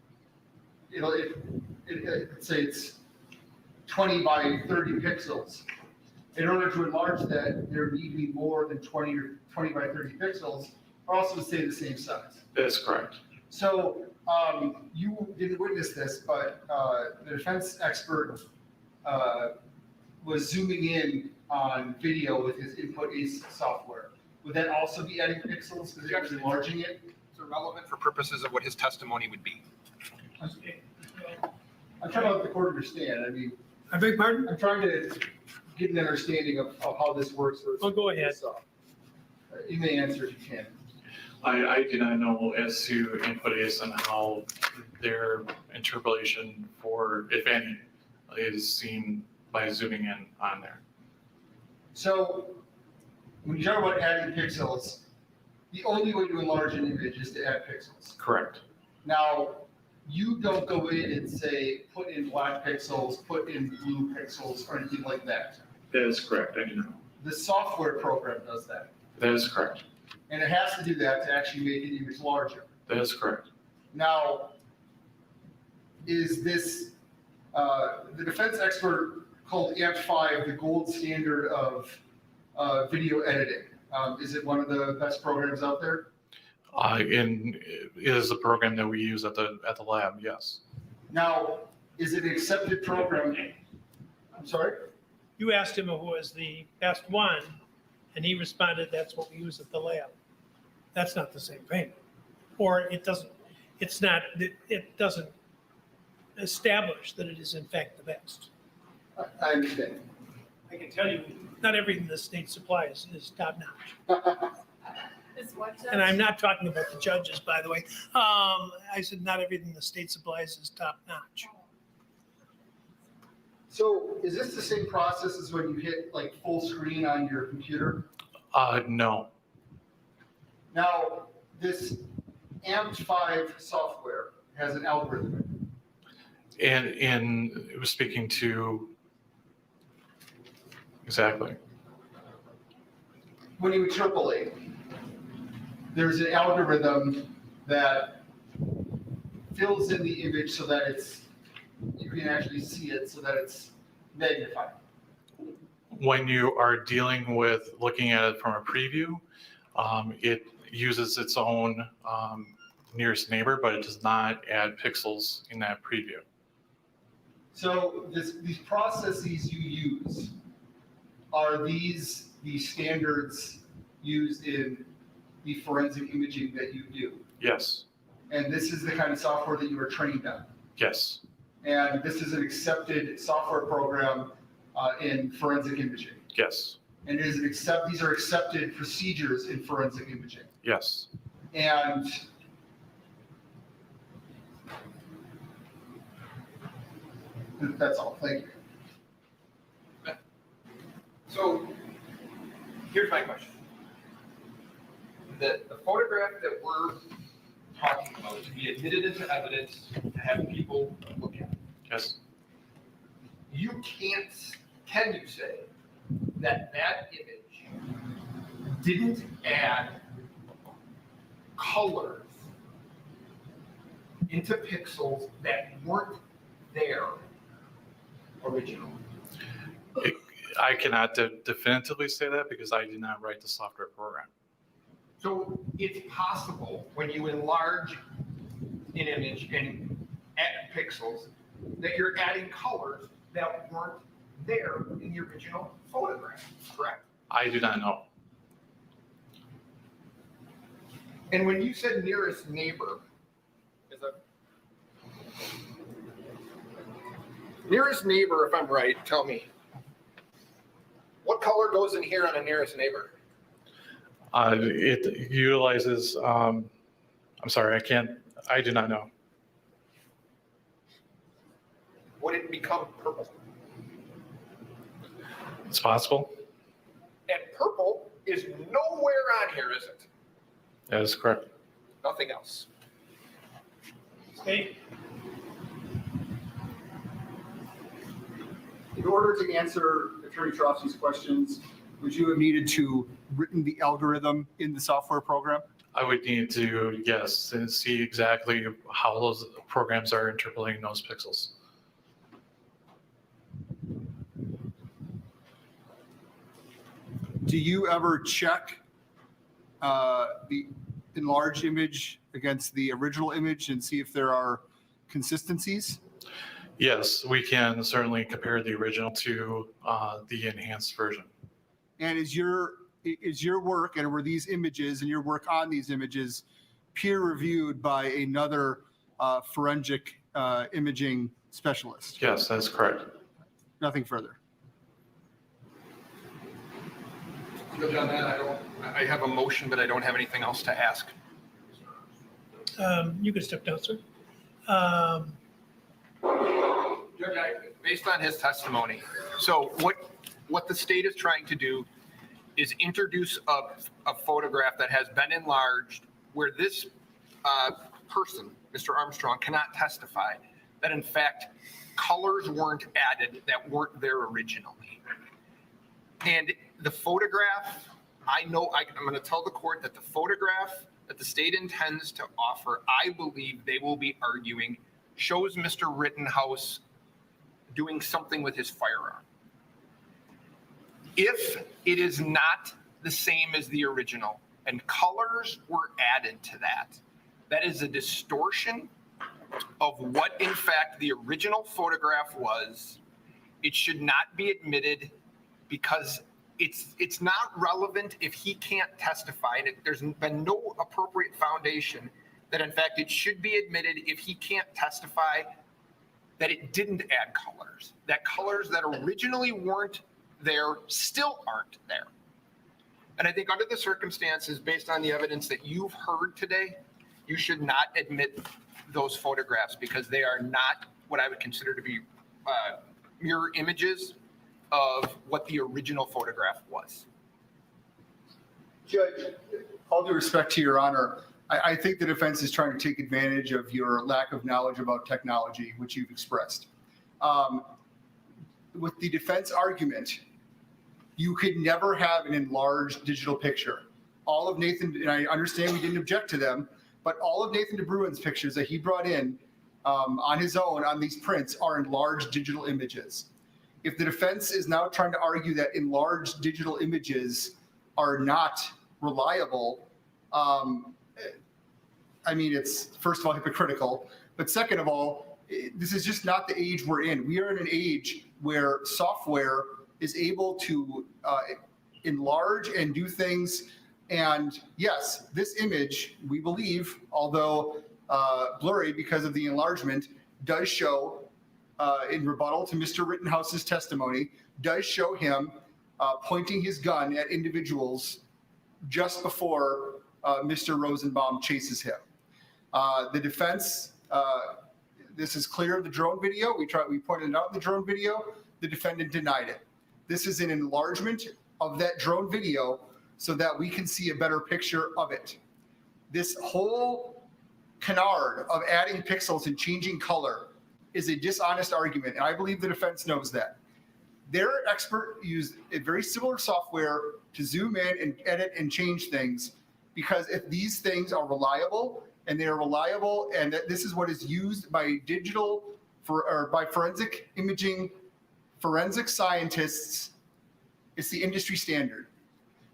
say it's 20 by 30 pixels. In order to enlarge that, there need to be more than 20 by 30 pixels, or also stay the same size. That's correct. So you didn't witness this, but the defense expert was zooming in on video with his Input ACE software. Would that also be adding pixels because it was enlarging it? It's irrelevant for purposes of what his testimony would be. I'm trying to let the court understand. I mean, I beg pardon? I'm trying to get an understanding of how this works. Oh, go ahead. You may answer if you can. I do not know as to Input ACE and how their interpolation for, if any, is seen by zooming in on there. So when you talk about adding pixels, the only way to enlarge an image is to add pixels. Correct. Now, you don't go in and say, put in black pixels, put in blue pixels, or anything like that. That is correct. I do not. The software program does that. That is correct. And it has to do that to actually make an image larger. That is correct. Now, is this, the defense expert called AMP5 the gold standard of video editing? Is it one of the best programs out there? It is a program that we use at the lab, yes. Now, is it an accepted program? I'm sorry? You asked him if it was the best one, and he responded, that's what we use at the lab. That's not the same thing. Or it doesn't establish that it is in fact the best. I understand. I can tell you, not everything the state supplies is top notch. And I'm not talking about the judges, by the way. I said not everything the state supplies is top notch. So is this the same process as when you hit like full screen on your computer? No. Now, this AMP5 software has an algorithm. And it was speaking to exactly. When you interpolate, there's an algorithm that fills in the image so that you can actually see it so that it's magnified. When you are dealing with looking at it from a preview, it uses its own nearest neighbor, but it does not add pixels in that preview. So these processes you use, are these the standards used in the forensic imaging that you do? Yes. And this is the kind of software that you are trained on? Yes. And this is an accepted software program in forensic imaging? Yes. And these are accepted procedures in forensic imaging? Yes. And that's all. Thank you. So here's my question. The photograph that we're talking about to be admitted into evidence to have people look at. Yes. Can you say that image didn't add colors into pixels that weren't there originally? I cannot definitively say that because I did not write the software program. So it's possible when you enlarge an image and add pixels that you're adding colors that weren't there in the original photograph, correct? I do not know. And when you said nearest neighbor, nearest neighbor, if I'm right, tell me. What color goes in here on a nearest neighbor? It utilizes, I'm sorry, I do not know. Would it become purple? It's possible. And purple is nowhere on here, is it? That is correct. Nothing else. State. In order to answer Attorney Trofsky's questions, would you have needed to written the algorithm in the software program? I would need to, yes, and see exactly how those programs are interpolating those pixels. Do you ever check the enlarged image against the original image and see if there are consistencies? Yes, we can certainly compare the original to the enhanced version. And is your work, and were these images and your work on these images peer reviewed by another forensic imaging specialist? Yes, that's correct. Nothing further. Judge, on that, I have a motion, but I don't have anything else to ask. You can step down, sir. Judge, based on his testimony, so what the state is trying to do is introduce a photograph that has been enlarged where this person, Mr. Armstrong, cannot testify that in fact colors weren't added that weren't there originally. And the photograph, I'm going to tell the court that the photograph that the state intends to offer, I believe they will be arguing, shows Mr. Rittenhouse doing something with his firearm. If it is not the same as the original, and colors were added to that. That is a distortion of what in fact the original photograph was. It should not be admitted because it's not relevant if he can't testify, and there's been no appropriate foundation that in fact it should be admitted if he can't testify that it didn't add colors, that colors that originally weren't there still aren't there. And I think under the circumstances, based on the evidence that you've heard today, you should not admit those photographs because they are not what I would consider to be mirror images of what the original photograph was. Judge, all due respect to your honor, I think the defense is trying to take advantage of your lack of knowledge about technology, which you've expressed. With the defense argument, you could never have an enlarged digital picture. All of Nathan, and I understand we didn't object to them, but all of Nathan DeBruin's pictures that he brought in on his own on these prints are enlarged digital images. If the defense is now trying to argue that enlarged digital images are not reliable, I mean, it's first of all hypocritical, but second of all, this is just not the age we're in. We are in an age where software is able to enlarge and do things. And yes, this image, we believe, although blurry because of the enlargement, does show, in rebuttal to Mr. Rittenhouse's testimony, does show him pointing his gun at individuals just before Mr. Rosenbaum chases him. The defense, this is clear in the drone video. We pointed it out in the drone video. The defendant denied it. This is an enlargement of that drone video so that we can see a better picture of it. This whole canard of adding pixels and changing color is a dishonest argument, and I believe the defense knows that. Their expert used a very similar software to zoom in and edit and change things, because if these things are reliable, and they are reliable, and that this is what is used by by forensic imaging, forensic scientists, it's the industry standard.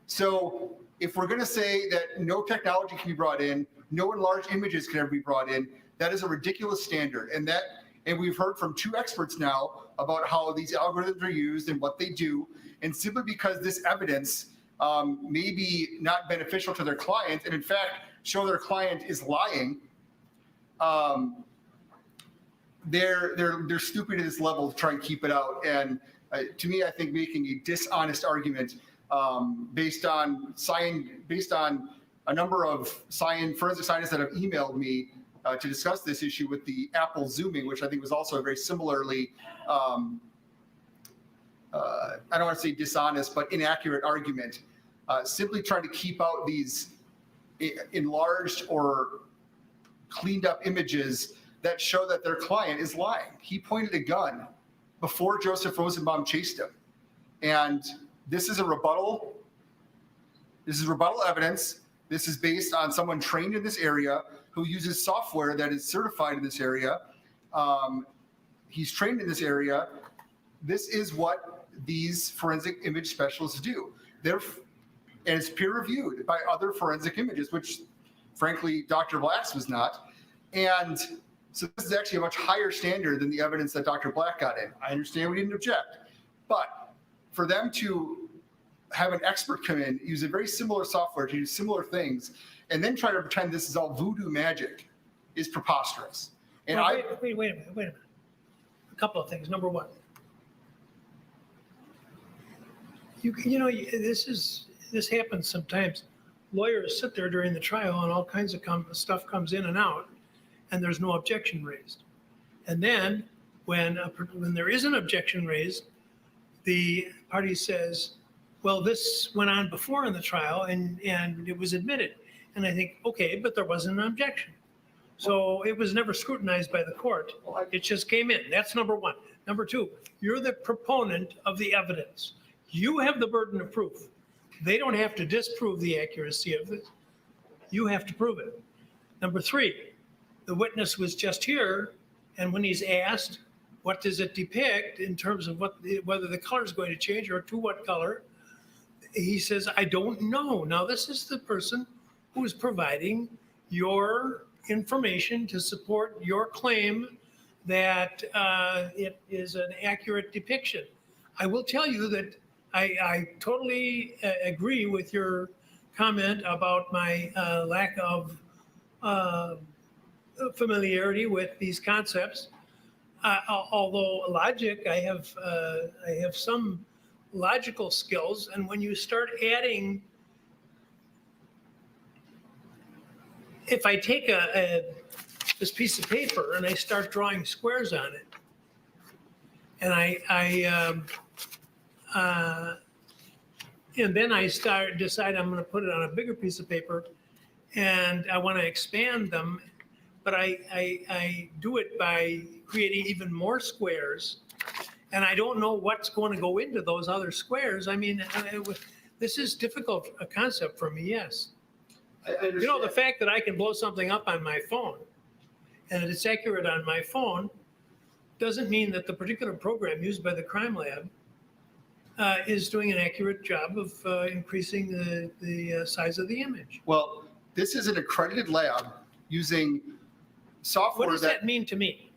So if we're gonna say that no technology can be brought in, no enlarged images can ever be brought in, that is a ridiculous standard. And we've heard from two experts now about how these algorithms are used and what they do. And simply because this evidence may be not beneficial to their client, and in fact, show their client is lying, they're stupid at this level to try and keep it out. And to me, I think making a dishonest argument based on a number of forensic scientists that have emailed me to discuss this issue with the Apple zooming, which I think was also a very similarly, I don't want to say dishonest, but inaccurate argument, simply trying to keep out these enlarged or cleaned up images that show that their client is lying. He pointed a gun before Joseph Rosenbaum chased him. And this is a rebuttal. This is rebuttal evidence. This is based on someone trained in this area who uses software that is certified in this area. He's trained in this area. This is what these forensic image specialists do. And it's peer reviewed by other forensic images, which frankly, Dr. Black's was not. And so this is actually a much higher standard than the evidence that Dr. Black got in. I understand we didn't object, but for them to have an expert come in, use a very similar software to do similar things, and then try to pretend this is all voodoo magic is preposterous. And well, wait a minute. A couple of things. Number one, this happens sometimes. Lawyers sit there during the trial and all kinds of stuff comes in and out, and there's no objection raised. And then when there is an objection raised, the party says, well, this went on before in the trial and it was admitted. And I think, okay, but there wasn't an objection. So it was never scrutinized by the court. It just came in. That's number one. Number two, you're the proponent of the evidence. You have the burden of proof. They don't have to disprove the accuracy of this. You have to prove it. Number three, the witness was just here, and when he's asked, what does it depict in terms of whether the color is going to change or to what color, he says, I don't know. Now, this is the person who is providing your information to support your claim that it is an accurate depiction. I will tell you that I totally agree with your comment about my lack of familiarity with these concepts. Although logic, I have some logical skills, and when you start adding, if I take this piece of paper and I start drawing squares on it, and and then I decide I'm going to put it on a bigger piece of paper, and I want to expand them, but I do it by creating even more squares, and I don't know what's going to go into those other squares. I mean, this is difficult a concept for me. Yes. You know, the fact that I can blow something up on my phone and that it's accurate on my phone doesn't mean that the particular program used by the crime lab is doing an accurate job of increasing the size of the image. Well, this is an accredited lab using software. What does that mean to me?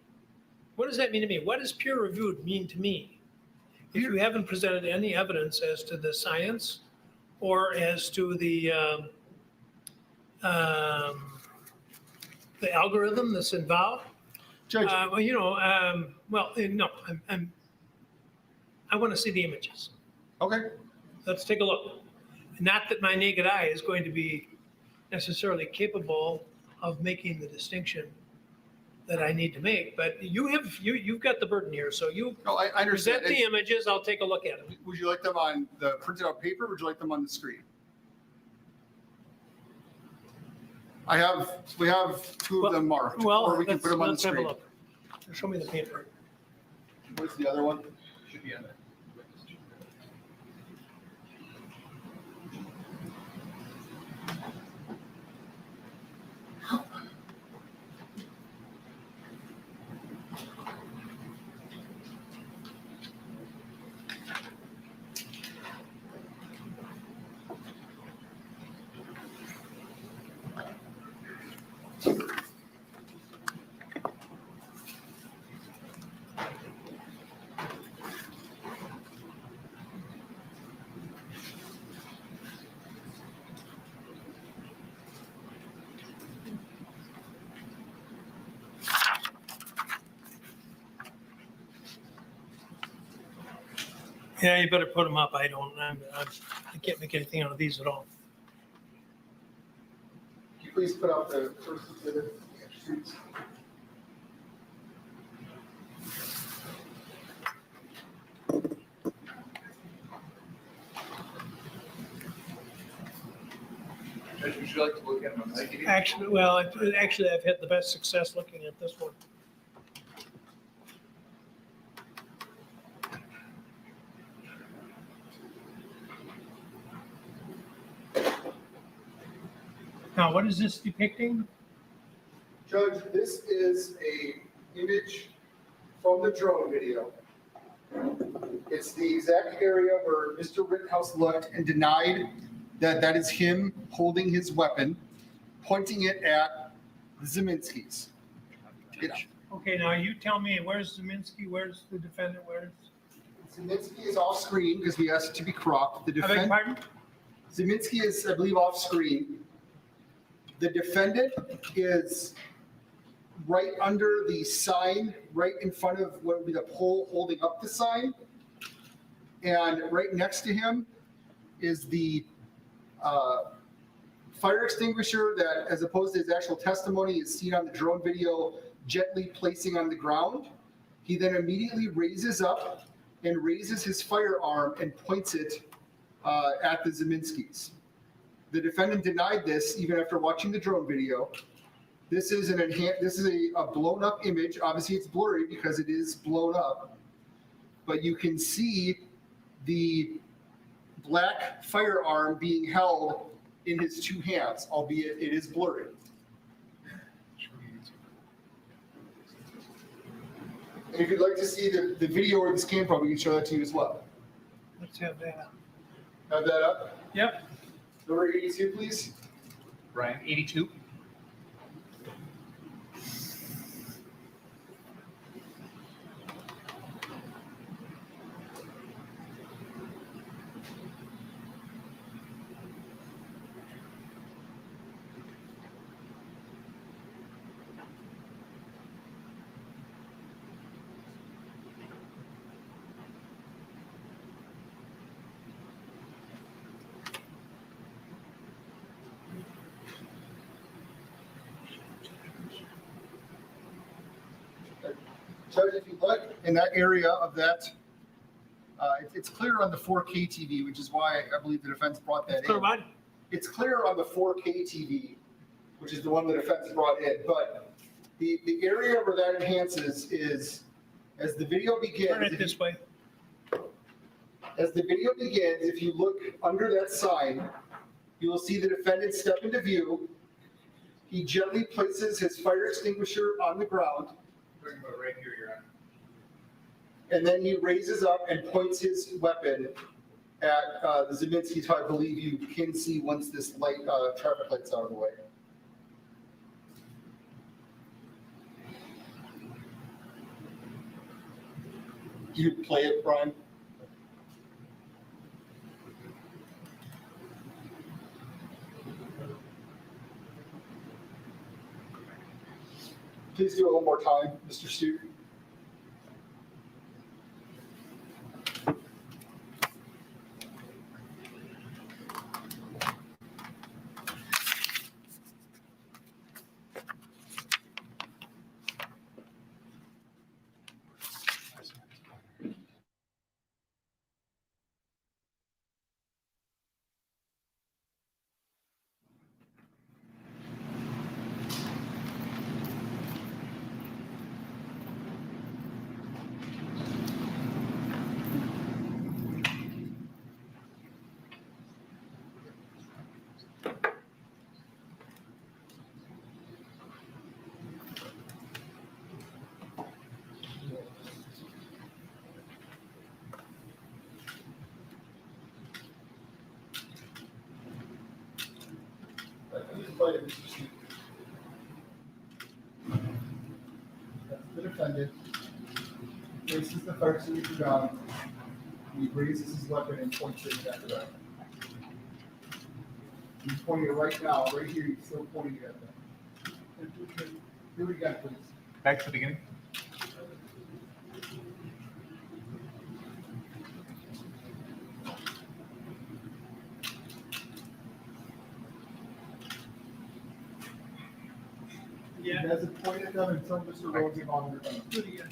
What does that mean to me? What does peer reviewed mean to me? If you haven't presented any evidence as to the science or as to the algorithm that's involved, Judge. well, you know, no, I want to see the images. Okay. Let's take a look. Not that my naked eye is going to be necessarily capable of making the distinction that I need to make, but you've got the burden here, so you I understand. present the images. I'll take a look at them. Would you like them on the printed out paper, or would you like them on the screen? We have two of them marked, or we can put them on the let's have a screen. look. Show me the paper. What's the other one? Should be on there. Yeah, you better put them up. I can't make anything out of these at all. Can you please put up the first exhibit? Judge, would you like to look at them? Actually, I've had the best success looking at this one. Now, what is this depicting? Judge, this is a image from the drone video. It's the exact area where Mr. Rittenhouse looked and denied that that is him holding his weapon, pointing it at the Zeminskis. Okay, now you tell me, where's Zeminski? Where's the defendant? Where's? Zeminski is off screen because we asked it to be cropped. I beg your pardon? Zeminski is, I believe, off screen. The defendant is right under the sign, right in front of what would be the pole holding up the sign. And right next to him is the fire extinguisher that, as opposed to his actual testimony, is seen on the drone video gently placing on the ground. He then immediately raises up and raises his firearm and points it at the Zeminskis. The defendant denied this even after watching the drone video. This is a blown up image. Obviously it's blurry because it is blown up, but you can see the black firearm being held in his two hands, albeit it is blurry. And if you'd like to see the video where this came from, we can show that to you as well. Let's have that. Have that up? Yep. Number 82, please. Ryan, 82. Judge, if you look in that area of that, it's clear on the 4K TV, which is why I believe the defense brought that in. Clear what? It's clear on the 4K TV, which is the one the defense brought in. But the area where that enhances is as the video begins. Turn it this way. As the video begins, if you look under that sign, you will see the defendant step into view. He gently places his fire extinguisher on the ground. Talking about right here, Your Honor. And then he raises up and points his weapon at the Zeminski, who I believe you can see once this light, traffic light's out of the way. You play it, Brian? Please do it one more time, Mr. Stu. That's the defendant. Places the fire extinguisher down. He raises his weapon and points it at the back. He's pointing it right now, right here. He's still pointing it at them. Do it again, please. Back to the beginning. Yeah. He has it pointed at them until Mr. Rosenbaum is done. Do it again.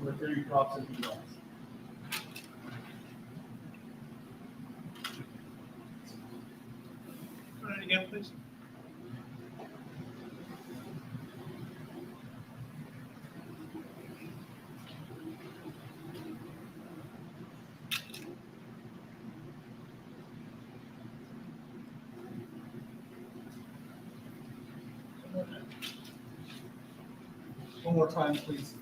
Right there, he drops it. He runs. Turn it again, please. One more time, please.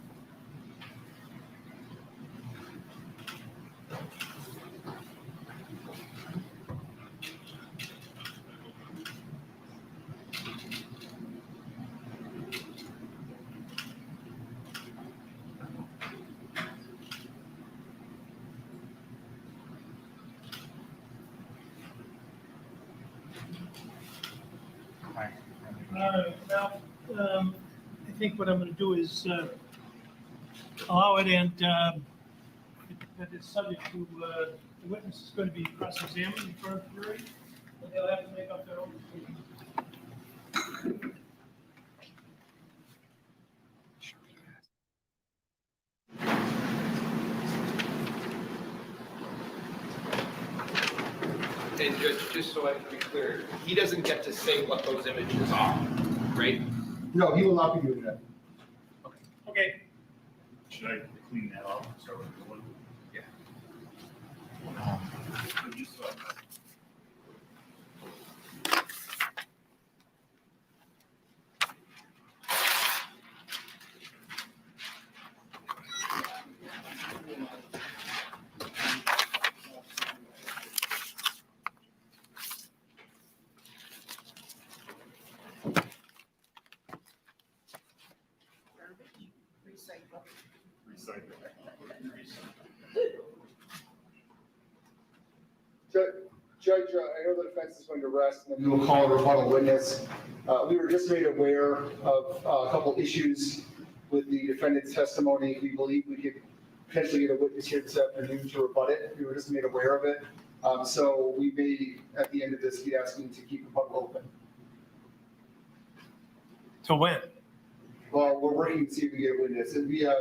All right, now, I think what I'm going to do is allow it, and that it's subject to, the witness is going to be cross-examined in front of the jury, and they'll have to make up their own decision. And Judge, just so I can be clear, he doesn't get to say what those images are, right? No, he will not be doing that. Okay. Should I clean that up? Start with the one? Yeah. Judge, I know the defense is going to rest, and then we will call a rebuttal witness. We were just made aware of a couple issues with the defendant's testimony. We believe we could potentially get a witness here this afternoon to rebut it. We were just made aware of it. So we may, at the end of this, be asking to keep the rebuttal open. So when? Well, we're working to see if we can get a witness. It'd be a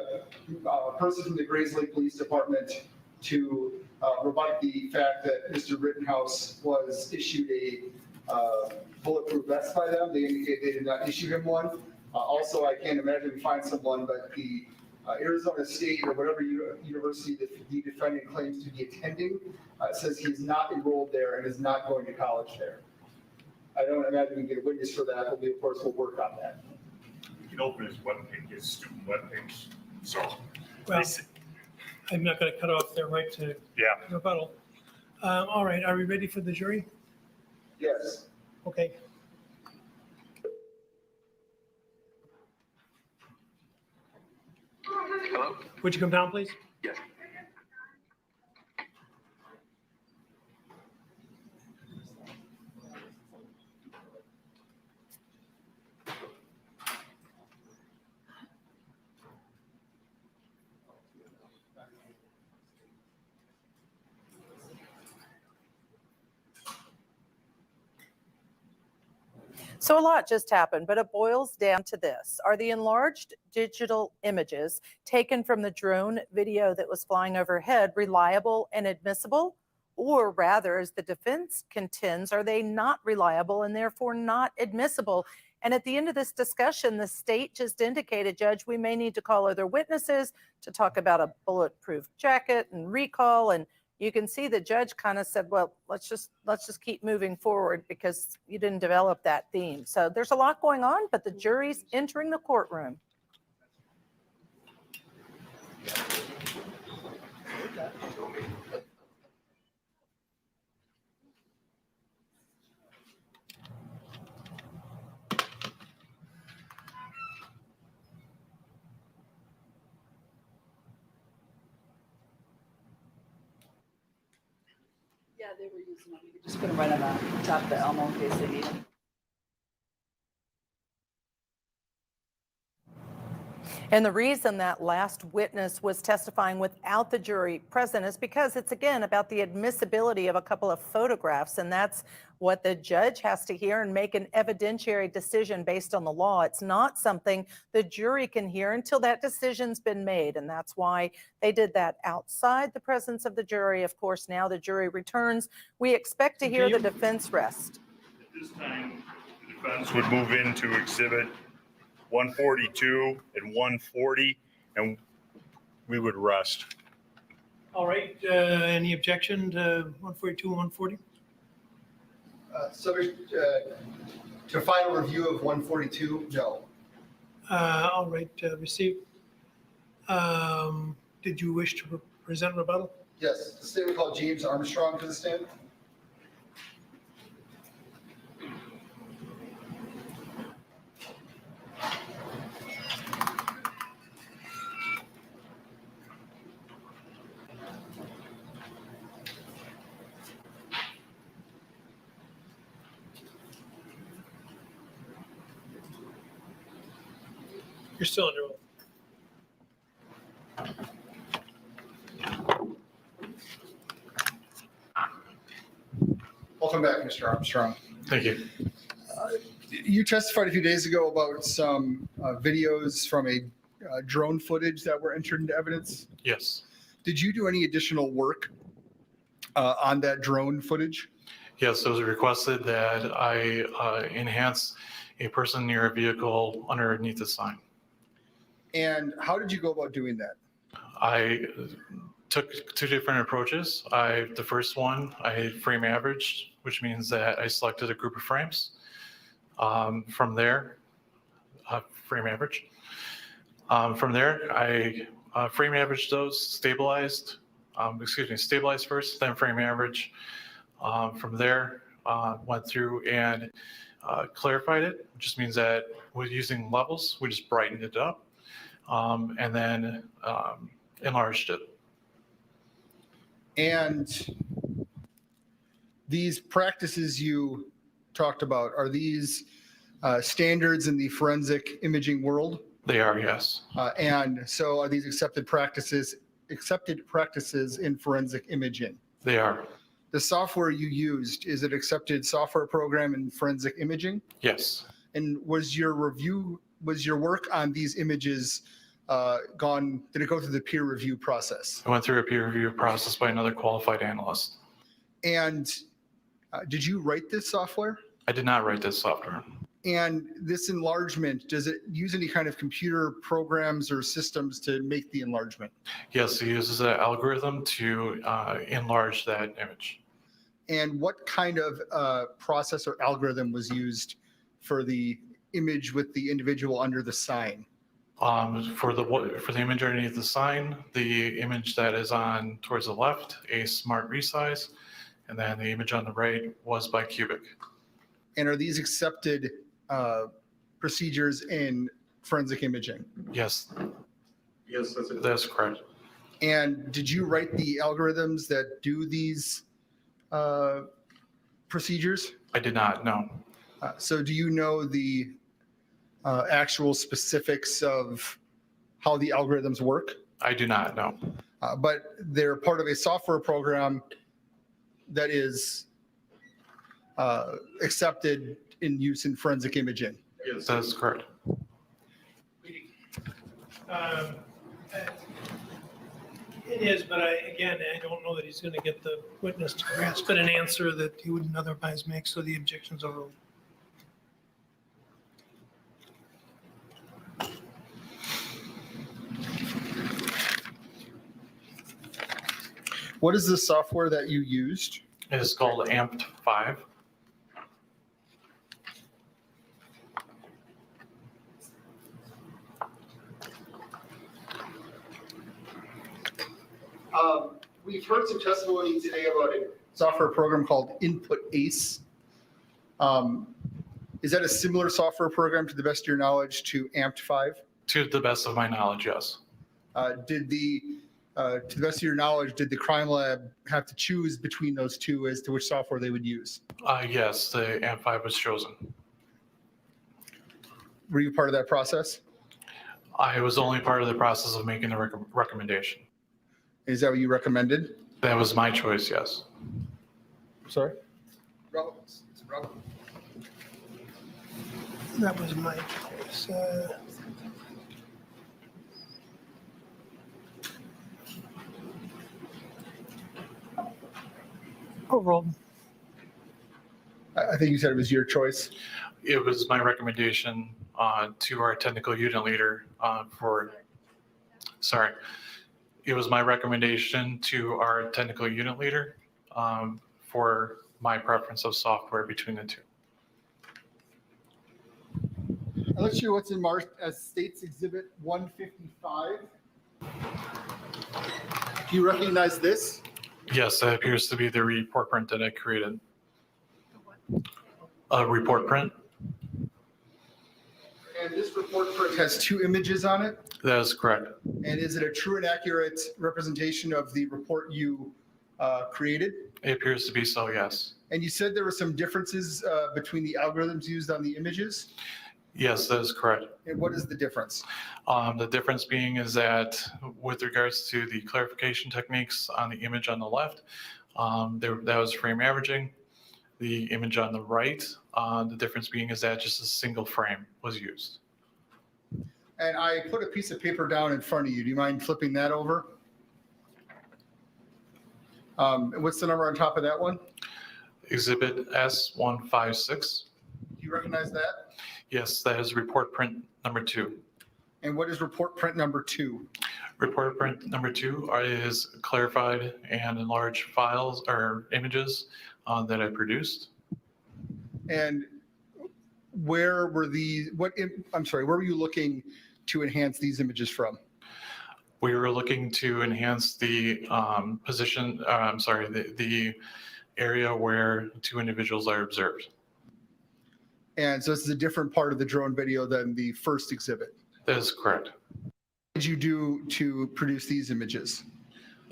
person from the Grays Lake Police Department to rebut the fact that Mr. Rittenhouse was issued a bulletproof vest by them. They indicate they did not issue him one. Also, I can't imagine we find someone, but the Arizona State or whatever university that the defendant claims to be attending says he is not enrolled there and is not going to college there. I don't imagine we can get a witness for that, but we, of course, will work on that. We can open his webpage, his student webpage. So, Well, I'm not going to cut off their right to rebuttal. All right, are we ready for the jury? Yes. Okay. Hello? Would you come down, please? Yes. So a lot just happened, but it boils down to this. Are the enlarged digital images taken from the drone video that was flying overhead reliable and admissible? Or rather, as the defense contends, are they not reliable and therefore not admissible? And at the end of this discussion, the state just indicated, Judge, we may need to call other witnesses to talk about a bulletproof jacket and recall. And you can see the judge kind of said, well, let's just keep moving forward because you didn't develop that theme. So there's a lot going on, but the jury's entering the courtroom. Yeah, they were using them. You could just put them right on the top of the Elmo in case they need them. And the reason that last witness was testifying without the jury present is because it's, again, about the admissibility of a couple of photographs. And that's what the judge has to hear and make an evidentiary decision based on the law. It's not something the jury can hear until that decision's been made. And that's why they did that outside the presence of the jury. Of course, now the jury returns. We expect to hear the defense rest. At this time, the defense would move into exhibit 142 and 140, and we would rest. All right, any objection to 142 and 140? Subject to final review of 142, no. All right, received. Did you wish to present rebuttal? Yes, the state would call James Armstrong to the stand. You're still under oath. Welcome back, Mr. Armstrong. Thank you. You testified a few days ago about some videos from a drone footage that were entered into evidence. Yes. Did you do any additional work on that drone footage? Yes, it was requested that I enhance a person near a vehicle underneath the sign. And how did you go about doing that? I took two different approaches. The first one, I frame averaged, which means that I selected a group of frames. From there, frame average. From there, I frame averaged those, stabilized first, then frame average. From there, went through and clarified it, which just means that we're using levels, we just brightened it up, and then enlarged it. And these practices you talked about, are these standards in the forensic imaging world? They are, yes. And so are these accepted practices in forensic imaging? They are. The software you used, is it accepted software program in forensic imaging? Yes. And was your work on these images did it go through the peer review process? I went through a peer review process by another qualified analyst. And did you write this software? I did not write this software. And this enlargement, does it use any kind of computer programs or systems to make the enlargement? Yes, it uses an algorithm to enlarge that image. And what kind of process or algorithm was used for the image with the individual under the sign? For the image underneath the sign, the image that is on towards the left, a smart resize, and then the image on the right was by cubic. And are these accepted procedures in forensic imaging? Yes. Yes, that's correct. And did you write the algorithms that do these procedures? I did not, no. So do you know the actual specifics of how the algorithms work? I do not, no. But they're part of a software program that is accepted in use in forensic imaging. Yes, that's correct. It is, but I don't know that he's going to get the witness to grasp an answer that he wouldn't otherwise make, so the objection's overruled. What is the software that you used? It is called Amped 5. We've heard some testimony today about a software program called Input Ace. Is that a similar software program, to the best of your knowledge, to Amped 5? To the best of my knowledge, yes. To the best of your knowledge, did the crime lab have to choose between those two as to which software they would use? Yes, the Amped 5 was chosen. Were you part of that process? I was only part of the process of making the recommendation. Is that what you recommended? That was my choice, yes. Sorry? Relevance. It's relevant. That was my choice. Overruled. I think you said it was your choice. It was my recommendation to our technical unit leader it was my recommendation to our technical unit leader for my preference of software between the two. Let's show what's in marked as States Exhibit 155. Do you recognize this? Yes, that appears to be the report print that I created. A report print. And this report print has two images on it. That is correct. And is it a true and accurate representation of the report you created? It appears to be so, yes. And you said there were some differences between the algorithms used on the images? Yes, that is correct. And what is the difference? The difference being is that with regards to the clarification techniques on the image on the left, that was frame averaging. The image on the right, the difference being is that just a single frame was used. And I put a piece of paper down in front of you. Do you mind flipping that over? What's the number on top of that one? Exhibit S156. Do you recognize that? Yes, that is report print number 2. And what is report print number 2? Report print number 2 is clarified and enlarged files or images that I produced. And where were these, where were you looking to enhance these images from? We were looking to enhance the the area where 2 individuals are observed. And so this is a different part of the drone video than the first exhibit. That is correct. What did you do to produce these images?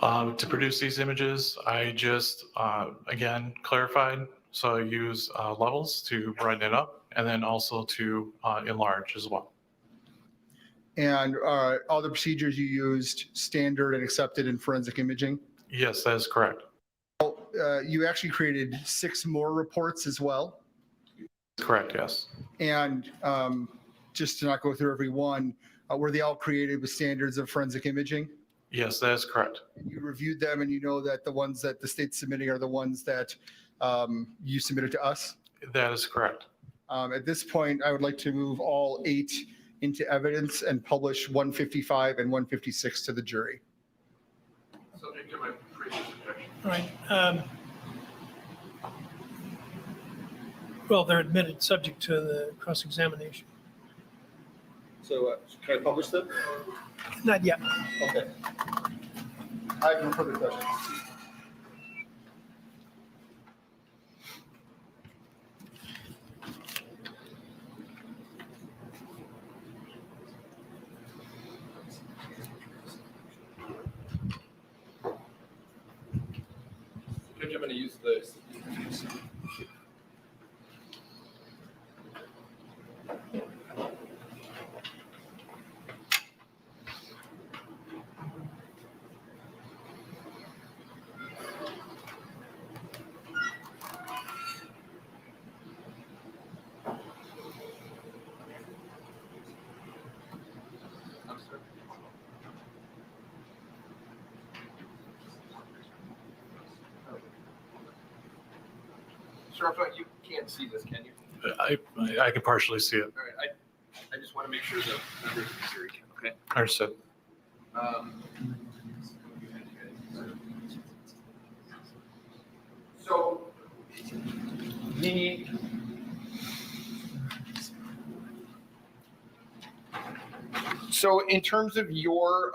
To produce these images, I just, again, clarified. So I use levels to brighten it up and then also to enlarge as well. And all the procedures you used standard and accepted in forensic imaging? Yes, that is correct. You actually created 6 more reports as well? Correct, yes. And just to not go through every one, were they all created with standards of forensic imaging? Yes, that is correct. And you reviewed them and you know that the ones that the state's submitting are the ones that you submitted to us? That is correct. At this point, I would like to move all 8 into evidence and publish 155 and 156 to the jury. Subject to my previous objection. All right. Well, they're admitted subject to the cross-examination. So can I publish them? Not yet. Okay. I have no further questions. Judge, I'm going to use this. Sheriff, you can't see this, can you? I can partially see it. All right, I just want to make sure that members of the jury can, okay? Understood. So the in terms of your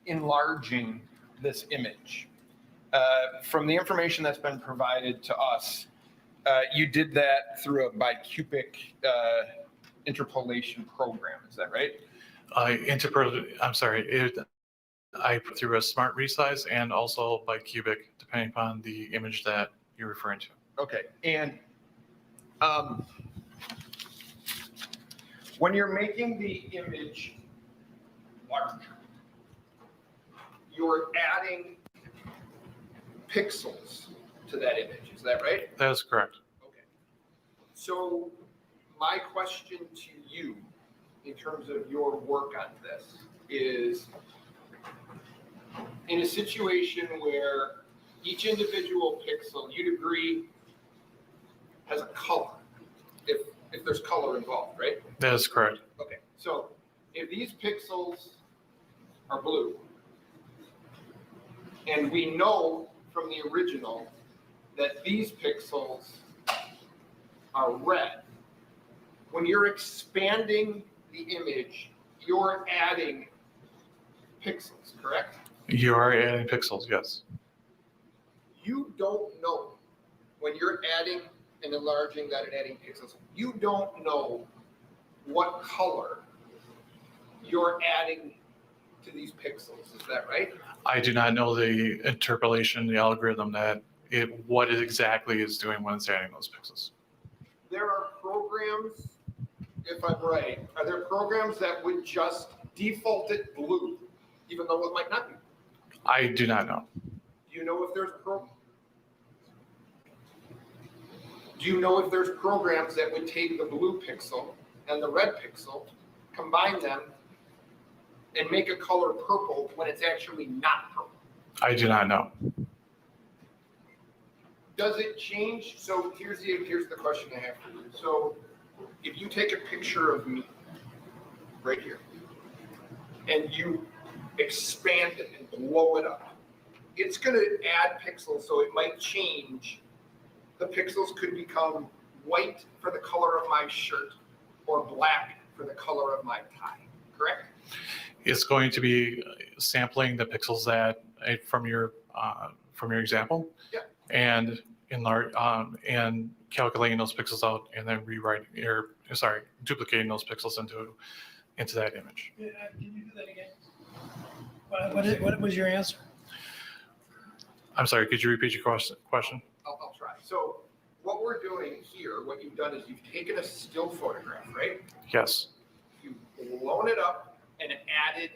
enlarging this image, from the information that's been provided to us, you did that through a bicubic interpolation program. Is that right? I put through a smart resize and also bicubic, depending upon the image that you're referring to. Okay, and when you're making the image larger, you're adding pixels to that image. Is that right? That is correct. Okay. So my question to you, in terms of your work on this, is in a situation where each individual pixel, you'd agree, has a color, if there's color involved, right? That is correct. Okay, so if these pixels are blue, and we know from the original that these pixels are red, when you're expanding the image, you're adding pixels, correct? You are adding pixels, yes. You don't know when you're adding and enlarging that and adding pixels, you don't know what color you're adding to these pixels. Is that right? I do not know the interpolation, the algorithm what it exactly is doing when it's adding those pixels. There are programs, if I'm right, are there programs that would just default it blue, even though it might not be? I do not know. Do you know if there's programs that would take the blue pixel and the red pixel, combine them, and make a color purple when it's actually not purple? I do not know. Does it change? So here's the question I have for you. So if you take a picture of me right here, and you expand it and blow it up, it's going to add pixels, so it might change. The pixels could become white for the color of my shirt or black for the color of my tie, correct? It's going to be sampling the pixels that from your example. Yeah. And and calculating those pixels out and then duplicating those pixels into that image. Can you do that again? What was your answer? I'm sorry, could you repeat your question? I'll try. So what we're doing here, what you've done is you've taken a still photograph, right? Yes. You've blown it up and added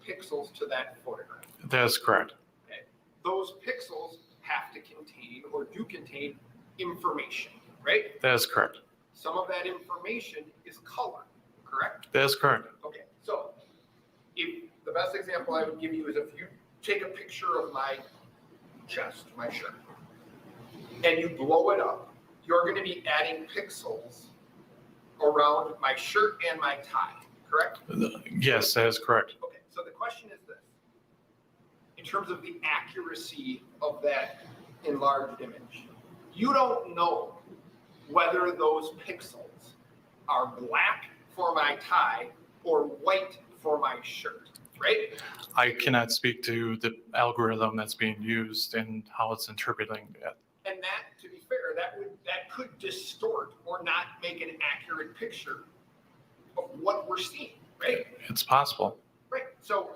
pixels to that photograph. That is correct. Okay. Those pixels have to contain or do contain information, right? That is correct. Some of that information is color, correct? That is correct. Okay, so if the best example I would give you is if you take a picture of my chest, my shirt, and you blow it up, you're going to be adding pixels around my shirt and my tie, correct? Yes, that is correct. Okay, so the question is this. In terms of the accuracy of that enlarged image, you don't know whether those pixels are black for my tie or white for my shirt, right? I cannot speak to the algorithm that's being used and how it's interpreting it. And that, to be fair, that could distort or not make an accurate picture of what we're seeing, right? It's possible. Right. So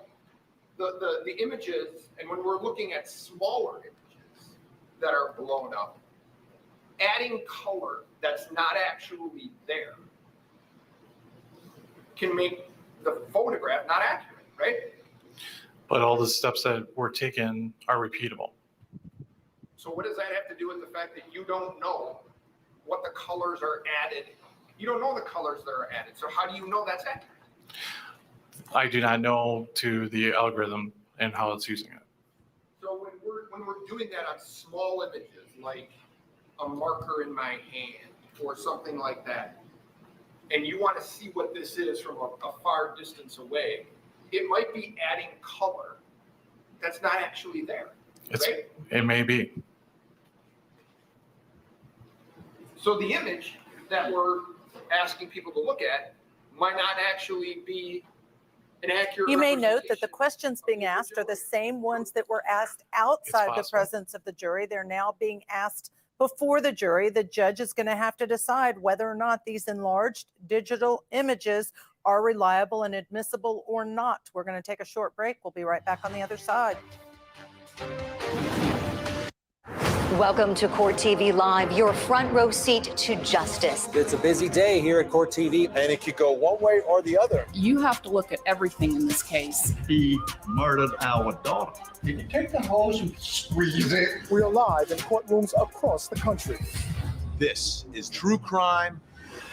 the images, and when we're looking at smaller images that are blown up, adding color that's not actually there can make the photograph not accurate, right? But all the steps that were taken are repeatable. So what does that have to do with the fact that you don't know what the colors are added? You don't know the colors that are added. So how do you know that's accurate? I do not know to the algorithm and how it's using it. So when we're doing that on small images, like a marker in my hand or something like that, and you want to see what this is from a far distance away, it might be adding color that's not actually there, right? It may be. So the image that we're asking people to look at might not actually be an accurate You may note that representation. the questions being asked are the same ones that were asked outside the possible. presence of the jury. They're now being asked before the jury. The judge is going to have to decide whether or not these enlarged digital images are reliable and admissible or not. We're going to take a short break. We'll be right back on the other side. Welcome to Court TV Live, your front row seat to justice. It's a busy day here at Court TV, and it could go one way or the other. You have to look at everything in this case. He murdered our daughter. Did you take the hose and squeeze it? We are live in courtrooms across the country. This is true crime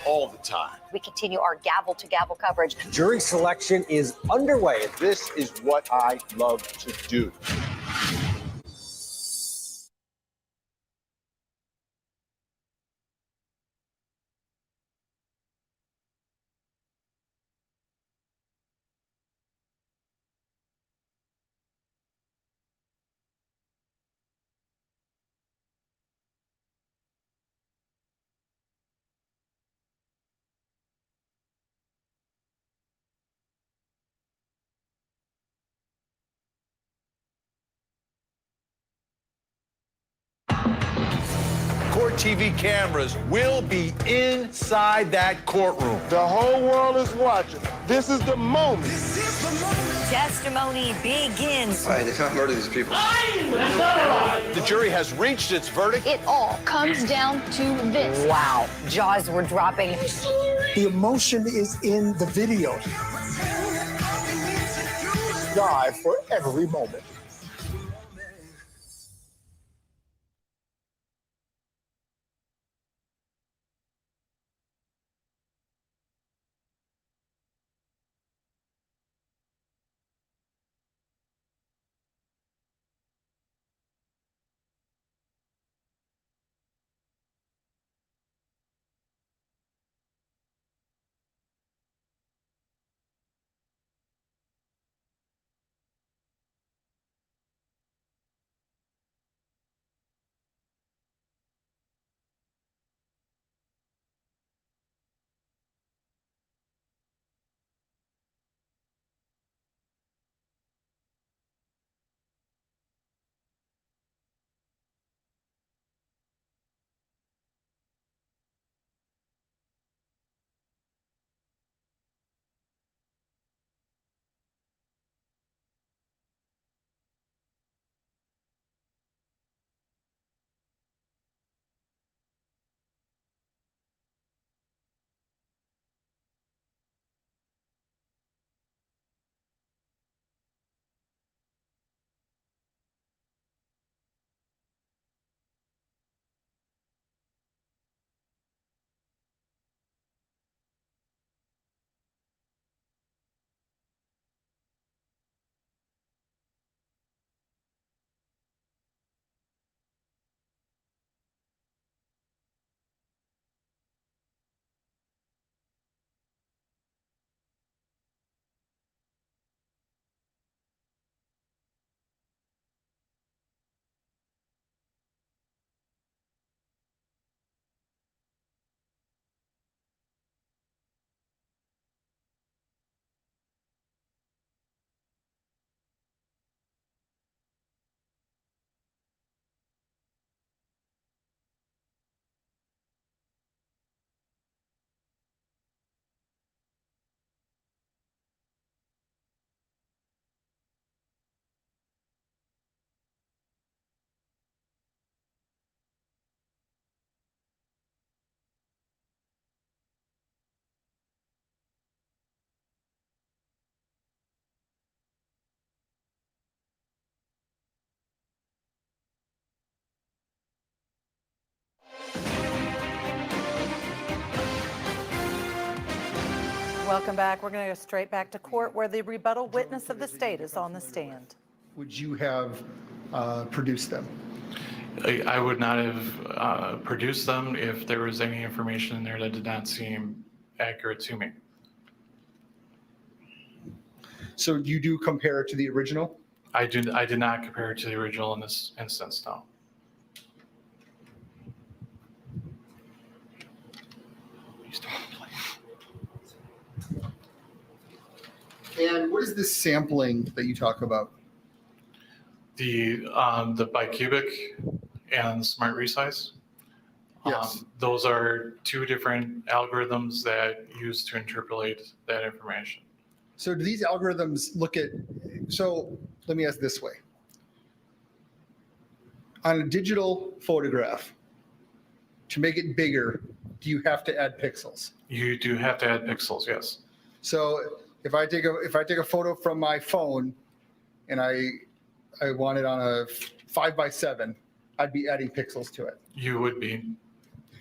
all the time. We continue our gavel to gavel coverage. Jury selection is underway. This is what I love to do. Court TV cameras will be inside that courtroom. The whole world is watching. This is the moment. Testimony begins. Why, they can't murder these people. The jury has reached its verdict. It all comes down to this. Wow, jaws were dropping. The emotion is in the video. Live for every moment. Welcome back. We're going to go straight back to court where the rebuttal witness of the state is on the stand. Would you have produced them? I would not have produced them if there was any information in there that did not seem accurate to me. So you do compare it to the original? I did not compare it to the original in this instance, no. And what is this sampling that you talk about? The bicubic and smart resize. Yes. Those are two different algorithms that use to interpolate that information. So do these algorithms look at, so let me ask this way. On a digital photograph, to make it bigger, do you have to add pixels? You do have to add pixels, yes. So if I take a photo from my phone and I want it on a 5x7, I'd be adding pixels to it. You would be.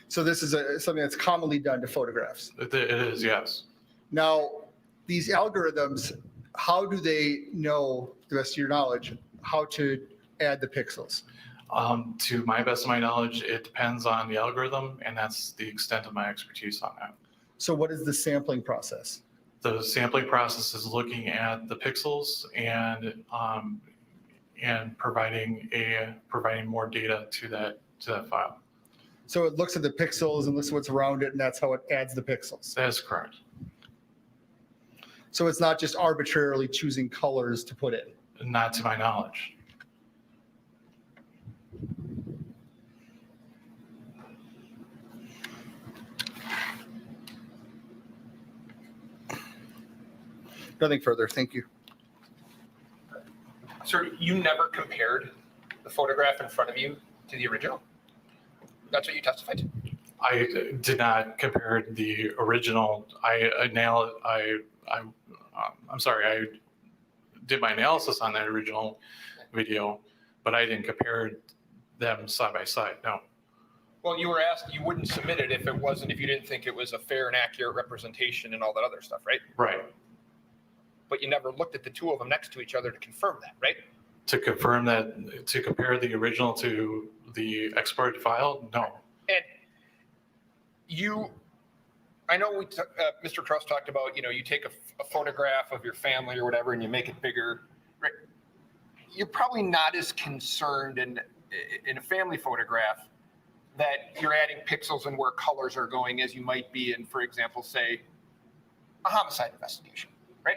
So this is something that's commonly done to photographs. It is, yes. Now, these algorithms, how do they know, to the best of your knowledge, how to add the pixels? To my best of my knowledge, it depends on the algorithm, and that's the extent of my expertise on that. So what is the sampling process? The sampling process is looking at the pixels and providing more data to that file. So it looks at the pixels and looks at what's around it, and that's how it adds the pixels. That is correct. So it's not just arbitrarily choosing colors to put in? Not to my knowledge. Nothing further, thank you. Sir, you never compared the photograph in front of you to the original? That's what you testified to? I did not compare the original. I did my analysis on that original video, but I didn't compare them side by side, no. Well, you were asked, you wouldn't submit it if you didn't think it was a fair and accurate representation and all that other stuff, right? Right. But you never looked at the two of them next to each other to confirm that, right? To confirm that, to compare the original to the exported file, no. And I know Mr. Krause talked about, you take a photograph of your family or whatever and you make it bigger, right? You're probably not as concerned in a family photograph that you're adding pixels and where colors are going as you might be in, for example, say, a homicide investigation, right?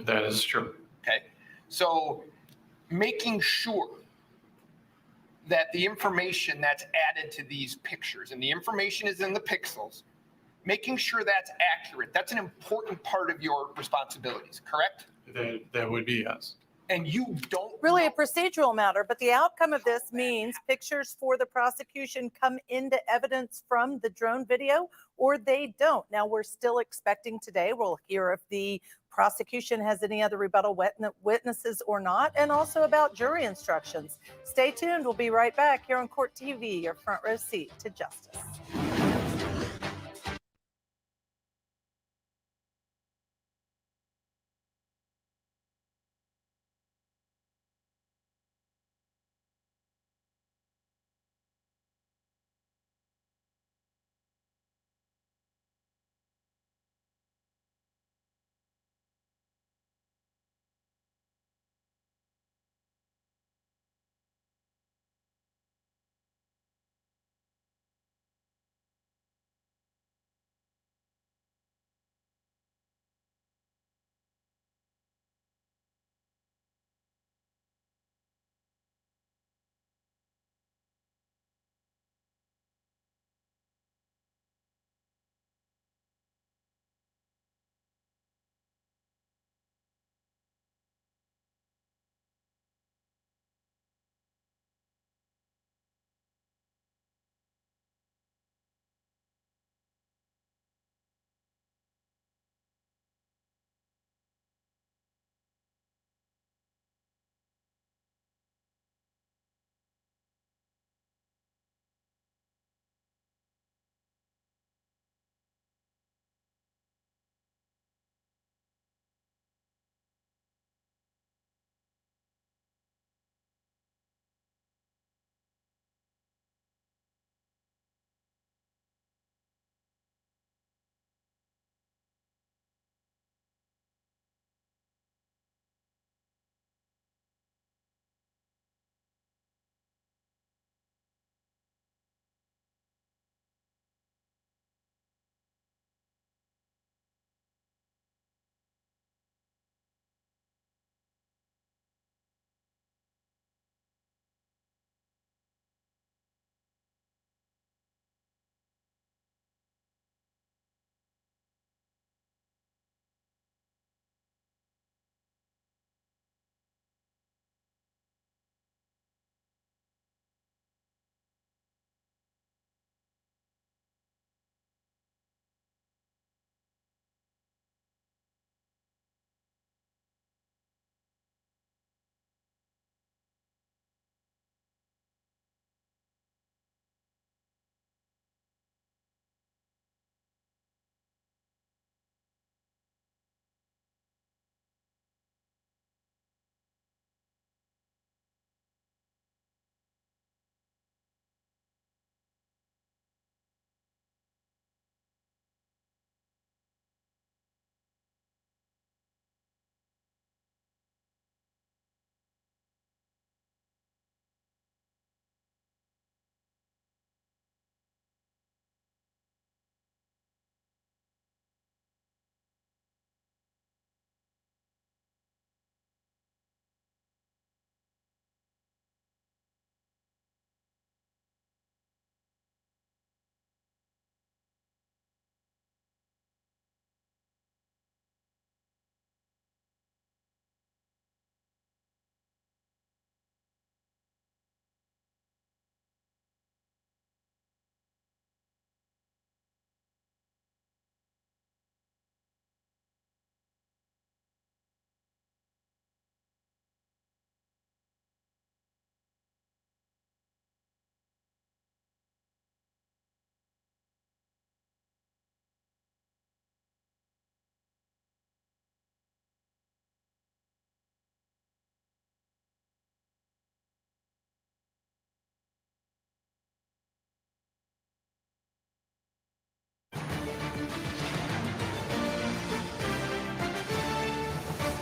That is true. Okay. So making sure that the information that's added to these pictures, and the information is in the pixels, making sure that's accurate, that's an important part of your responsibilities, correct? That would be, yes. And you don't Really a procedural matter, but the outcome of this means pictures for the prosecution come into evidence from the drone video or they don't. Now, we're still expecting today, we'll hear if the prosecution has any other rebuttal witnesses or not, and also about jury instructions. Stay tuned. We'll be right back here on Court TV, your front row seat to justice.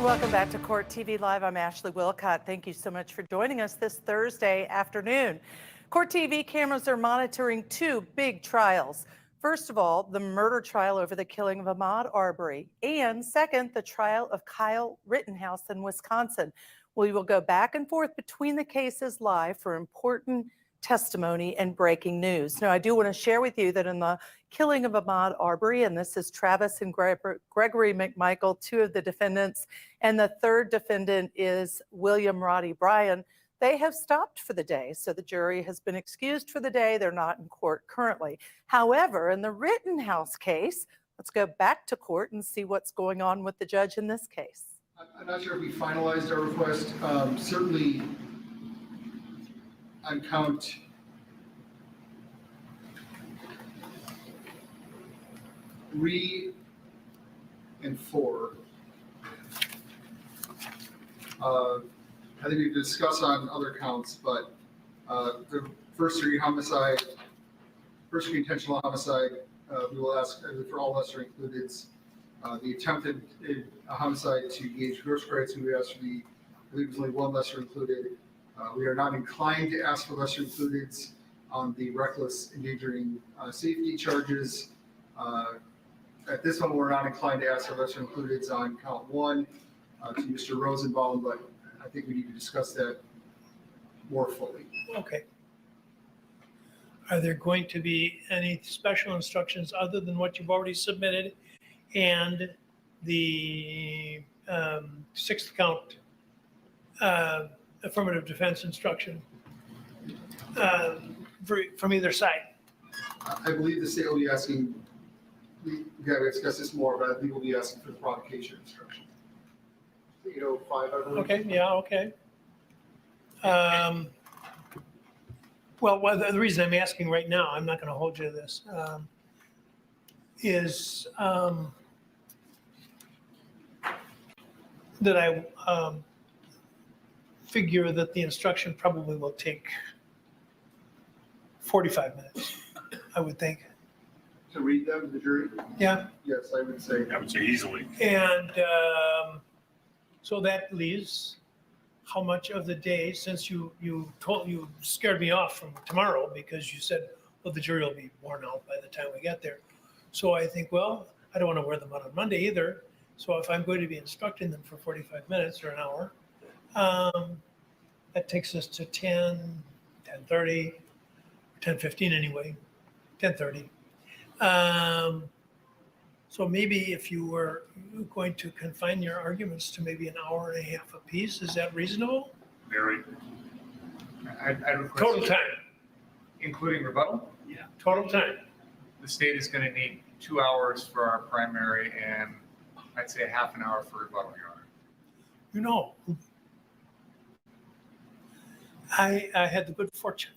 Welcome back to Court TV Live. I'm Ashley Wilcott. Thank you so much for joining us this Thursday afternoon. Court TV cameras are monitoring two big trials. First of all, the murder trial over the killing of Ahmaud Arbery, and second, the trial of Kyle Rittenhouse in Wisconsin. We will go back and forth between the cases live for important testimony and breaking news. Now, I do want to share with you that in the killing of Ahmaud Arbery, and this is Travis and Gregory McMichael, two of the defendants, and the third defendant is William Roddy Bryan. They have stopped for the day, so the jury has been excused for the day. They're not in court currently. However, in the Rittenhouse case, let's go back to court and see what's going on with the judge in this case. I'm not sure if we finalized our request. Certainly on count three and four, I think we discuss on other counts, but the first degree homicide, first degree intentional homicide, we will ask for all lesser included. The attempted homicide to engage gross credits, we ask for I believe there's only one lesser included. We are not inclined to ask for lesser included on the reckless endangering safety charges. At this moment, we're not inclined to ask for lesser included on count one to Mr. Rosenbaum, but I think we need to discuss that more fully. Okay. Are there going to be any special instructions other than what you've already submitted and the sixth count affirmative defense instruction from either side? I believe the state will be asking, we got to discuss this more, but I think we'll be asking for the provocation instruction. 805, I believe. Okay, yeah, okay. Well, the reason I'm asking right now, I'm not going to hold you to this, is that I figure that the instruction probably will take 45 minutes, I would think. To read them to the jury? Yeah. Yes, I would say easily. And so that leaves how much of the day, since you scared me off from tomorrow because you said, well, the jury will be worn out by the time we get there. So I think, well, I don't want to wear them out on Monday either. So if I'm going to be instructing them for 45 minutes or an hour, that takes us to 10, 10:30, 10:15 anyway, 10:30. So maybe if you were going to confine your arguments to maybe an hour and a half apiece, is that reasonable? Very. I'd request Total time, Including rebuttal? Yeah. total time. The state is going to need 2 hours for our primary and I'd say half an hour for rebuttal, Your Honor. You know, I had the good fortune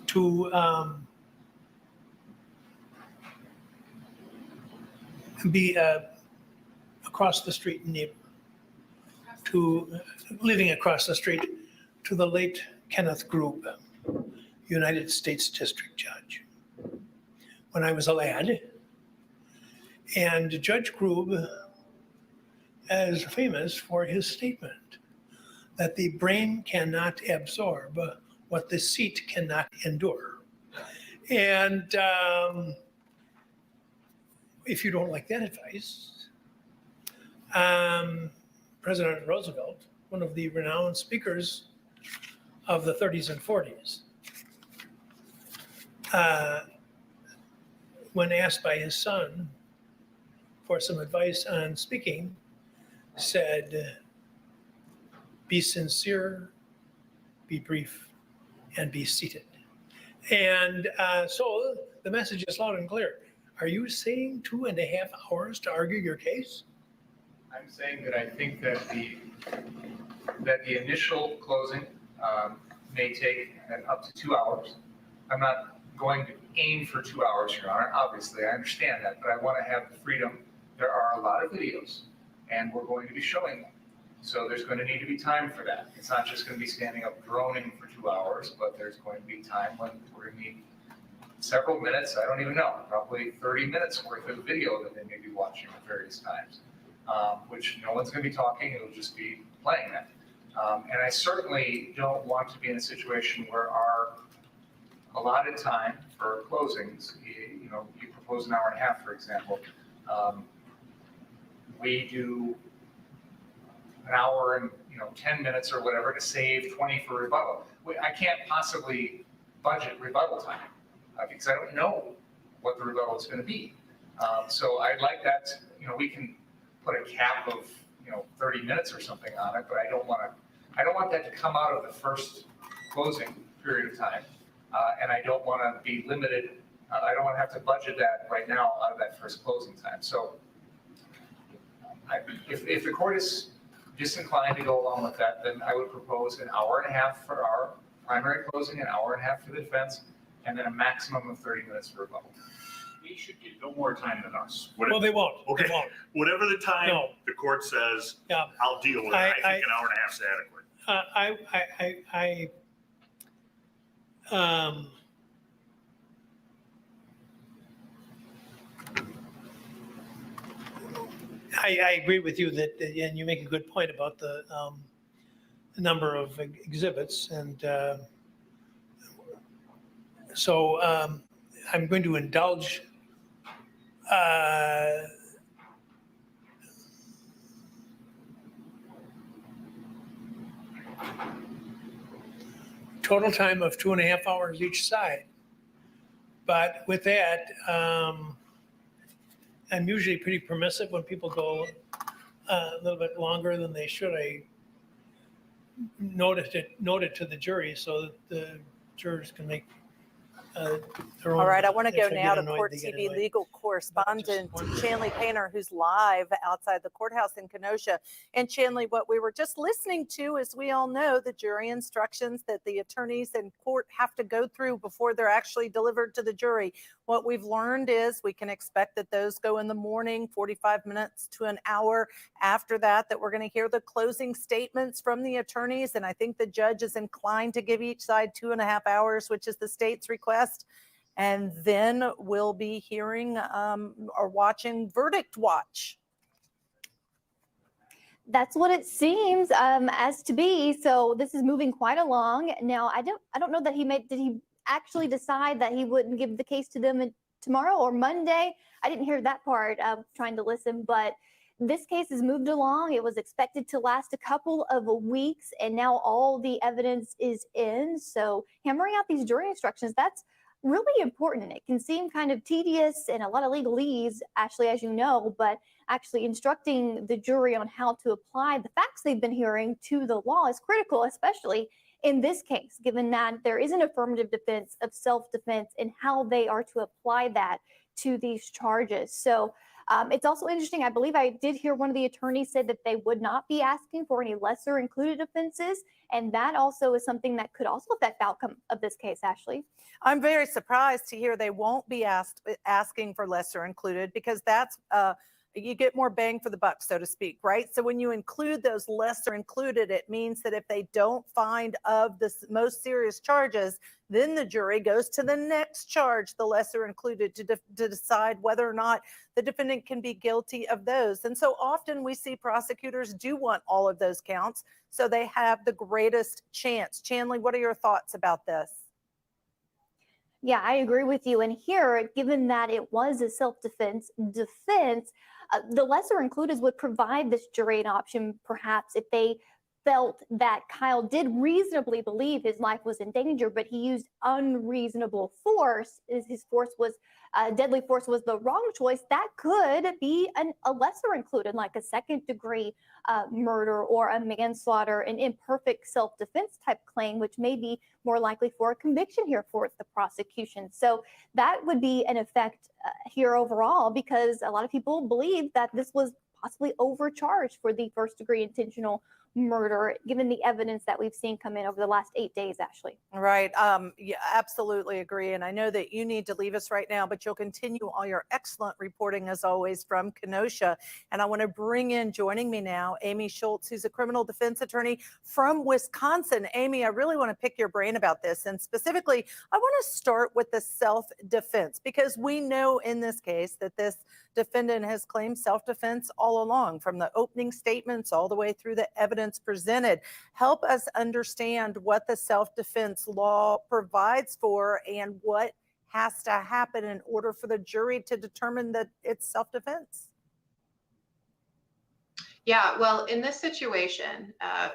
to be across the street neighbor to living across the street to the late Kenneth Grube, United States District Judge, when I was a lad. And Judge Grube is famous for his statement that the brain cannot absorb what the seat cannot endure. And if you don't like that advice, President Roosevelt, one of the renowned speakers of the 30s and 40s, when asked by his son for some advice on speaking, said, be sincere, be brief, and be seated. And so the message is loud and clear. Are you saying 2.5 hours to argue your case? I'm saying that I think that the initial closing may take up to 2 hours. I'm not going to aim for 2 hours, Your Honor. Obviously, I understand that, but I want to have the freedom. There are a lot of videos, and we're going to be showing them. So there's going to need to be time for that. It's not just going to be standing up droning for 2 hours, but there's going to be time when we're going to need several minutes, I don't even know, probably 30 minutes worth of video that they may be watching at various times. which no one's going to be talking, it'll just be playing that. And I certainly don't want to be in a situation where our allotted time for closings, you propose an hour and a half, for example, we do an hour and 10 minutes or whatever to save 20 for rebuttal. I can't possibly budget rebuttal time because I don't know what the rebuttal is going to be. So I'd like that, we can put a cap of 30 minutes or something on it, but I don't want that to come out of the first closing period of time. And I don't want to be limited. I don't want to have to budget that right now out of that first closing time. So if the court is disinclined to go along with that, then I would propose an hour and a half for our primary closing, an hour and a half for the defense, and then a maximum of 30 minutes for rebuttal. They should get no more time than us. Well, they won't. Okay. They won't. Whatever the time No. the court says, Yeah. I'll deal with it. I think an hour and a half is adequate. I agree with you that, and you make a good point about the number of exhibits. And so I'm going to indulge total time of 2.5 hours each side. But with that, I'm usually pretty permissive when people go a little bit longer than they should. I note it to the jury so that the jurors can make their own. All right, I want to if go they now get to annoyed, Court they get TV annoyed. legal correspondent Shanley Painter, who's live outside the courthouse in Kenosha. And Shanley, what we were just listening to, as we all know, the jury instructions that the attorneys in court have to go through before they're actually delivered to the jury. What we've learned is we can expect that those go in the morning, 45 minutes to an hour. After that we're going to hear the closing statements from the attorneys. And I think the judge is inclined to give each side 2.5 hours, which is the state's request. And then we'll be hearing or watching verdict watch. That's what it seems as to be. So this is moving quite along. Now, I don't know that did he actually decide that he wouldn't give the case to them tomorrow or Monday? I didn't hear that part of trying to listen, but this case has moved along. It was expected to last a couple of weeks, and now all the evidence is in. So hammering out these jury instructions, that's really important. It can seem kind of tedious and a lot of legalese, Ashley, as you know, but actually instructing the jury on how to apply the facts they've been hearing to the law is critical, especially in this case, given that there is an affirmative defense of self-defense and how they are to apply that to these charges. So it's also interesting. I believe I did hear one of the attorneys say that they would not be asking for any lesser included offenses. And that also is something that could also affect the outcome of this case, Ashley. I'm very surprised to hear they won't be asking for lesser included, because that's you get more bang for the buck, so to speak, right? So when you include those lesser included, it means that if they don't find of the most serious charges, then the jury goes to the next charge, the lesser included, to decide whether or not the defendant can be guilty of those. And so often we see prosecutors do want all of those counts, so they have the greatest chance. Shanley, what are your thoughts about this? Yeah, I agree with you. And here, given that it was a self-defense the lesser included would provide this jury an option, perhaps, if they felt that Kyle did reasonably believe his life was in danger, but he used unreasonable force. His force was deadly force was the wrong choice. That could be a lesser included, like a second-degree murder or a manslaughter, an imperfect self-defense type claim, which may be more likely for a conviction here for the prosecution. So that would be an effect here overall, because a lot of people believe that this was possibly overcharged for the first-degree intentional murder, given the evidence that we've seen come in over the last 8 days, Ashley. Right. Yeah, absolutely agree. And I know that you need to leave us right now, but you'll continue all your excellent reporting as always from Kenosha. And I want to bring in, joining me now, Amy Schultz, who's a criminal defense attorney from Wisconsin. Amy, I really want to pick your brain about this. And specifically, I want to start with the self-defense, because we know in this case that this defendant has claimed self-defense all along, from the opening statements all the way through the evidence presented. Help us understand what the self-defense law provides for and what has to happen in order for the jury to determine that it's self-defense. Yeah, well, in this situation,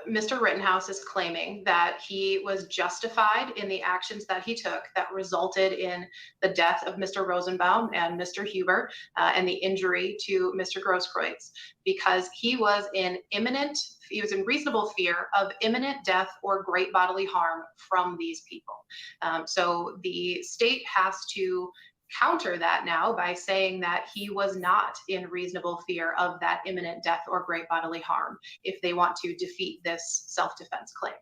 Mr. Rittenhouse is claiming that he was justified in the actions that he took that resulted in the death of Mr. Rosenbaum and Mr. Huber and the injury to Mr. Grosskreutz, because he was in reasonable fear of imminent death or great bodily harm from these people. So the state has to counter that now by saying that he was not in reasonable fear of that imminent death or great bodily harm if they want to defeat this self-defense claim.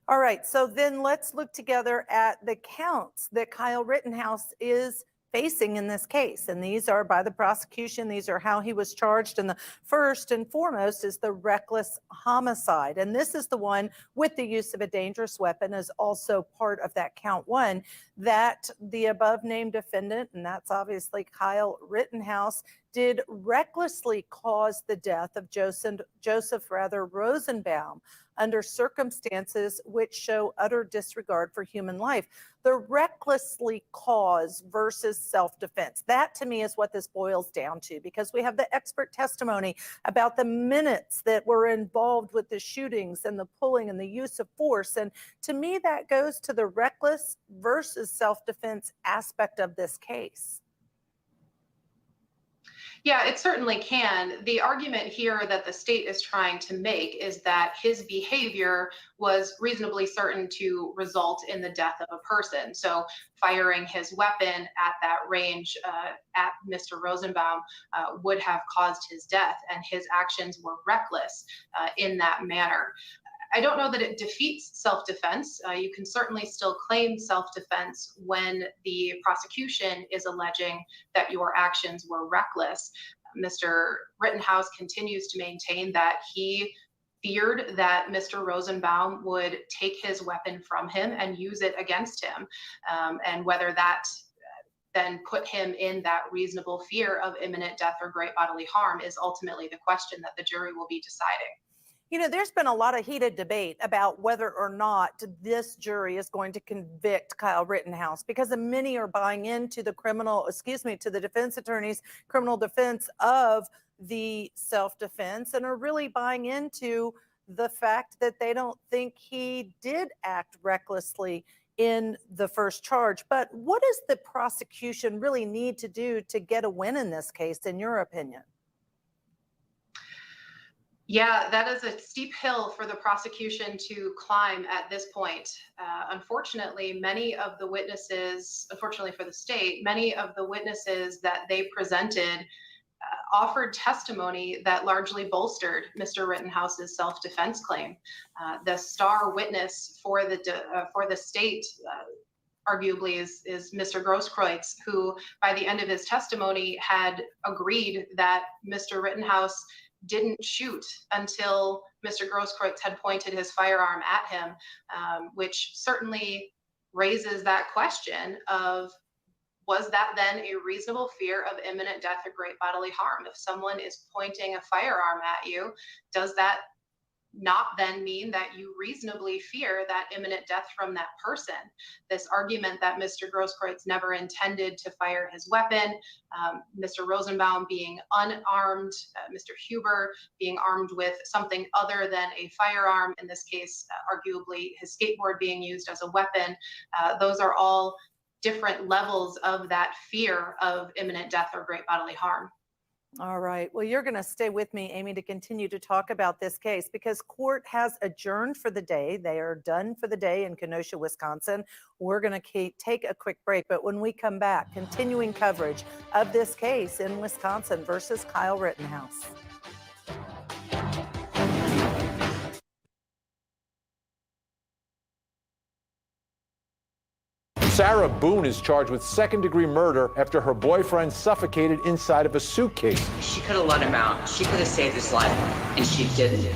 All right, so then let's look together at the counts that Kyle Rittenhouse is facing in this case. And these are by the prosecution. These are how he was charged. And the first and foremost is the reckless homicide. And this is the one with the use of a dangerous weapon, is also part of that count one, that the above named defendant, and that's obviously Kyle Rittenhouse, did recklessly cause the death of Joseph Rosenbaum under circumstances which show utter disregard for human life. The recklessly cause versus self-defense. That to me is what this boils down to, because we have the expert testimony about the minutes that were involved with the shootings and the pulling and the use of force. And to me, that goes to the reckless versus self-defense aspect of this case. Yeah, it certainly can. The argument here that the state is trying to make is that his behavior was reasonably certain to result in the death of a person. So firing his weapon at that range at Mr. Rosenbaum would have caused his death, and his actions were reckless in that manner. I don't know that it defeats self-defense. You can certainly still claim self-defense when the prosecution is alleging that your actions were reckless. Mr. Rittenhouse continues to maintain that he feared that Mr. Rosenbaum would take his weapon from him and use it against him. And whether that then put him in that reasonable fear of imminent death or great bodily harm is ultimately the question that the jury will be deciding. You know, there's been a lot of heated debate about whether or not this jury is going to convict Kyle Rittenhouse, because many are buying into the to the defense attorney's criminal defense of the self-defense, and are really buying into the fact that they don't think he did act recklessly in the first charge. But what does the prosecution really need to do to get a win in this case, in your opinion? Yeah, that is a steep hill for the prosecution to climb at this point. Unfortunately, unfortunately for the state, many of the witnesses that they presented offered testimony that largely bolstered Mr. Rittenhouse's self-defense claim. The star witness for the state arguably is Mr. Grosskreutz, who by the end of his testimony had agreed that Mr. Rittenhouse didn't shoot until Mr. Grosskreutz had pointed his firearm at him, which certainly raises that question of, was that then a reasonable fear of imminent death or great bodily harm? If someone is pointing a firearm at you, does that not then mean that you reasonably fear that imminent death from that person? This argument that Mr. Grosskreutz never intended to fire his weapon, Mr. Rosenbaum being unarmed, Mr. Huber being armed with something other than a firearm, in this case, arguably his skateboard being used as a weapon, those are all different levels of that fear of imminent death or great bodily harm. All right. Well, you're going to stay with me, Amy, to continue to talk about this case, because court has adjourned for the day. They are done for the day in Kenosha, Wisconsin. We're going to take a quick break, but when we come back, continuing coverage of this case in Wisconsin versus Kyle Rittenhouse. Sarah Boone is charged with second-degree murder after her boyfriend suffocated inside of a suitcase. She could have let him out. She could have saved his life, and she didn't.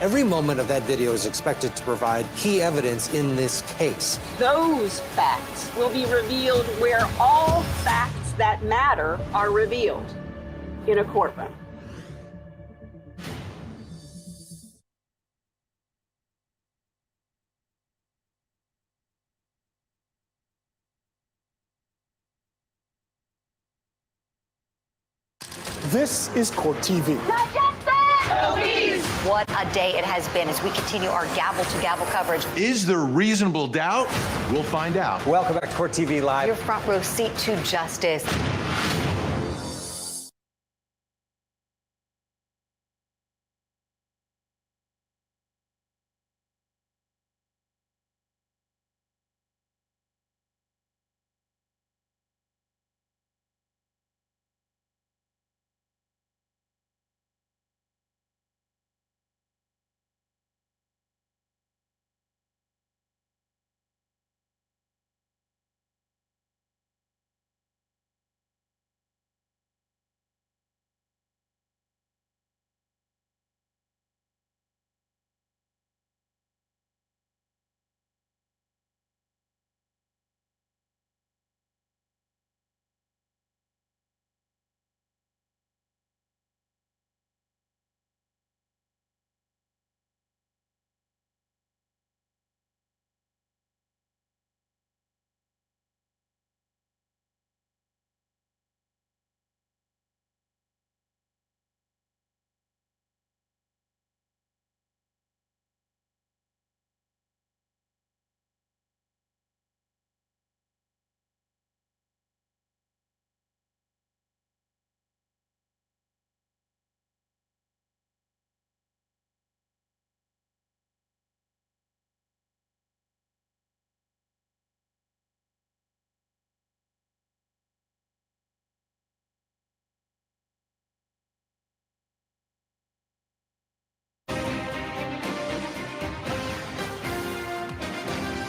Every moment of that video is expected to provide key evidence in this case. Those facts will be revealed where all facts that matter are revealed, in a courtroom. This is Court TV. What a day it has been as we continue our gavel-to-gavel coverage. Is there reasonable doubt? We'll find out. Welcome back to Court TV Live. Your front row seat to justice.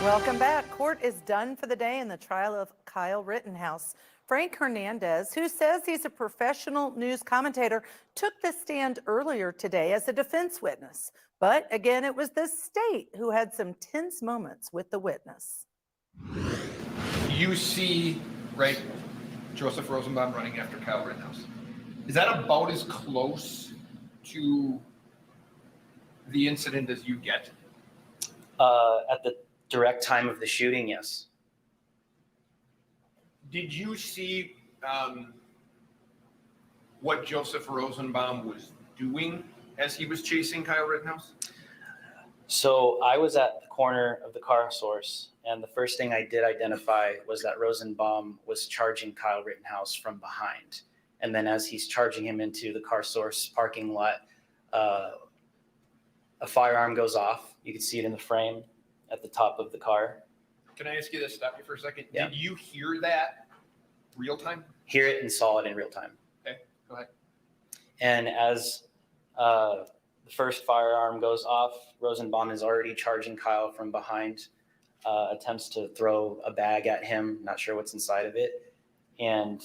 Welcome back. Court is done for the day in the trial of Kyle Rittenhouse. Frank Hernandez, who says he's a professional news commentator, took the stand earlier today as a defense witness. But again, it was the state who had some tense moments with the witness. You see, right, Joseph Rosenbaum running after Kyle Rittenhouse. Is that about as close to the incident as you get? At the direct time of the shooting, yes. Did you see what Joseph Rosenbaum was doing as he was chasing Kyle Rittenhouse? So I was at the corner of the car source, and the first thing I did identify was that Rosenbaum was charging Kyle Rittenhouse from behind. And then as he's charging him into the car source parking lot, a firearm goes off. You can see it in the frame at the top of the car. Can I ask you to stop you for a second? Yeah. Did you hear that real time? Hear it and saw it in real time. Okay, go ahead. And as the first firearm goes off, Rosenbaum is already charging Kyle from behind, attempts to throw a bag at him, not sure what's inside of it. And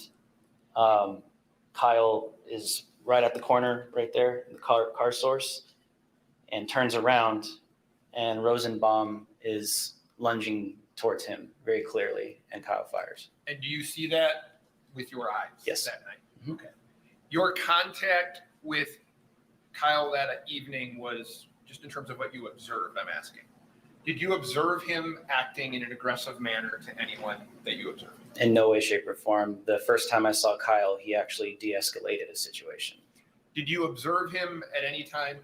Kyle is right at the corner, right there, the car source, and turns around, and Rosenbaum is lunging towards him very clearly, and Kyle fires. And do you see that with your eyes? Yes. That night? Okay. Your contact with Kyle that evening was just in terms of what you observed, I'm asking. Did you observe him acting in an aggressive manner to anyone that you observed? In no way, shape, or form. The first time I saw Kyle, he actually de-escalated a situation. Did you observe him at any time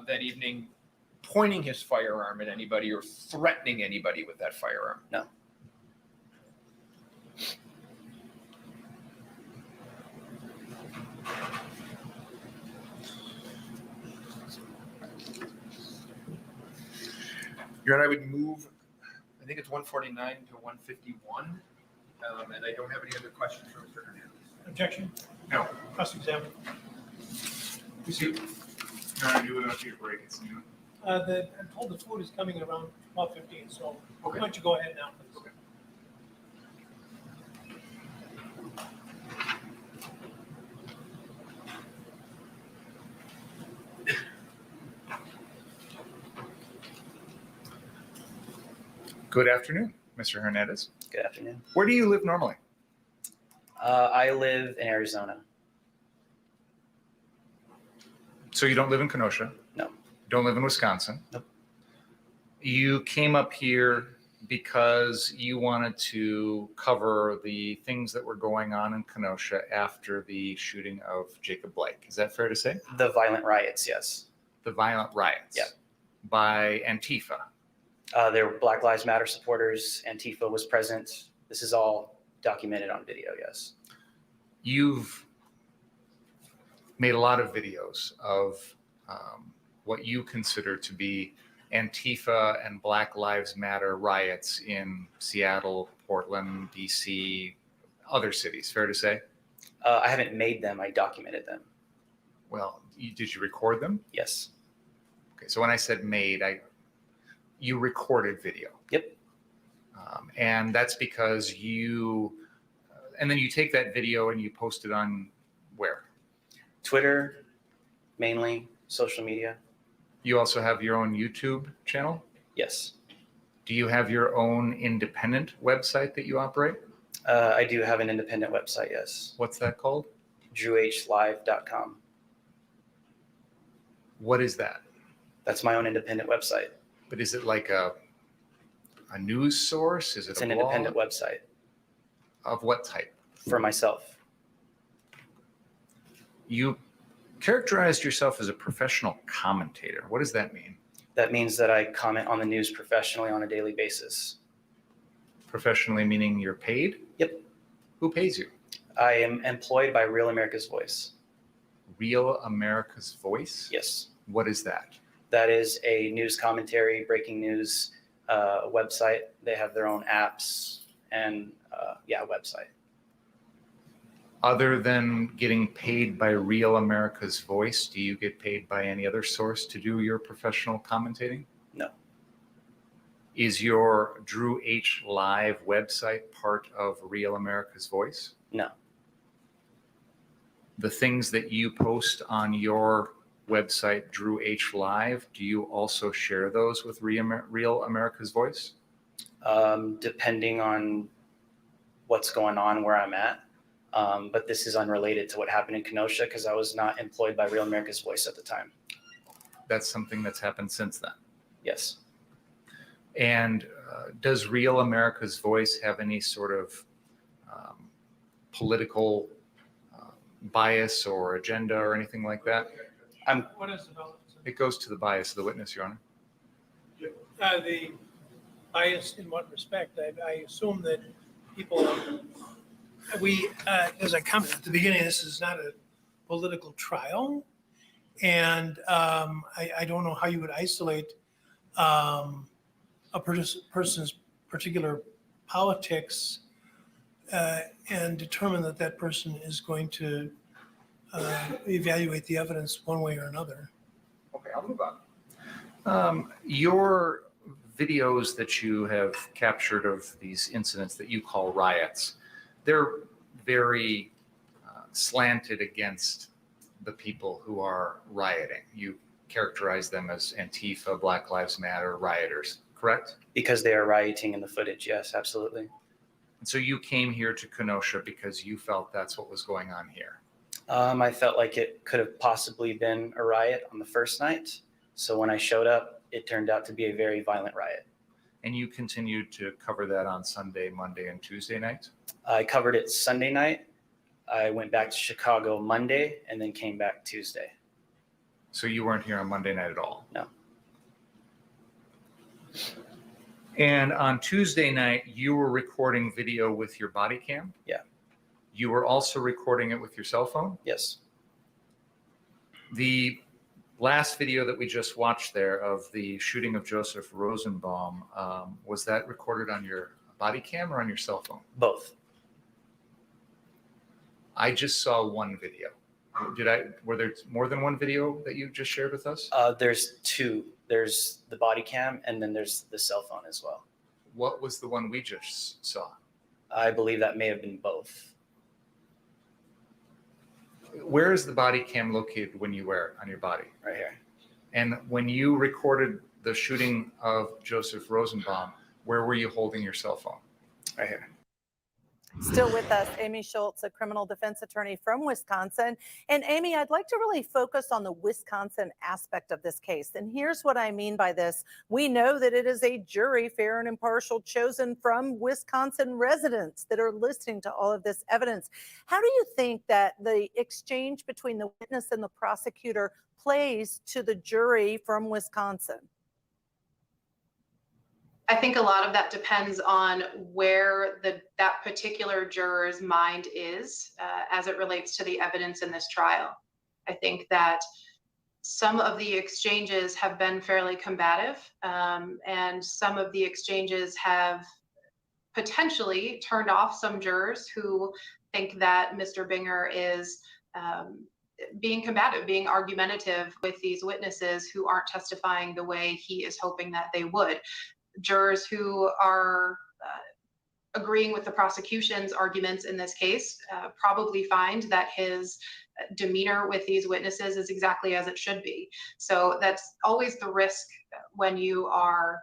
that evening pointing his firearm at anybody or threatening anybody with that firearm? No. Your Honor, I would move, I think it's 149 to 151, and I don't have any other questions for Mr. Hernandez. Objection? No. Cross-examine. Your Honor, do it after your break. It's new. I'm told the food is coming around 12:15, so why don't you go ahead now, please? Okay. Good afternoon, Mr. Hernandez. Good afternoon. Where do you live normally? I live in Arizona. So you don't live in Kenosha? No. Don't live in Wisconsin? Nope. You came up here because you wanted to cover the things that were going on in Kenosha after the shooting of Jacob Blake. Is that fair to say? The violent riots, yes. The violent riots? Yeah. By Antifa? There were Black Lives Matter supporters. Antifa was present. This is all documented on video, yes. You've made a lot of videos of what you consider to be Antifa and Black Lives Matter riots in Seattle, Portland, DC, other cities, fair to say? I haven't made them, I documented them. Well, did you record them? Yes. Okay, so when I said made, you recorded video. Yep. And that's because and then you take that video and you post it on where? Twitter, mainly, social media. You also have your own YouTube channel? Yes. Do you have your own independent website that you operate? I do have an independent website, yes. What's that called? drewhlive.com. What is that? That's my own independent website. But is it like a news source? Is it It's a an blog? independent website. Of what type? For myself. You characterized yourself as a professional commentator. What does that mean? That means that I comment on the news professionally on a daily basis. Professionally meaning you're paid? Yep. Who pays you? I am employed by Real America's Voice. Real America's Voice? Yes. What is that? That is a news commentary, breaking news website. They have their own apps and website. Other than getting paid by Real America's Voice, do you get paid by any other source to do your professional commentating? No. Is your Drew H Live website part of Real America's Voice? No. The things that you post on your website, Drew H Live, do you also share those with Real America's Voice? Depending on what's going on where I'm at. But this is unrelated to what happened in Kenosha because I was not employed by Real America's Voice at the time. That's something that's happened since then. Yes. And does Real America's Voice have any sort of political bias or agenda or anything like that? What is the balance? It goes to the bias of the witness, Your Honor. The bias in what respect? I assume that people, as I commented at the beginning, this is not a political trial. And I don't know how you would isolate a person's particular politics and determine that that person is going to evaluate the evidence one way or another. Okay, I'll move on. Your videos that you have captured of these incidents that you call riots, they're very slanted against the people who are rioting. You characterize them as Antifa, Black Lives Matter rioters, correct? Because they are rioting in the footage, yes, absolutely. And so you came here to Kenosha because you felt that's what was going on here. I felt like it could have possibly been a riot on the first night. So when I showed up, it turned out to be a very violent riot. And you continued to cover that on Sunday, Monday, and Tuesday night? I covered it Sunday night. I went back to Chicago Monday and then came back Tuesday. So you weren't here on Monday night at all? No. And on Tuesday night, you were recording video with your body cam? Yeah. You were also recording it with your cell phone? Yes. The last video that we just watched there of the shooting of Joseph Rosenbaum, was that recorded on your body cam or on your cell phone? Both. I just saw one video. Were there more than one video that you just shared with us? There's two. There's the body cam and then there's the cell phone as well. What was the one we just saw? I believe that may have been both. Where is the body cam located when you wear it on your body? Right here. And when you recorded the shooting of Joseph Rosenbaum, where were you holding your cell phone? Right here. Still with us, Amy Schultz, a criminal defense attorney from Wisconsin. And Amy, I'd like to really focus on the Wisconsin aspect of this case. And here's what I mean by this. We know that it is a jury, fair and impartial, chosen from Wisconsin residents that are listening to all of this evidence. How do you think that the exchange between the witness and the prosecutor plays to the jury from Wisconsin? I think a lot of that depends on where that particular juror's mind is as it relates to the evidence in this trial. I think that some of the exchanges have been fairly combative, and some of the exchanges have potentially turned off some jurors who think that Mr. Binger is being combative, being argumentative with these witnesses who aren't testifying the way he is hoping that they would. Jurors who are agreeing with the prosecution's arguments in this case probably find that his demeanor with these witnesses is exactly as it should be. So that's always the risk when you are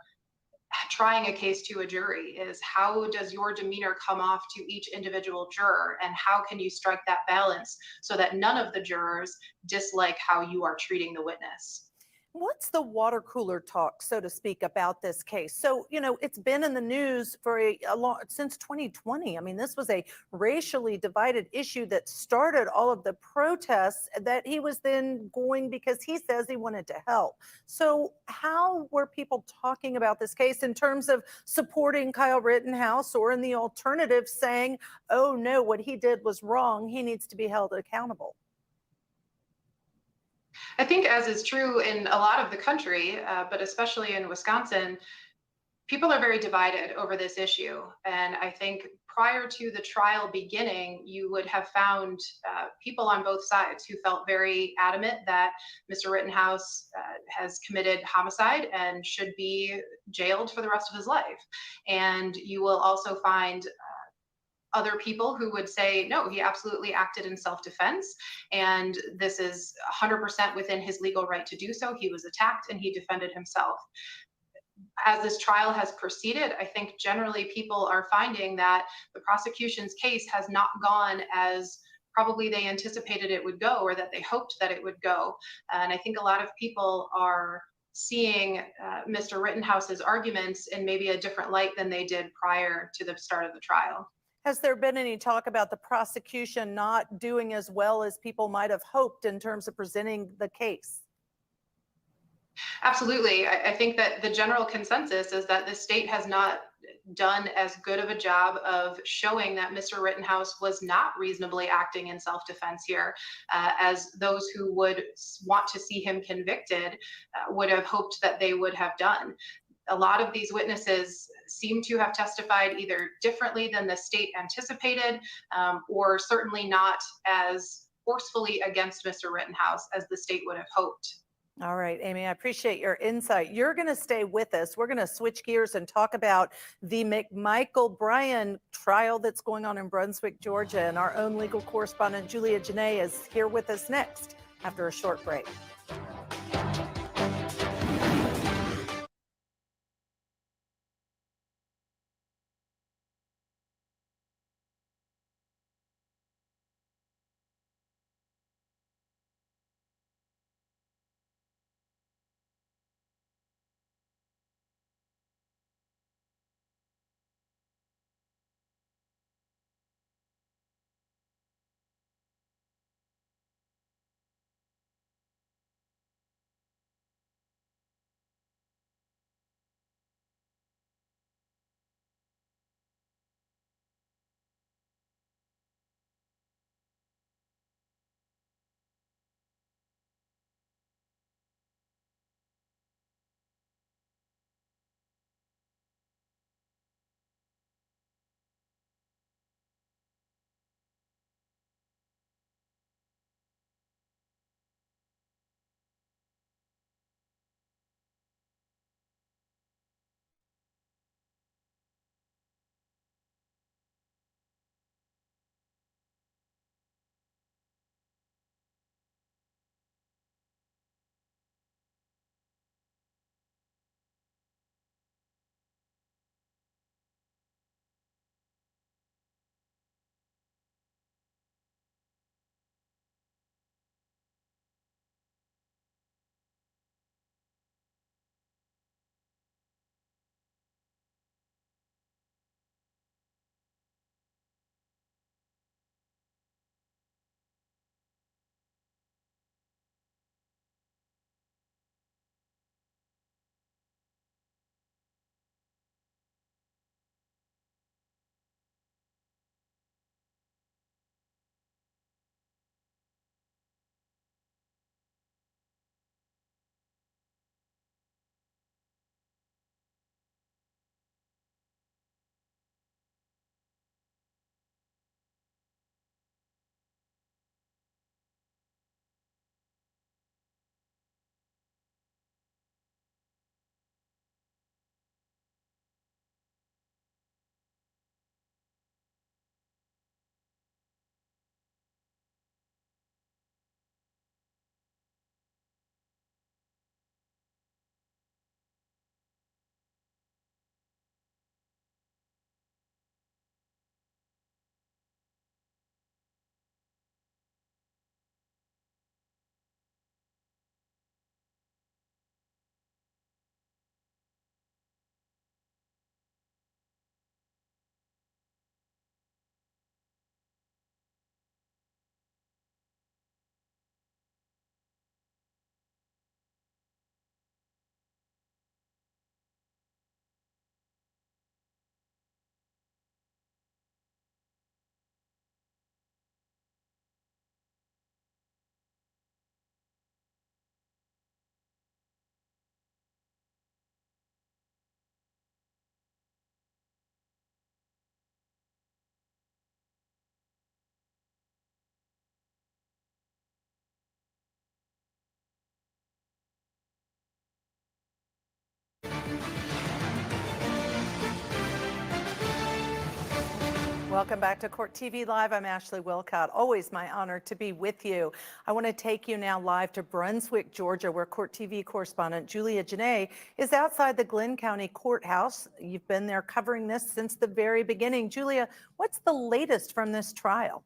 trying a case to a jury, is how does your demeanor come off to each individual juror, and how can you strike that balance so that none of the jurors dislike how you are treating the witness. What's the water cooler talk, so to speak, about this case? So, you know, it's been in the news for since 2020. I mean, this was a racially divided issue that started all of the protests that he was then going because he says he wanted to help. So how were people talking about this case in terms of supporting Kyle Rittenhouse, or in the alternative saying, oh no, what he did was wrong, he needs to be held accountable? I think, as is true in a lot of the country, but especially in Wisconsin, people are very divided over this issue. And I think prior to the trial beginning, you would have found people on both sides who felt very adamant that Mr. Rittenhouse has committed homicide and should be jailed for the rest of his life. And you will also find other people who would say, no, he absolutely acted in self-defense, and this is 100% within his legal right to do so. He was attacked and he defended himself. As this trial has proceeded, I think generally people are finding that the prosecution's case has not gone as probably they anticipated it would go, or that they hoped that it would go. And I think a lot of people are seeing Mr. Rittenhouse's arguments in maybe a different light than they did prior to the start of the trial. Has there been any talk about the prosecution not doing as well as people might have hoped in terms of presenting the case? Absolutely. I think that the general consensus is that the state has not done as good of a job of showing that Mr. Rittenhouse was not reasonably acting in self-defense here, as those who would want to see him convicted would have hoped that they would have done. A lot of these witnesses seem to have testified either differently than the state anticipated, or certainly not as forcefully against Mr. Rittenhouse as the state would have hoped. All right, Amy, I appreciate your insight. You're going to stay with us. We're going to switch gears and talk about the McMichael Bryan trial that's going on in Brunswick, Georgia. And our own legal correspondent, Julia Janae, is here with us next after a short break. Welcome back to Court TV Live. I'm Ashley Wilcott. Always my honor to be with you. I want to take you now live to Brunswick, Georgia, where Court TV correspondent Julia Janae is outside the Glenn County Courthouse. You've been there covering this since the very beginning. Julia, what's the latest from this trial?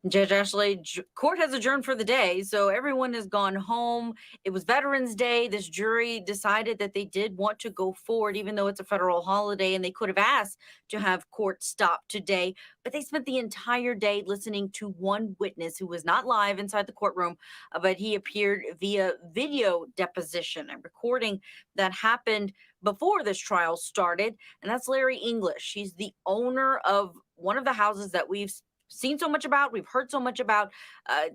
Judge Ashley, court has adjourned for the day, so everyone has gone home. It was Veterans Day. This jury decided that they did want to go forward, even though it's a federal holiday, and they could have asked to have court stop today. But they spent the entire day listening to one witness who was not live inside the courtroom, but he appeared via video deposition, a recording that happened before this trial started. And that's Larry English. He's the owner of one of the houses that we've seen so much about, we've heard so much about,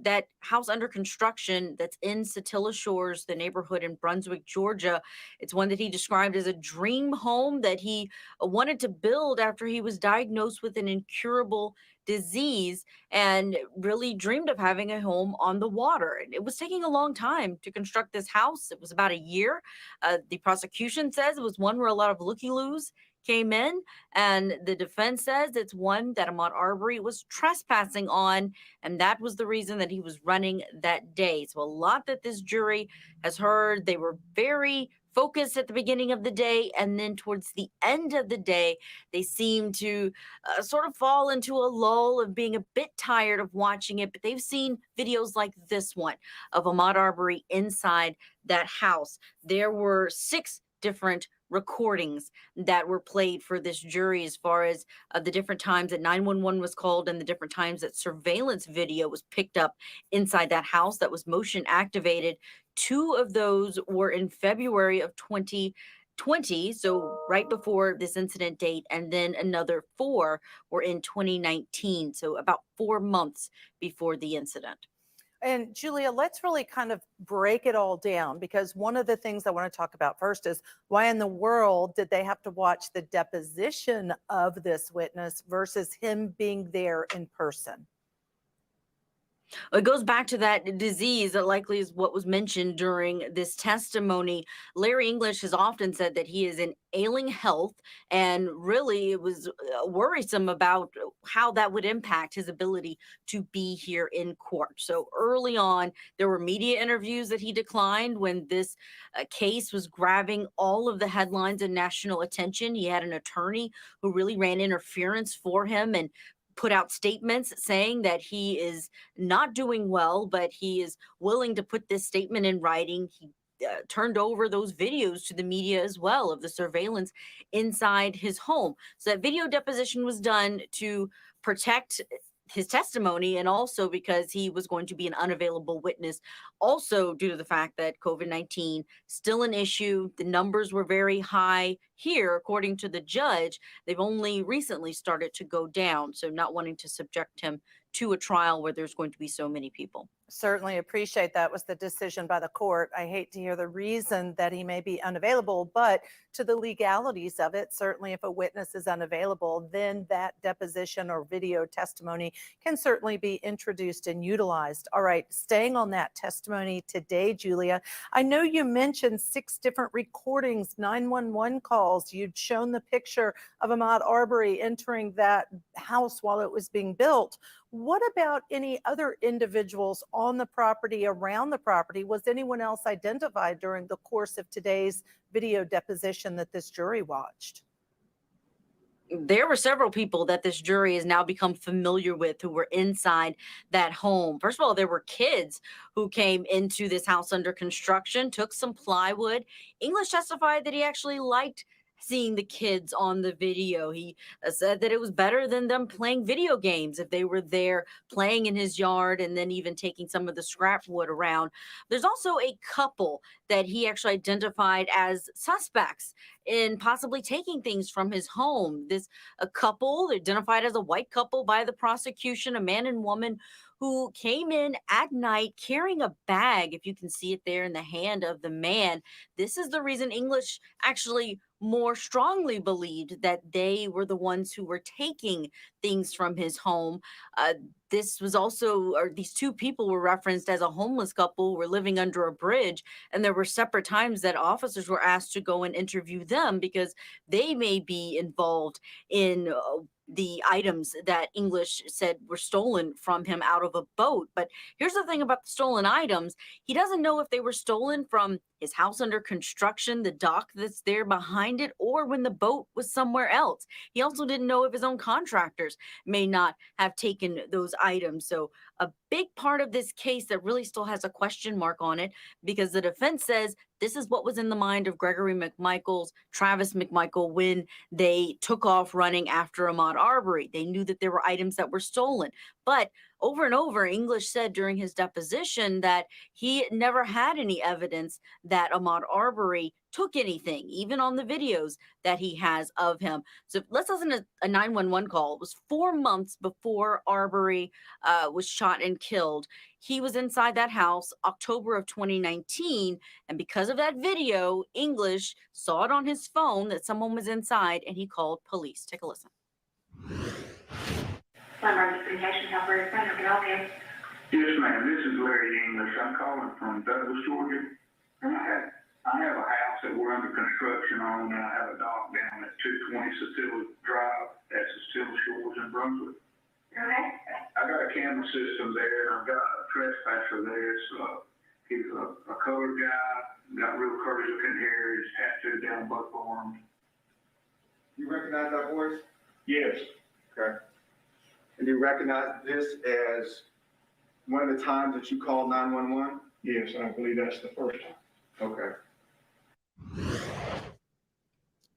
that house under construction that's in Satilla Shores, the neighborhood in Brunswick, Georgia. It's one that he described as a dream home that he wanted to build after he was diagnosed with an incurable disease and really dreamed of having a home on the water. And it was taking a long time to construct this house. It was about a year. The prosecution says it was one where a lot of looky-loos came in, and the defense says it's one that Ahmaud Arbery was trespassing on, and that was the reason that he was running that day. So a lot that this jury has heard. They were very focused at the beginning of the day, and then towards the end of the day, they seemed to sort of fall into a lull of being a bit tired of watching it. But they've seen videos like this one of Ahmaud Arbery inside that house. There were 6 different recordings that were played for this jury, as far as the different times that 911 was called and the different times that surveillance video was picked up inside that house that was motion activated. 2 of those were in February of 2020, so right before this incident date, and then another 4 were in 2019, so about 4 months before the incident. And Julia, let's really kind of break it all down, because one of the things I want to talk about first is why in the world did they have to watch the deposition of this witness versus him being there in person? It goes back to that disease that likely is what was mentioned during this testimony. Larry English has often said that he is in ailing health, and really it was worrisome about how that would impact his ability to be here in court. So early on, there were media interviews that he declined when this case was grabbing all of the headlines and national attention. He had an attorney who really ran interference for him and put out statements saying that he is not doing well, but he is willing to put this statement in writing. He turned over those videos to the media as well of the surveillance inside his home. So that video deposition was done to protect his testimony, and also because he was going to be an unavailable witness, also due to the fact that COVID-19 still an issue. The numbers were very high here, according to the judge. They've only recently started to go down, so not wanting to subject him to a trial where there's going to be so many people. Certainly appreciate that was the decision by the court. I hate to hear the reason that he may be unavailable, but to the legalities of it, certainly if a witness is unavailable, then that deposition or video testimony can certainly be introduced and utilized. All right, staying on that testimony today, Julia, I know you mentioned 6 different recordings, 911 calls. You'd shown the picture of Ahmaud Arbery entering that house while it was being built. What about any other individuals on the property, around the property? Was anyone else identified during the course of today's video deposition that this jury watched? There were several people that this jury has now become familiar with who were inside that home. First of all, there were kids who came into this house under construction, took some plywood. English testified that he actually liked seeing the kids on the video. He said that it was better than them playing video games if they were there playing in his yard and then even taking some of the scrap wood around. There's also a couple that he actually identified as suspects in possibly taking things from his home. This a couple identified as a white couple by the prosecution, a man and woman who came in at night carrying a bag, if you can see it there in the hand of the man. This is the reason English actually more strongly believed that they were the ones who were taking things from his home. This was also, or these 2 people were referenced as a homeless couple who were living under a bridge, and there were separate times that officers were asked to go and interview them because they may be involved in the items that English said were stolen from him out of a boat. But here's the thing about the stolen items. He doesn't know if they were stolen from his house under construction, the dock that's there behind it, or when the boat was somewhere else. He also didn't know if his own contractors may not have taken those items. So a big part of this case that really still has a question mark on it, because the defense says this is what was in the mind of Gregory McMichaels, Travis McMichael, when they took off running after Ahmaud Arbery. They knew that there were items that were stolen. But over and over, English said during his deposition that he never had any evidence that Ahmaud Arbery took anything, even on the videos that he has of him. So let's listen to a 911 call. It was 4 months before Arbery was shot and killed. He was inside that house October of 2019. And because of that video, English saw it on his phone that someone was inside and he called police. Take a listen. Yes, ma'am. This is Larry English. I'm calling from Douglas, Georgia. And I have a house that we're under construction on, and I have a dock down at 220 Cecilia Drive. That's Cecilia Shores in Brunswick. Okay. I got a camera system there. I've got a trespasser there. So he's a colored guy, got real curly looking hair. He's tattooed down both arms. You recognize that voice? Yes. Okay. And you recognize this as one of the times that you called 911? Yes, I believe that's the first time. Okay.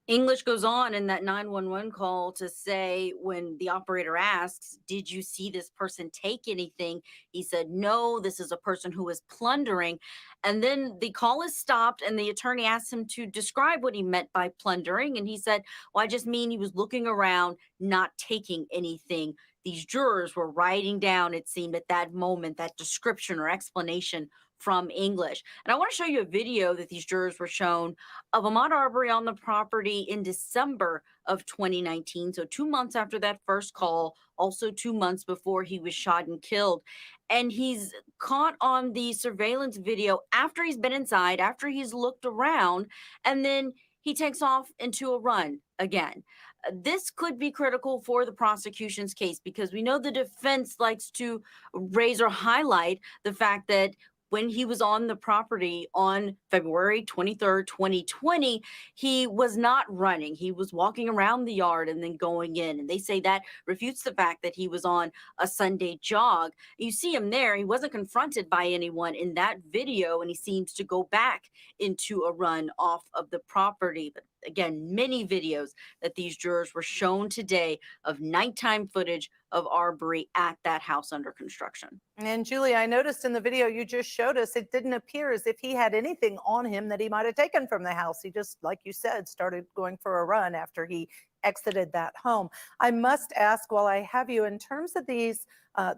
English goes on in that 911 call to say, when the operator asks, did you see this person take anything? He said, no, this is a person who is plundering. And then the call is stopped and the attorney asked him to describe what he meant by plundering. And he said, well, I just mean he was looking around, not taking anything. These jurors were writing down, it seemed at that moment, that description or explanation from English. And I want to show you a video that these jurors were shown of Ahmaud Arbery on the property in December of 2019. So 2 months after that first call, also 2 months before he was shot and killed. And he's caught on the surveillance video after he's been inside, after he's looked around, and then he takes off into a run again. This could be critical for the prosecution's case because we know the defense likes to raise or highlight the fact that when he was on the property on February 23rd, 2020, he was not running. He was walking around the yard and then going in. And they say that refutes the fact that he was on a Sunday jog. You see him there. He wasn't confronted by anyone in that video, and he seems to go back into a run off of the property. But again, many videos that these jurors were shown today of nighttime footage of Arbery at that house under construction. And Julie, I noticed in the video you just showed us, it didn't appear as if he had anything on him that he might have taken from the house. He just, like you said, started going for a run after he exited that home. I must ask, while I have you, in terms of these,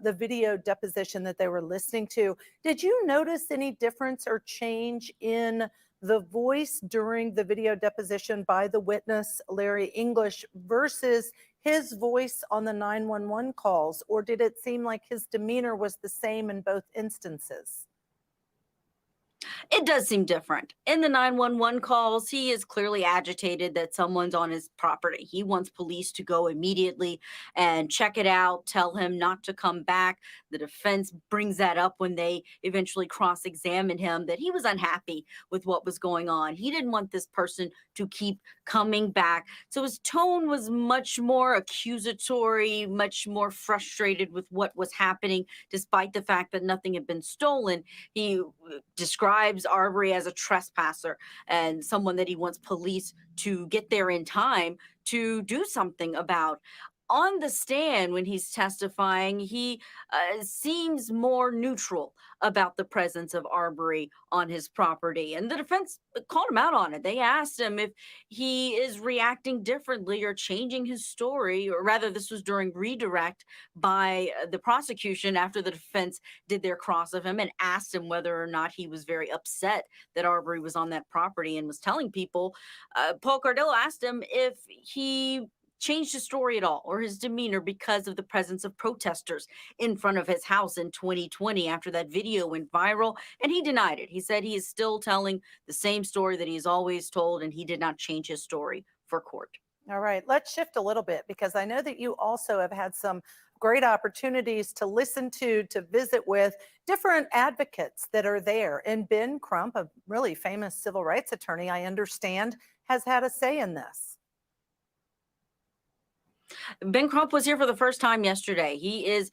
the video deposition that they were listening to, did you notice any difference or change in the voice during the video deposition by the witness, Larry English, versus his voice on the 911 calls, or did it seem like his demeanor was the same in both instances? It does seem different. In the 911 calls, he is clearly agitated that someone's on his property. He wants police to go immediately and check it out, tell him not to come back. The defense brings that up when they eventually cross-examine him, that he was unhappy with what was going on. He didn't want this person to keep coming back. So his tone was much more accusatory, much more frustrated with what was happening, despite the fact that nothing had been stolen. He describes Arbery as a trespasser and someone that he wants police to get there in time to do something about. On the stand, when he's testifying, he seems more neutral about the presence of Arbery on his property. And the defense called him out on it. They asked him if he is reacting differently or changing his story, or rather, this was during redirect by the prosecution after the defense did their cross of him and asked him whether or not he was very upset that Arbery was on that property and was telling people. Paul Cardillo asked him if he changed his story at all or his demeanor because of the presence of protesters in front of his house in 2020 after that video went viral, and he denied it. He said he is still telling the same story that he's always told, and he did not change his story for court. All right, let's shift a little bit because I know that you also have had some great opportunities to listen to visit with different advocates that are there. And Ben Crump, a really famous civil rights attorney, I understand, has had a say in this. Ben Crump was here for the first time yesterday. He is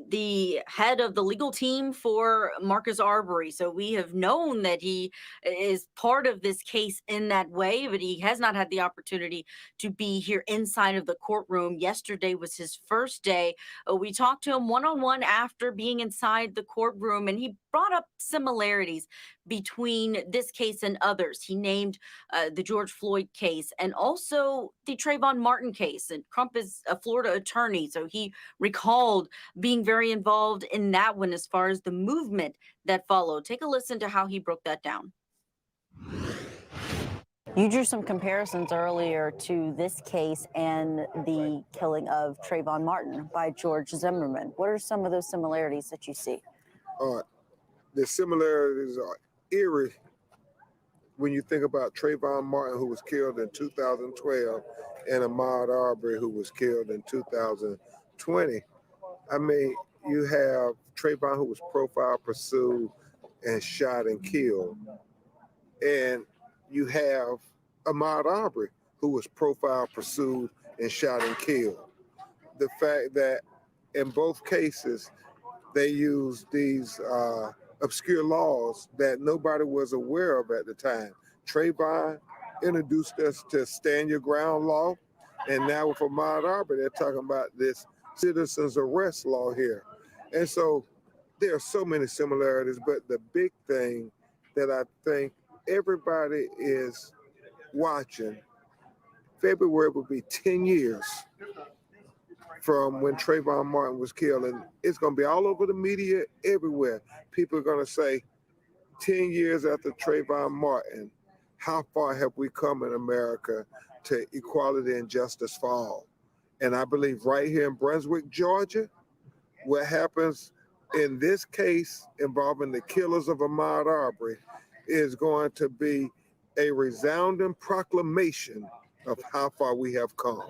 the head of the legal team for Marcus Arbery. So we have known that he is part of this case in that way, but he has not had the opportunity to be here inside of the courtroom. Yesterday was his first day. We talked to him one-on-one after being inside the courtroom, and he brought up similarities between this case and others. He named the George Floyd case and also the Trayvon Martin case. And Crump is a Florida attorney, so he recalled being very involved in that one as far as the movement that followed. Take a listen to how he broke that down. You drew some comparisons earlier to this case and the killing of Trayvon Martin by George Zimmerman. What are some of those similarities that you see? The similarities are eerie when you think about Trayvon Martin, who was killed in 2012, and Ahmaud Arbery, who was killed in 2020. I mean, you have Trayvon, who was profiled, pursued, and shot and killed. And you have Ahmaud Arbery, who was profiled, pursued, and shot and killed. The fact that in both cases, they used these obscure laws that nobody was aware of at the time. Trayvon introduced us to stand your ground law, and now with Ahmaud Arbery, they're talking about this citizens arrest law here. And so there are so many similarities, but the big thing that I think everybody is watching, February will be 10 years from when Trayvon Martin was killed. And it's going to be all over the media, everywhere. People are going to say, 10 years after Trayvon Martin, how far have we come in America to equality and justice for all? And I believe right here in Brunswick, Georgia, what happens in this case involving the killers of Ahmaud Arbery is going to be a resounding proclamation of how far we have come.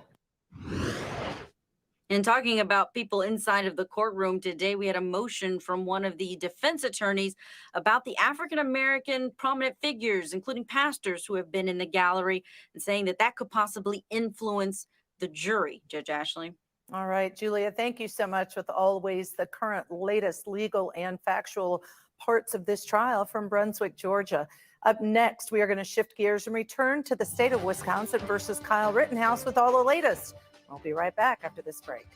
And talking about people inside of the courtroom today, we had a motion from one of the defense attorneys about the African-American prominent figures, including pastors who have been in the gallery, and saying that that could possibly influence the jury. Judge Ashley. All right, Julia, thank you so much with always the current latest legal and factual parts of this trial from Brunswick, Georgia. Up next, we are going to shift gears and return to the state of Wisconsin versus Kyle Rittenhouse with all the latest. We'll be right back after this break.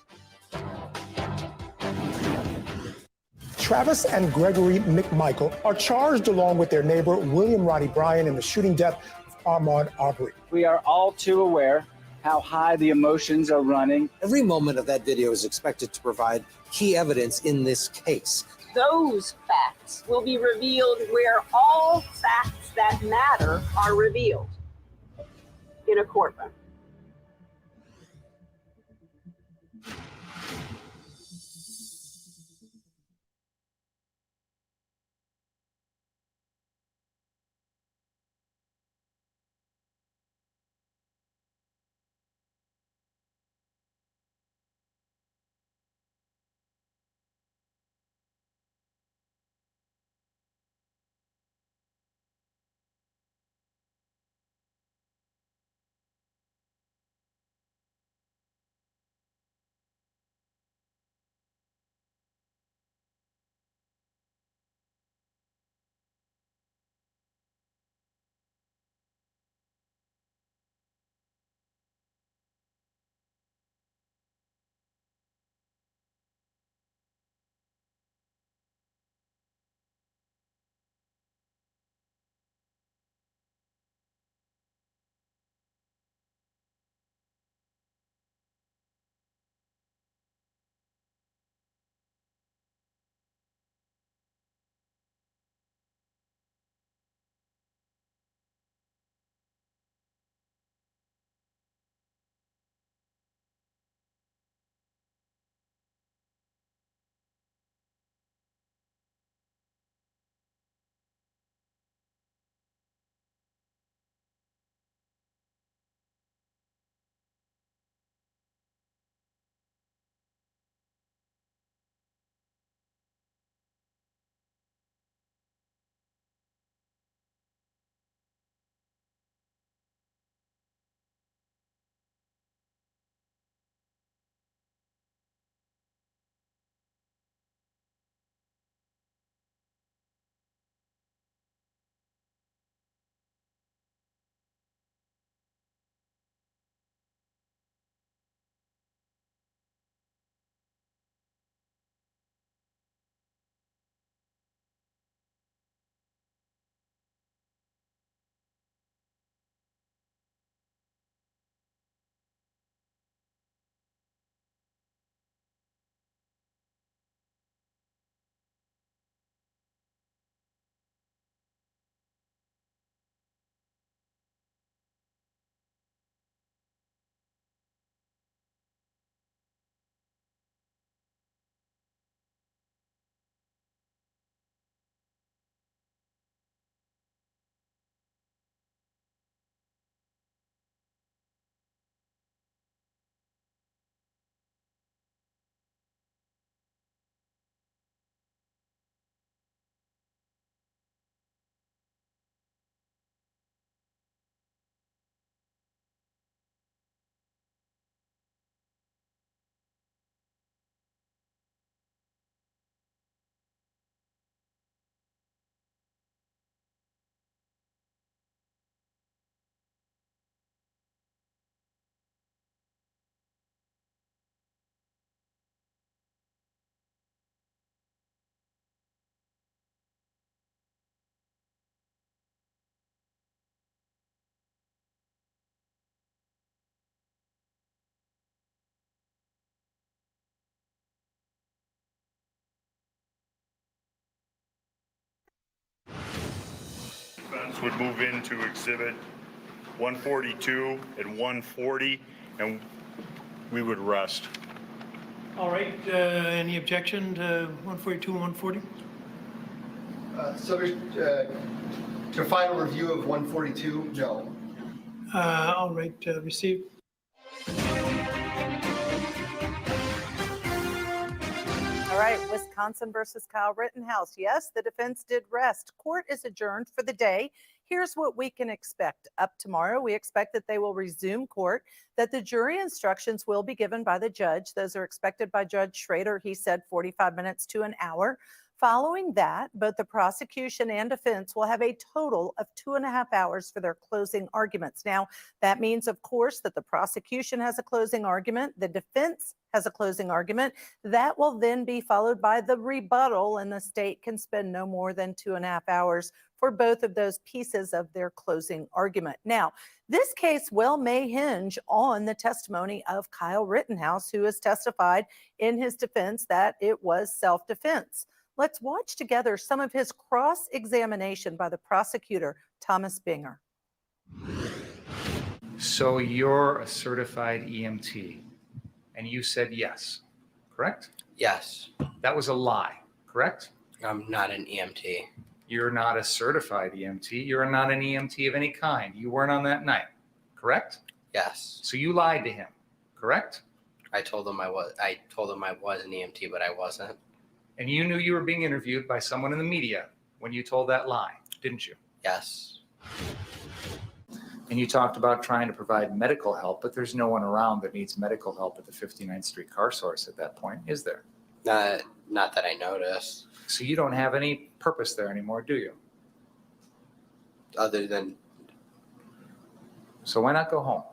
Travis and Gregory McMichael are charged along with their neighbor, William Roddy Bryan, in the shooting death of Ahmaud Arbery. We are all too aware how high the emotions are running. Every moment of that video is expected to provide key evidence in this case. Those facts will be revealed where all facts that matter are revealed in a courtroom. would move into exhibit 142 and 140, and we would rest. All right, any objection to 142 and 140? Subject to final review of 142, no. All right, received. All right, Wisconsin versus Kyle Rittenhouse. Yes, the defense did rest. Court is adjourned for the day. Here's what we can expect. Up tomorrow, we expect that they will resume court, that the jury instructions will be given by the judge. Those are expected by Judge Schrader. He said 45 minutes to an hour. Following that, both the prosecution and defense will have a total of 2.5 hours for their closing arguments. Now, that means, of course, that the prosecution has a closing argument, the defense has a closing argument. That will then be followed by the rebuttal, and the state can spend no more than 2.5 hours for both of those pieces of their closing argument. Now, this case may hinge on the testimony of Kyle Rittenhouse, who has testified in his defense that it was self-defense. Let's watch together some of his cross-examination by the prosecutor, Thomas Binger. So you're a certified EMT, and you said yes, correct? Yes. That was a lie, correct? I'm not an EMT. You're not a certified EMT. You're not an EMT of any kind. You weren't on that night, correct? Yes. So you lied to him, correct? I told him I was an EMT, but I wasn't. And you knew you were being interviewed by someone in the media when you told that lie, didn't you? Yes. And you talked about trying to provide medical help, but there's no one around that needs medical help at the 59th Street car source at that point, is there? Not that I noticed. So you don't have any purpose there anymore, do you? Other than... So why not go home?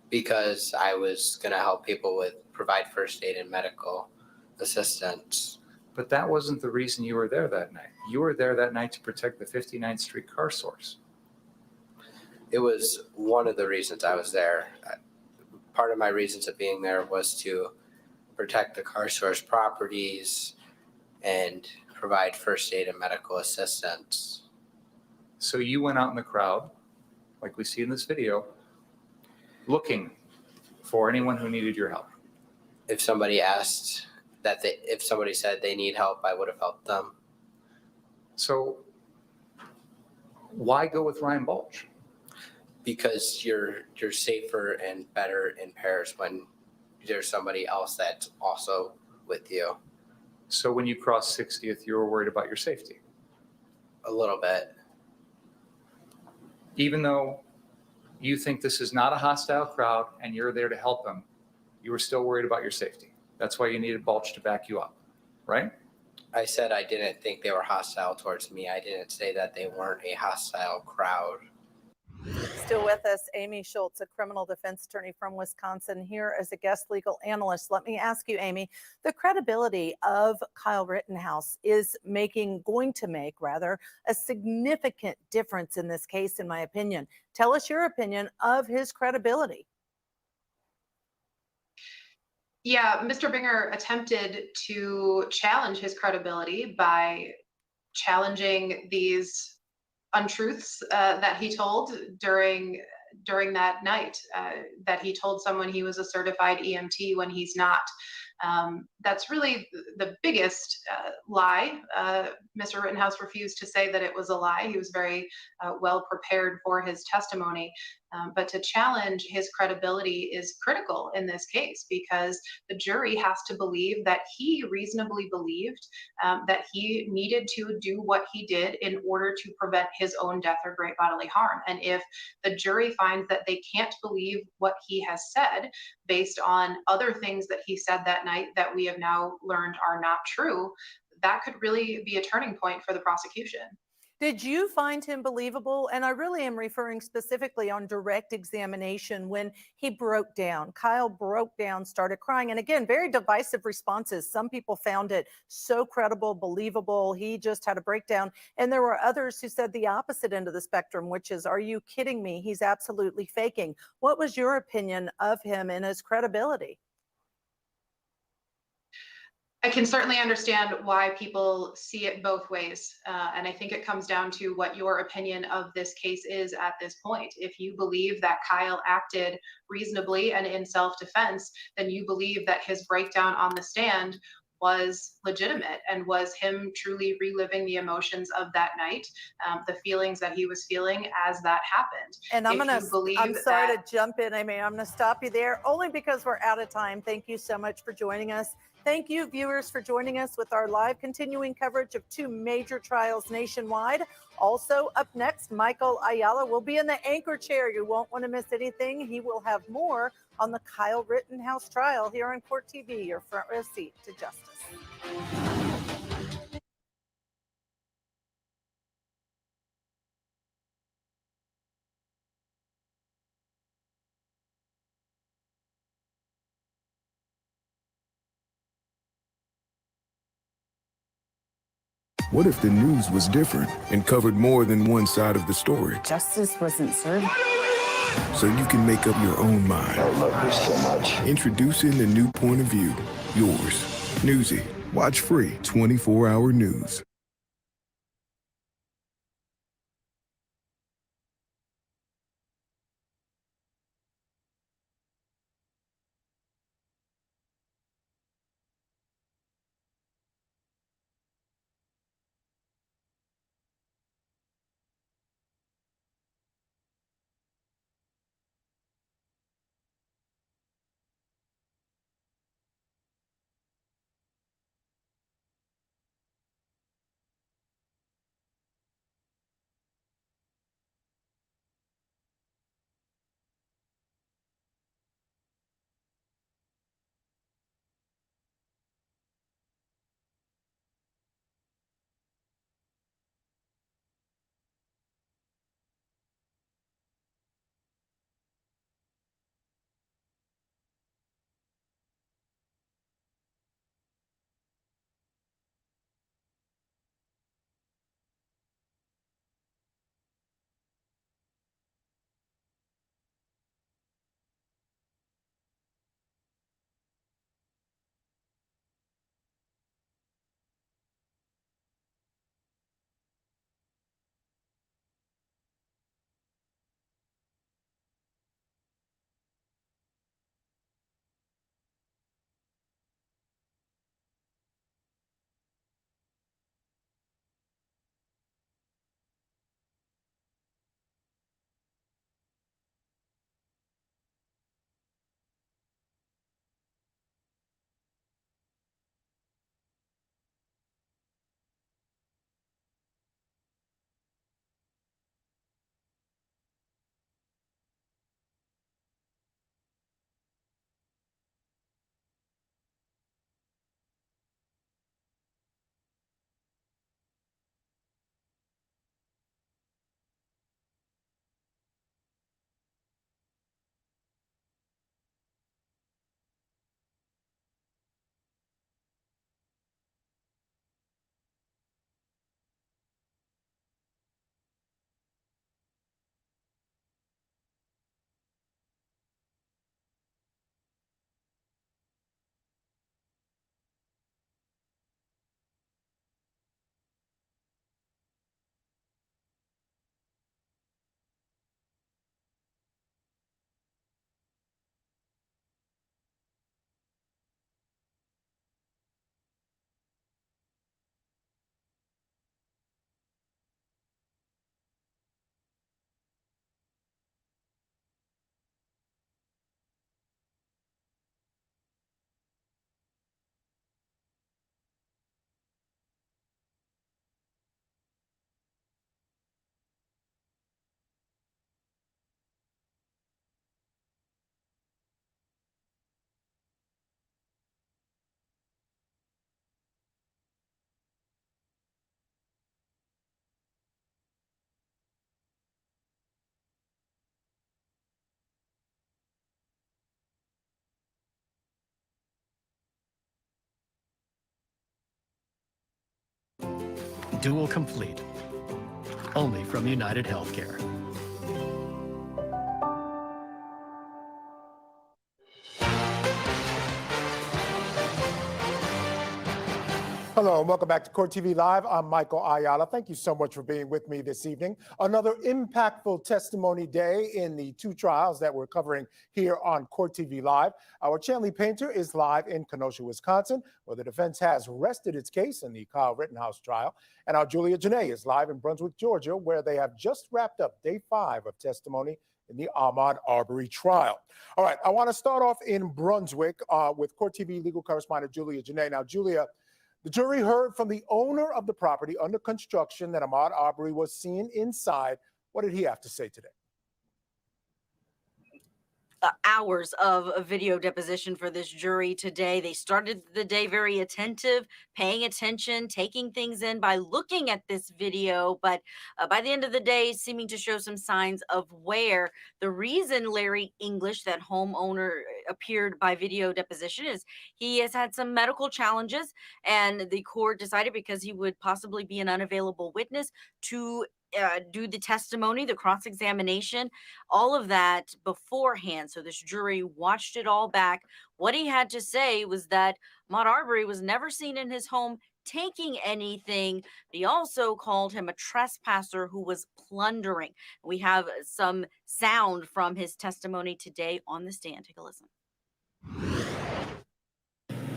Because I was going to help people provide first aid and medical assistance. But that wasn't the reason you were there that night. You were there that night to protect the 59th Street car source. It was one of the reasons I was there. Part of my reasons of being there was to protect the car source properties and provide first aid and medical assistance. So you went out in the crowd, like we see in this video, looking for anyone who needed your help. If somebody asked if somebody said they need help, I would have helped them. So why go with Ryan Balch? Because you're safer and better in pairs when there's somebody else that's also with you. So when you crossed 60th, you were worried about your safety? A little bit. Even though you think this is not a hostile crowd and you're there to help them, you were still worried about your safety. That's why you needed Balch to back you up, right? I said I didn't think they were hostile towards me. I didn't say that they weren't a hostile crowd. Still with us, Amy Schultz, a criminal defense attorney from Wisconsin, here as a guest legal analyst. Let me ask you, Amy, the credibility of Kyle Rittenhouse is going to make a significant difference in this case, in my opinion. Tell us your opinion of his credibility. Yeah, Mr. Binger attempted to challenge his credibility by challenging these untruths that he told during that night, that he told someone he was a certified EMT when he's not. That's really the biggest lie. Mr. Rittenhouse refused to say that it was a lie. He was very well prepared for his testimony. But to challenge his credibility is critical in this case because the jury has to believe that he reasonably believed that he needed to do what he did in order to prevent his own death or great bodily harm. And if the jury finds that they can't believe what he has said based on other things that he said that night that we have now learned are not true, that could really be a turning point for the prosecution. Did you find him believable? And I really am referring specifically on direct examination when he broke down. Kyle broke down, started crying. And again, very divisive responses. Some people found it so credible, believable. He just had a breakdown. And there were others who said the opposite end of the spectrum, which is, are you kidding me? He's absolutely faking. What was your opinion of him and his credibility? I can certainly understand why people see it both ways. And I think it comes down to what your opinion of this case is at this point. If you believe that Kyle acted reasonably and in self-defense, then you believe that his breakdown on the stand was legitimate and was him truly reliving the emotions of that night, the feelings that he was feeling as that happened. And I'm sorry that, to jump in. I'm going to stop you there only because we're out of time. Thank you so much for joining us. Thank you, viewers, for joining us with our live continuing coverage of 2 major trials nationwide. Also, up next, Michael Ayala will be in the anchor chair. You won't want to miss anything. He will have more on the Kyle Rittenhouse trial here on Court TV, your front row seat to justice. What if the news was different and covered more than one side of the story? Justice wasn't served. So you can make up your own mind. I love this so much. Introducing the new point of view. Yours. Newsy. Watch free 24-hour news. Dual Complete, only from United Healthcare. Hello and welcome back to Court TV Live. I'm Michael Ayala. Thank you so much for being with me this evening. Another impactful testimony day in the two trials that we're covering here on Court TV Live. Our Chanley Painter is live in Kenosha, Wisconsin, where the defense has rested its case in the Kyle Rittenhouse trial. And our Julia Janae is live in Brunswick, Georgia, where they have just wrapped up day 5 of testimony in the Ahmaud Arbery trial. All right, I want to start off in Brunswick with Court TV legal correspondent Julia Janae. Now, Julia, the jury heard from the owner of the property under construction that Ahmaud Arbery was seen inside. What did he have to say today? Hours of a video deposition for this jury today. They started the day very attentive, paying attention, taking things in by looking at this video, but by the end of the day, seeming to show some signs of wear. The reason Larry English, that homeowner, appeared by video deposition is he has had some medical challenges, and the court decided because he would possibly be an unavailable witness to do the testimony, the cross-examination, all of that beforehand. So this jury watched it all back. What he had to say was that Ahmaud Arbery was never seen in his home taking anything. He also called him a trespasser who was plundering. We have some sound from his testimony today on the stand. Take a listen.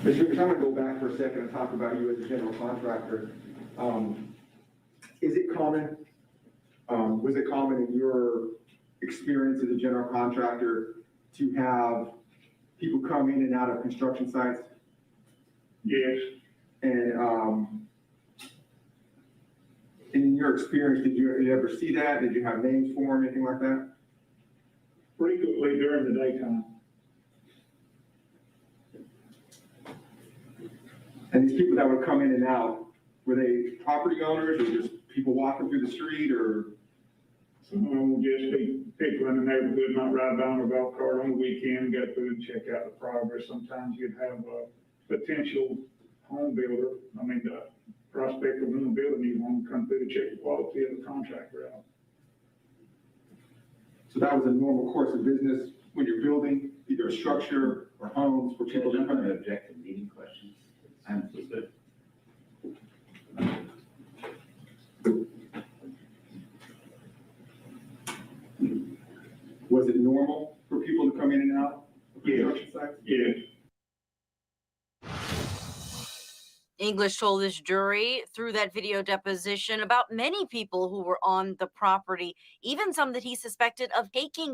Mr. Speaker, I'm going to go back for a second and talk about you as a general contractor. Is it common? Was it common in your experience as a general contractor to have people come in and out of construction sites? Yes. And in your experience, did you ever see that? Did you have names for them, anything like that? Frequently during the daytime. And these people that would come in and out, were they property owners or just people walking through the street, or? Some of them will just be people in the neighborhood, might ride down a golf cart on the weekend, go through and check out the progress. Sometimes you'd have a potential home builder, the prospect of home building, you want to come through to check the quality of the contractor out. So that was a normal course of business when you're building either a structure or homes for people to come in? Object to leading questions. I'm so good. Was it normal for people to come in and out of construction sites? Yes. English told this jury through that video deposition about many people who were on the property, even some that he suspected of taking